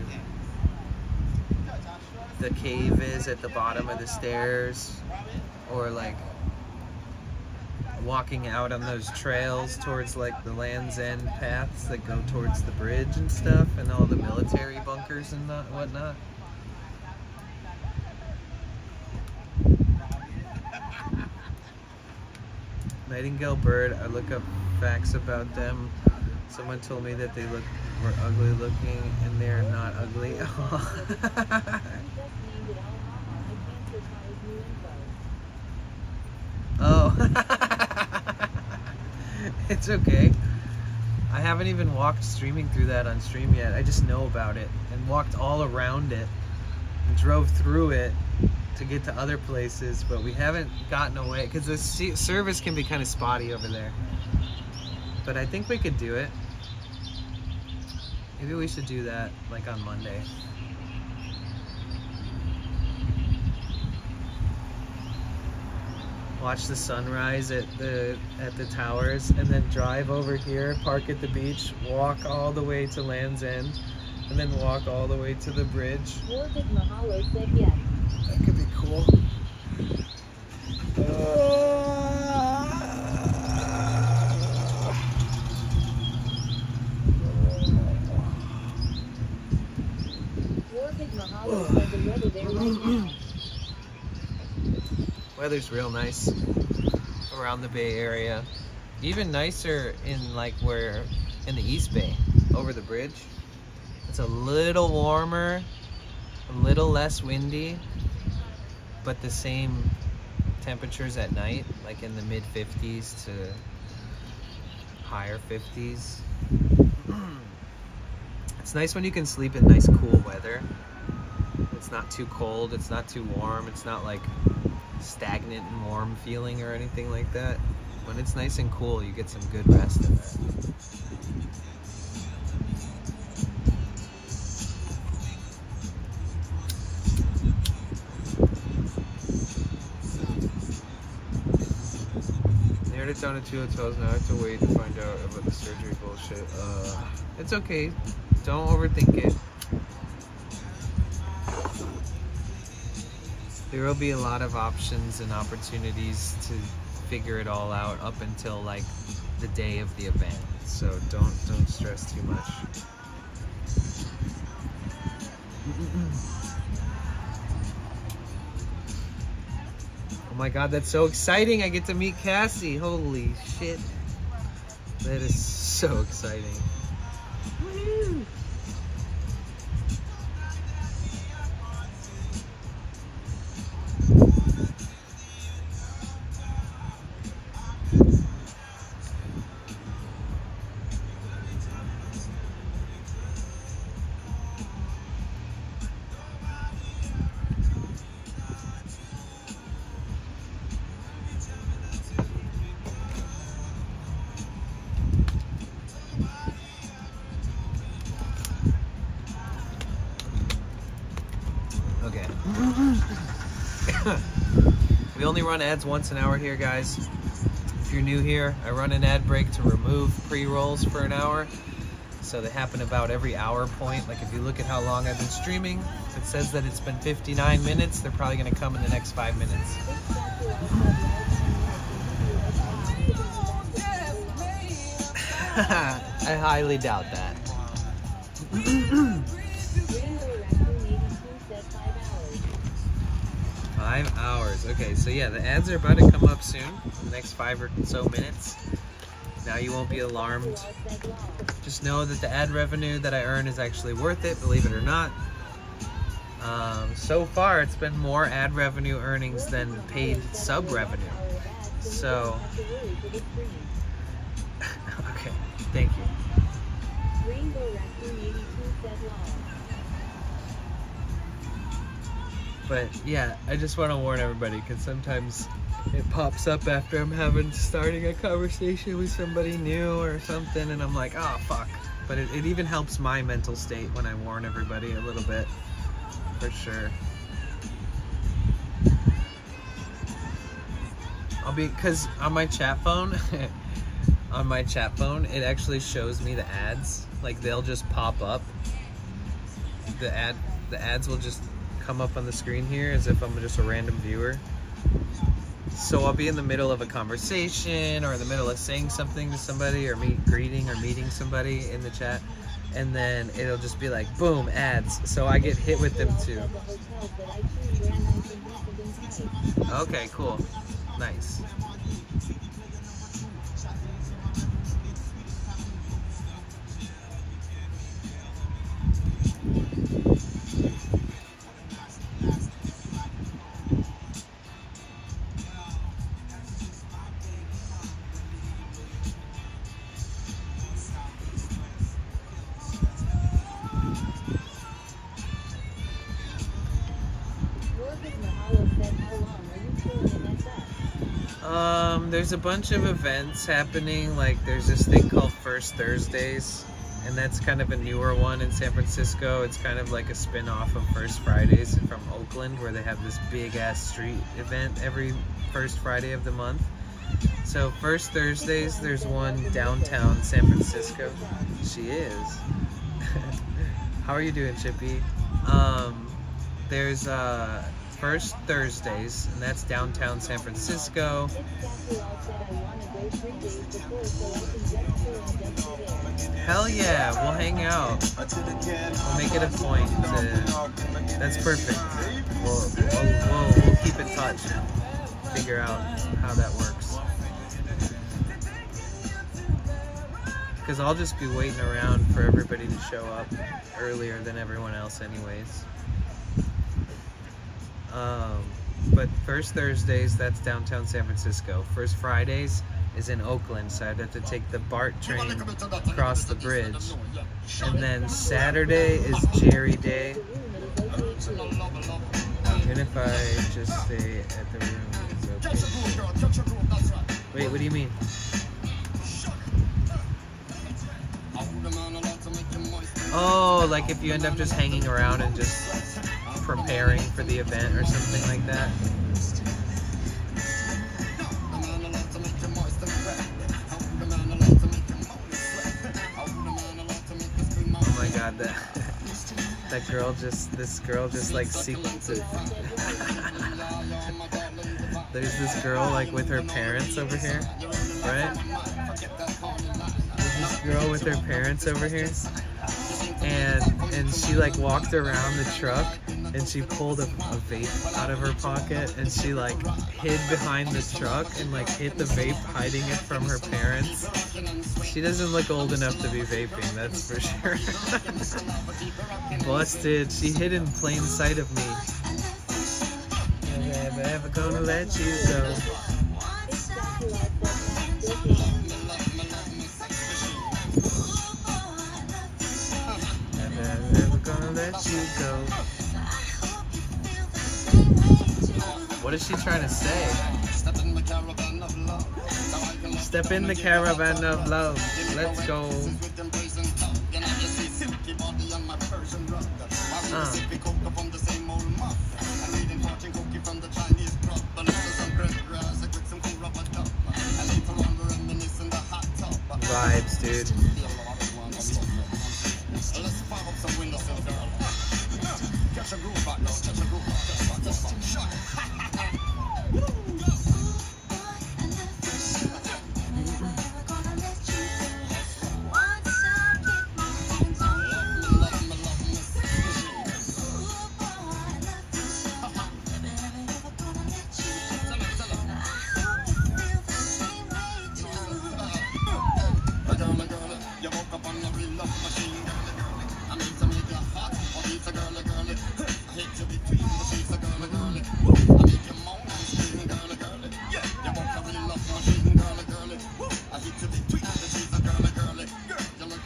the cave is at the bottom of the stairs, or like walking out on those trails towards like the Land's End paths that go towards the bridge and stuff, and all the military bunkers and whatnot. Nightingale bird, I look up facts about them. Someone told me that they were ugly looking, and they're not ugly. Oh. It's okay. I haven't even walked streaming through that on stream yet. I just know about it and walked all around it and drove through it to get to other places, but we haven't gotten away because the service can be kind of spotty over there. But I think we could do it. Maybe we should do that like on Monday. Watch the sunrise at the towers, and then drive over here, park at the beach, walk all the way to Land's End, and then walk all the way to the bridge. Warvik Mahalo said yes. That could be cool. Warvik Mahalo said the weather there right now. Weather's real nice around the Bay Area. Even nicer in like where in the East Bay, over the bridge. It's a little warmer, a little less windy, but the same temperatures at night, like in the mid 50s to higher 50s. It's nice when you can sleep in nice cool weather. It's not too cold, it's not too warm, it's not like stagnant and warm feeling or anything like that. When it's nice and cool, you get some good rest in that. Narrowed it down to 2 hotels. Now I have to wait to find out about the surgery bullshit. It's okay. Don't overthink it. There will be a lot of options and opportunities to figure it all out up until like the day of the event. So don't stress too much. Oh my god, that's so exciting! I get to meet Cassie. Holy shit. That is so exciting. Woo! Okay. We only run ads once an hour here, guys. If you're new here, I run an ad break to remove pre-rolls for an hour. So they happen about every hour point. Like if you look at how long I've been streaming, if it says that it's been 59 minutes, they're probably gonna come in the next 5 minutes. I highly doubt that. 5 hours. Okay, so yeah, the ads are about to come up soon, in the next 5 or so minutes. Now you won't be alarmed. Just know that the ad revenue that I earn is actually worth it, believe it or not. So far, it's been more ad revenue earnings than paid sub revenue. So, okay, thank you. But yeah, I just want to warn everybody because sometimes it pops up after I'm starting a conversation with somebody new or something, and I'm like, oh fuck. But it even helps my mental state when I warn everybody a little bit, for sure. Because on my chat phone, it actually shows me the ads. Like they'll just pop up. The ads will just come up on the screen here as if I'm just a random viewer. So I'll be in the middle of a conversation or in the middle of saying something to somebody or greeting or meeting somebody in the chat, and then it'll just be like boom, ads. So I get hit with them too. Okay, cool. Nice. There's a bunch of events happening. Like there's this thing called First Thursdays, and that's kind of a newer one in San Francisco. It's kind of like a spin-off of First Fridays from Oakland, where they have this big ass street event every first Friday of the month. So First Thursdays, there's one downtown San Francisco. She is. How are you doing, Chippy? There's First Thursdays, and that's downtown San Francisco. Hell yeah, we'll hang out. We'll make it a point to. That's perfect. We'll keep in touch and figure out how that works. Because I'll just be waiting around for everybody to show up earlier than everyone else, anyways. But First Thursdays, that's downtown San Francisco. First Fridays is in Oakland, so I'd have to take the BART train across the bridge. And then Saturday is Jerry Day. Even if I just stay at the room, it's okay. Wait, what do you mean? Oh, like if you end up just hanging around and just preparing for the event or something like that. Oh my god, this girl just like there's this girl like with her parents over here, right? There's this girl with her parents over here, and she like walked around the truck and she pulled a vape out of her pocket and she like hid behind the truck and like hid the vape, hiding it from her parents. She doesn't look old enough to be vaping, that's for sure. Busted. She hid in plain sight of me. I'm never gonna let you go. I'm never gonna let you go. What is she trying to say? Step in the caravan of love. Let's go. Vibes, dude.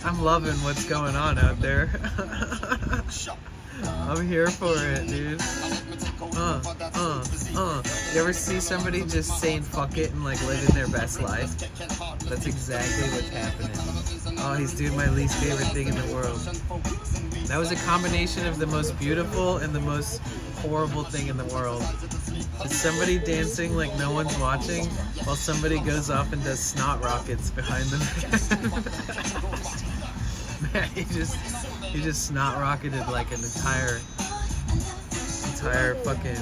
I'm loving what's going on out there. I'm here for it, dude. You ever see somebody just saying fuck it and like living their best life? That's exactly what's happening. Oh, he's doing my least favorite thing in the world. That was a combination of the most beautiful and the most horrible thing in the world. Is somebody dancing like no one's watching while somebody goes off and does snot rockets behind them. Man, he just snot rocketed like an entire entire fucking...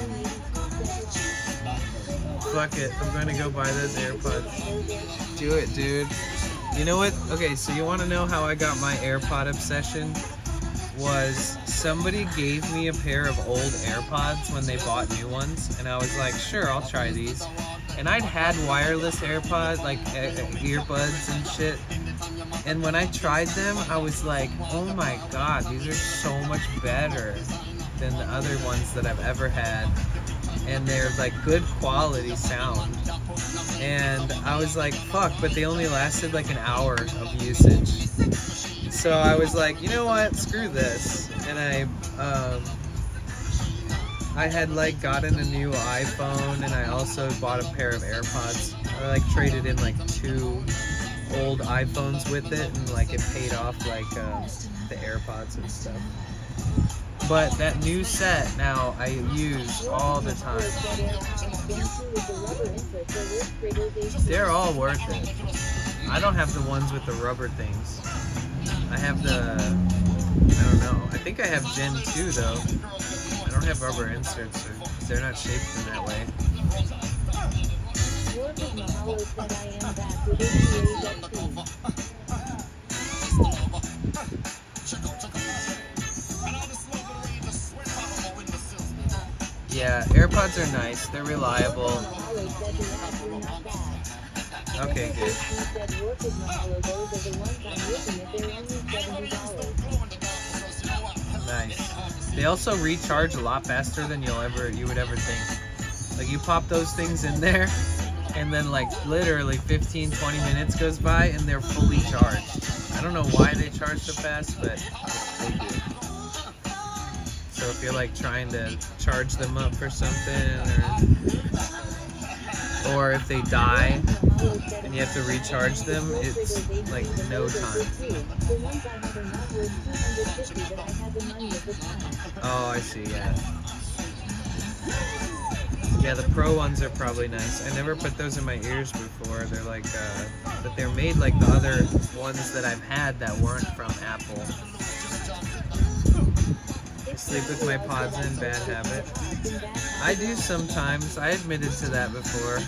Fuck it, I'm gonna go buy those AirPods. Do it, dude. You know what? Okay, so you want to know how I got my AirPod obsession? Was somebody gave me a pair of old AirPods when they bought new ones, and I was like, sure, I'll try these. And I'd had wireless AirPods, like earbuds and shit. And when I tried them, I was like, oh my god, these are so much better than the other ones that I've ever had. And they're like good quality sound. And I was like, fuck, but they only lasted like an hour of usage. So I was like, you know what, screw this. And I had like gotten a new iPhone, and I also bought a pair of AirPods. I like traded in like 2 old iPhones with it, and like it paid off like the AirPods and stuff. But that new set now I use all the time. They're all worth it. I don't have the ones with the rubber things. I have the, I don't know. I think I have Gen 2 though. I don't have rubber inserts. They're not shaped in that way. Yeah, AirPods are nice. They're reliable. Okay, good. Nice. They also recharge a lot faster than you would ever think. Like you pop those things in there, and then like literally 15-20 minutes goes by and they're fully charged. I don't know why they charge so fast, but they do. So if you're like trying to charge them up for something, or if they die and you have to recharge them, it's like no time. Oh, I see, yeah. Yeah, the Pro ones are probably nice. I never put those in my ears before. They're like, but they're made like the other ones that I've had that weren't from Apple. I sleep with my pods in, bad habit. I do sometimes. I admitted to that before.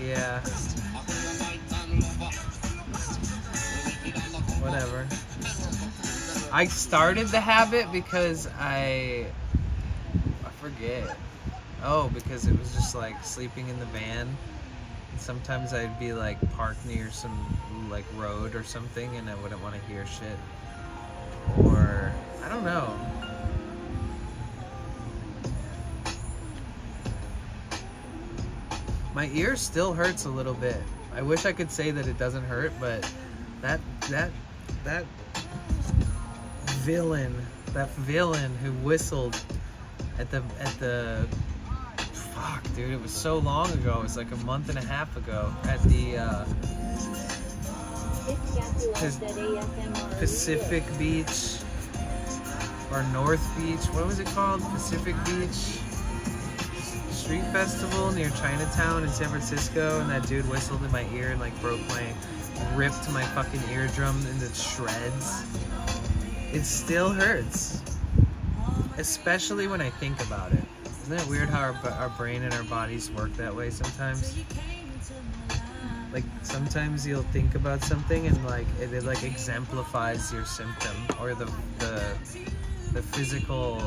Yeah. Whatever. I started the habit because I forget. Oh, because it was just like sleeping in the van. Sometimes I'd be like parked near some like road or something, and I wouldn't want to hear shit. Or I don't know. My ear still hurts a little bit. I wish I could say that it doesn't hurt, but that villain who whistled at the fuck, dude, it was so long ago. It was like a month and a half ago at the Pacific Beach or North Beach. What was it called? Pacific Beach Street Festival near Chinatown in San Francisco, and that dude whistled in my ear and like ripped my fucking eardrum into shreds. It still hurts, especially when I think about it. Isn't it weird how our brain and our bodies work that way sometimes? Like sometimes you'll think about something and like it like exemplifies your symptom or the physical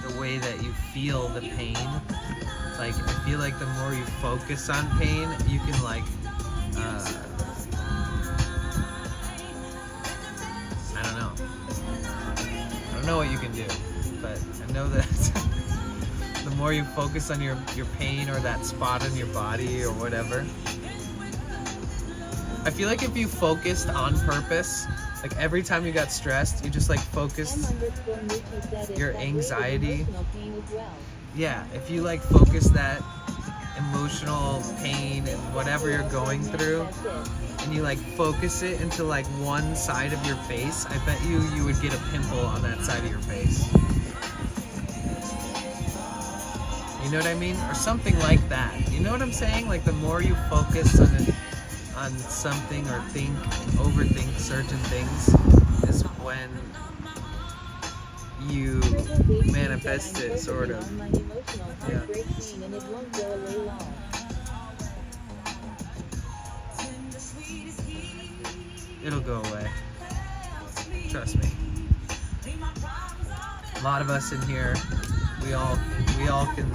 the way that you feel the pain. Like I feel like the more you focus on pain, you can like I don't know what you can do, but I know that the more you focus on your pain or that spot in your body or whatever, I feel like if you focused on purpose, like every time you got stressed, you just like focused your anxiety. Yeah, if you like focus that emotional pain and whatever you're going through, and you like focus it into like one side of your face, I bet you would get a pimple on that side of your face. You know what I mean? Or something like that. You know what I'm saying? Like the more you focus on something or overthink certain things, when you manifest it, sort of. Yeah. And it won't go away long. It'll go away. Trust me. A lot of us in here, we all can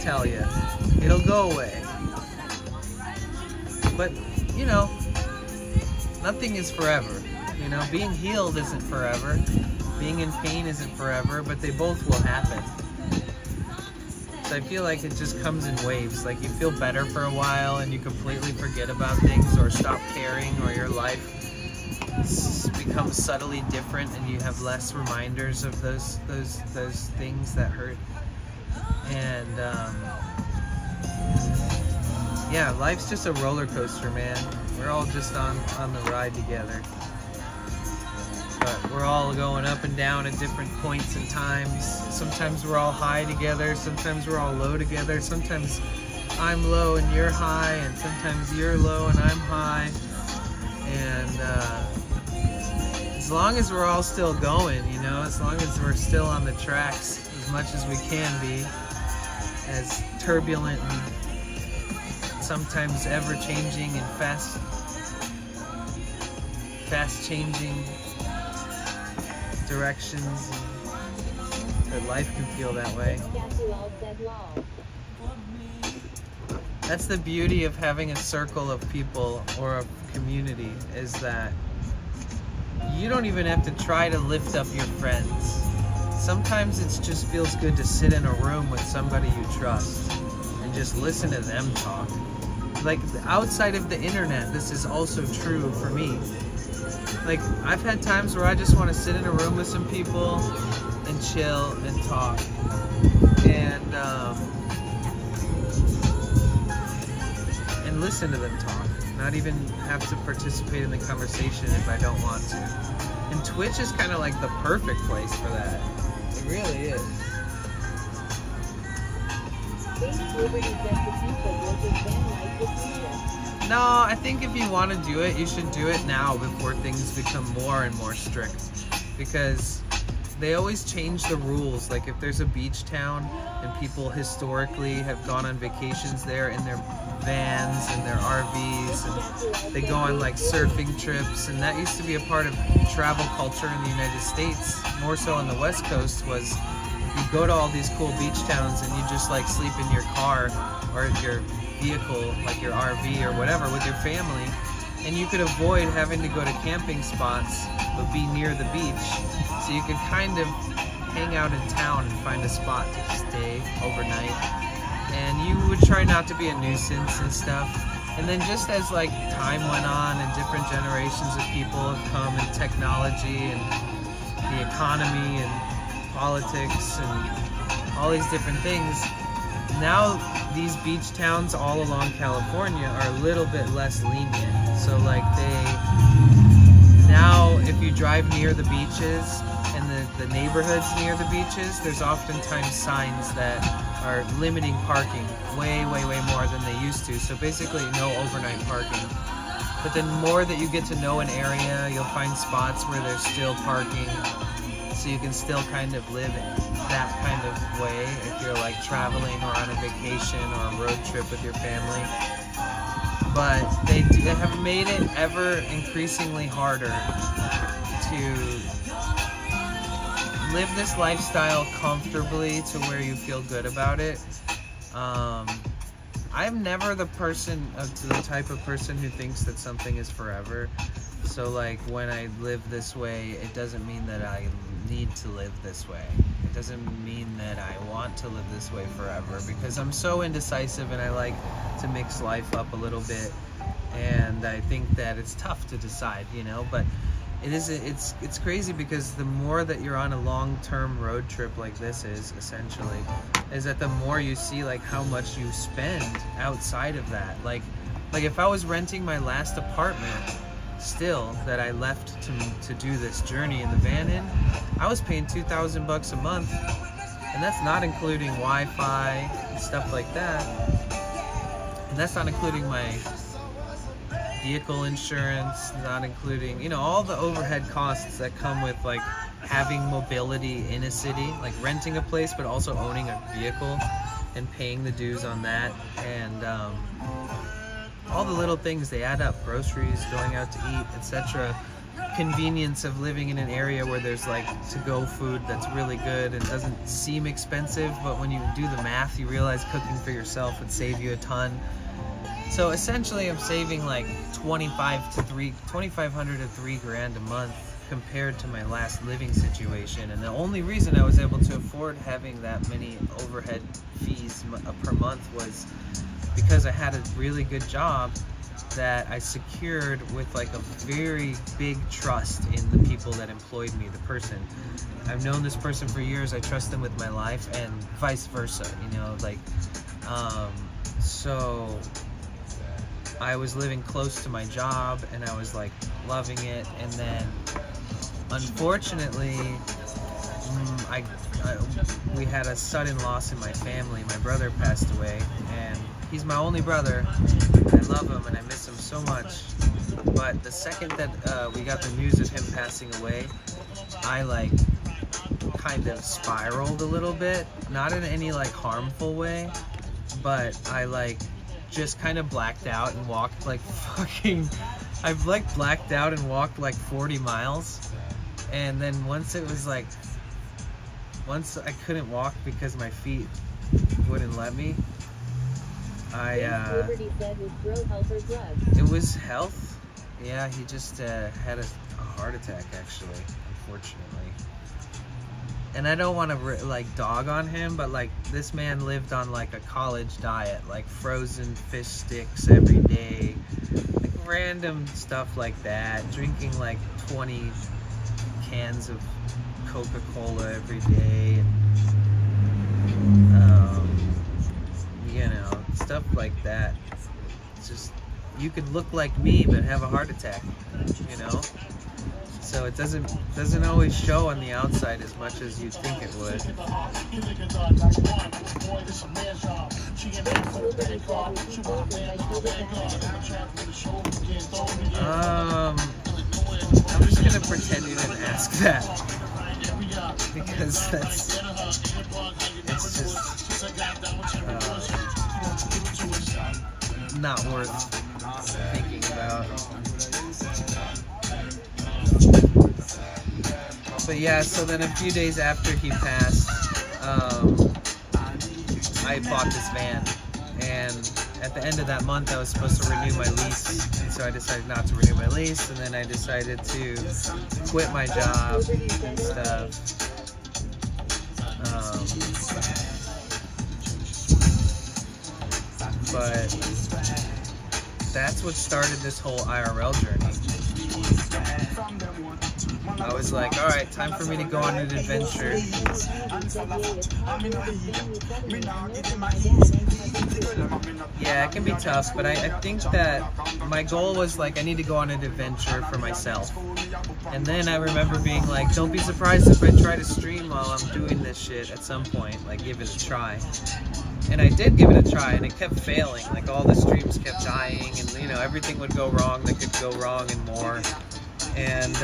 tell you, it'll go away. But, you know, nothing is forever. You know, being healed isn't forever. Being in pain isn't forever, but they both will happen. So I feel like it just comes in waves. Like you feel better for a while and you completely forget about things or stop caring, or your life becomes subtly different and you have less reminders of those things that hurt. And yeah, life's just a roller coaster, man. We're all just on the ride together. But we're all going up and down at different points and times. Sometimes we're all high together, sometimes we're all low together, sometimes I'm low and you're high, and sometimes you're low and I'm high. And as long as we're all still going, you know, as long as we're still on the tracks as much as we can be, as turbulent and sometimes ever-changing and fast-changing directions, that life can feel that way. That's the beauty of having a circle of people or a community, is that you don't even have to try to lift up your friends. Sometimes it just feels good to sit in a room with somebody you trust and just listen to them talk. Like, outside of the internet, this is also true for me. Like, I've had times where I just want to sit in a room with some people and chill and talk. And listen to them talk. Not even have to participate in the conversation if I don't want to. And Twitch is kind of like the perfect place for that. It really is. No, I think if you want to do it, you should do it now before things become more and more strict. Because they always change the rules. Like if there's a beach town and people historically have gone on vacations there in their vans and their RVs, and they go on like surfing trips, and that used to be a part of travel culture in the United States, more so on the West Coast, was you go to all these cool beach towns and you just like sleep in your car or your vehicle, like your RV or whatever, with your family, and you could avoid having to go to camping spots but be near the beach, so you could kind of hang out in town and find a spot to stay overnight, and you would try not to be a nuisance and stuff. And then just as like time went on and different generations of people have come, and technology and the economy and politics and all these different things, now these beach towns all along California are a little bit less lenient. So like now if you drive near the beaches and the neighborhoods near the beaches, there's oftentimes signs that are limiting parking way more than they used to. So basically no overnight parking. But then more that you get to know an area, you'll find spots where there's still parking, so you can still kind of live that kind of way if you're like traveling or on a vacation or a road trip with your family. But they have made it ever increasingly harder to live this lifestyle comfortably to where you feel good about it. I'm never the type of person who thinks that something is forever. So like when I live this way, it doesn't mean that I need to live this way. It doesn't mean that I want to live this way forever, because I'm so indecisive and I like to mix life up a little bit, and I think that it's tough to decide, you know. But it's crazy, because the more that you're on a long-term road trip like this is, essentially, is that the more you see like how much you spend outside of that. Like if I was renting my last apartment still that I left to do this journey in the van in, I was paying $2,000 a month, and that's not including Wi-Fi and stuff like that, and that's not including my vehicle insurance, not including, you know, all the overhead costs that come with like having mobility in a city, like renting a place, but also owning a vehicle and paying the dues on that, and all the little things, they add up. Groceries, going out to eat, etc. Convenience of living in an area where there's like to-go food that's really good and doesn't seem expensive, but when you do the math, you realize cooking for yourself would save you a ton. So essentially, I'm saving like $2,500 to $3,000 a month compared to my last living situation. And the only reason I was able to afford having that many overhead fees per month was because I had a really good job that I secured with like a very big trust in the people that employed me, the person. I've known this person for years, I trust them with my life, and vice versa, you know, like, so I was living close to my job and I was like loving it, and then unfortunately we had a sudden loss in my family. My brother passed away, and he's my only brother. I love him and I miss him so much. But the second that we got the news of him passing away, I like kind of spiraled a little bit. Not in any like harmful way, but I like just kind of blacked out and walked like I've like blacked out and walked like 40 miles. And then once I couldn't walk because my feet wouldn't let me, it was health. Yeah, he just had a heart attack, actually, unfortunately. And I don't want to like dog on him, but like this man lived on like a college diet, like frozen fish sticks every day, like random stuff like that, drinking like 20 cans of Coca-Cola every day, and you know, stuff like that. It's just, you could look like me but have a heart attack, you know? So it doesn't always show on the outside as much as you'd think it would. I'm just gonna pretend you didn't ask that, because it's just not worth thinking about. But yeah, so then a few days after he passed, I bought this van, and at the end of that month I was supposed to renew my lease, and so I decided not to renew my lease, and then I decided to quit my job and stuff. But that's what started this whole IRL journey. I was like, alright, time for me to go on an adventure. Yeah, it can be tough, but I think that my goal was like, I need to go on an adventure for myself. And then I remember being like, don't be surprised if I try to stream while I'm doing this shit at some point, like give it a try. And I did give it a try, and it kept failing. Like all the streams kept dying, and you know, everything would go wrong that could go wrong and more. And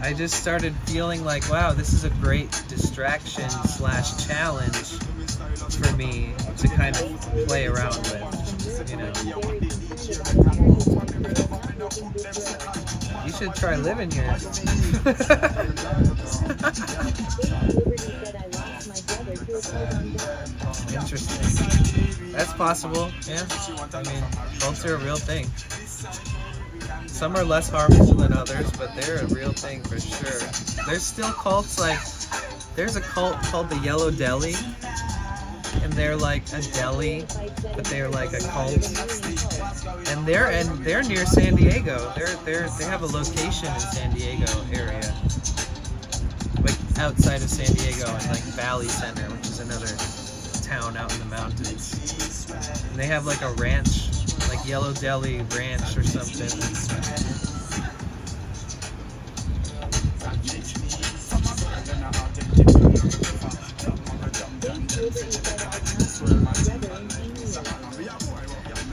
I just started feeling like, wow, this is a great distraction / challenge for me to kind of play around with, you know. You should try living here. Interesting. That's possible, yeah. I mean, cults are a real thing. Some are less harmful than others, but they're a real thing for sure. There's still cults, like, there's a cult called the Yellow Deli, and they're like a deli, but they're like a cult. And they're near San Diego. They have a location in San Diego area, like outside of San Diego, in like Valley Center, which is another town out in the mountains. And they have like a ranch, like Yellow Deli Ranch or something.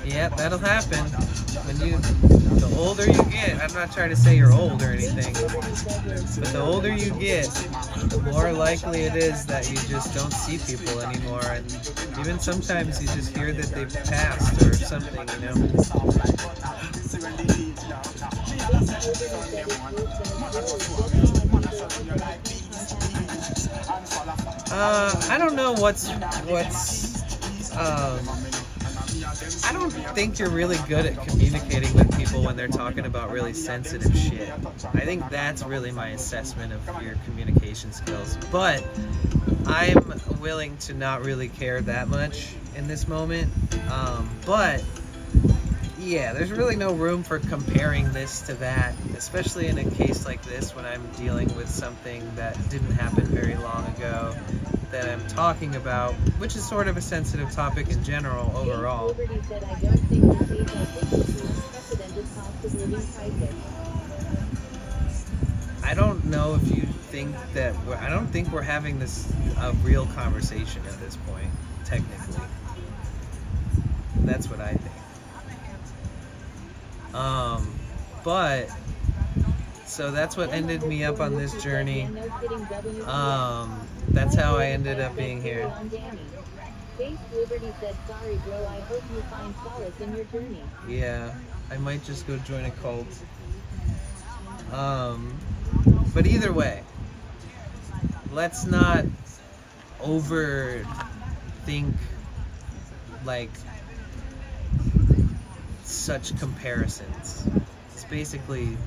Yep, that'll happen. the older you get, I'm not trying to say you're old or anything, but the older you get, the more likely it is that you just don't see people anymore, and even sometimes you just hear that they've passed or something, you know? I don't know I don't think you're really good at communicating with people when they're talking about really sensitive shit. I think that's really my assessment of your communication skills. But I'm willing to not really care that much in this moment. But yeah, there's really no room for comparing this to that, especially in a case like this when I'm dealing with something that didn't happen very long ago that I'm talking about, which is sort of a sensitive topic in general overall. I don't know if you think that I don't think we're having a real conversation at this point, technically. That's what I think. But so that's what ended me up on this journey. That's how I ended up being here. Yeah, I might just go join a cult. But either way, let's not overthink like such comparisons. It's basically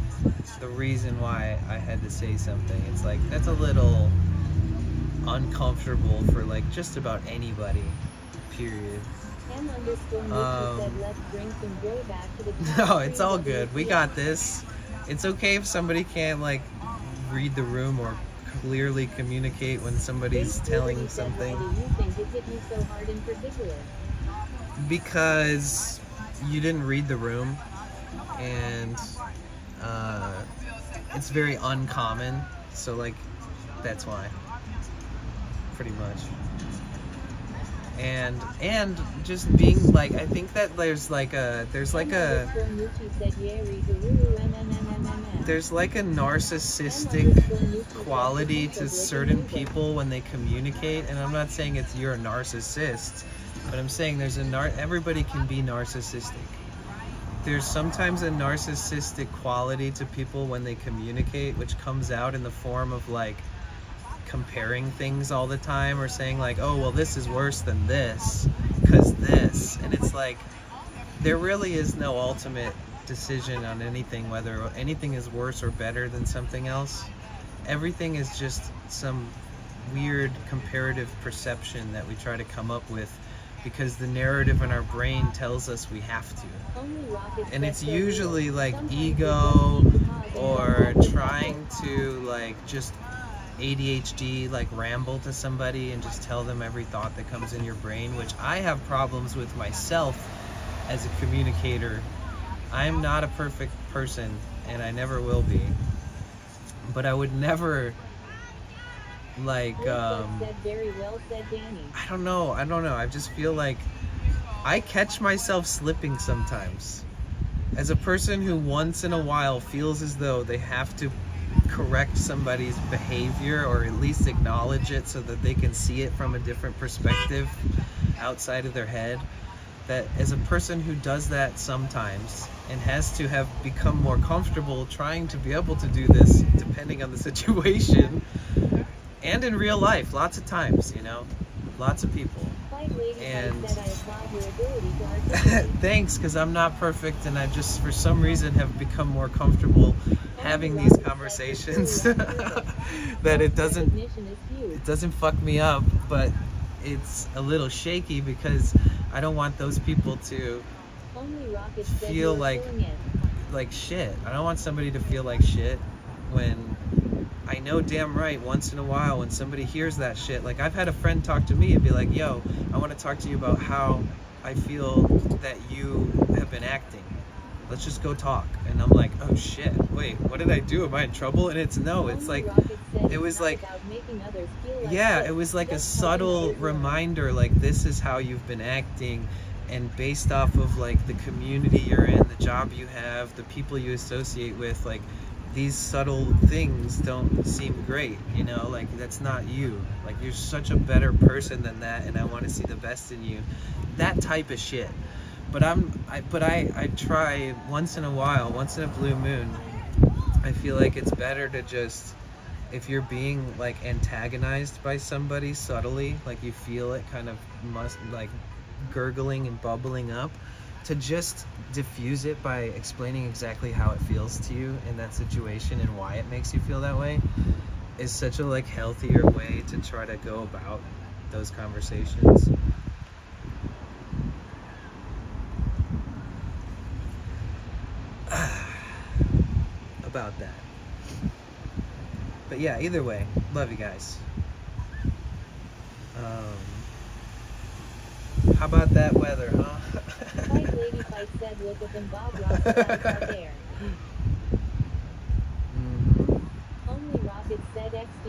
the reason why I had to say something. It's like that's a little uncomfortable for like just about anybody, period. No, it's all good. We got this. It's okay if somebody can't like read the room or clearly communicate when somebody's telling something. Because you didn't read the room, and it's very uncommon, so like that's why, pretty much. And just being like, I think that there's like a narcissistic quality to certain people when they communicate, and I'm not saying you're a narcissist, but I'm saying everybody can be narcissistic. There's sometimes a narcissistic quality to people when they communicate, which comes out in the form of like comparing things all the time, or saying like, oh well, this is worse than this because this, and it's like there really is no ultimate decision on anything, whether anything is worse or better than something else. Everything is just some weird comparative perception that we try to come up with because the narrative in our brain tells us we have to. And it's usually like ego or trying to like just ADHD, like ramble to somebody and just tell them every thought that comes in your brain, which I have problems with myself as a communicator. I'm not a perfect person, and I never will be. But I would never like I don't know. I just feel like I catch myself slipping sometimes. As a person who once in a while feels as though they have to correct somebody's behavior or at least acknowledge it so that they can see it from a different perspective outside of their head, that as a person who does that sometimes and has to have become more comfortable trying to be able to do this depending on the situation and in real life, lots of times, you know, lots of people. And thanks, because I'm not perfect, and I just for some reason have become more comfortable having these conversations that it doesn't fuck me up, but it's a little shaky because I don't want those people to feel like shit. I don't want somebody to feel like shit when I know damn right once in a while when somebody hears that shit. Like I've had a friend talk to me and be like, yo, I want to talk to you about how I feel that you have been acting. Let's just go talk. And I'm like, oh shit, wait, what did I do? Am I in trouble? And it's like, it was like, yeah, it was like a subtle reminder, like this is how you've been acting, and based off of like the community you're in, the job you have, the people you associate with, like these subtle things don't seem great, you know, like that's not you. Like you're such a better person than that, and I want to see the best in you. That type of shit. But I try once in a while, once in a blue moon. I feel like it's better to just, if you're being like antagonized by somebody subtly, like you feel it kind of like gurgling and bubbling up, to just diffuse it by explaining exactly how it feels to you in that situation and why it makes you feel that way, is such a like healthier way to try to go about those conversations. About that. But yeah, either way, love you guys. How about that weather, huh? Fight Lady Fight said, look at them Bob Ross guys out there. Only Rocket said XD.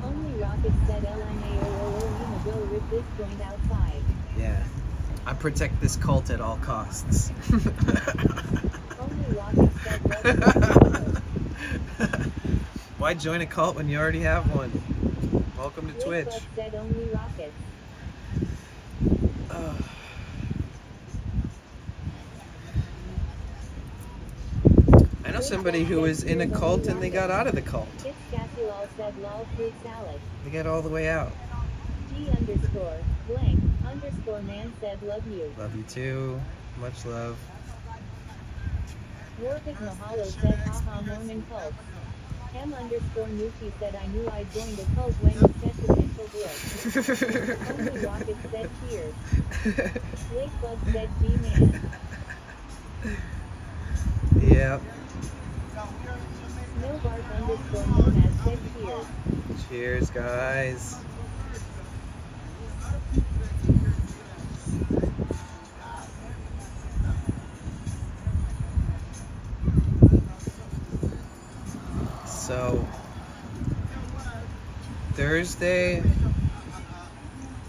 Only Rocket said LMAOOO, go rip this joint outside. Yeah. I protect this cult at all costs. Only Rocket said why join a cult when you already have one? Welcome to Twitch. Said only Rockets. I know somebody who was in a cult and they got out of the cult. It's Cassulal said lol fruit salad. They got all the way out. G_blank_man said love you. Love you too. Much love. Warwick Mahalo said haha Mormon cult. M_Nuki said I knew I'd joined a cult when you said potential growth. Only Rocket said cheers. Lakebug said G-man. Yep. Snowbark_nomad said cheers. Cheers, guys. So, Thursday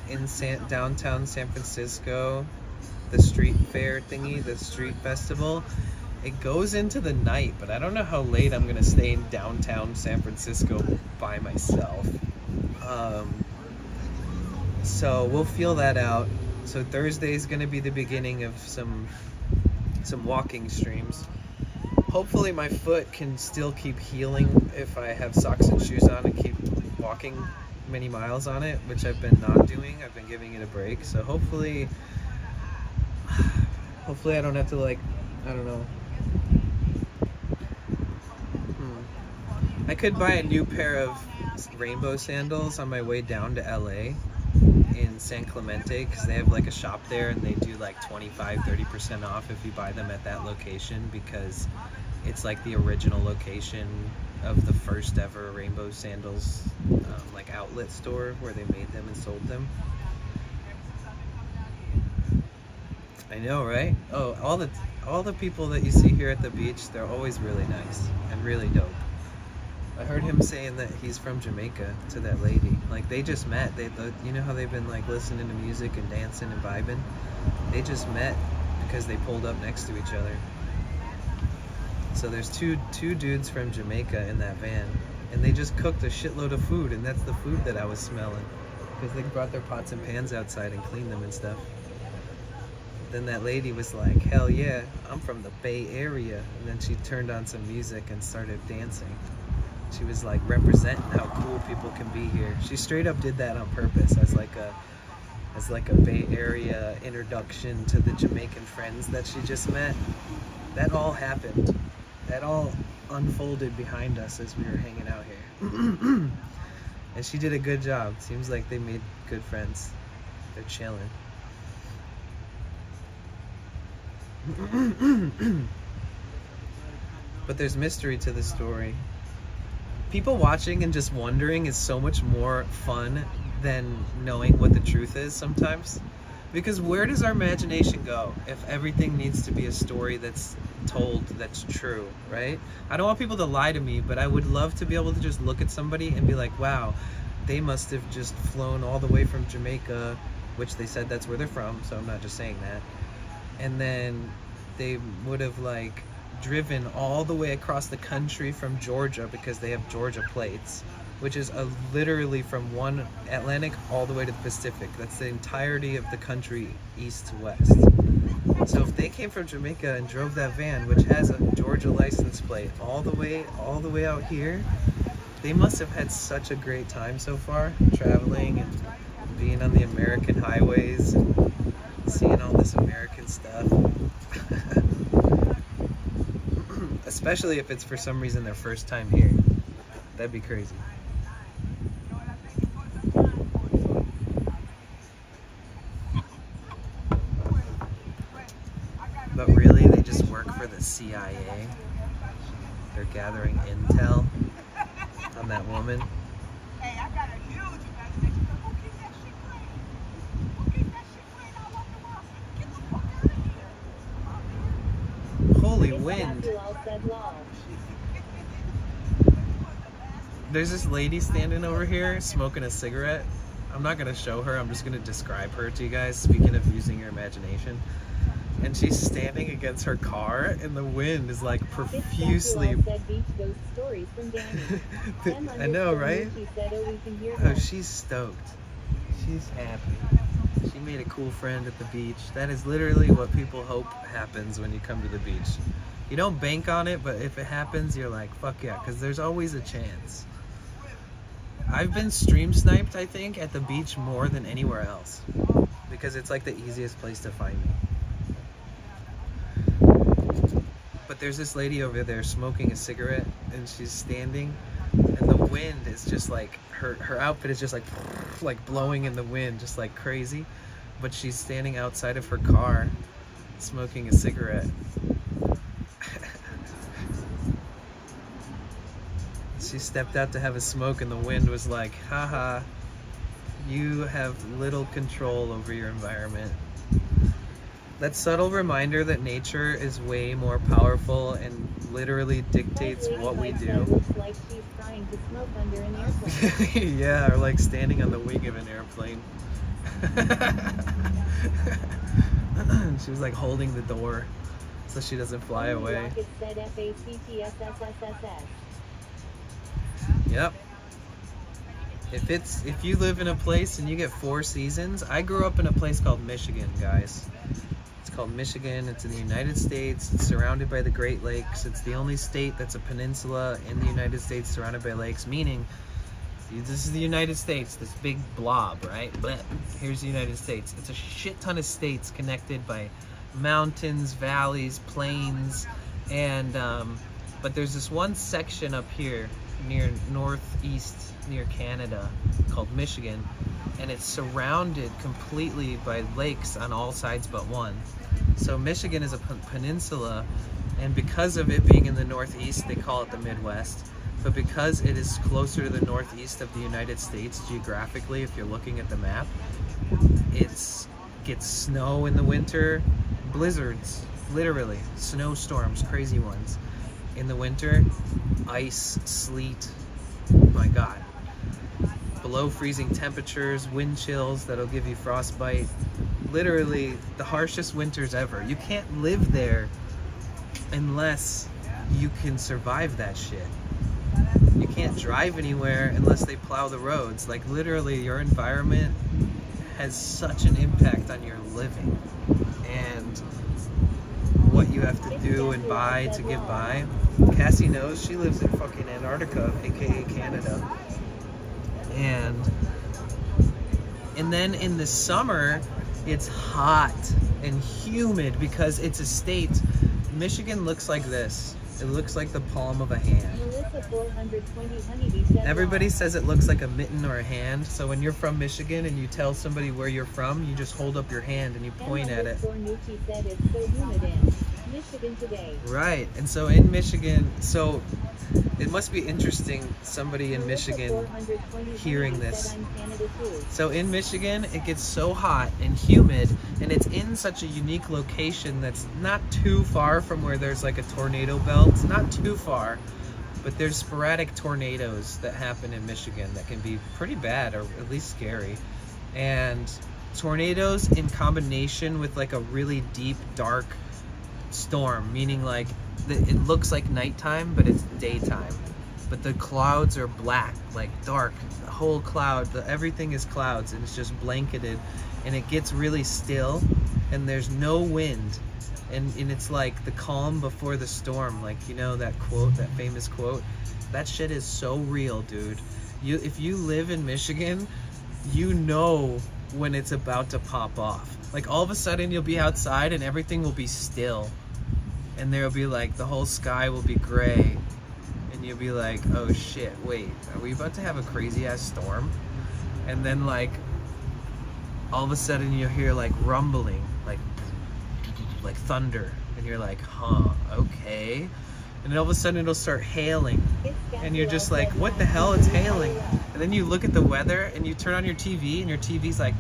in downtown San Francisco, the street fair thingy, the street festival, it goes into the night, but I don't know how late I'm gonna stay in downtown San Francisco by myself. So we'll feel that out. So Thursday is gonna be the beginning of some walking streams. Hopefully my foot can still keep healing if I have socks and shoes on and keep walking many miles on it, which I've been not doing. I've been giving it a break. So hopefully I don't have to, like, I don't know. I could buy a new pair of rainbow sandals on my way down to LA in San Clemente, because they have like a shop there and they do like 25-30% off if you buy them at that location, because it's like the original location of the first ever rainbow sandals like outlet store where they made them and sold them. I know, right? Oh, all the people that you see here at the beach, they're always really nice and really dope. I heard him saying that he's from Jamaica to that lady. Like, they just met. You know how they've been like listening to music and dancing and vibing? They just met because they pulled up next to each other. So there's two dudes from Jamaica in that van, and they just cooked a shitload of food, and that's the food that I was smelling, because they brought their pots and pans outside and cleaned them and stuff. Then that lady was like, hell yeah, I'm from the Bay Area. And then she turned on some music and started dancing. She was like representing how cool people can be here. She straight up did that on purpose as like a Bay Area introduction to the Jamaican friends that she just met. That all happened. That all unfolded behind us as we were hanging out here. And she did a good job. Seems like they made good friends. They're chilling. But there's mystery to the story. People watching and just wondering is so much more fun than knowing what the truth is sometimes. Because where does our imagination go if everything needs to be a story that's told that's true, right? I don't want people to lie to me, but I would love to be able to just look at somebody and be like, wow, they must have just flown all the way from Jamaica, which they said that's where they're from, so I'm not just saying that. And then they would have like driven all the way across the country from Georgia because they have Georgia plates, which is literally from one Atlantic all the way to the Pacific. That's the entirety of the country, east to west. So if they came from Jamaica and drove that van, which has a Georgia license plate, all the way out here, they must have had such a great time so far, traveling and being on the American highways and seeing all this American stuff. Especially if it's for some reason their first time here. That'd be crazy. But really, they just work for the CIA. They're gathering intel on that woman. Hey, I got a huge imagination. Go keep that shit playing. Go keep that shit playing all over the world. Get the fuck out of here. Holy wind. There's this lady standing over here smoking a cigarette. I'm not gonna show her, I'm just gonna describe her to you guys, speaking of using your imagination. And she's standing against her car and the wind is like profusely. I know, right? Oh, she's stoked. She's happy. She made a cool friend at the beach. That is literally what people hope happens when you come to the beach. You don't bank on it, but if it happens, you're like, fuck yeah, because there's always a chance. I've been stream sniped, I think, at the beach more than anywhere else. Because it's like the easiest place to find me. But there's this lady over there smoking a cigarette, and she's standing, and the wind is just like, her outfit is just like blowing in the wind, just like crazy. But she's standing outside of her car, smoking a cigarette. She stepped out to have a smoke, and the wind was like, haha, you have little control over your environment. That subtle reminder that nature is way more powerful and literally dictates what we do. Looks like she's trying to smoke under an airplane. Yeah, or like standing on the wing of an airplane. She was like holding the door so she doesn't fly away. Yep. If you live in a place and you get 4 seasons, I grew up in a place called Michigan, guys. It's called Michigan. It's in the United States. It's surrounded by the Great Lakes. It's the only state that's a peninsula in the United States surrounded by lakes, meaning this is the United States, this big blob, right? But here's the United States. It's a shit ton of states connected by mountains, valleys, plains, and but there's this one section up here near northeast, near Canada, called Michigan, and it's surrounded completely by lakes on all sides but one. So Michigan is a peninsula, and because of it being in the northeast, they call it the Midwest. But because it is closer to the northeast of the United States geographically, if you're looking at the map, it gets snow in the winter, blizzards, literally, snowstorms, crazy ones. In the winter, ice, sleet, my God. Below freezing temperatures, wind chills that'll give you frostbite. Literally the harshest winters ever. You can't live there unless you can survive that shit. You can't drive anywhere unless they plow the roads. Like literally your environment has such an impact on your living and what you have to do and buy to get by. Cassie knows, she lives in fucking Antarctica, aka Canada. And then in the summer, it's hot and humid because it's a state. Michigan looks like this. It looks like the palm of a hand. Everybody says it looks like a mitten or a hand. So when you're from Michigan and you tell somebody where you're from, you just hold up your hand and you point at it. Michigan today. Right, and so in Michigan, so it must be interesting, somebody in Michigan hearing this. So in Michigan, it gets so hot and humid, and it's in such a unique location that's not too far from where there's like a tornado belt, not too far, but there's sporadic tornadoes that happen in Michigan that can be pretty bad, or at least scary. And tornadoes in combination with like a really deep, dark storm, meaning like it looks like nighttime, but it's daytime. But the clouds are black, like dark. The whole cloud, everything is clouds, and it's just blanketed, and it gets really still, and there's no wind. And it's like the calm before the storm, like, you know that quote, that famous quote? That shit is so real, dude. If you live in Michigan, you know when it's about to pop off. Like all of a sudden you'll be outside and everything will be still. And there'll be like, the whole sky will be gray. And you'll be like, oh shit, wait, are we about to have a crazy ass storm? And then like, all of a sudden you'll hear like rumbling, like thunder, and you're like, huh, okay. And then all of a sudden it'll start hailing, and you're just like, what the hell, it's hailing. And then you look at the weather and you turn on your TV, and your TV's like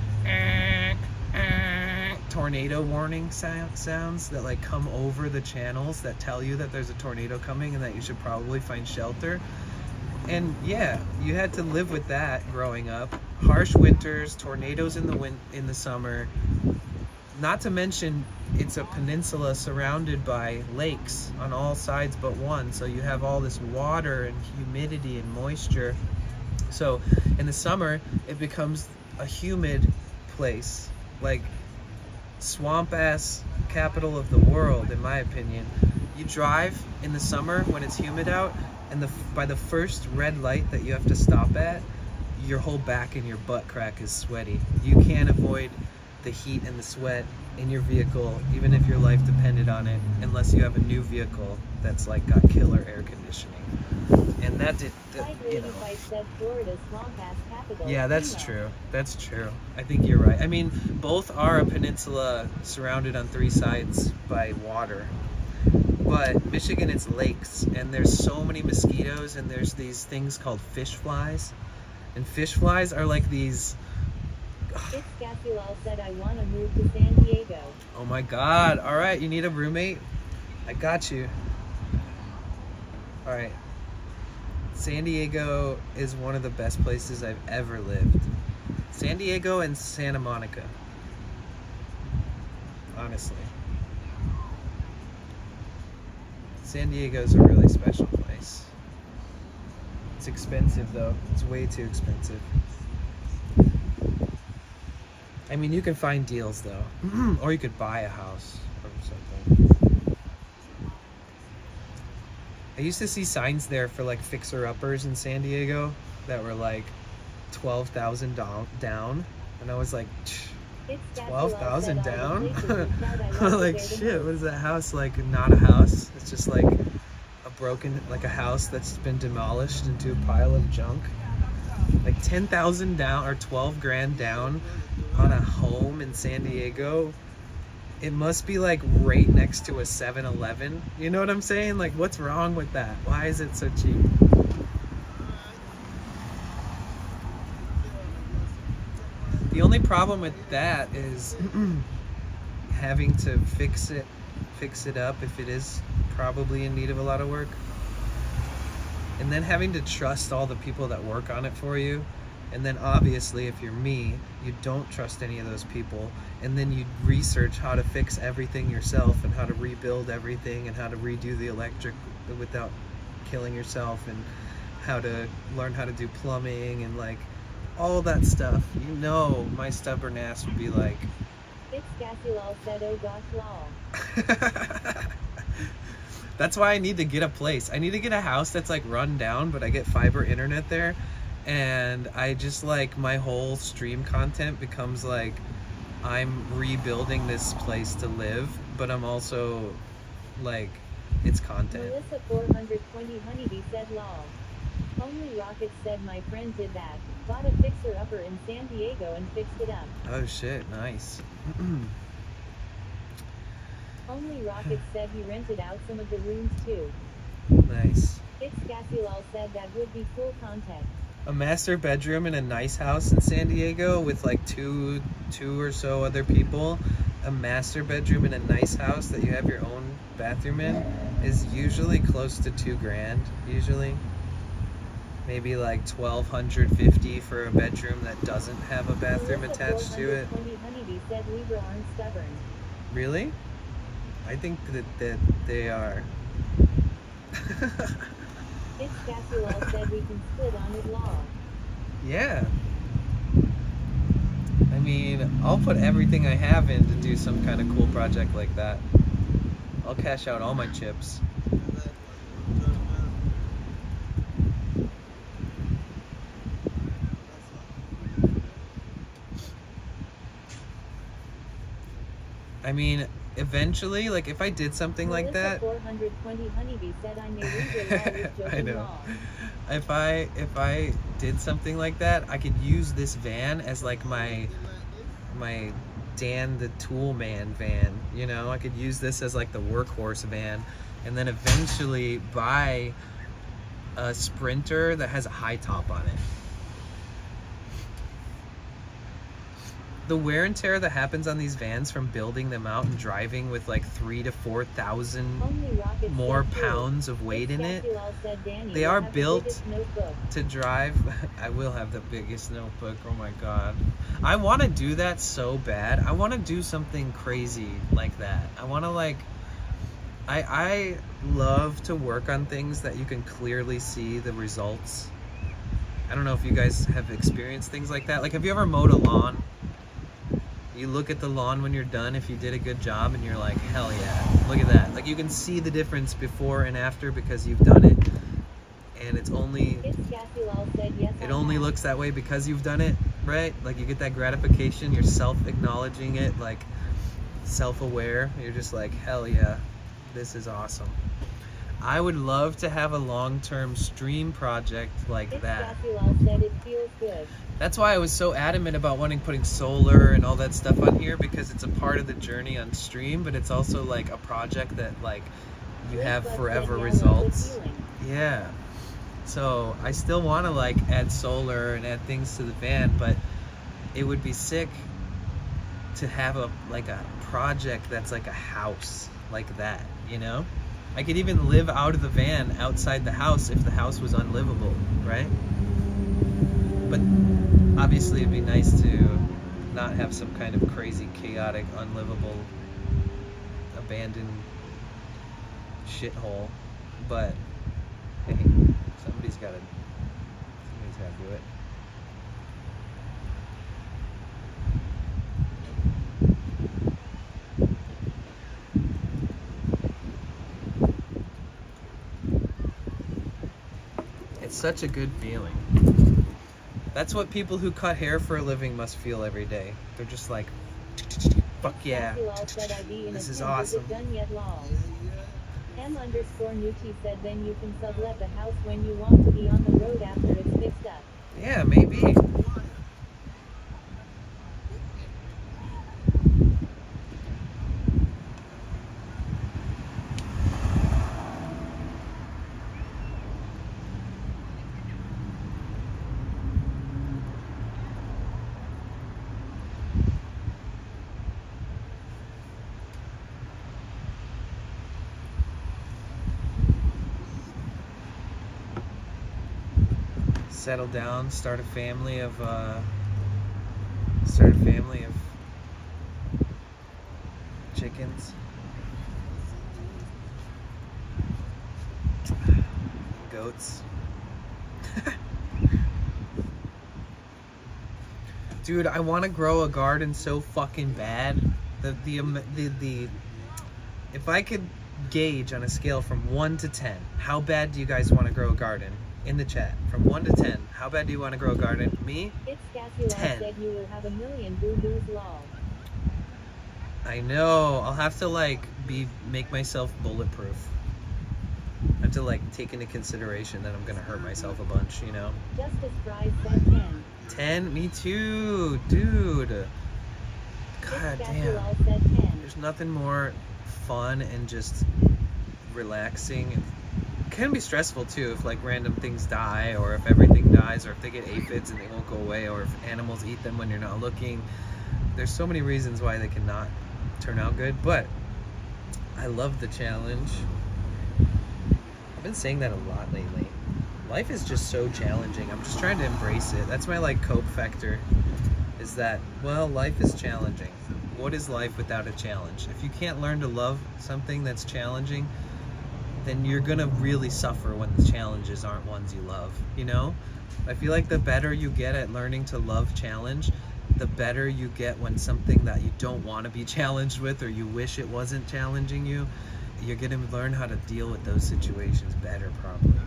tornado warning sounds that like come over the channels that tell you that there's a tornado coming and that you should probably find shelter. And yeah, you had to live with that growing up. Harsh winters, tornadoes in the summer. Not to mention, it's a peninsula surrounded by lakes on all sides but one, so you have all this water and humidity and moisture. So in the summer, it becomes a humid place, like swamp-ass capital of the world, in my opinion. You drive in the summer when it's humid out, and by the first red light that you have to stop at, your whole back and your butt crack is sweaty. You can't avoid the heat and the sweat in your vehicle, even if your life depended on it, unless you have a new vehicle that's like got killer air conditioning. And that did, you know. Yeah, that's true. That's true. I think you're right. I mean, both are a peninsula surrounded on three sides by water. But Michigan, it's lakes, and there's so many mosquitoes, and there's these things called fish flies. And fish flies are like these... It's Gasulal said I want to move to San Diego. Oh my god. Alright, you need a roommate? I got you. Alright. San Diego is one of the best places I've ever lived. San Diego and Santa Monica. Honestly. San Diego's a really special place. It's expensive though. It's way too expensive. I mean, you can find deals though, or you could buy a house or something. I used to see signs there for like fixer-uppers in San Diego that were like $12,000 down, and I was like, 12,000 down? Like shit, what is that house like? Not a house. It's just like a broken, like a house that's been demolished into a pile of junk. Like 10,000 down or 12 grand down on a home in San Diego. It must be like right next to a 7-Eleven. You know what I'm saying? Like, what's wrong with that? Why is it so cheap? The only problem with that is having to fix it up if it is probably in need of a lot of work. And then having to trust all the people that work on it for you. And then obviously, if you're me, you don't trust any of those people. And then you research how to fix everything yourself, and how to rebuild everything, and how to redo the electric without killing yourself, and how to learn how to do plumbing, and like all that stuff. You know, my stubborn ass would be like, It's Gasulal said, oh gosh, lol. That's why I need to get a place. I need to get a house that's like run down, but I get fiber internet there, and I just like, my whole stream content becomes like I'm rebuilding this place to live, but I'm also like, it's content. Melissa 420 Honeybee said lol. Only Rockets said my friend did that. Bought a fixer-upper in San Diego and fixed it up. Oh shit, nice. Only Rockets said he rented out some of the rooms too. Nice. It's Gasulal said that would be cool content. A master bedroom in a nice house in San Diego with like two or so other people a master bedroom in a nice house that you have your own bathroom in is usually close to $2,000 usually. Maybe like $1,250 for a bedroom that doesn't have a bathroom attached to it. Honeybee said Libra aren't stubborn. Really? I think that they are. It's Cassuel said we can split on it law. Yeah. I mean, I'll put everything I have in to do some kind of cool project like that. I'll cash out all my chips. I mean, eventually, like if I did something like that. 420 Honeybee said I may read your law with joking I know. law. If I did something like that, I could use this van as like my Dan the Tool Man van, you know? I could use this as like the workhorse van, and then eventually buy a Sprinter that has a high top on it. The wear and tear that happens on these vans from building them out and driving with like 3,000 to 4,000 more pounds of weight in it. They are built to drive. I will have the biggest notebook. Oh my god. I want to do that so bad. I want to do something crazy like that. I want to like I love to work on things that you can clearly see the results. I don't know if you guys have experienced things like that. Like, have you ever mowed a lawn? You look at the lawn when you're done, if you did a good job, and you're like, hell yeah, look at that. Like, you can see the difference before and after because you've done it. And it's only, it only looks that way because you've done it, right? Like, you get that gratification, you're self-acknowledging it, like, self-aware. You're just like, hell yeah, this is awesome. I would love to have a long-term stream project like that. Said it feels good. That's why I was so adamant about putting solar and all that stuff on here, because it's a part of the journey on stream, but it's also like a project that like you have forever results. Yeah. So I still want to like add solar and add things to the van, but it would be sick to have a project that's like a house like that, you know? I could even live out of the van outside the house if the house was unlivable, right? But obviously it'd be nice to not have some kind of crazy, chaotic, unlivable, abandoned shithole. But hey, somebody's gotta do it. It's such a good feeling. That's what people who cut hair for a living must feel every day. They're just like, fuck yeah, this is awesome. M_Nucci said then you can sublet the house when you want to be on the road after it's fixed up. Yeah, maybe. Settle down, start a family of chickens. Goats. Dude, I want to grow a garden so fucking bad. The if I could gauge on a scale from 1 to 10, how bad do you guys want to grow a garden? In the chat, from 1 to 10, how bad do you want to grow a garden? Me? It's 10. Said you will have a million boo-boos lol. I know. I'll have to like make myself bulletproof. I have to like take into consideration that I'm gonna hurt myself a bunch, you know. Justice Fries said 10. 10? Me too, dude. God damn. Said 10. There's nothing more fun and just relaxing. It can be stressful too if like random things die, or if everything dies, or if they get aphids and they won't go away, or if animals eat them when you're not looking. There's so many reasons why they cannot turn out good, but I love the challenge. I've been saying that a lot lately. Life is just so challenging. I'm just trying to embrace it. That's my like cope factor, is that, well, life is challenging. What is life without a challenge? If you can't learn to love something that's challenging, then you're gonna really suffer when the challenges aren't ones you love, you know? I feel like the better you get at learning to love challenge, the better you get when something that you don't want to be challenged with, or you wish it wasn't challenging you, you're gonna learn how to deal with those situations better, probably.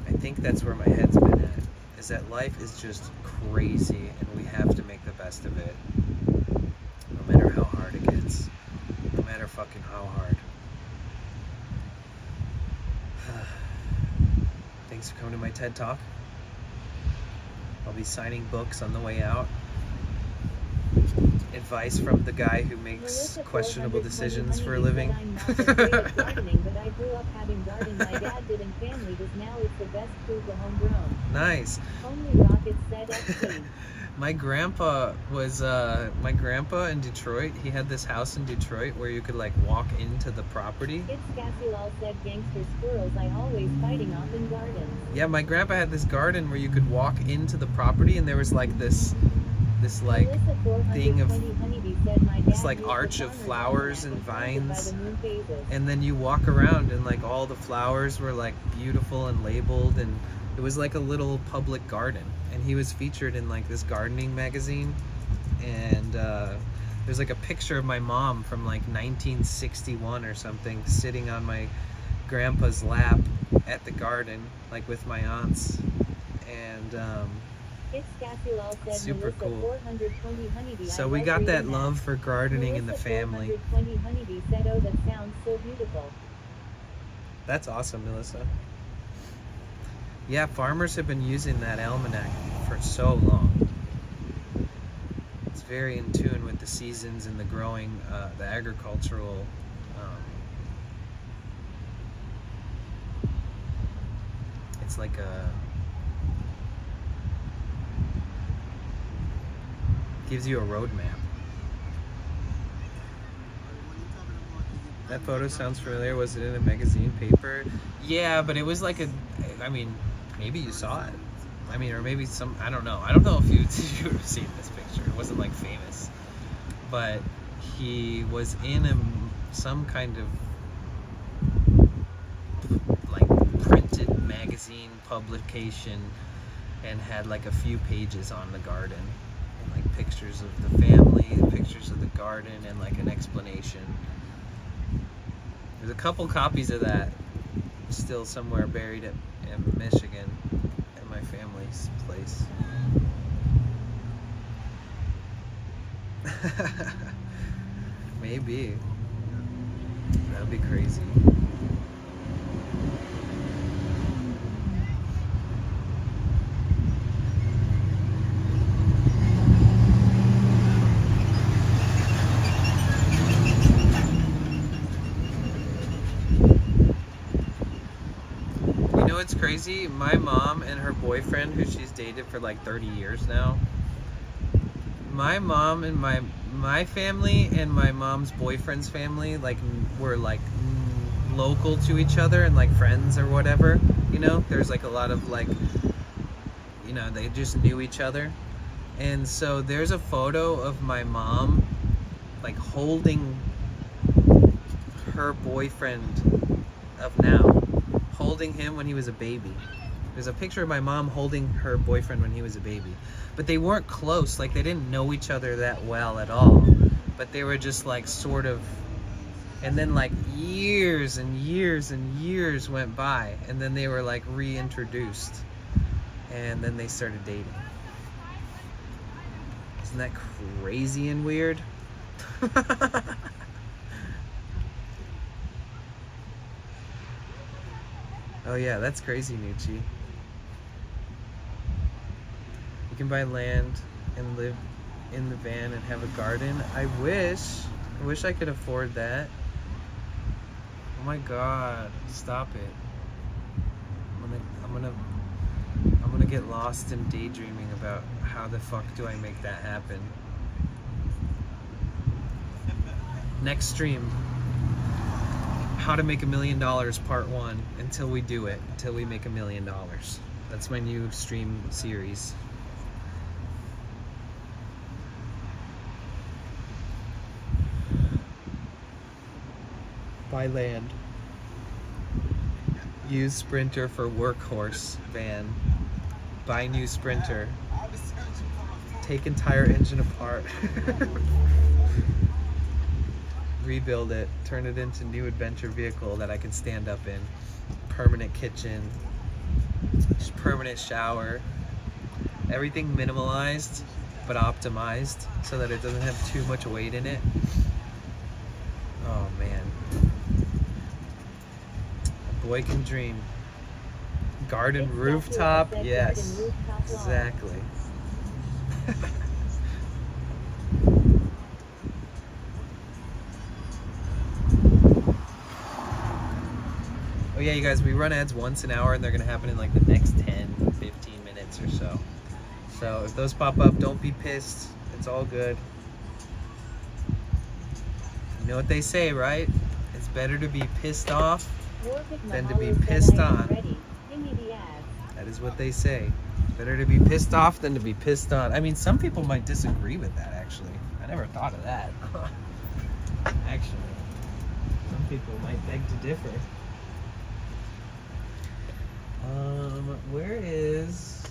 I think that's where my head's been at, is that life is just crazy and we have to make the best of it. No matter how hard it gets. No matter fucking how hard. Thanks for coming to my TED Talk. I'll be signing books on the way out. Advice from the guy who makes questionable decisions for a living. Gardening, but I grew up having garden my dad did in family does now. It's the best food to homegrown. Nice. Only rockets said FT. My grandpa in Detroit, he had this house in Detroit where you could like walk into the property. It's Cassilal said gangster squirrels I always fighting off in gardens. Yeah, my grandpa had this garden where you could walk into the property and there was like this like thing of this like arch of flowers and vines, and then you walk around and like all the flowers were like beautiful and labeled, and it was like a little public garden. And he was featured in like this gardening magazine, and there's like a picture of my mom from like 1961 or something sitting on my grandpa's lap at the garden, like with my aunts, and super cool. So we got that love for gardening in the family. Said, oh, that sounds so beautiful. That's awesome, Melissa. Yeah, farmers have been using that almanac for so long. It's very in tune with the seasons and the growing, the agricultural. It's like gives you a roadmap. That photo sounds familiar. Was it in a magazine paper? Yeah, but it was like I mean, maybe you saw it. I mean, or maybe I don't know. I don't know if you would have seen this picture. It wasn't like famous. But he was in some kind of like printed magazine publication and had like a few pages on the garden. And like pictures of the family, pictures of the garden, and like an explanation. There's a couple copies of that still somewhere buried in Michigan at my family's place. Maybe. That'd be crazy. It's crazy. My mom and her boyfriend, who she's dated for like 30 years now, my mom and my family and my mom's boyfriend's family like were like local to each other and like friends or whatever, you know. There's like a lot of like, you know, they just knew each other. And so there's a photo of my mom like holding her boyfriend of now, holding him when he was a baby. There's a picture of my mom holding her boyfriend when he was a baby. But they weren't close, like they didn't know each other that well at all. But they were just like sort of, and then like years and years and years went by, and then they were like reintroduced. And then they started dating. Isn't that crazy and weird? Oh yeah, that's crazy, Nucci. You can buy land and live in the van and have a garden. I wish I could afford that. Oh my god, stop it. I'm gonna get lost in daydreaming about how the fuck do I make that happen. next stream, how to make $1 million part 1, until we do it, until we make $1 million. That's my new stream series. Buy land. Use Sprinter for workhorse van. Buy new Sprinter. Take entire engine apart. Rebuild it. Turn it into new adventure vehicle that I can stand up in. Permanent kitchen. Just permanent shower. Everything minimalized but optimized so that it doesn't have too much weight in it. Oh man. A boy can dream. Garden rooftop, yes, exactly. Oh yeah, you guys, we run ads once an hour and they're gonna happen in like the next 10, 15 minutes or so. So if those pop up, don't be pissed. It's all good. You know what they say, right? It's better to be pissed off than to be pissed on. That is what they say. Better to be pissed off than to be pissed on. I mean, some people might disagree with that, actually. I never thought of that. Actually, some people might beg to differ. Where is...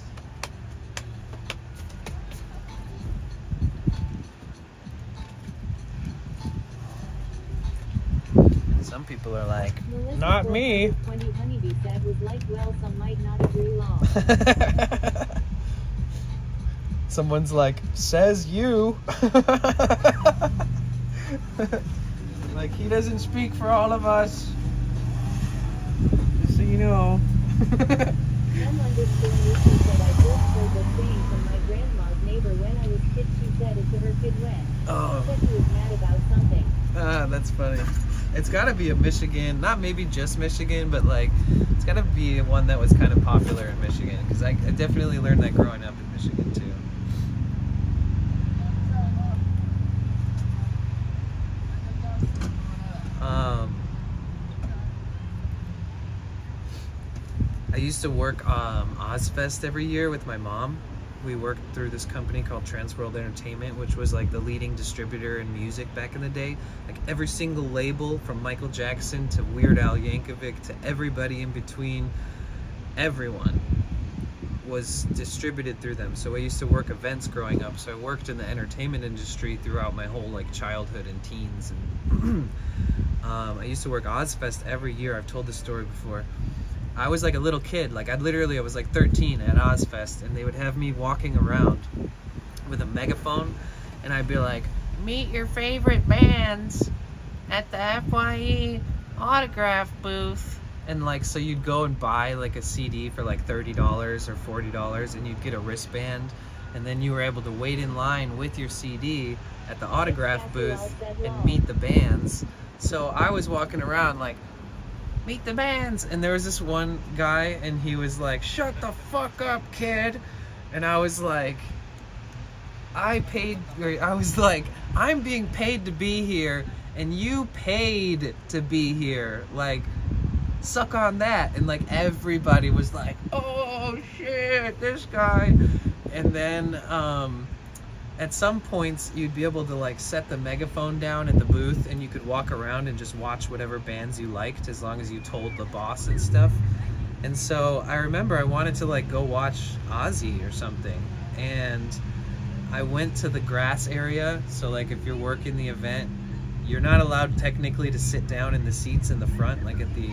Some people are like, not me. 20 honeybee said was like, well, some might not agree long. Someone's like, says you. Like, he doesn't speak for all of us. Just so you know. Some understood me. She said I just heard the saying from my grandma's neighbor when I was kid. She said it to her kid when. Oh. She said he was mad about something. Ah, that's funny. It's gotta be a Michigan, not maybe just Michigan, but like, it's gotta be one that was kind of popular in Michigan, because I definitely learned that growing up in Michigan too. I used to work Ozfest every year with my mom. We worked through this company called Transworld Entertainment, which was like the leading distributor in music back in the day. Like every single label, from Michael Jackson to Weird Al Yankovic to everybody in between, everyone was distributed through them. So I used to work events growing up. So I worked in the entertainment industry throughout my whole like childhood and teens. And I used to work Ozfest every year. I've told this story before. I was like a little kid, like I was like 13 at Ozfest, and they would have me walking around with a megaphone, and I'd be like, meet your favorite bands at the FYE autograph booth. And like, so you'd go and buy like a CD for like $30 or $40, and you'd get a wristband, and then you were able to wait in line with your CD at the autograph booth and meet the bands. So I was walking around like, meet the bands, and there was this one guy, and he was like, shut the fuck up, kid. And I was like, I'm being paid to be here, and you paid to be here, like, suck on that. And like everybody was like, oh shit, this guy. And then at some points you'd be able to like set the megaphone down at the booth, and you could walk around and just watch whatever bands you liked, as long as you told the boss and stuff. And so I remember I wanted to like go watch Ozzy or something, and I went to the grass area. So like if you're working the event, you're not allowed technically to sit down in the seats in the front, like at the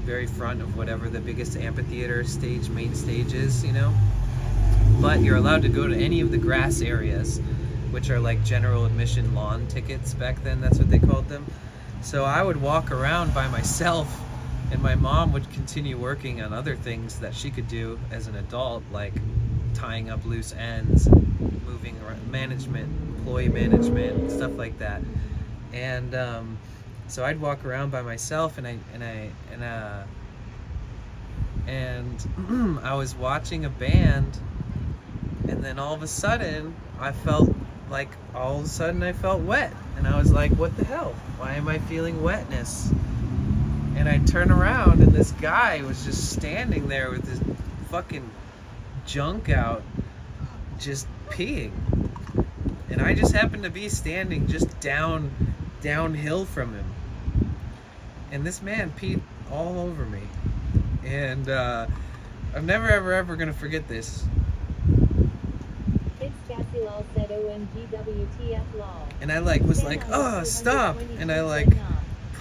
very front of whatever the biggest amphitheater stage, main stage is, you know. But you're allowed to go to any of the grass areas, which are like general admission lawn tickets back then, that's what they called them. So I would walk around by myself, and my mom would continue working on other things that she could do as an adult, like tying up loose ends, moving around, management, employee management, stuff like that. And so I'd walk around by myself, and I was watching a band, and then all of a sudden I felt like all of a sudden I felt wet, and I was like, what the hell? Why am I feeling wetness? And I turn around and this guy was just standing there with his fucking junk out, just peeing. And I just happened to be standing just downhill from him. And this man peed all over me. And I'm never ever gonna forget this. It's Cassie lol said OMG WTF lol. And I like was like, oh, stop. And I like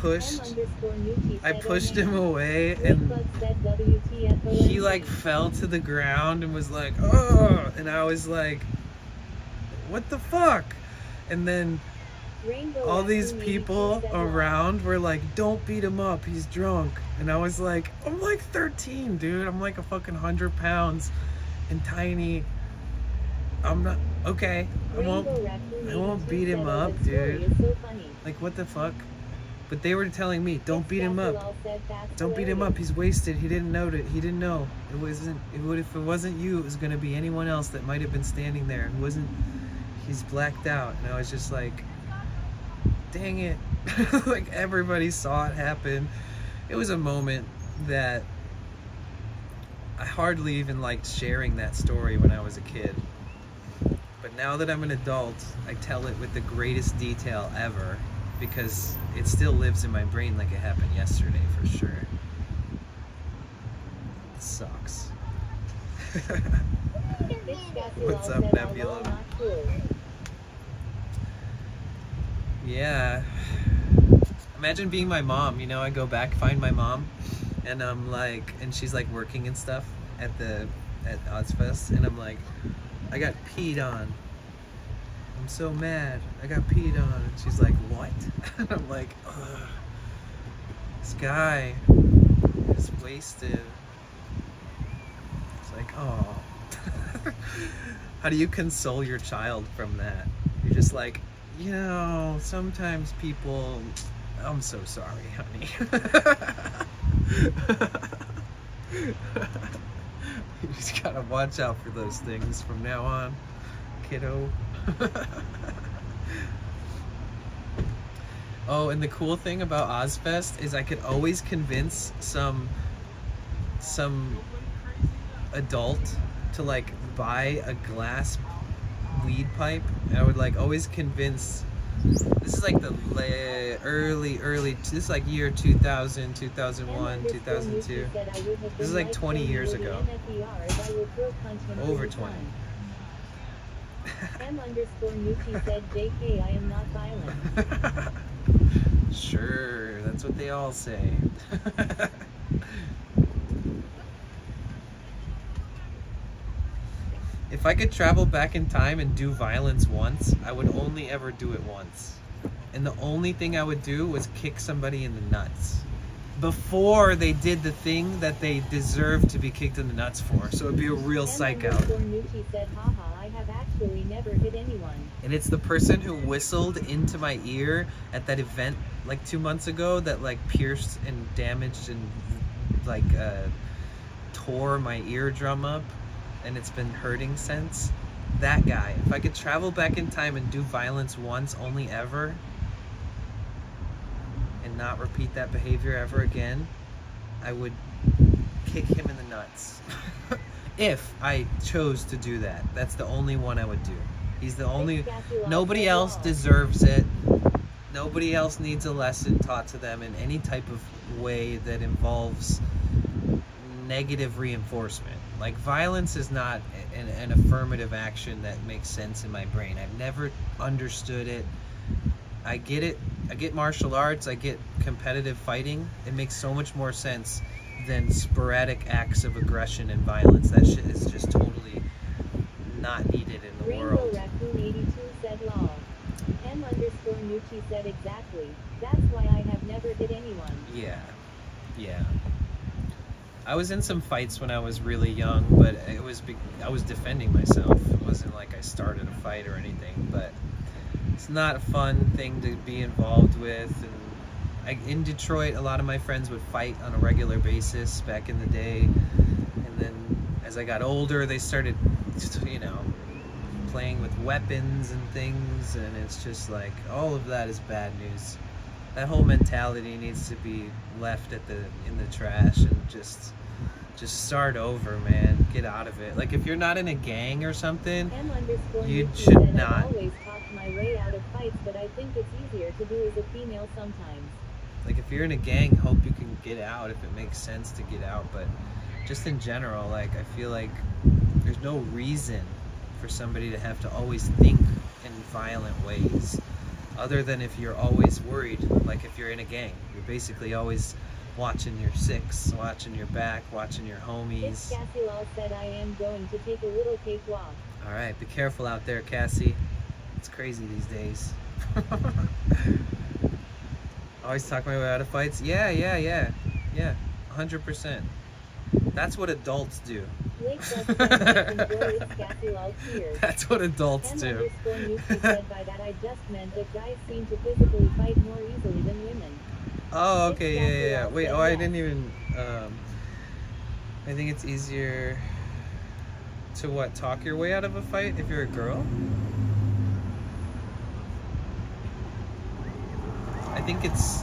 pushed him away, and he like fell to the ground and was like, oh, and I was like, what the fuck? And then all these people around were like, don't beat him up, he's drunk. And I was like, I'm like 13, dude. I'm like a fucking 100 pounds and tiny. I'm not okay. I won't beat him up, dude. Like, what the fuck? But they were telling me, don't beat him up. Don't beat him up. He's wasted. He didn't know it. He didn't know. If it wasn't you, it was gonna be anyone else that might have been standing there. It wasn't. He's blacked out. And I was just like, dang it. Like, everybody saw it happen. It was a moment that I hardly even liked sharing that story when I was a kid. But now that I'm an adult, I tell it with the greatest detail ever, because it still lives in my brain like it happened yesterday, for sure. It sucks. What's up, Nebula? Yeah. Imagine being my mom, you know, I go back, find my mom, and I'm like, and she's like working and stuff at Ozfest, and I'm like, I got peed on. I'm so mad. I got peed on. And she's like, what? And I'm like, ugh. This guy is wasted. It's like, oh. How do you console your child from that? You're just like, you know, sometimes people, I'm so sorry, honey. You just gotta watch out for those things from now on, kiddo. Oh, and the cool thing about Ozfest is I could always convince some adult to like buy a glass weed pipe. And I would like always convince. This is like the early, this is like year 2000, 2001, 2002. This is like 20 years ago. Over 20. M_Nucci said, JK, I am not violent. Sure, that's what they all say. If I could travel back in time and do violence once, I would only ever do it once. And the only thing I would do was kick somebody in the nuts before they did the thing that they deserved to be kicked in the nuts for. So it'd be a real psych out. Nucci said, haha, I have actually never hit anyone. And it's the person who whistled into my ear at that event like 2 months ago that like pierced and damaged and like tore my eardrum up, and it's been hurting since. That guy. If I could travel back in time and do violence once, only ever, and not repeat that behavior ever again, I would kick him in the nuts. If I chose to do that. That's the only one I would do. He's the only, nobody else deserves it. Nobody else needs a lesson taught to them in any type of way that involves negative reinforcement. Like, violence is not an affirmative action that makes sense in my brain. I've never understood it. I get it. I get martial arts. I get competitive fighting. It makes so much more sense than sporadic acts of aggression and violence. That shit is just totally not needed in the world. Raccoon 82 said lol. M_Nucci said exactly. That's why I have never hit anyone. Yeah. Yeah. I was in some fights when I was really young, but I was defending myself. It wasn't like I started a fight or anything, but it's not a fun thing to be involved with. And in Detroit, a lot of my friends would fight on a regular basis back in the day, and then as I got older, they started, you know, playing with weapons and things, and it's just like all of that is bad news. That whole mentality needs to be left in the trash and just start over, man. Get out of it. Like if you're not in a gang or something, you should not. I've always talked my way out of fights, but I think it's easier to do as a female sometimes. Like if you're in a gang, hope you can get out if it makes sense to get out, but just in general, like I feel like there's no reason for somebody to have to always think in violent ways, other than if you're always worried. Like if you're in a gang, you're basically always watching your six, watching your back, watching your homies. Cassie Law said I am going to take a little cakewalk. All right, be careful out there, Cassie. It's crazy these days. Always talk my way out of fights. Yeah, 100%. That's what adults do. That's what adults do. Said by that I just meant that guys seem to physically fight more easily than women. Oh, okay, yeah. Wait, I didn't even, I think it's easier to talk your way out of a fight if you're a girl? I think it's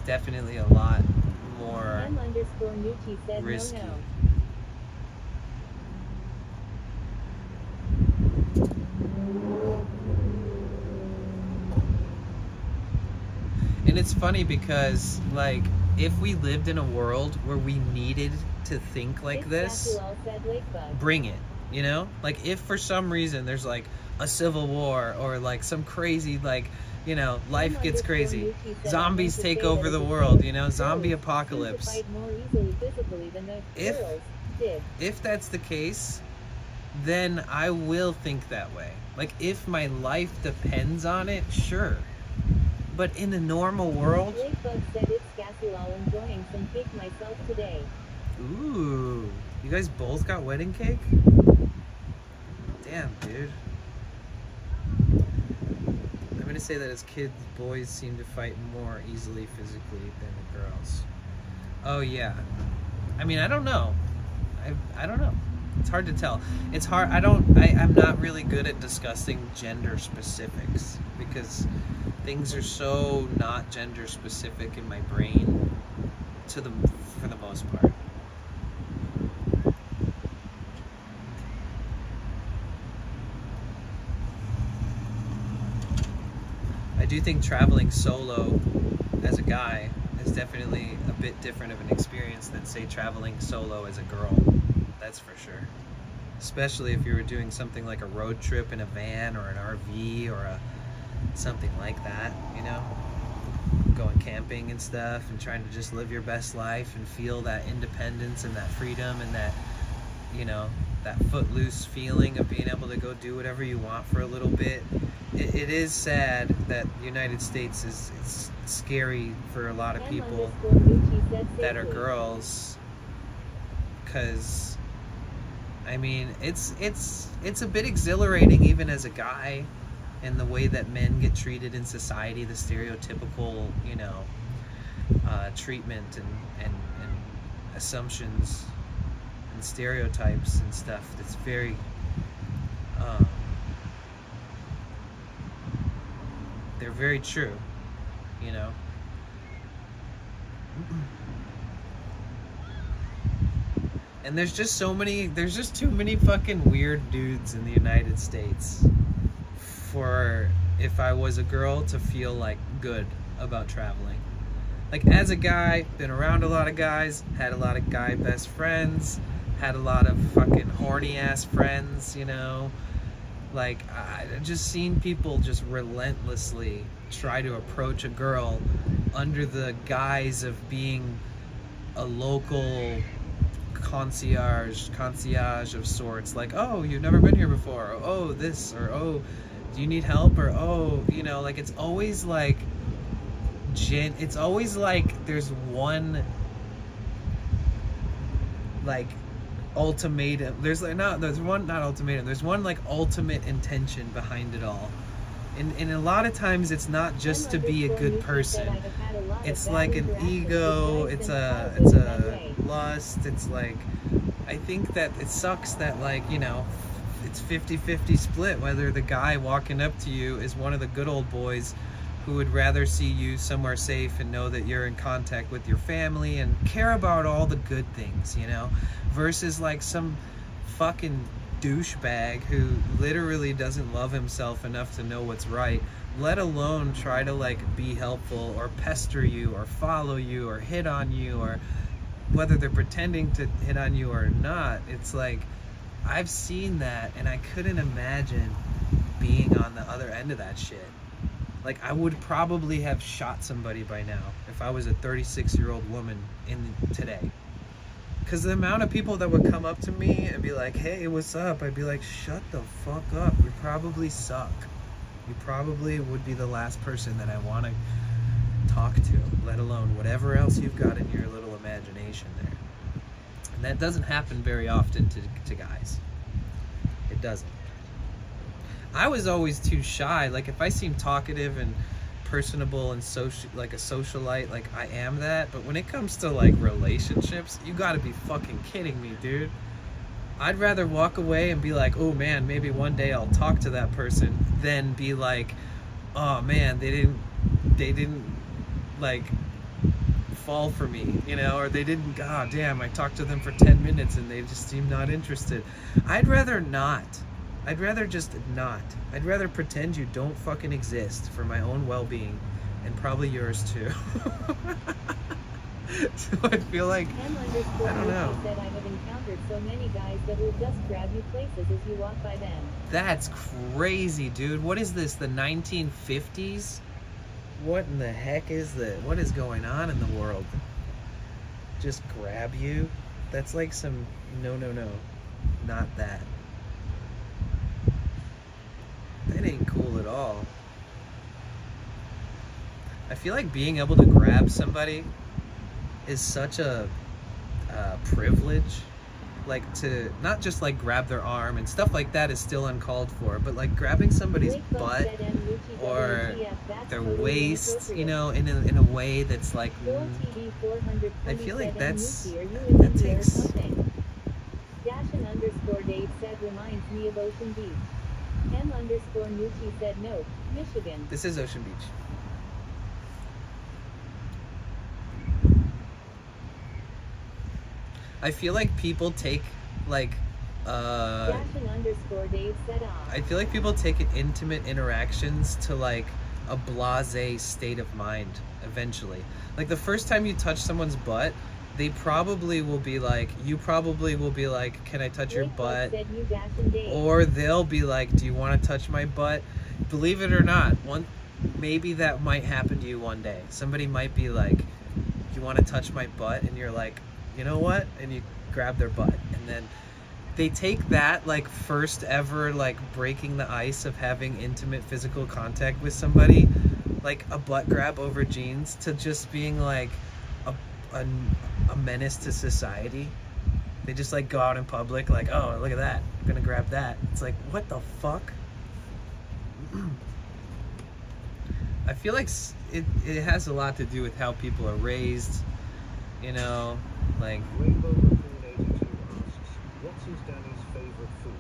definitely a lot more risky. No. And it's funny because, like, if we lived in a world where we needed to think like this, bring it, you know? Like, if for some reason there's, like, a civil war or, like, some crazy, like, you know, life gets crazy. Zombies take over the world, you know? Zombie apocalypse. If that's the case, then I will think that way. Like, if my life depends on it, sure. But in a normal world... Bug said it's Cassie while enjoying some cake myself today. Ooh. You guys both got wedding cake? Damn, dude. I'm gonna say that as kids, boys seem to fight more easily physically than the girls. Oh, yeah. I mean, I don't know. I don't know. It's hard to tell. It's hard. I'm not really good at discussing gender specifics because things are so not gender specific in my brain for the most part. I do think traveling solo as a guy is definitely a bit different of an experience than, say, traveling solo as a girl. That's for sure. Especially if you were doing something like a road trip in a van or an RV or something like that, you know? Going camping and stuff and trying to just live your best life and feel that independence and that freedom and that, you know, that footloose feeling of being able to go do whatever you want for a little bit. It is sad that the United States is scary for a lot of people that are girls, because I mean it's a bit exhilarating even as a guy, in the way that men get treated in society, the stereotypical, you know, treatment and assumptions and stereotypes and stuff that's very they're very true, you know. And there's just too many fucking weird dudes in the United States for, if I was a girl, to feel like good about traveling. Like, as a guy, been around a lot of guys, had a lot of guy best friends, had a lot of fucking horny ass friends, you know. Like, I've just seen people just relentlessly try to approach a girl under the guise of being a local concierge of sorts. Like, oh, you've never been here before, or oh, this, or oh, do you need help, or oh, you know, like, it's always like there's one like ultimatum. There's one like ultimate intention behind it all. And a lot of times it's not just to be a good person. It's like an ego, it's a lust, it's like I think that it sucks that, like, you know, it's 50-50 split whether the guy walking up to you is one of the good old boys who would rather see you somewhere safe and know that you're in contact with your family and care about all the good things, you know, versus like some fucking douchebag who literally doesn't love himself enough to know what's right, let alone try to like be helpful or pester you or follow you or hit on you, or whether they're pretending to hit on you or not. It's like, I've seen that, and I couldn't imagine being on the other end of that shit. Like, I would probably have shot somebody by now if I was a 36-year-old woman in today. Because the amount of people that would come up to me and be like, hey, what's up? I'd be like, shut the fuck up. You probably suck. You probably would be the last person that I want to talk to, let alone whatever else you've got in your little imagination there. And that doesn't happen very often to guys. It doesn't. I was always too shy. Like, if I seem talkative and personable and social, like a socialite, like I am that, but when it comes to like relationships, you gotta be fucking kidding me, dude. I'd rather walk away and be like, oh man, maybe one day I'll talk to that person, than be like, oh man, they didn't like fall for me, you know, or they didn't, god damn, I talked to them for 10 minutes and they just seem not interested. I'd rather not. I'd rather just not. I'd rather pretend you don't fucking exist for my own well-being, and probably yours too. So I feel like, I don't know. Said I have encountered so many guys that will just grab you places as you walk by them. That's crazy, dude. What is this, the 1950s? What in the heck is that? What is going on in the world? Just grab you? That's like some, no, not that. That ain't cool at all. I feel like being able to grab somebody is such a privilege. Like, to not just like grab their arm and stuff like that is still uncalled for, but like grabbing somebody's butt or their waist, you know, in a way that's like, I feel like that takes. Dash_Dave said reminds me of Ocean Beach. M_Nucci said no, Michigan. This is Ocean Beach. I feel like people take like Dave said I feel like people take intimate interactions to like a blasé state of mind eventually. Like, the first time you touch someone's butt, they probably will be like, you probably will be like, can I touch your butt? Or they'll be like, do you want to touch my butt? Believe it or not, maybe that might happen to you one day. Somebody might be like, you want to touch my butt? And you're like, you know what? And you grab their butt. And then they take that like first ever like breaking the ice of having intimate physical contact with somebody, like a butt grab over jeans, to just being like a menace to society. They just like go out in public like, oh, look at that, I'm gonna grab that. It's like, what the fuck? I feel like it has a lot to do with how people are raised, you know, like. Rainbow Raccoon 82 asks, what's his Danny's favorite food?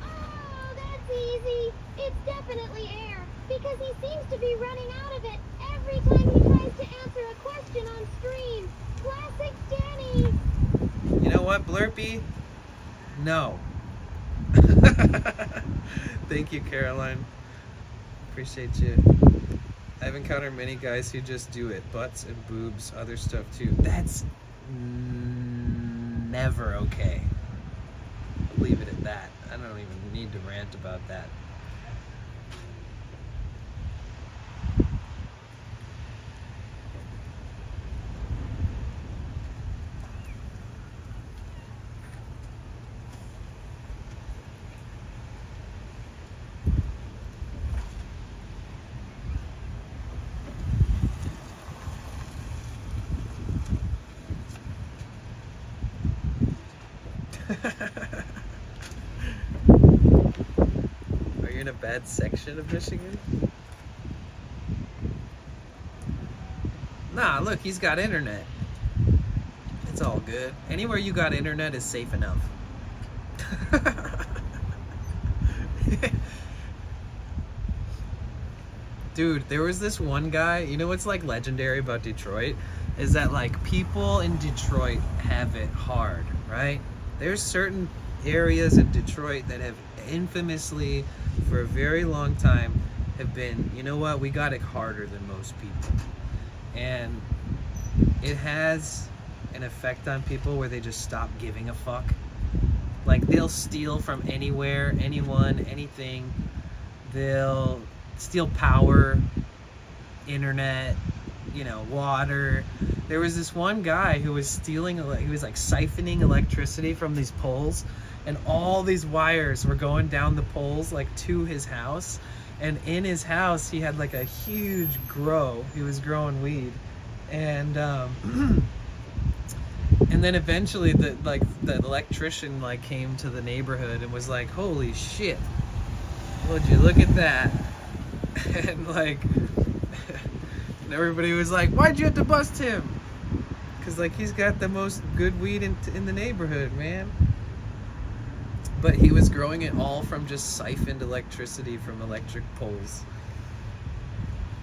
Oh, that's easy. It's definitely air, because he seems to be running out of it every time he tries to answer a question on stream. Classic Danny. You know what, Blurpy? No. Thank you, Caroline. Appreciate you. I've encountered many guys who just do it. Butts and boobs, other stuff too. That's never okay. I'll leave it at that. I don't even need to rant about that. Are you in a bad section of Michigan? Nah, look, he's got internet. It's all good. Anywhere you got internet is safe enough. Dude, there was this one guy, you know what's like legendary about Detroit? Is that like people in Detroit have it hard, right? There's certain areas in Detroit that have infamously, for a very long time, have been, you know what, we got it harder than most people. And it has an effect on people where they just stop giving a fuck. Like, they'll steal from anywhere, anyone, anything. They'll steal power, internet, you know, water. There was this one guy who was stealing, he was like siphoning electricity from these poles, and all these wires were going down the poles like to his house. And in his house he had like a huge grow. He was growing weed, and and then eventually the electrician like came to the neighborhood and was like, holy shit, would you look at that? And like and everybody was like, why'd you have to bust him? Because like he's got the most good weed in the neighborhood, man. But he was growing it all from just siphoned electricity from electric poles.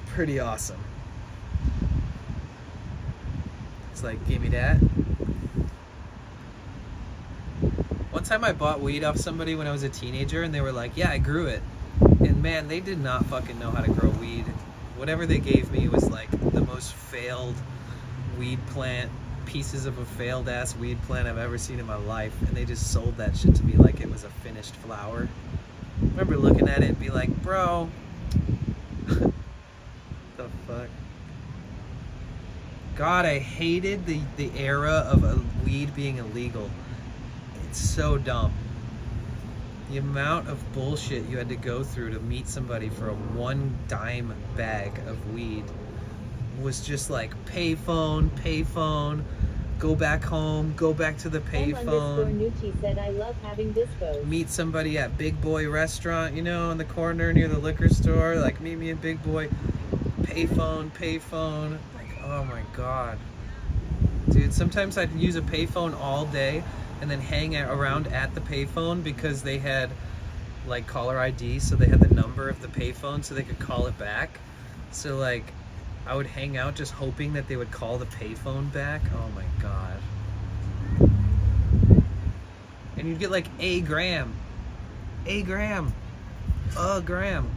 Pretty awesome. It's like, give me that. One time I bought weed off somebody when I was a teenager, and they were like, yeah, I grew it. And man, they did not fucking know how to grow weed. Whatever they gave me was like the most failed weed plant, pieces of a failed ass weed plant I've ever seen in my life. And they just sold that shit to me like it was a finished flower. I remember looking at it and be like, bro, the fuck? God, I hated the era of weed being illegal. It's so dumb. The amount of bullshit you had to go through to meet somebody for a 1 dime bag of weed was just like payphone, go back home, go back to the payphone. Nucci said, I love having dispos. Meet somebody at Big Boy restaurant, you know, in the corner near the liquor store. Like, meet me at Big Boy. Payphone. Like, oh my god. Dude, sometimes I'd use a payphone all day and then hang around at the payphone because they had like caller ID, so they had the number of the payphone so they could call it back. So like I would hang out just hoping that they would call the payphone back. Oh my god. And you'd get like a gram, 1 gram.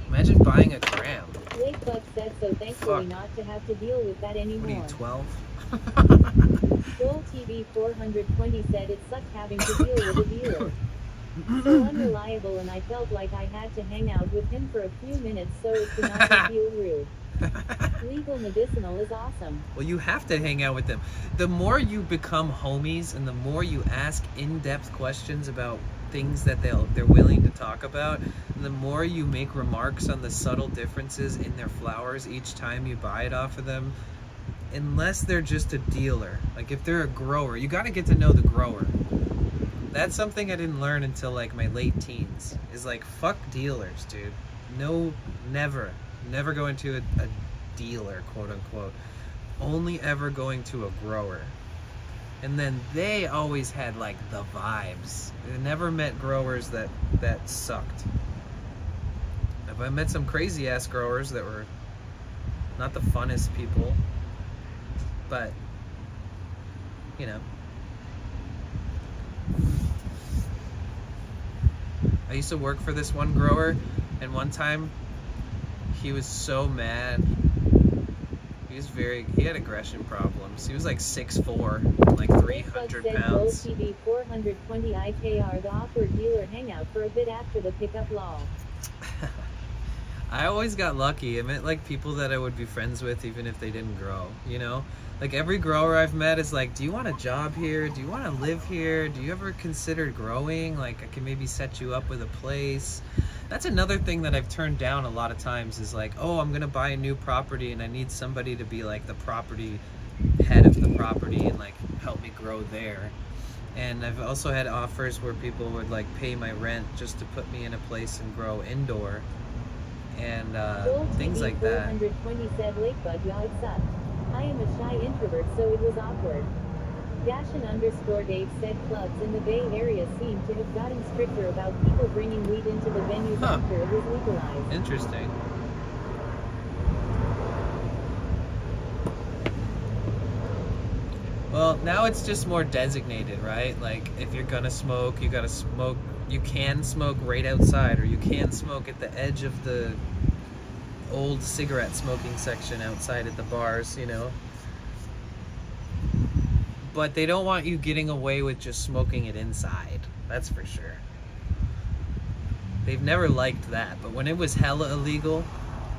Imagine buying a gram. Blake Buck said, so thankfully Fuck. not to have to deal with that anymore. What are you, 12? Joel TV 420 said it sucked having to deal with a dealer. So unreliable, and I felt like I had to hang out with him for a few minutes so as to not feel rude. Legal medicinal is awesome. Well, you have to hang out with them. The more you become homies and the more you ask in-depth questions about things that they're willing to talk about, the more you make remarks on the subtle differences in their flowers each time you buy it off of them. Unless they're just a dealer. Like if they're a grower, you got to get to know the grower. That's something I didn't learn until like my late teens. Is like, fuck dealers, dude. No, never going to a dealer, quote unquote. Only ever going to a grower. And then they always had like the vibes. I never met growers that sucked. I met some crazy ass growers that were not the funnest people, but you know. I used to work for this one grower, and one time he was so mad. He had aggression problems. He was like 6'4", like 300 pounds. Joel TV 420 IKR, the awkward dealer hangout for a bit after the pickup law. I always got lucky. I met like people that I would be friends with even if they didn't grow, you know? Like every grower I've met is like, do you want a job here? Do you want to live here? Do you ever consider growing? Like I can maybe set you up with a place. That's another thing that I've turned down a lot of times is like, oh, I'm going to buy a new property and I need somebody to be like the property head of the property and like help me grow there. And I've also had offers where people would like pay my rent just to put me in a place and grow indoor and things like that. 420 said Lakebug y'all suck. I am a shy introvert, so it was awkward. Dashin_Dave said clubs in the Bay Area seem to have gotten stricter about people bringing weed into the venues after it was legalized. Interesting. Well, now it's just more designated, right? Like, if you're gonna smoke, you gotta smoke. You can smoke right outside, or you can smoke at the edge of the old cigarette smoking section outside at the bars, you know? But they don't want you getting away with just smoking it inside. That's for sure. They've never liked that. But when it was hella illegal,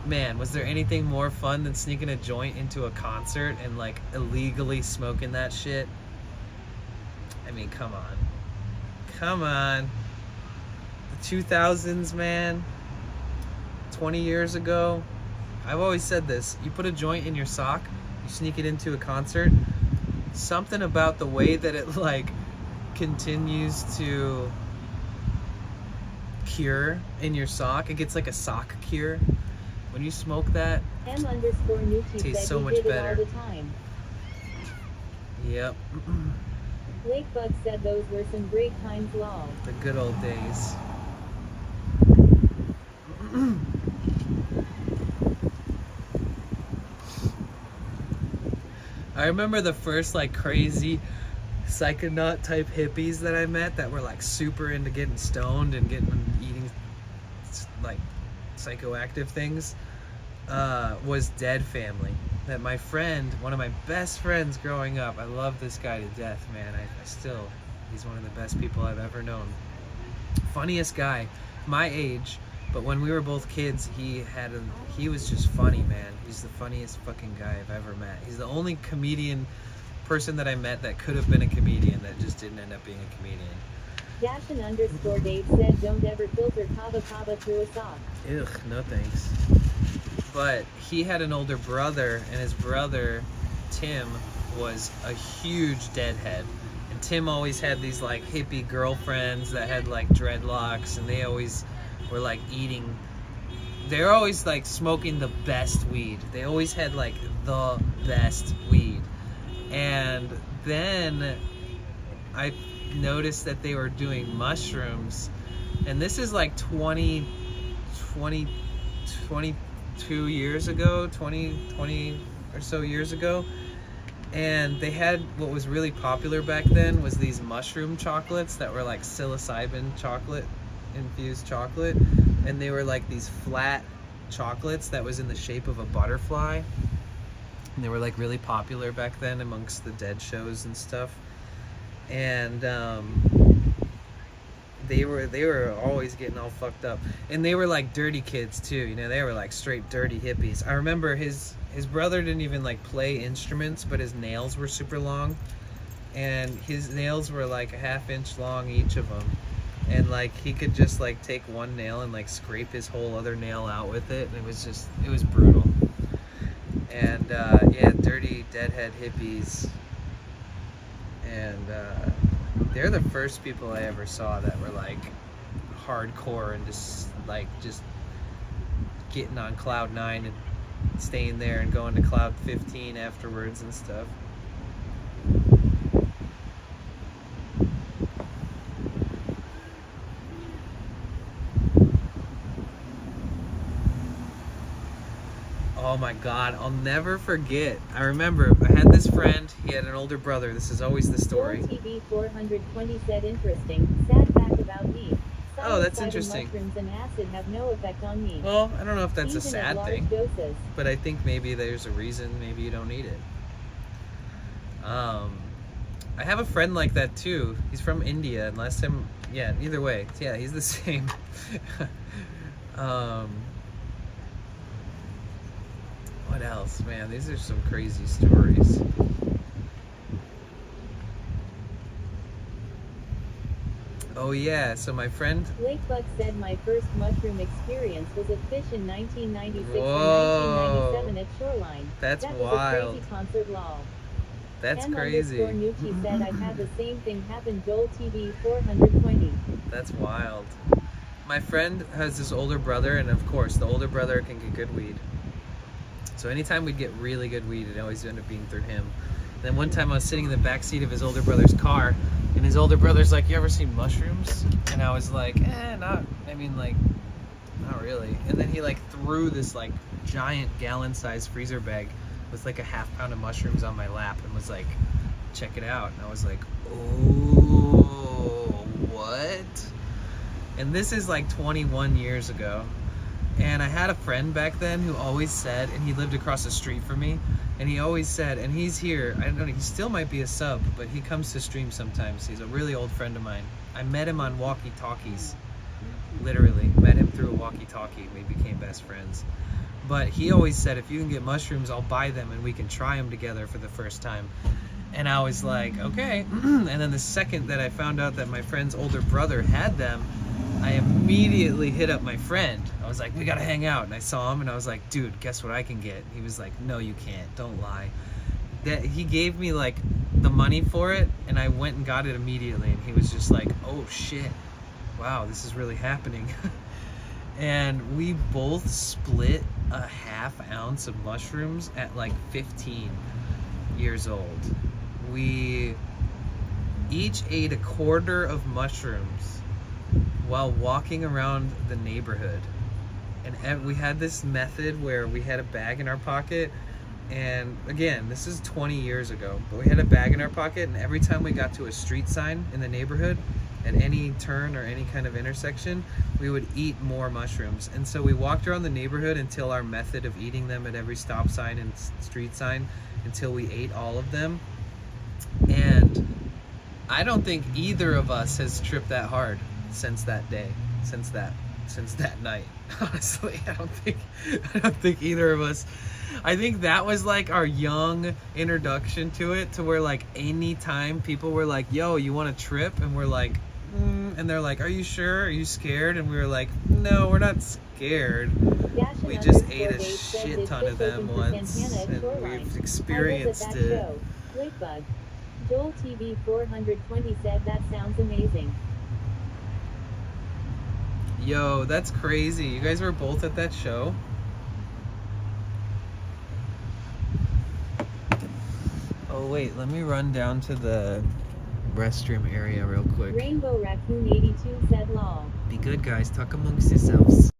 man, was there anything more fun than sneaking a joint into a concert and like illegally smoking that shit? I mean, come on. Come on. The 2000s, man. 20 years ago. I've always said this. You put a joint in your sock, you sneak it into a concert, something about the way that it like continues to cure in your sock. It gets like a sock cure. When you smoke that, M_Nucci tastes said so he much did better. it all the time. Yep. Lakebug said those were some great times, lol. The good old days. I remember the first like crazy psychonaut type hippies that I met that were like super into getting stoned and eating like psychoactive things was Dead Family. That my friend, one of my best friends growing up, I love this guy to death, man. He's one of the best people I've ever known. Funniest guy, my age, but when we were both kids, he was just funny, man. He's the funniest fucking guy I've ever met. He's the only comedian person that I met that could have been a comedian that just didn't end up being a comedian. Dashin_Dave said don't ever filter kava through a sock. Ugh, no thanks. But he had an older brother, and his brother, Tim, was a huge deadhead. And Tim always had these like hippie girlfriends that had like dreadlocks, and they always were like they're always like smoking the best weed. They always had like the best weed. And then I noticed that they were doing mushrooms, and this is like 22 years ago, 20 or so years ago. And they had, what was really popular back then was these mushroom chocolates that were like psilocybin chocolate, infused chocolate, and they were like these flat chocolates that was in the shape of a butterfly, and they were like really popular back then amongst the Dead shows and stuff. And they were always getting all fucked up, and they were like dirty kids too, you know. They were like straight dirty hippies. I remember his brother didn't even like play instruments, but his nails were super long, and his nails were like a ½ inch long, each of them, and like he could just like take one nail and like scrape his whole other nail out with it, and it was brutal. And yeah, dirty deadhead hippies. And they're the first people I ever saw that were like hardcore and just getting on cloud 9 and staying there and going to cloud 15 afterwards and stuff. Oh my god, I'll never forget. I remember I had this friend, he had an older brother. This is always the story. TV 420 said interesting. Sad fact about me. Oh, that's interesting. Mushrooms and acid have no effect on me. Well, I don't know if that's a Even sad at large thing, doses. but I think maybe there's a reason maybe you don't need it. I have a friend like that too. He's from India, and last time, yeah, either way, yeah, he's the same. What else, man? These are some crazy stories. Oh yeah, so my friend... Lakebug said my first mushroom experience was at Fish in 1996 Whoa. and 1997 at Shoreline. That's that wild. was a crazy concert, lol. That's M crazy. underscore Nucci said I've had the same thing happen. Joel TV 420. That's wild. My friend has this older brother, and of course, the older brother can get good weed. So anytime we'd get really good weed, it always ended up being through him. Then one time I was sitting in the back seat of his older brother's car, and his older brother's like, "You ever seen mushrooms?" And I was like, not really. And then he like threw this like giant gallon-sized freezer bag with like a half pound of mushrooms on my lap and was like, "Check it out." And I was like, "Oh, what?" And this is like 21 years ago. And I had a friend back then who always said, and he lived across the street from me, and he always said, and he's here, I don't know, he still might be a sub, but he comes to stream sometimes. He's a really old friend of mine. I met him on walkie-talkies. Literally, met him through a walkie-talkie. We became best friends. But he always said, if you can get mushrooms, I'll buy them and we can try them together for the first time. And I was like, okay. And then the second that I found out that my friend's older brother had them, I immediately hit up my friend. I was like, we gotta hang out. And I saw him and I was like, dude, guess what I can get? He was like, no, you can't. Don't lie. That he gave me like the money for it, and I went and got it immediately. And he was just like, oh shit, wow, this is really happening. And we both split a ½ ounce of mushrooms at like 15 years old. We each ate a quarter of mushrooms while walking around the neighborhood. And we had this method where we had a bag in our pocket, and again, this is 20 years ago, but we had a bag in our pocket, and every time we got to a street sign in the neighborhood, at any turn or any kind of intersection, we would eat more mushrooms. And so we walked around the neighborhood until our method of eating them at every stop sign and street sign, until we ate all of them. And I don't think either of us has tripped that hard since that day, since that night. Honestly, I don't think either of us. I think that was like our young introduction to it, to where like anytime people were like, yo, you want to trip? And we're like, and they're like, are you sure? Are you scared? And we were like, no, we're not scared. We just ate a shit ton of them once, and we've experienced it. Bug. Joel TV 420 said that sounds amazing. Yo, that's crazy. You guys were both at that show? Oh wait, let me run down to the restroom area real quick. Rainbow Raccoon 82 said lol. Be good, guys. Talk amongst yourselves.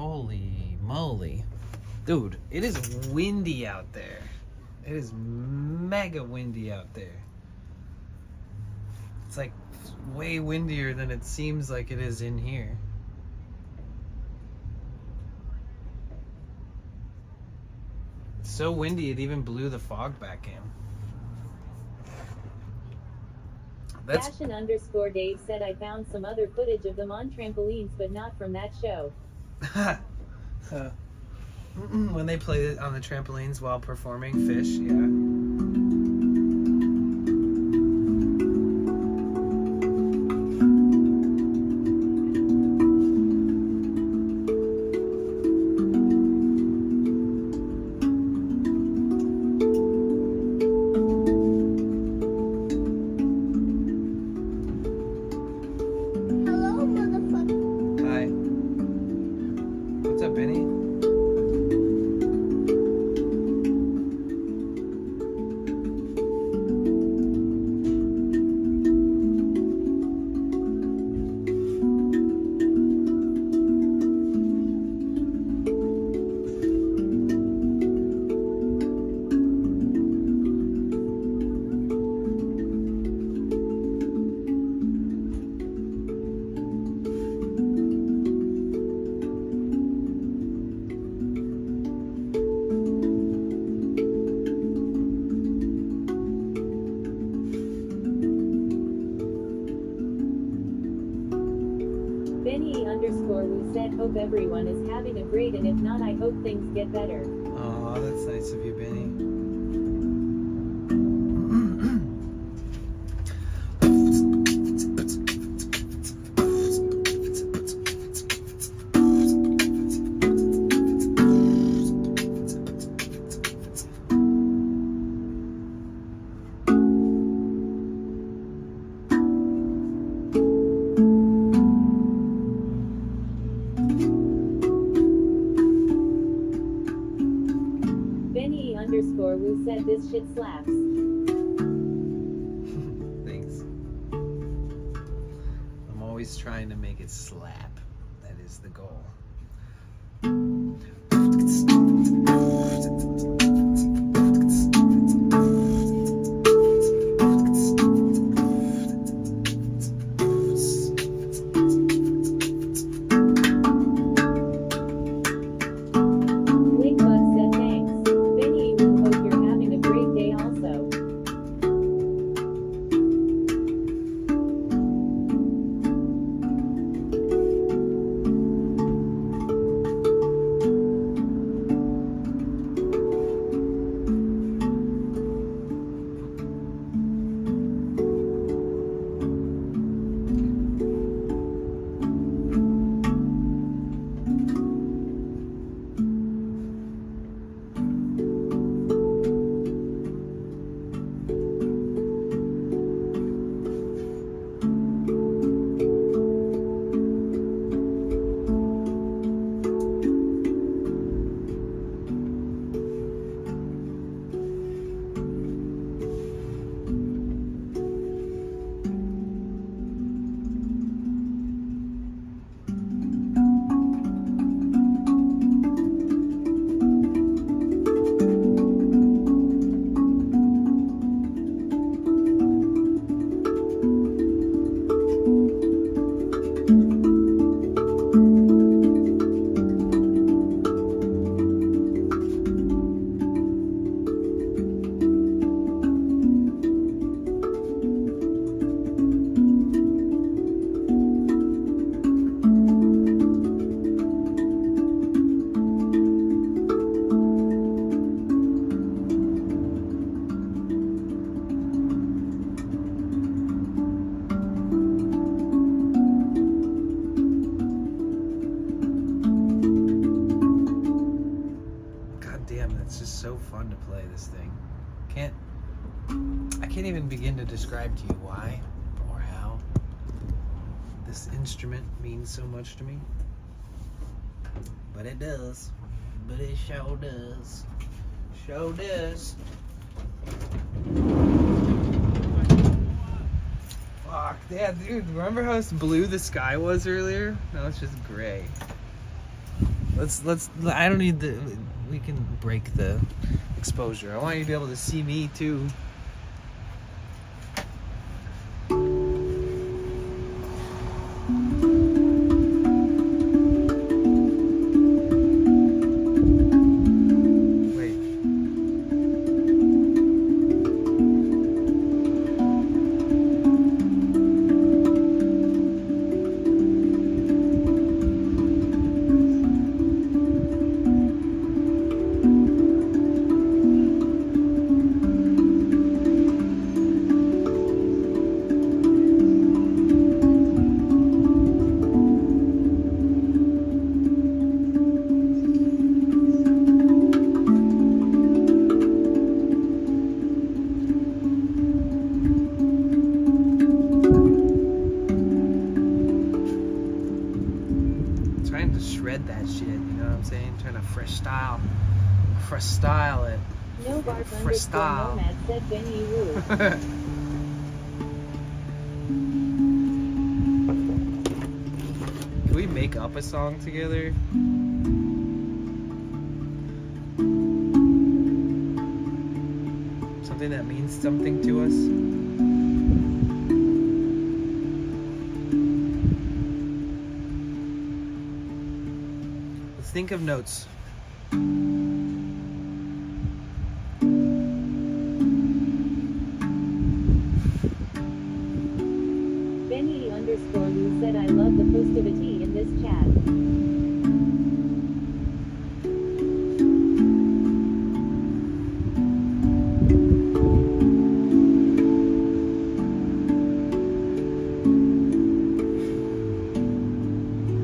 Holy moly. Dude, it is windy out there. It is mega windy out there. It's like way windier than it seems like it is in here. It's so windy it even blew the fog back in. That's Dashin_Dave said I found some other footage of them on trampolines, but not from that show. when they play it on the trampolines while performing fish, yeah. Hello, motherfucker. Hi. What's up, Benny? Benny_Woo said hope everyone is having a great, and if not I hope things get better. Oh, that's nice of you, Benny. Benny_Woo said this shit slaps. Thanks. I'm always trying to make it slap. That is the goal. Blingbug said thanks. Benny_Woo, hope you're having a great day also. God damn, it's just so fun to play this thing. I can't even begin to describe to you why or how this instrument means so much to me. But it does. But it sure does. Sure does. Fuck, yeah, dude, remember how blue the sky was earlier? Now it's just gray. Let's. I don't need the. We can break the exposure. I want you to be able to see me too. Trying to shred that shit, you know what I'm saying? Trying to fresh style it. No bark Fresh style. nomad said Benny Wu. Can we make up a song together? Something that means something to us? Let's think of notes. Benny_Lu said I love the positivity in this chat.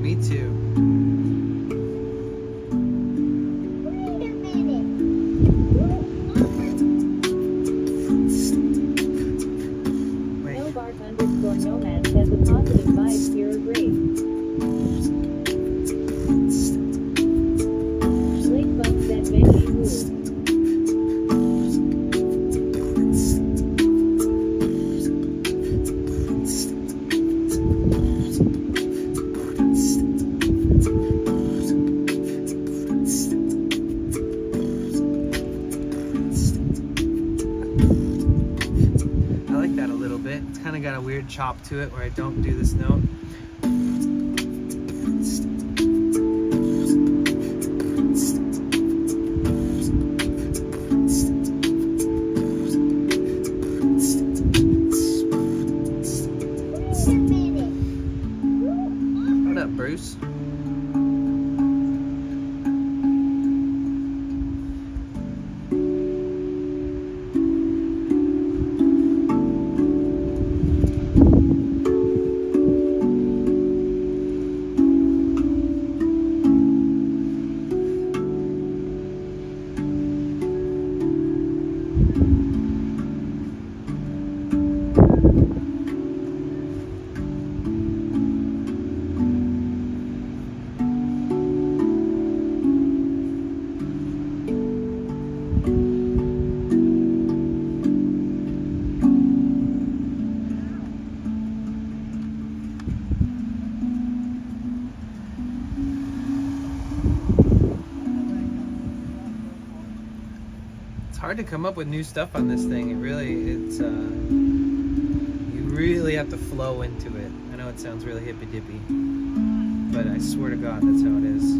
Me too. No bark_nomad said the positive vibes here are great. Blakebug said Benny Wu. I like that a little bit. It's kind of got a weird chop to it where I don't do this note. What up, Bruce? It's hard to come up with new stuff on this thing. You really have to flow into it. I know it sounds really hippy dippy, but I swear to God, that's how it is.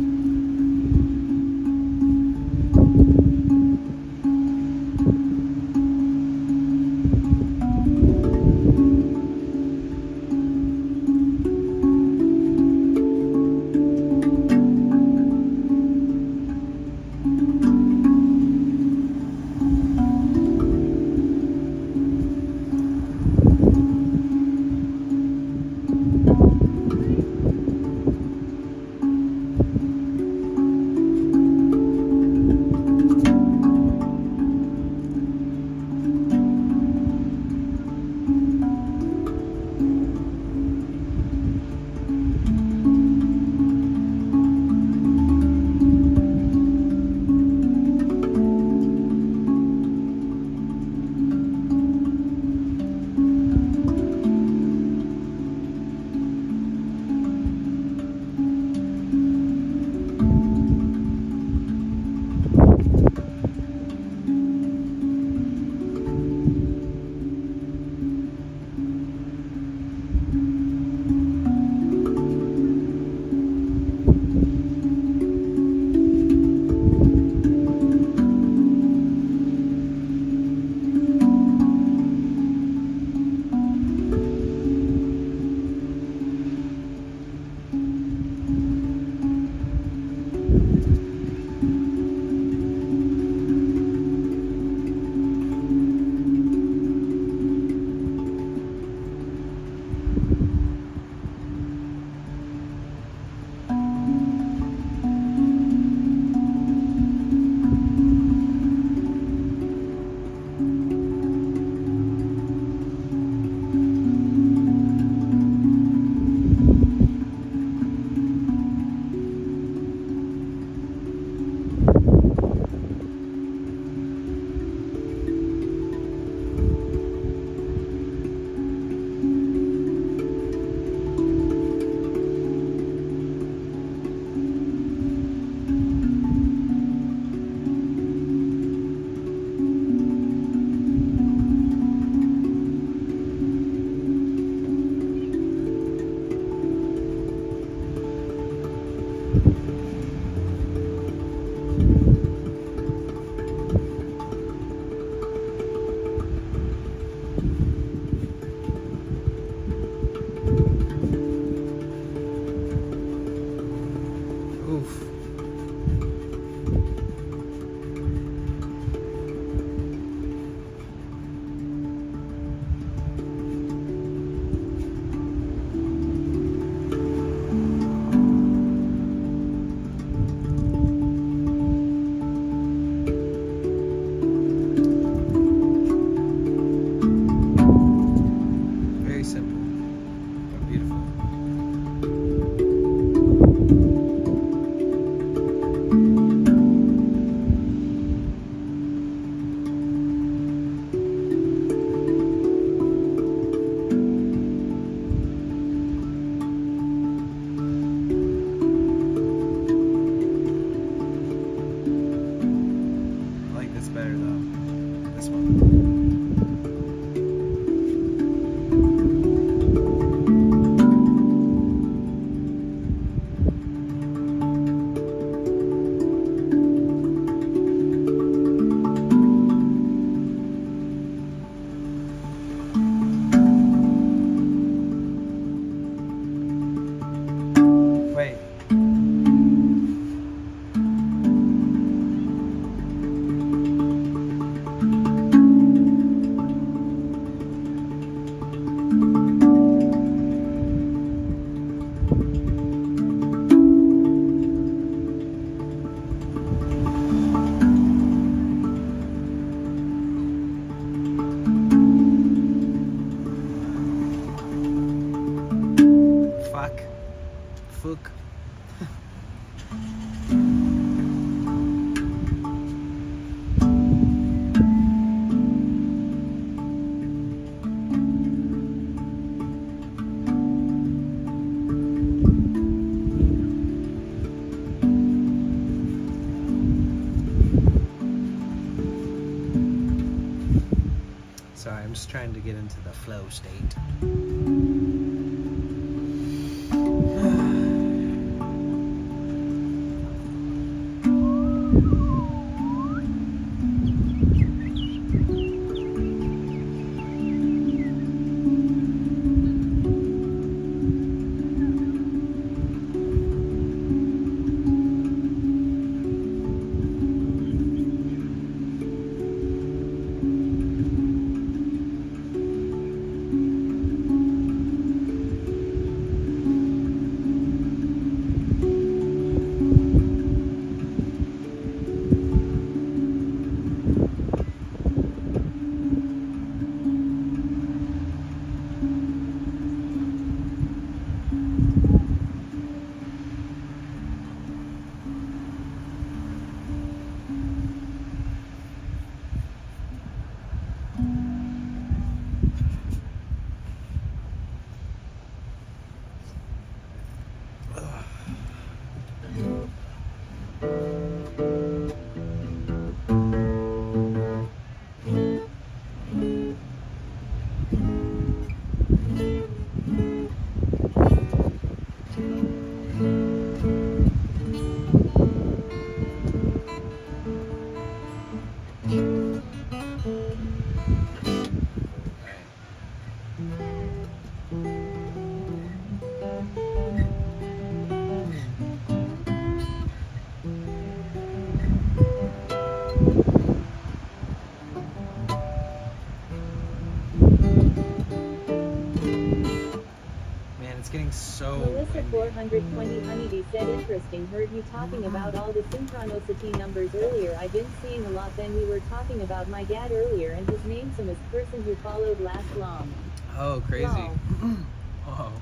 fuck? Sorry, I'm just trying to get into the flow state. It's getting so Melissa 420 Honeybee said, interesting, heard you talking about all the synchronicity numbers earlier. I've been seeing a lot. Then we were talking about my dad earlier and his namesomest person who followed last long. Oh, crazy. Long. Oh.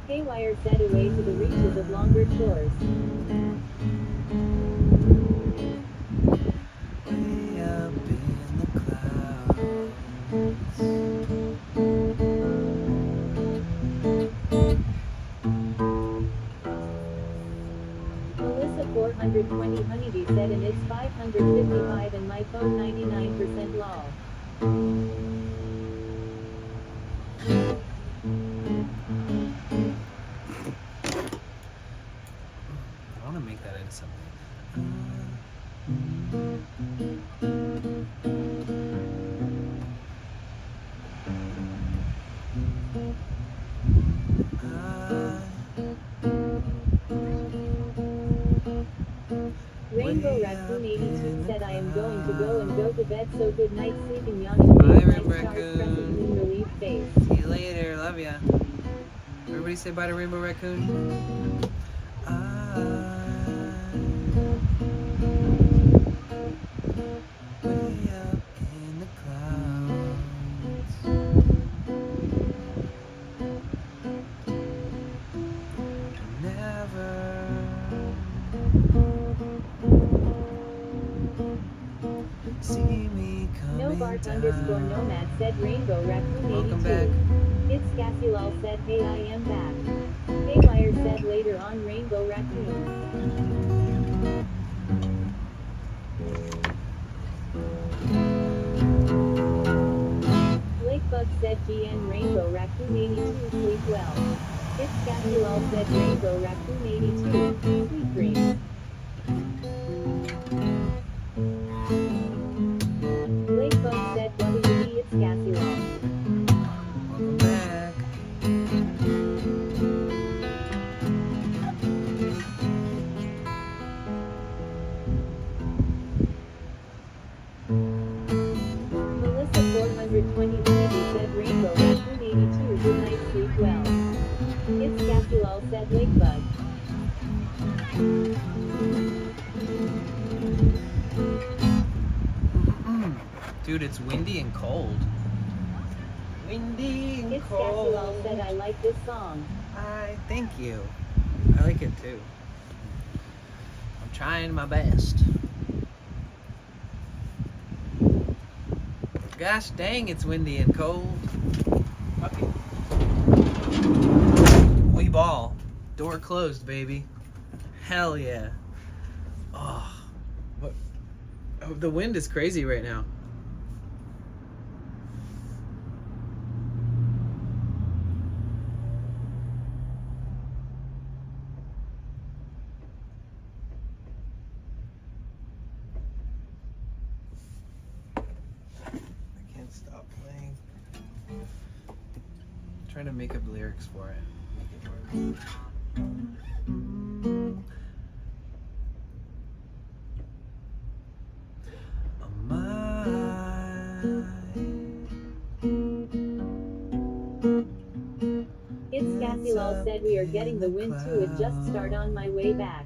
Haywire said, away to the reaches of longer shores. Way up in the clouds. Melissa 420 Honeybee said, and it's 555 and my phone 99% lol. I want to make that into something. Rainbow Raccoon 82 said, I am going to go to bed, so good night sleeping yawning. Bye, Rainbow stars Raccoon. pressing moon relief face. See you later. Love ya. Everybody say bye to Rainbow Raccoon. Way up in the clouds. Never see me coming No Bart down. _ Nomad said, Rainbow Raccoon 82. Welcome back. It's Cassilal said, hey, I am back. Haywire said later on, Rainbow Raccoon. said GN Rainbow Raccoon 82 sleep well. It's Cassulal said Rainbow Raccoon 82 sweet dreams. Blake Bug said WD it's Cassulal. Welcome back. Melissa 42020 said Rainbow Raccoon 82 good night sleep well. It's Cassulal said Lake Bug. Dude, it's windy and cold. Windy and It's cold. Cassulal said I like this song. Thank you. I like it too. I'm trying my best. Gosh dang, it's windy and cold. Okay. We ball. Door closed, baby. Hell yeah. Oh, what? Oh, the wind is crazy right now. Stop playing. I'm trying to make up lyrics for it. Make it work. It's Cassulal said we are getting the wind too. It just started on my way back.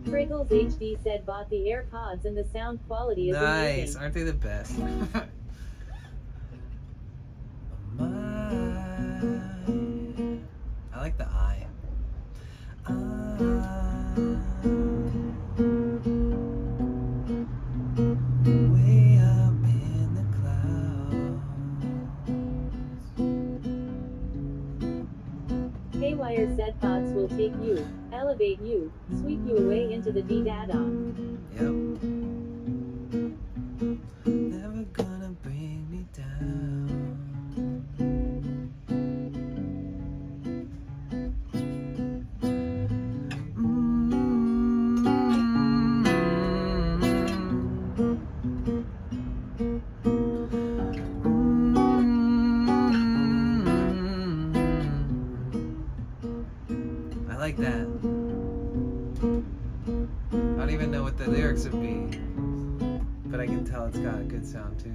Friggles HD said bought the AirPods and the sound quality is nice, amazing. aren't they the best? I like the eye. Way up in the clouds. Haywire said thoughts will take you, elevate you, sweep you away into the D-dada. Yep. Never gonna bring me down. I like that. I don't even know what the lyrics would be, but I can tell it's got a good sound too.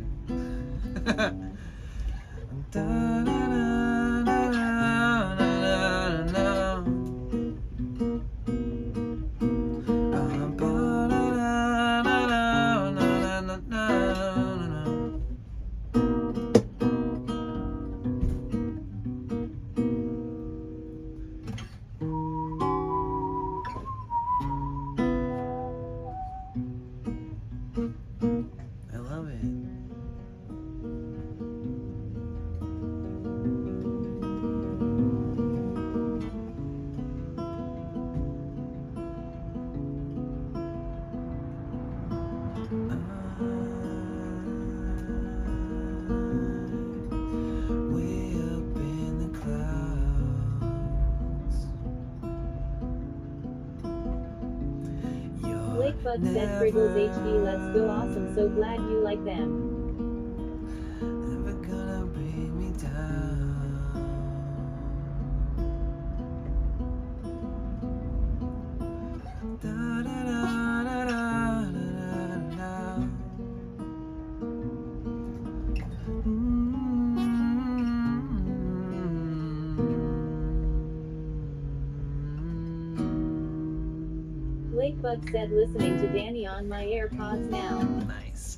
I love it. Way up in the clouds. Blake Bug said Friggles HD let's go awesome, so glad you like them. Never gonna bring me down. Da, da, da. Blakebug said listening to Danny on my AirPods now. Nice.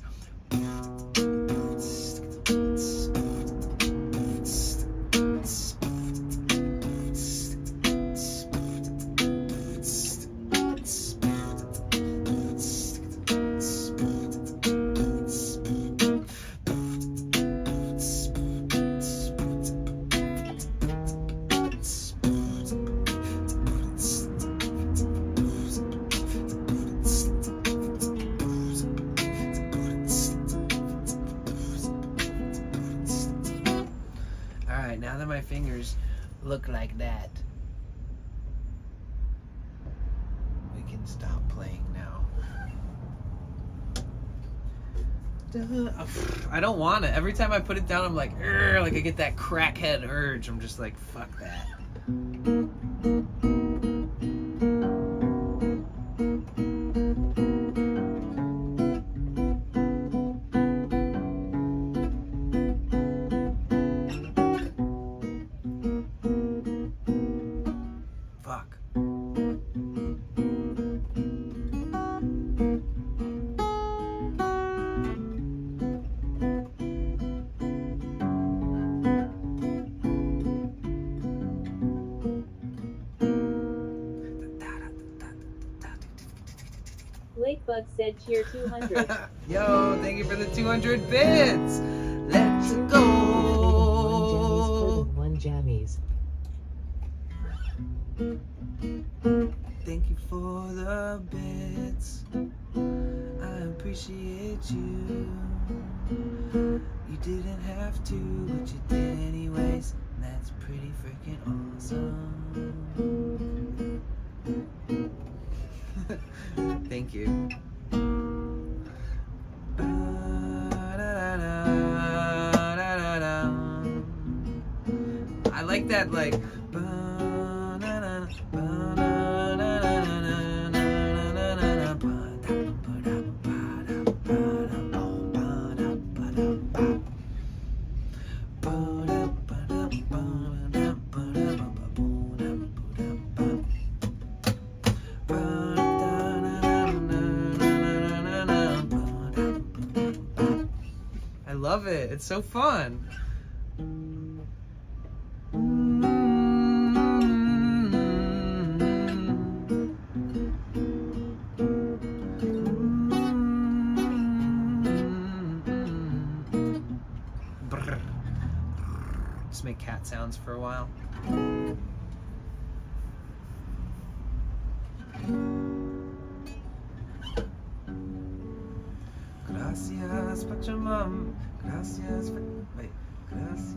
Alright, now that my fingers look like that, we can stop playing now. I don't want it. Every time I put it down, I'm like, I get that crackhead urge. I'm just like, fuck that. Fuck. Blakebug said cheer 200. Yo, thank you for the 200 bits. Let's go. One jammies. Thank you for the bits. I appreciate you. You didn't have to, but you did anyways. And that's pretty freaking awesome. Thank you. I like that, like. I love it. It's so fun. Brr. Just make cat sounds for a while. Gracias, Pachamama. Gracias. Wait. Gracias.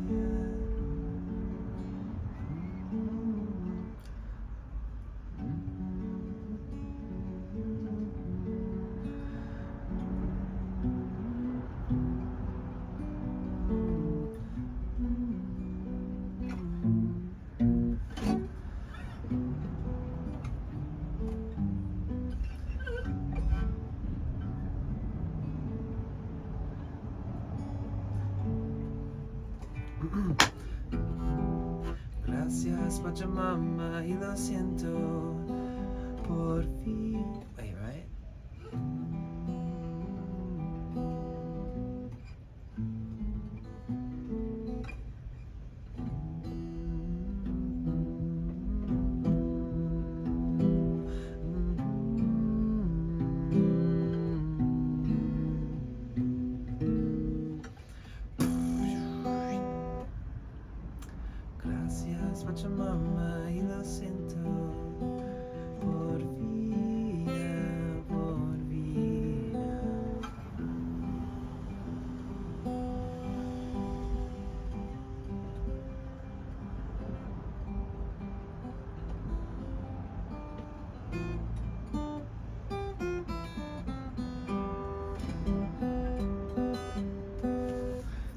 Gracias, Pachamama, y lo siento por fin. Wait, right? Gracias, Pachamama, y lo siento por vida, por vida.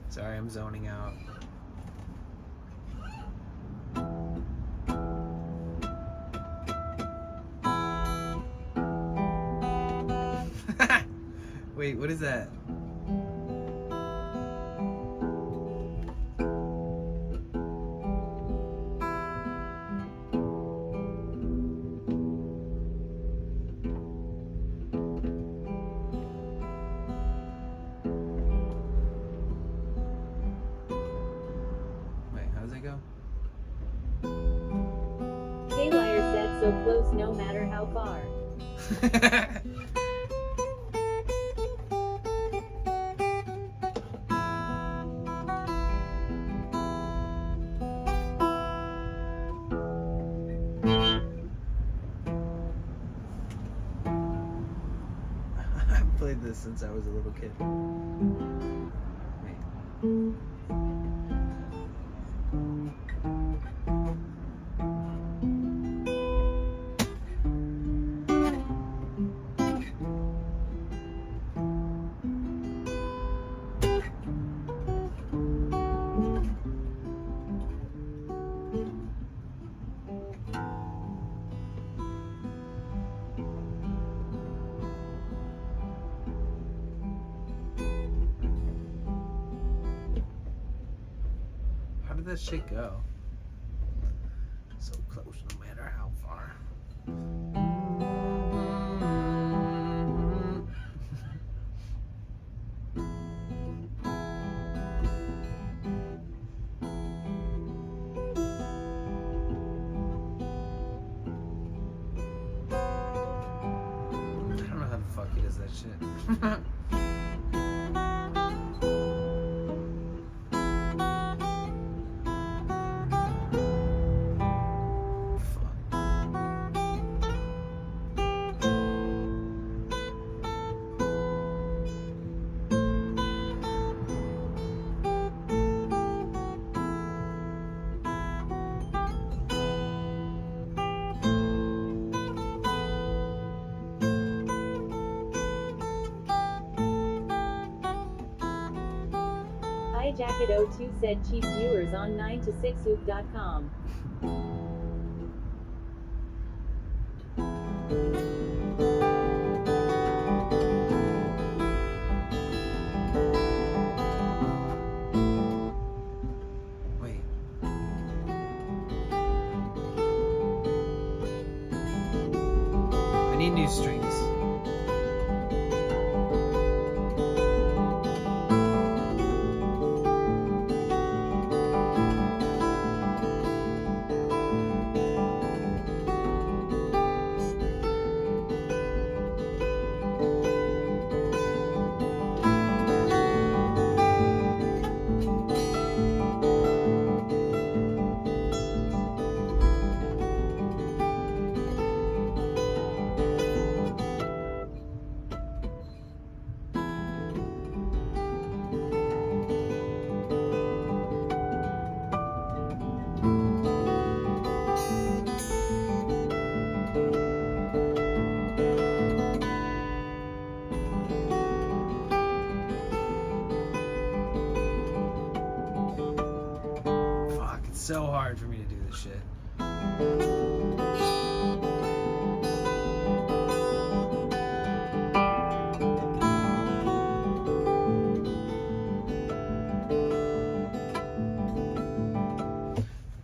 Sorry, I'm zoning out. Wait, what is that? so close no matter how far. I've played this since I was a little kid. How did that shit go? So close no matter how far. I don't know how the fuck he does that shit. iJacket02 said cheap viewers on 9to6oop.com. Wait. I need new strings. Fuck, it's so hard for me to do this shit.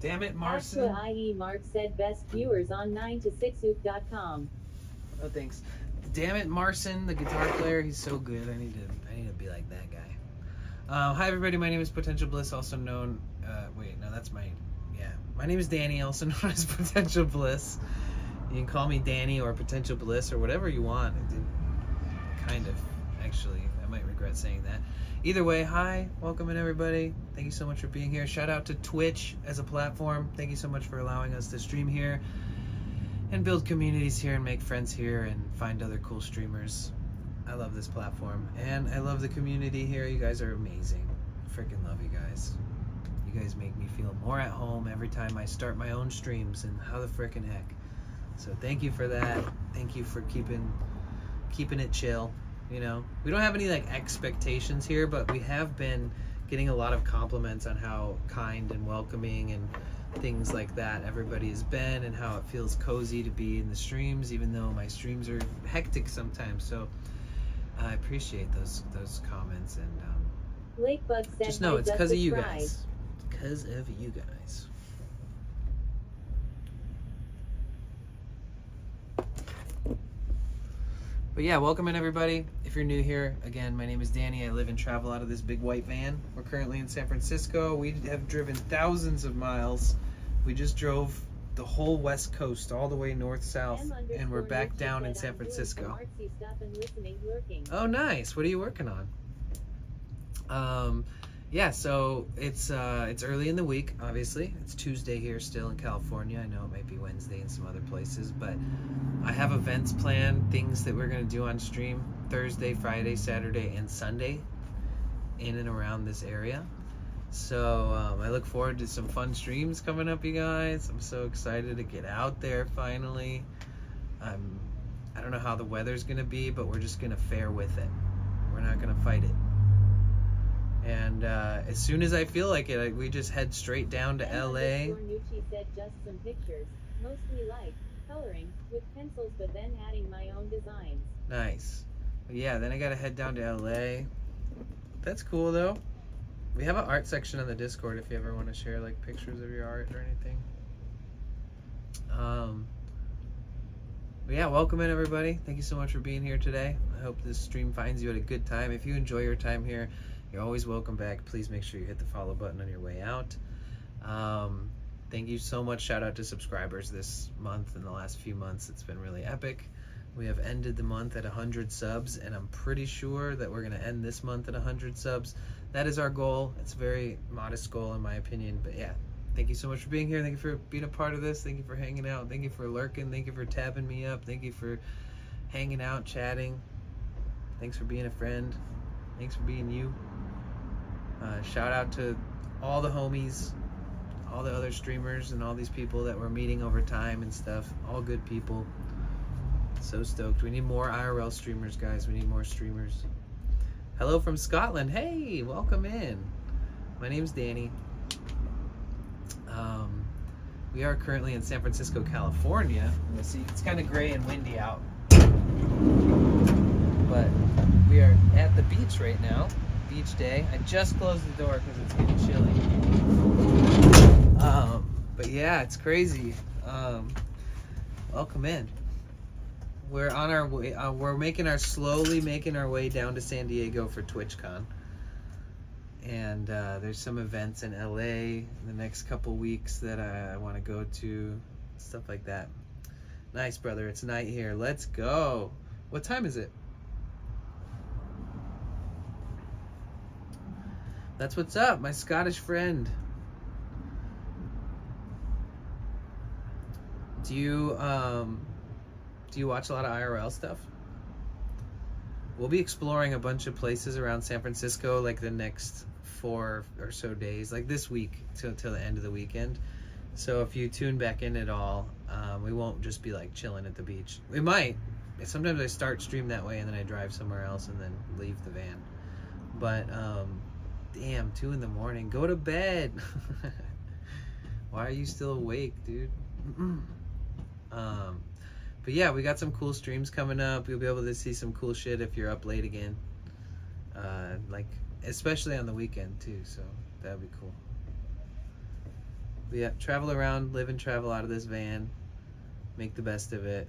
Damn it, Marson. Aqua IE Mark said best viewers on 9to6oop.com. Oh, thanks. Damn it, Marson, the guitar player. He's so good. I need to be like that guy. Hi, everybody. My name is Potential Bliss, also known. Wait, no, that's my. Yeah, my name is Danny, also known as Potential Bliss. You can call me Danny or Potential Bliss or whatever you want. I did, kind of, actually. I might regret saying that. Either way, hi, welcome in everybody. Thank you so much for being here. Shout out to Twitch as a platform. Thank you so much for allowing us to stream here and build communities here and make friends here and find other cool streamers. I love this platform and I love the community here. You guys are amazing. Freaking love you guys. You guys make me feel more at home every time I start my own streams, and how the frickin' heck. So thank you for that. Thank you for keeping it chill. You know, we don't have any like expectations here, but we have been getting a lot of compliments on how kind and welcoming and things like that everybody has been, and how it feels cozy to be in the streams, even though my streams are hectic sometimes. So I appreciate those comments, and Lakebug said just know it's because of you subscribe. guys. Because of you guys. But yeah, welcome in everybody. If you're new here, again, my name is Danny. I live and travel out of this big white van. We're currently in San Francisco. We have driven thousands of miles. We just drove the whole West Coast, all the way north, south, and we're back down in San Francisco. Oh, nice. What are you working on? Yeah, so it's early in the week, obviously. It's Tuesday here still in California. I know it might be Wednesday in some other places, but I have events planned, things that we're going to do on stream Thursday, Friday, Saturday, and Sunday in and around this area. So I look forward to some fun streams coming up, you guys. I'm so excited to get out there finally. I don't know how the weather's going to be, but we're just going to fare with it. We're not going to fight it. And as soon as I feel like it, we just head straight down to LA. Nucci said just some pictures, mostly like coloring with pencils, but then adding my own designs. Nice. Yeah, then I gotta head down to LA. That's cool though. We have an art section on the Discord if you ever want to share like pictures of your art or anything. But yeah, welcome in everybody. Thank you so much for being here today. I hope this stream finds you at a good time. If you enjoy your time here, you're always welcome back. Please make sure you hit the follow button on your way out. Thank you so much. Shout out to subscribers this month and the last few months. It's been really epic. We have ended the month at 100 subs, and I'm pretty sure that we're going to end this month at 100 subs. That is our goal. It's a very modest goal in my opinion, but yeah. Thank you so much for being here. Thank you for being a part of this. Thank you for hanging out. Thank you for lurking. Thank you for tapping me up. Thank you for hanging out, chatting. Thanks for being a friend. Thanks for being you. Shout out to all the homies, all the other streamers, and all these people that we're meeting over time and stuff. All good people. So stoked. We need more IRL streamers, guys. We need more streamers. Hello from Scotland. Hey, welcome in. My name's Danny. We are currently in San Francisco, California. Let's see, it's kind of gray and windy out. But we are at the beach right now. Beach day. I just closed the door because it's getting chilly. But yeah, it's crazy. Welcome in. We're on our way. We're slowly making our way down to San Diego for TwitchCon. And there's some events in LA in the next couple weeks that I want to go to, stuff like that. Nice, brother. It's night here. Let's go. What time is it? That's what's up, my Scottish friend. Do you watch a lot of IRL stuff? We'll be exploring a bunch of places around San Francisco like the next 4 or so days, like this week till the end of the weekend. So if you tune back in at all, we won't just be like chilling at the beach. We might. Sometimes I start stream that way and then I drive somewhere else and then leave the van. But damn, 2 in the morning. Go to bed. Why are you still awake, dude? But yeah, we got some cool streams coming up. You'll be able to see some cool shit if you're up late again. Like, especially on the weekend too, so that'd be cool. But yeah, travel around, live and travel out of this van. Make the best of it.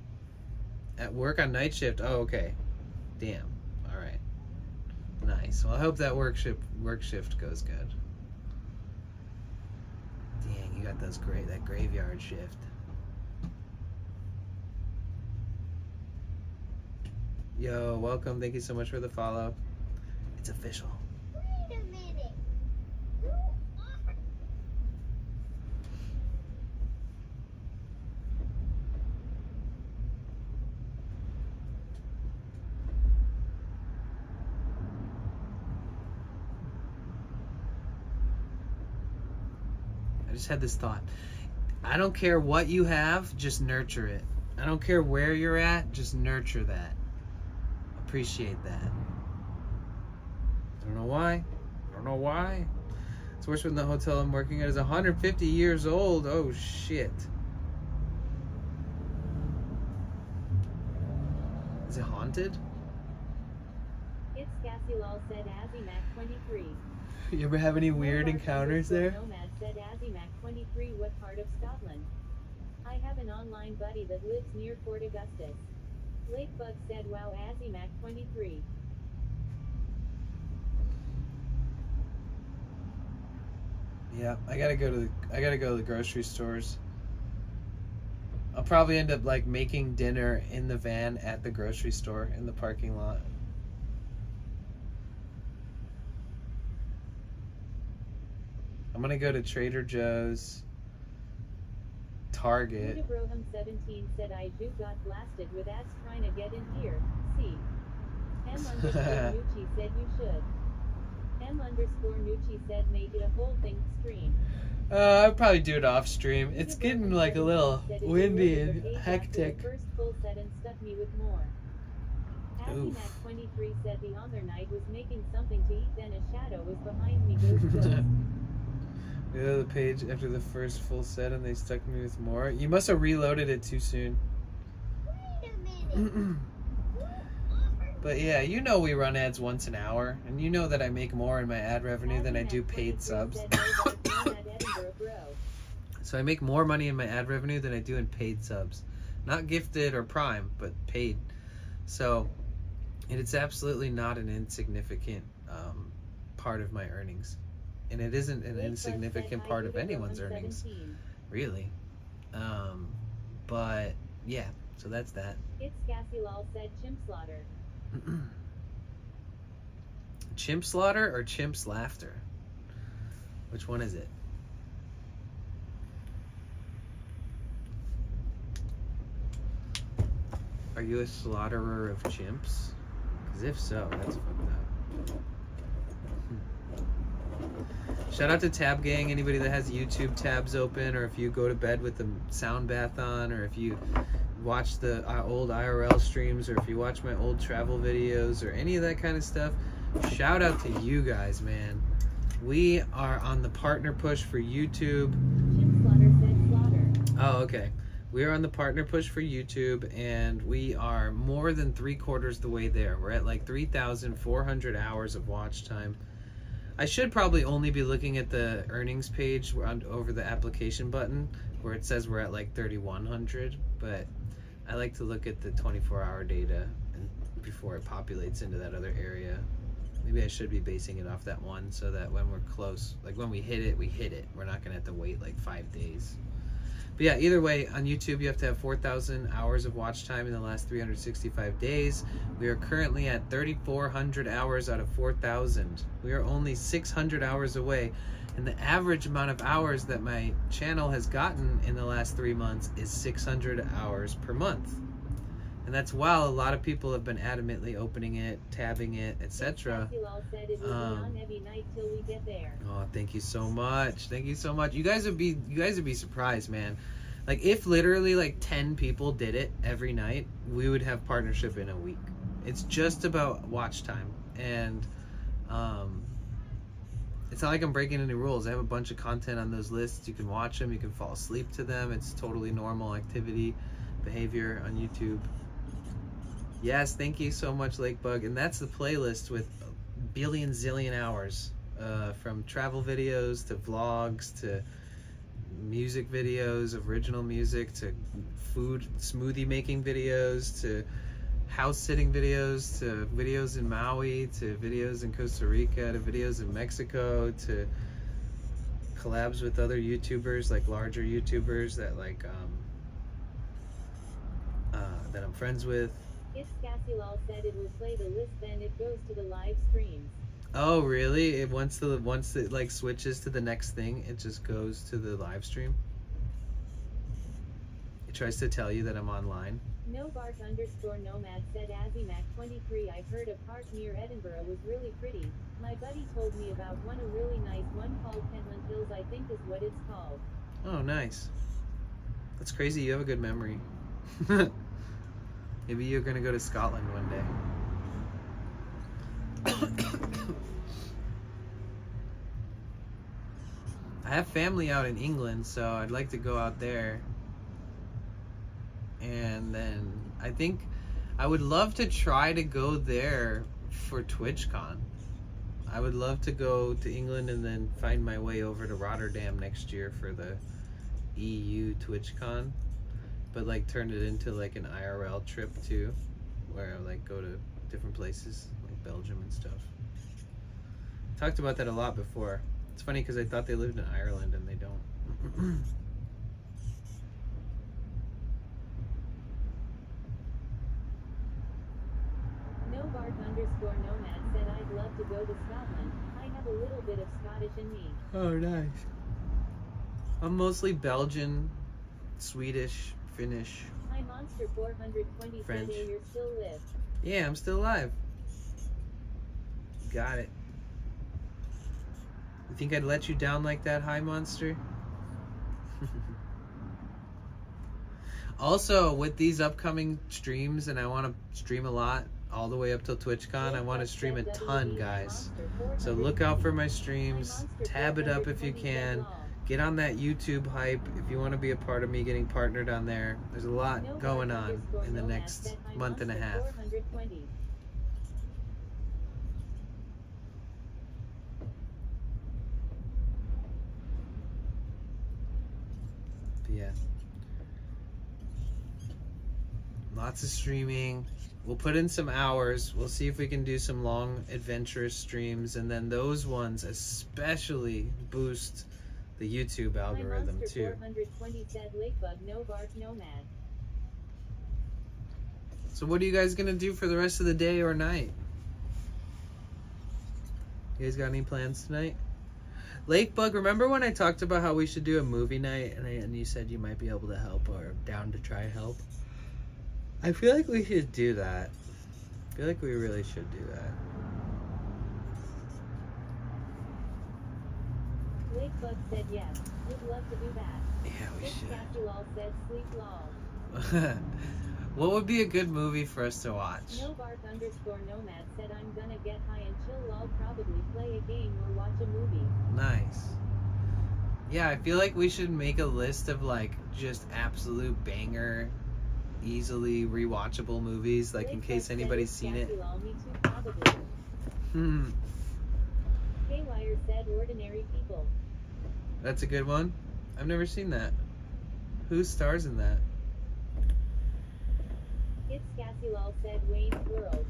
At work on night shift. Oh, okay. Damn. All right. Nice. Well, I hope that work shift goes good. Dang, you got that graveyard shift. Yo, welcome. Thank you so much for the follow. It's official. Wait a minute. I just had this thought. I don't care what you have, just nurture it. I don't care where you're at, just nurture that. Appreciate that. I don't know why. It's worse when the hotel I'm working at is 150 years old. Oh shit. Is it haunted? It's Cassie Lal said Azimac 23. You ever have any weird encounters there? Nomad said Azimac 23. What part of Scotland? I have an online buddy that lives near Fort Augustus. Lakebug said wow Azimac 23. Yeah, I gotta go to the grocery stores. I'll probably end up like making dinner in the van at the grocery store in the parking lot. I'm gonna go to Trader Joe's, Target. Broham 17 said I got blasted with ads trying to get in here. See. M_Nucci said you should. M_Nucci said make it a whole thing stream. I'll probably do it off stream. It's getting like a little windy and hectic. First full set and stuck me with more. Mac 23 said the other night was making something to eat, then a shadow was behind me. Ghost. Go to the page after the first full set and they stuck me with more. You must have reloaded it too soon. Wait a minute. But yeah, you know we run ads once an hour, and you know that I make more in my ad revenue than I do paid subs. So I make more money in my ad revenue than I do in paid subs. Not gifted or prime, but paid. So it's absolutely not an insignificant part of my earnings. And it isn't an insignificant part of anyone's earnings, really. But yeah, so that's that. It's Cassie Lal said chimp slaughter. Chimp slaughter or chimp's laughter? Which one is it? Are you a slaughterer of chimps? Because if so, that's fucked up. Shout out to Tab Gang, anybody that has YouTube tabs open, or if you go to bed with the sound bath on, or if you watch the old IRL streams, or if you watch my old travel videos, or any of that kind of stuff. Shout out to you guys, man. We are on the partner push for YouTube. Chimp slaughter said slaughter. Oh, okay. We are on the partner push for YouTube, and we are more than 3/4 the way there. We're at like 3,400 hours of watch time. I should probably only be looking at the earnings page over the application button where it says we're at like 3,100, but I like to look at the 24-hour data before it populates into that other area. Maybe I should be basing it off that one so that when we're close, like when we hit it, we hit it. We're not gonna have to wait like 5 days. But yeah, either way, on YouTube, you have to have 4,000 hours of watch time in the last 365 days. We are currently at 3,400 hours out of 4,000. We are only 600 hours away. And the average amount of hours that my channel has gotten in the last 3 months is 600 hours per month. And that's while a lot of people have been adamantly opening it, tabbing it, etc. Oh, thank you so much. Thank you so much. You guys would be surprised, man. Like if literally like 10 people did it every night, we would have partnership in a week. It's just about watch time. And it's not like I'm breaking any rules. I have a bunch of content on those lists. You can watch them, you can fall asleep to them. It's totally normal activity, behavior on YouTube. Yes, thank you so much, Lakebug. And that's the playlist with billion zillion hours, from travel videos to vlogs to music videos, original music, to food smoothie making videos, to house sitting videos, to videos in Maui, to videos in Costa Rica, to videos in Mexico, to collabs with other YouTubers, like larger YouTubers that like that I'm friends with. It's Cassie Lal said it will play the list, then it goes to the live streams. Oh really? Once it like switches to the next thing, it just goes to the live stream? It tries to tell you that I'm online. _nomad said Mac 23 I heard a park near Edinburgh was really pretty. My buddy told me about one, a really nice one called Pentland Hills I think is what it's called. Oh nice. That's crazy, you have a good memory. Maybe you're gonna go to Scotland one day. I have family out in England, so I'd like to go out there. And then I think I would love to try to go there for TwitchCon. I would love to go to England and then find my way over to Rotterdam next year for the EU TwitchCon. But like turn it into like an IRL trip too, where I like go to different places like Belgium and stuff. Talked about that a lot before. It's funny because I thought they lived in Ireland and they don't. Bark_Nomad said I'd love to go to Scotland. I have a little bit of Scottish in me. Oh, nice. I'm mostly Belgian, Swedish, Finnish. Hi Monster 420 French. said you're still live. Yeah, I'm still alive. Got it. You think I'd let you down like that, Hi Monster? Also, with these upcoming streams, and I want to stream a lot, all the way up till TwitchCon, I want to stream a ton, guys. So look out for my streams. Tab it up if you can. Get on that YouTube hype if you want to be a part of me getting partnered on there. There's a lot going on in the next month and a half. But yeah. Lots of streaming. We'll put in some hours. We'll see if we can do some long adventurous streams, and then those ones especially boost the YouTube algorithm too. 420 said Lakebug no bark nomad. So what are you guys gonna do for the rest of the day or night? You guys got any plans tonight? Lakebug, remember when I talked about how we should do a movie night and you said you might be able to help or down to try help? I feel like we should do that. I feel like we really should do that. Lakebug said yes. Would love to do that. Yeah, we should. Cassulol said sleep lol. What would be a good movie for us to watch? No bark_nomad said I'm gonna get high and chill lol, probably play a game or watch a movie. Nice. Yeah, I feel like we should make a list of like just absolute banger, easily rewatchable movies, like in case anybody's seen it. Me too, probably. K-Wire said ordinary people. That's a good one. I've never seen that. Who stars in that? It's Cassulol said Wayne's World.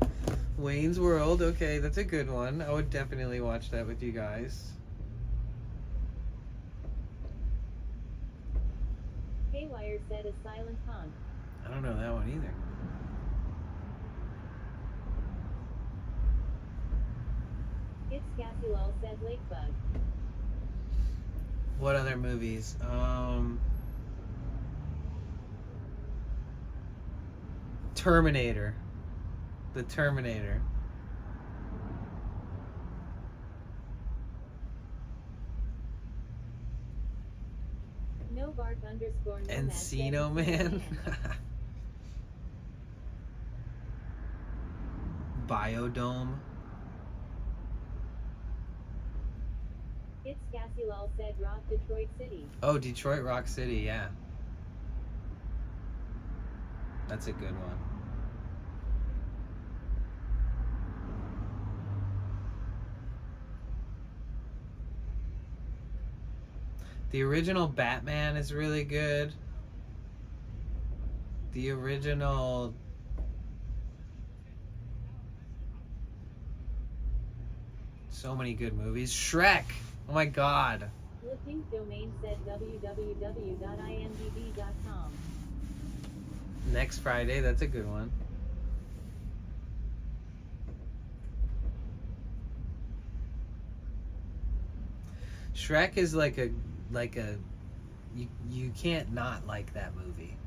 Wayne's World, okay, that's a good one. I would definitely watch that with you guys. K-Wire said A Silent Hunt. I don't know that one either. It's Cassulol said Lakebug. What other movies? Terminator. The Terminator. No bark_nomad. Encino Man. Biodome. It's Cassulol said Rock Detroit City. Oh, Detroit Rock City, yeah. That's a good one. The original Batman is really good. The original... So many good movies. Shrek! Oh my god. The Pink Domain said www.imdb.com. Next Friday, that's a good one. Shrek is like a you can't not like that movie.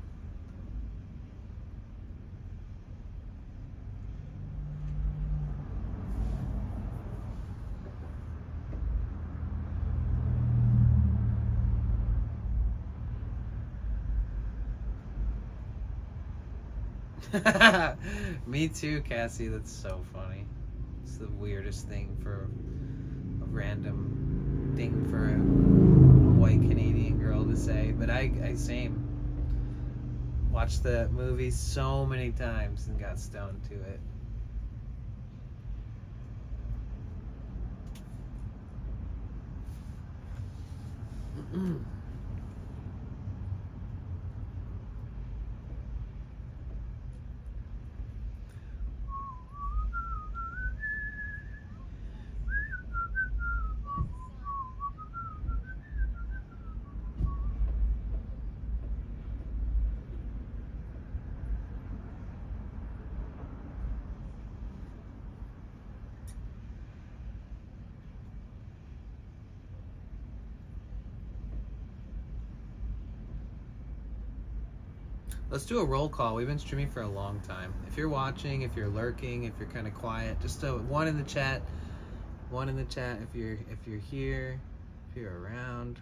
Me too, Cassie. That's so funny. It's the weirdest thing for a random thing for a white Canadian girl to say, but I same. Watched the movie so many times and got stoned to it. Let's do a roll call. We've been streaming for a long time. If you're watching, if you're lurking, if you're kind of quiet, just one in the chat. One in the chat if you're here, if you're around.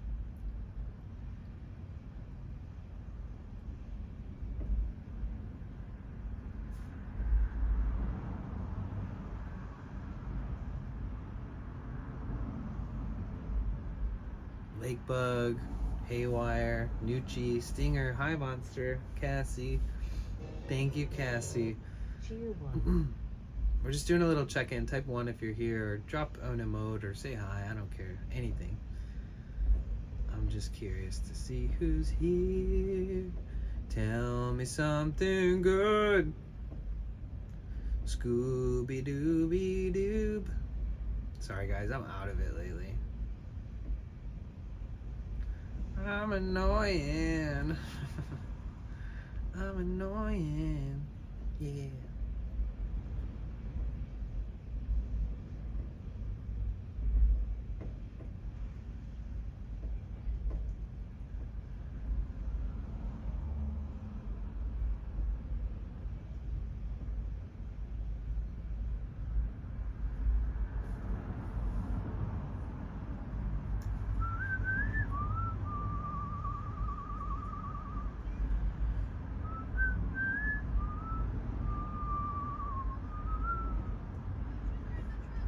Lakebug, Haywire, Nucci, Stinger, Hi Monster, Cassie. Thank you, Cassie. Cheer one. We're just doing a little check-in. Type 1 if you're here, or drop an emote, or say hi. I don't care. Anything. I'm just curious to see who's here. Tell me something good. Scooby-Dooby-Doob. Sorry, guys. I'm out of it lately. I'm annoying. I'm annoying. Yeah.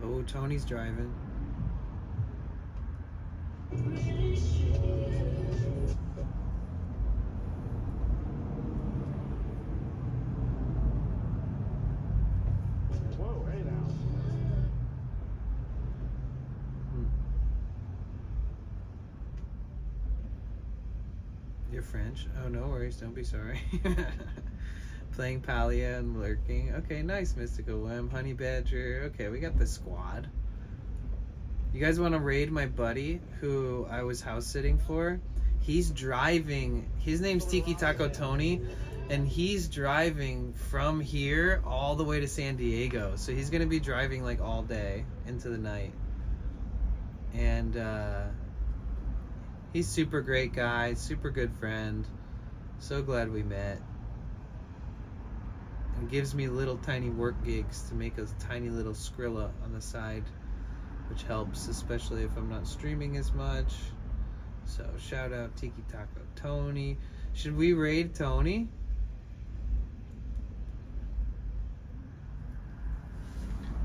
Oh, Tony's driving. Whoa, hey now. You're French? Oh, no worries. Don't be sorry. Playing Palia and lurking. Okay, nice, Mystical Whim. Honey Badger. Okay, we got the squad. You guys want to raid my buddy who I was house sitting for? He's driving. His name's Tiki Taco Tony, and he's driving from here all the way to San Diego. So he's going to be driving like all day into the night. And he's super great guy, super good friend. So glad we met. And gives me little tiny work gigs to make a tiny little Skrilla on the side, which helps, especially if I'm not streaming as much. So shout out Tiki Taco Tony. Should we raid Tony?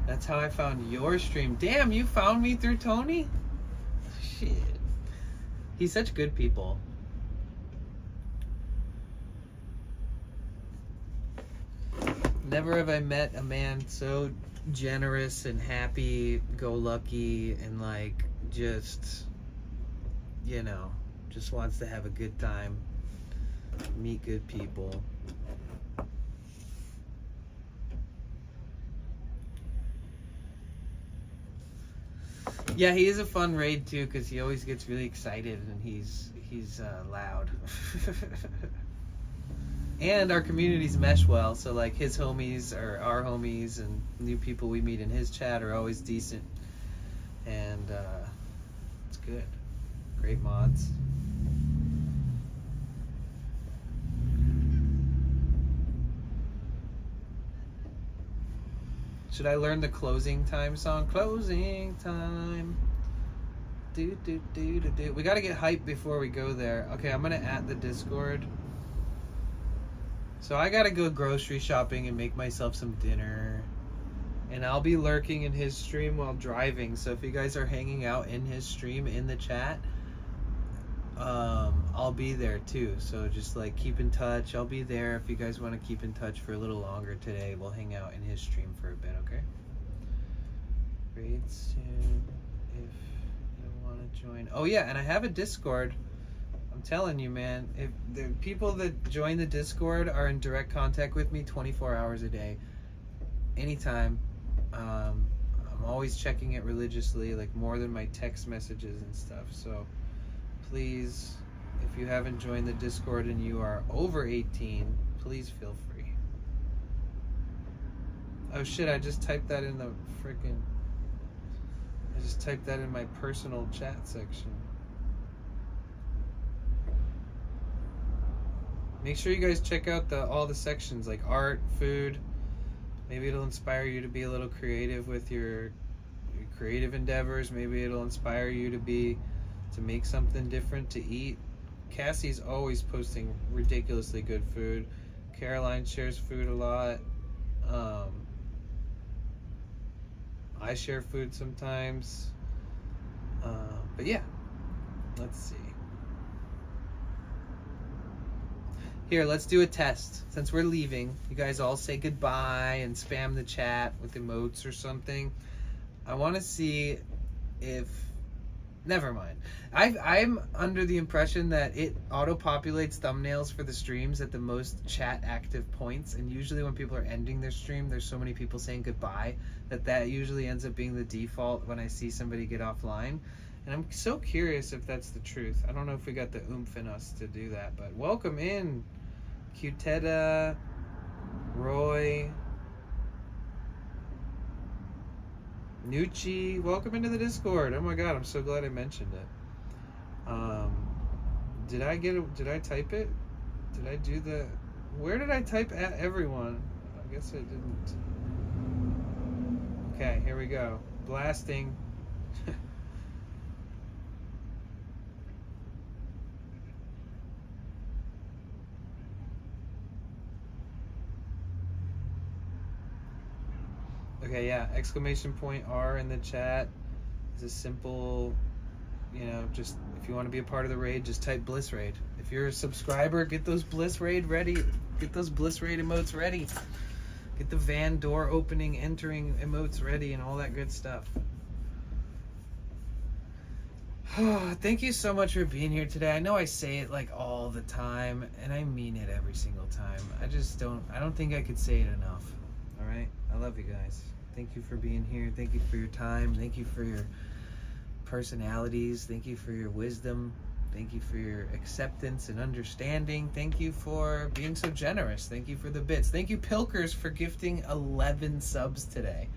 That's how I found your stream. Damn, you found me through Tony? Shit. He's such good people. Never have I met a man so generous and happy, go lucky, and like just, you know, just wants to have a good time, meet good people. Yeah, he is a fun raid too, because he always gets really excited and he's loud. And our communities mesh well, so like his homies are our homies, and new people we meet in his chat are always decent. And it's good. Great mods. Should I learn the closing time song? Closing time. Do do do do do. We gotta get hyped before we go there. Okay, I'm gonna add the Discord. So I gotta go grocery shopping and make myself some dinner. And I'll be lurking in his stream while driving. So if you guys are hanging out in his stream in the chat, I'll be there too. So just like keep in touch. I'll be there if you guys want to keep in touch for a little longer today. We'll hang out in his stream for a bit, okay? Raid soon if you want to join. Oh yeah, and I have a Discord. I'm telling you, man, if the people that join the Discord are in direct contact with me 24 hours a day, anytime. I'm always checking it religiously, like more than my text messages and stuff. So please, if you haven't joined the Discord and you are over 18, please feel free. Oh shit, I just typed that in the freaking... I just typed that in my personal chat section. Make sure you guys check out all the sections like art, food. Maybe it'll inspire you to be a little creative with your creative endeavors. Maybe it'll inspire you to make something different to eat. Cassie's always posting ridiculously good food. Caroline shares food a lot. I share food sometimes. But yeah, let's see. Here, let's do a test. Since we're leaving, you guys all say goodbye and spam the chat with emotes or something. I want to see if... Never mind. I'm under the impression that it auto-populates thumbnails for the streams at the most chat active points, and usually when people are ending their stream, there's so many people saying goodbye that usually ends up being the default when I see somebody get offline. And I'm so curious if that's the truth. I don't know if we got the oomph in us to do that, but welcome in, Cutetta, Roy, Nucci, welcome into the Discord. Oh my god, I'm so glad I mentioned it. Did I type it? Did I do the... Where did I type at everyone? I guess I didn't. Okay, here we go. Blasting. Okay, yeah, exclamation point R in the chat is a simple, just if you want to be a part of the raid, just type Bliss Raid. If you're a subscriber, get those Bliss Raid ready. Get those Bliss Raid emotes ready. Get the van door opening, entering emotes ready and all that good stuff. Thank you so much for being here today. I know I say it like all the time, and I mean it every single time. I don't think I could say it enough. All right? I love you guys. Thank you for being here. Thank you for your time. Thank you for your personalities. Thank you for your wisdom. Thank you for your acceptance and understanding. Thank you for being so generous. Thank you for the bits. Thank you, Pilkers, for gifting 11 subs today.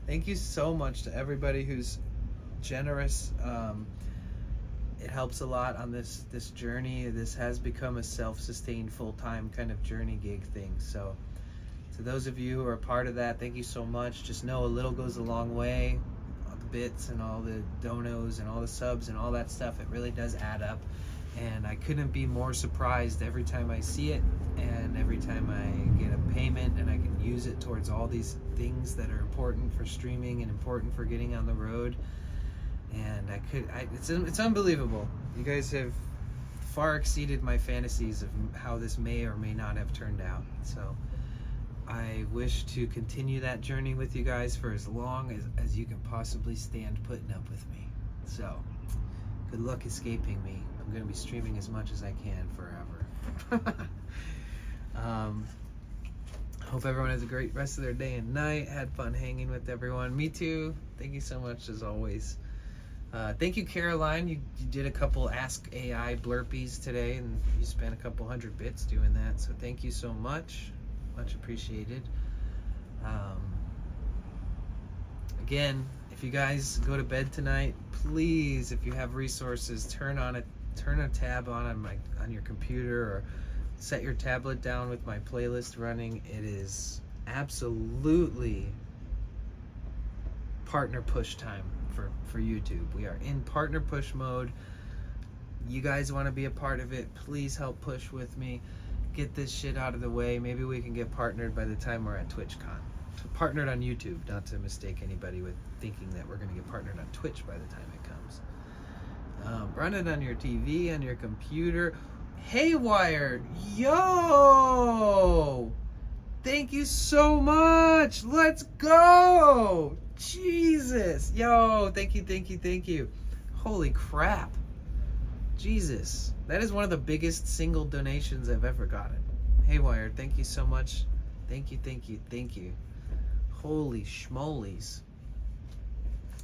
Thank you so much to everybody who's generous. It helps a lot on this journey. This has become a self-sustained, full-time kind of journey gig thing. So to those of you who are a part of that, thank you so much. Just know a little goes a long way. All the bits and all the donos and all the subs and all that stuff, it really does add up. And I couldn't be more surprised every time I see it and every time I get a payment and I can use it towards all these things that are important for streaming and important for getting on the road. And it's unbelievable. You guys have far exceeded my fantasies of how this may or may not have turned out. So I wish to continue that journey with you guys for as long as you can possibly stand putting up with me. So, good luck escaping me. I'm going to be streaming as much as I can forever. Hope everyone has a great rest of their day and night. Had fun hanging with everyone. Me too. Thank you so much as always. Thank you, Caroline. You did a couple Ask AI blurpies today, and you spent a couple 100 bits doing that. So thank you so much. Much appreciated. Again, if you guys go to bed tonight, please, if you have resources, turn a tab on your computer or set your tablet down with my playlist running. It is absolutely partner push time for YouTube. We are in partner push mode. You guys want to be a part of it, please help push with me. Get this shit out of the way. Maybe we can get partnered by the time we're at TwitchCon. Partnered on YouTube, not to mistake anybody with thinking that we're going to get partnered on Twitch by the time it comes. Run it on your TV, on your computer. Haywire, yo! Thank you so much. Let's go. Jesus, yo! Thank you. Holy crap. Jesus, that is one of the biggest single donations I've ever gotten. Haywire, thank you so much. Thank you. Holy schmolies.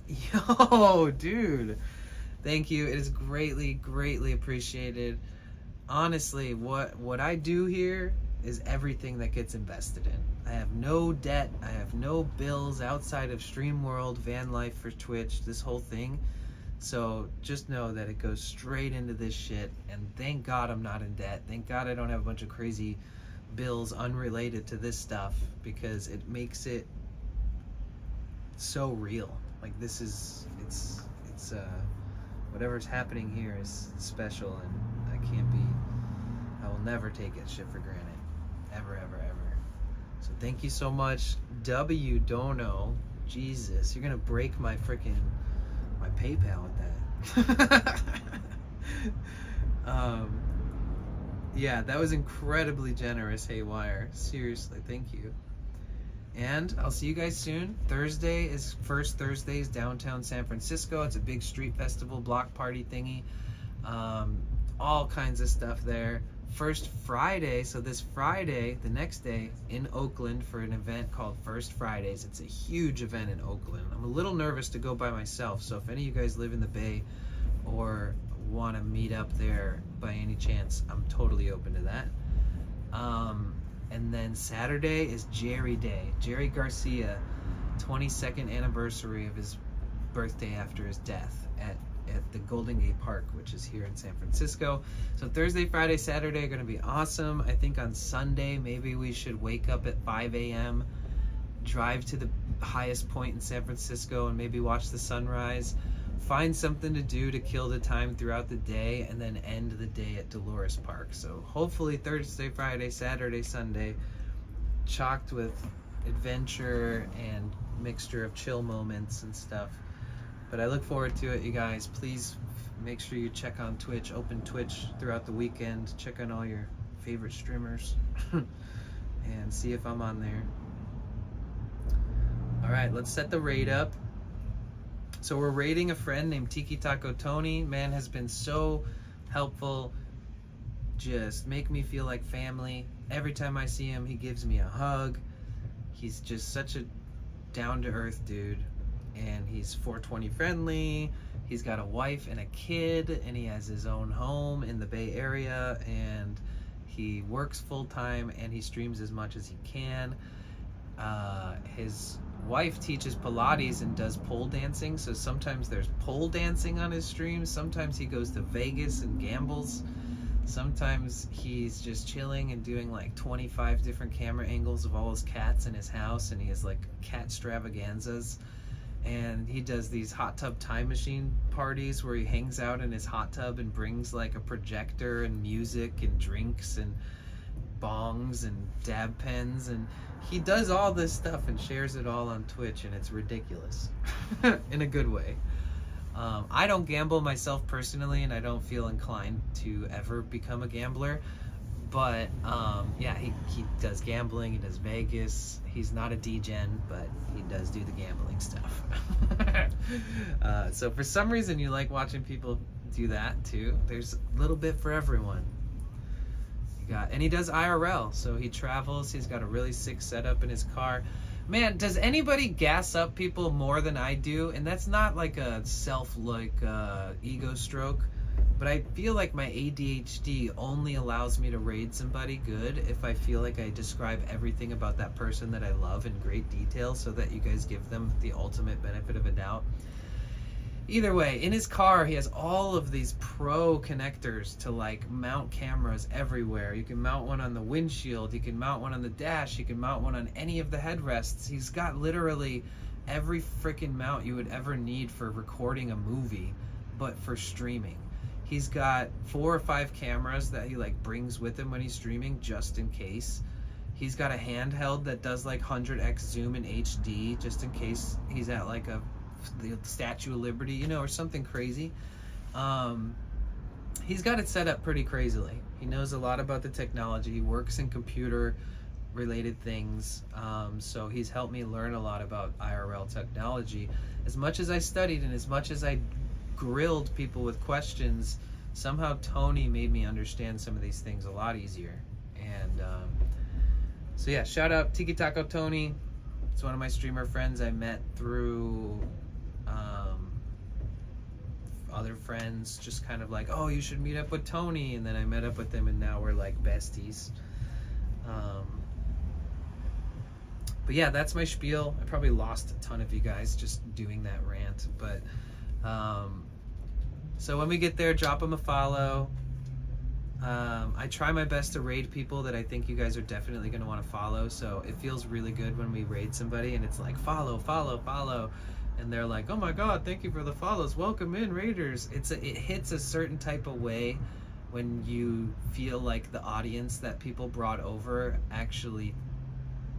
Yo, dude. Thank you. It is greatly appreciated. Honestly, what I do here is everything that gets invested in. I have no debt. I have no bills outside of Stream World, van life for Twitch, this whole thing. So just know that it goes straight into this shit, and thank God I'm not in debt. Thank God I don't have a bunch of crazy bills unrelated to this stuff, because it makes it so real. Like, this is, it's whatever's happening here is special, and I will never take it shit for granted. Ever, ever, ever. So thank you so much. W Dono. Jesus, you're gonna break my PayPal with that. Yeah, that was incredibly generous, Haywire. Seriously, thank you. And I'll see you guys soon. Thursday is First Thursdays downtown San Francisco. It's a big street festival, block party thingy. All kinds of stuff there. First Friday, so this Friday, the next day, in Oakland for an event called First Fridays. It's a huge event in Oakland. I'm a little nervous to go by myself, so if any of you guys live in the Bay or want to meet up there by any chance, I'm totally open to that. And then Saturday is Jerry Day. Jerry Garcia, 22nd anniversary of his birthday after his death at the Golden Gate Park, which is here in San Francisco. So Thursday, Friday, Saturday are going to be awesome. I think on Sunday, maybe we should wake up at 5 a.m., drive to the highest point in San Francisco, and maybe watch the sunrise. Find something to do to kill the time throughout the day, and then end the day at Dolores Park. So hopefully Thursday, Friday, Saturday, Sunday, chocked with adventure and mixture of chill moments and stuff. But I look forward to it, you guys. Please make sure you check on Twitch, open Twitch throughout the weekend. Check on all your favorite streamers and see if I'm on there. All right, let's set the raid up. So we're raiding a friend named Tiki Taco Tony. Man has been so helpful. Just make me feel like family. Every time I see him, he gives me a hug. He's just such a down-to-earth dude. And he's 420 friendly. He's got a wife and a kid, and he has his own home in the Bay Area, and he works full-time, and he streams as much as he can. His wife teaches Pilates and does pole dancing, so sometimes there's pole dancing on his streams. Sometimes he goes to Vegas and gambles. Sometimes he's just chilling and doing like 25 different camera angles of all his cats in his house, and he has like cat extravaganzas. And he does these hot tub time machine parties where he hangs out in his hot tub and brings like a projector and music and drinks and bongs and dab pens, and he does all this stuff and shares it all on Twitch, and it's ridiculous in a good way. I don't gamble myself personally, and I don't feel inclined to ever become a gambler, but yeah, he does gambling, he does Vegas. He's not a D-gen, but he does do the gambling stuff. So for some reason you like watching people do that too. There's a little bit for everyone. And he does IRL, so he travels. He's got a really sick setup in his car. Man, does anybody gas up people more than I do? And that's not like a ego stroke, but I feel like my ADHD only allows me to raid somebody good if I feel like I describe everything about that person that I love in great detail, so that you guys give them the ultimate benefit of a doubt. Either way, in his car, he has all of these pro connectors to like mount cameras everywhere. You can mount one on the windshield, you can mount one on the dash, you can mount one on any of the headrests. He's got literally every freaking mount you would ever need for recording a movie, but for streaming. He's got 4 or 5 cameras that he like brings with him when he's streaming, just in case. He's got a handheld that does like 100x zoom in HD, just in case he's at like the Statue of Liberty, you know, or something crazy. He's got it set up pretty crazily. He knows a lot about the technology. He works in computer related things, so he's helped me learn a lot about IRL technology. As much as I studied and as much as I grilled people with questions, somehow Tony made me understand some of these things a lot easier. And so yeah, shout out Tiki Taco Tony. It's one of my streamer friends I met through other friends, just kind of like, oh, you should meet up with Tony, and then I met up with them, and now we're like besties. But yeah, that's my spiel. I probably lost a ton of you guys just doing that rant, but So when we get there, drop them a follow. I try my best to raid people that I think you guys are definitely going to want to follow. So it feels really good when we raid somebody and it's like follow, follow, follow. And they're like, oh my God, thank you for the follows. Welcome in, raiders. It hits a certain type of way when you feel like the audience that people brought over actually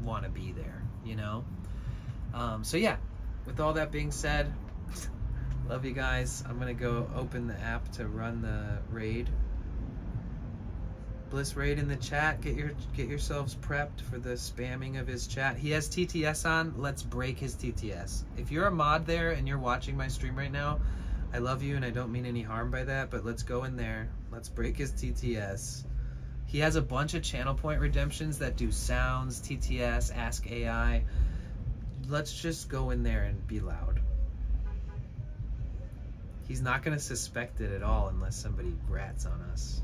want to be there, you know? So yeah, with all that being said, love you guys. I'm going to go open the app to run the raid. Bliss raid in the chat. Get yourselves prepped for the spamming of his chat. He has TTS on. Let's break his TTS. If you're a mod there and you're watching my stream right now, I love you and I don't mean any harm by that, but let's go in there. Let's break his TTS. He has a bunch of channel point redemptions that do sounds, TTS, Ask AI. Let's just go in there and be loud. He's not going to suspect it at all unless somebody rats on us.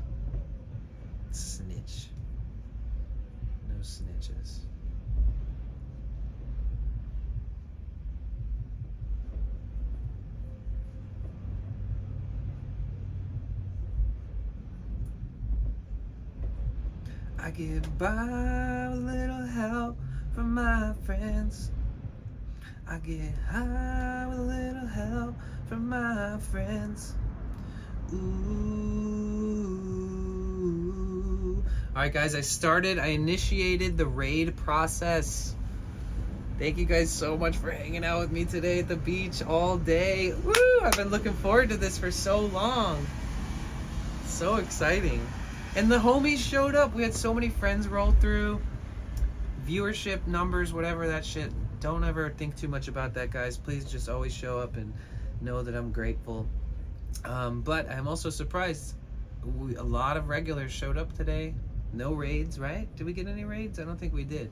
Snitch. No snitches. I get by with a little help from my friends. I get high with a little help from my friends. Ooh. Alright guys, I initiated the raid process. Thank you guys so much for hanging out with me today at the beach all day. Woo! I've been looking forward to this for so long. So exciting. And the homies showed up. We had so many friends roll through. Viewership numbers, whatever that shit. Don't ever think too much about that, guys. Please just always show up and know that I'm grateful. But I'm also surprised. A lot of regulars showed up today. No raids, right? Did we get any raids? I don't think we did.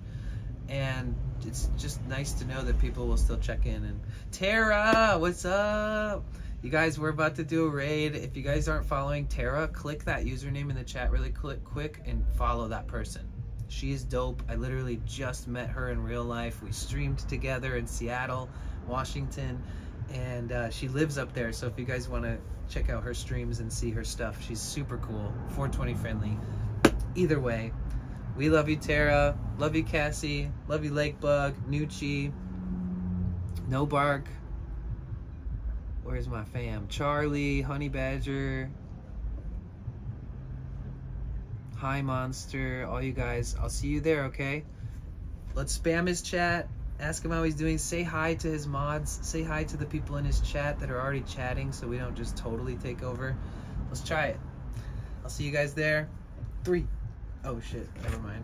And it's just nice to know that people will still check in. And Tara, what's up? You guys, we're about to do a raid. If you guys aren't following Tara, click that username in the chat really quick and follow that person. She is dope. I literally just met her in real life. We streamed together in Seattle, Washington, and she lives up there. So if you guys want to check out her streams and see her stuff, she's super cool, 420 friendly. Either way, we love you, Tara. Love you, Cassie. Love you, Lakebug, Nucci, No Bark. Where's my fam? Charlie, Honey Badger, Hi Monster, all you guys. I'll see you there, okay? Let's spam his chat. Ask him how he's doing. Say hi to his mods. Say hi to the people in his chat that are already chatting so we don't just totally take over. Let's try it. I'll see you guys there. 3. Oh shit, never mind.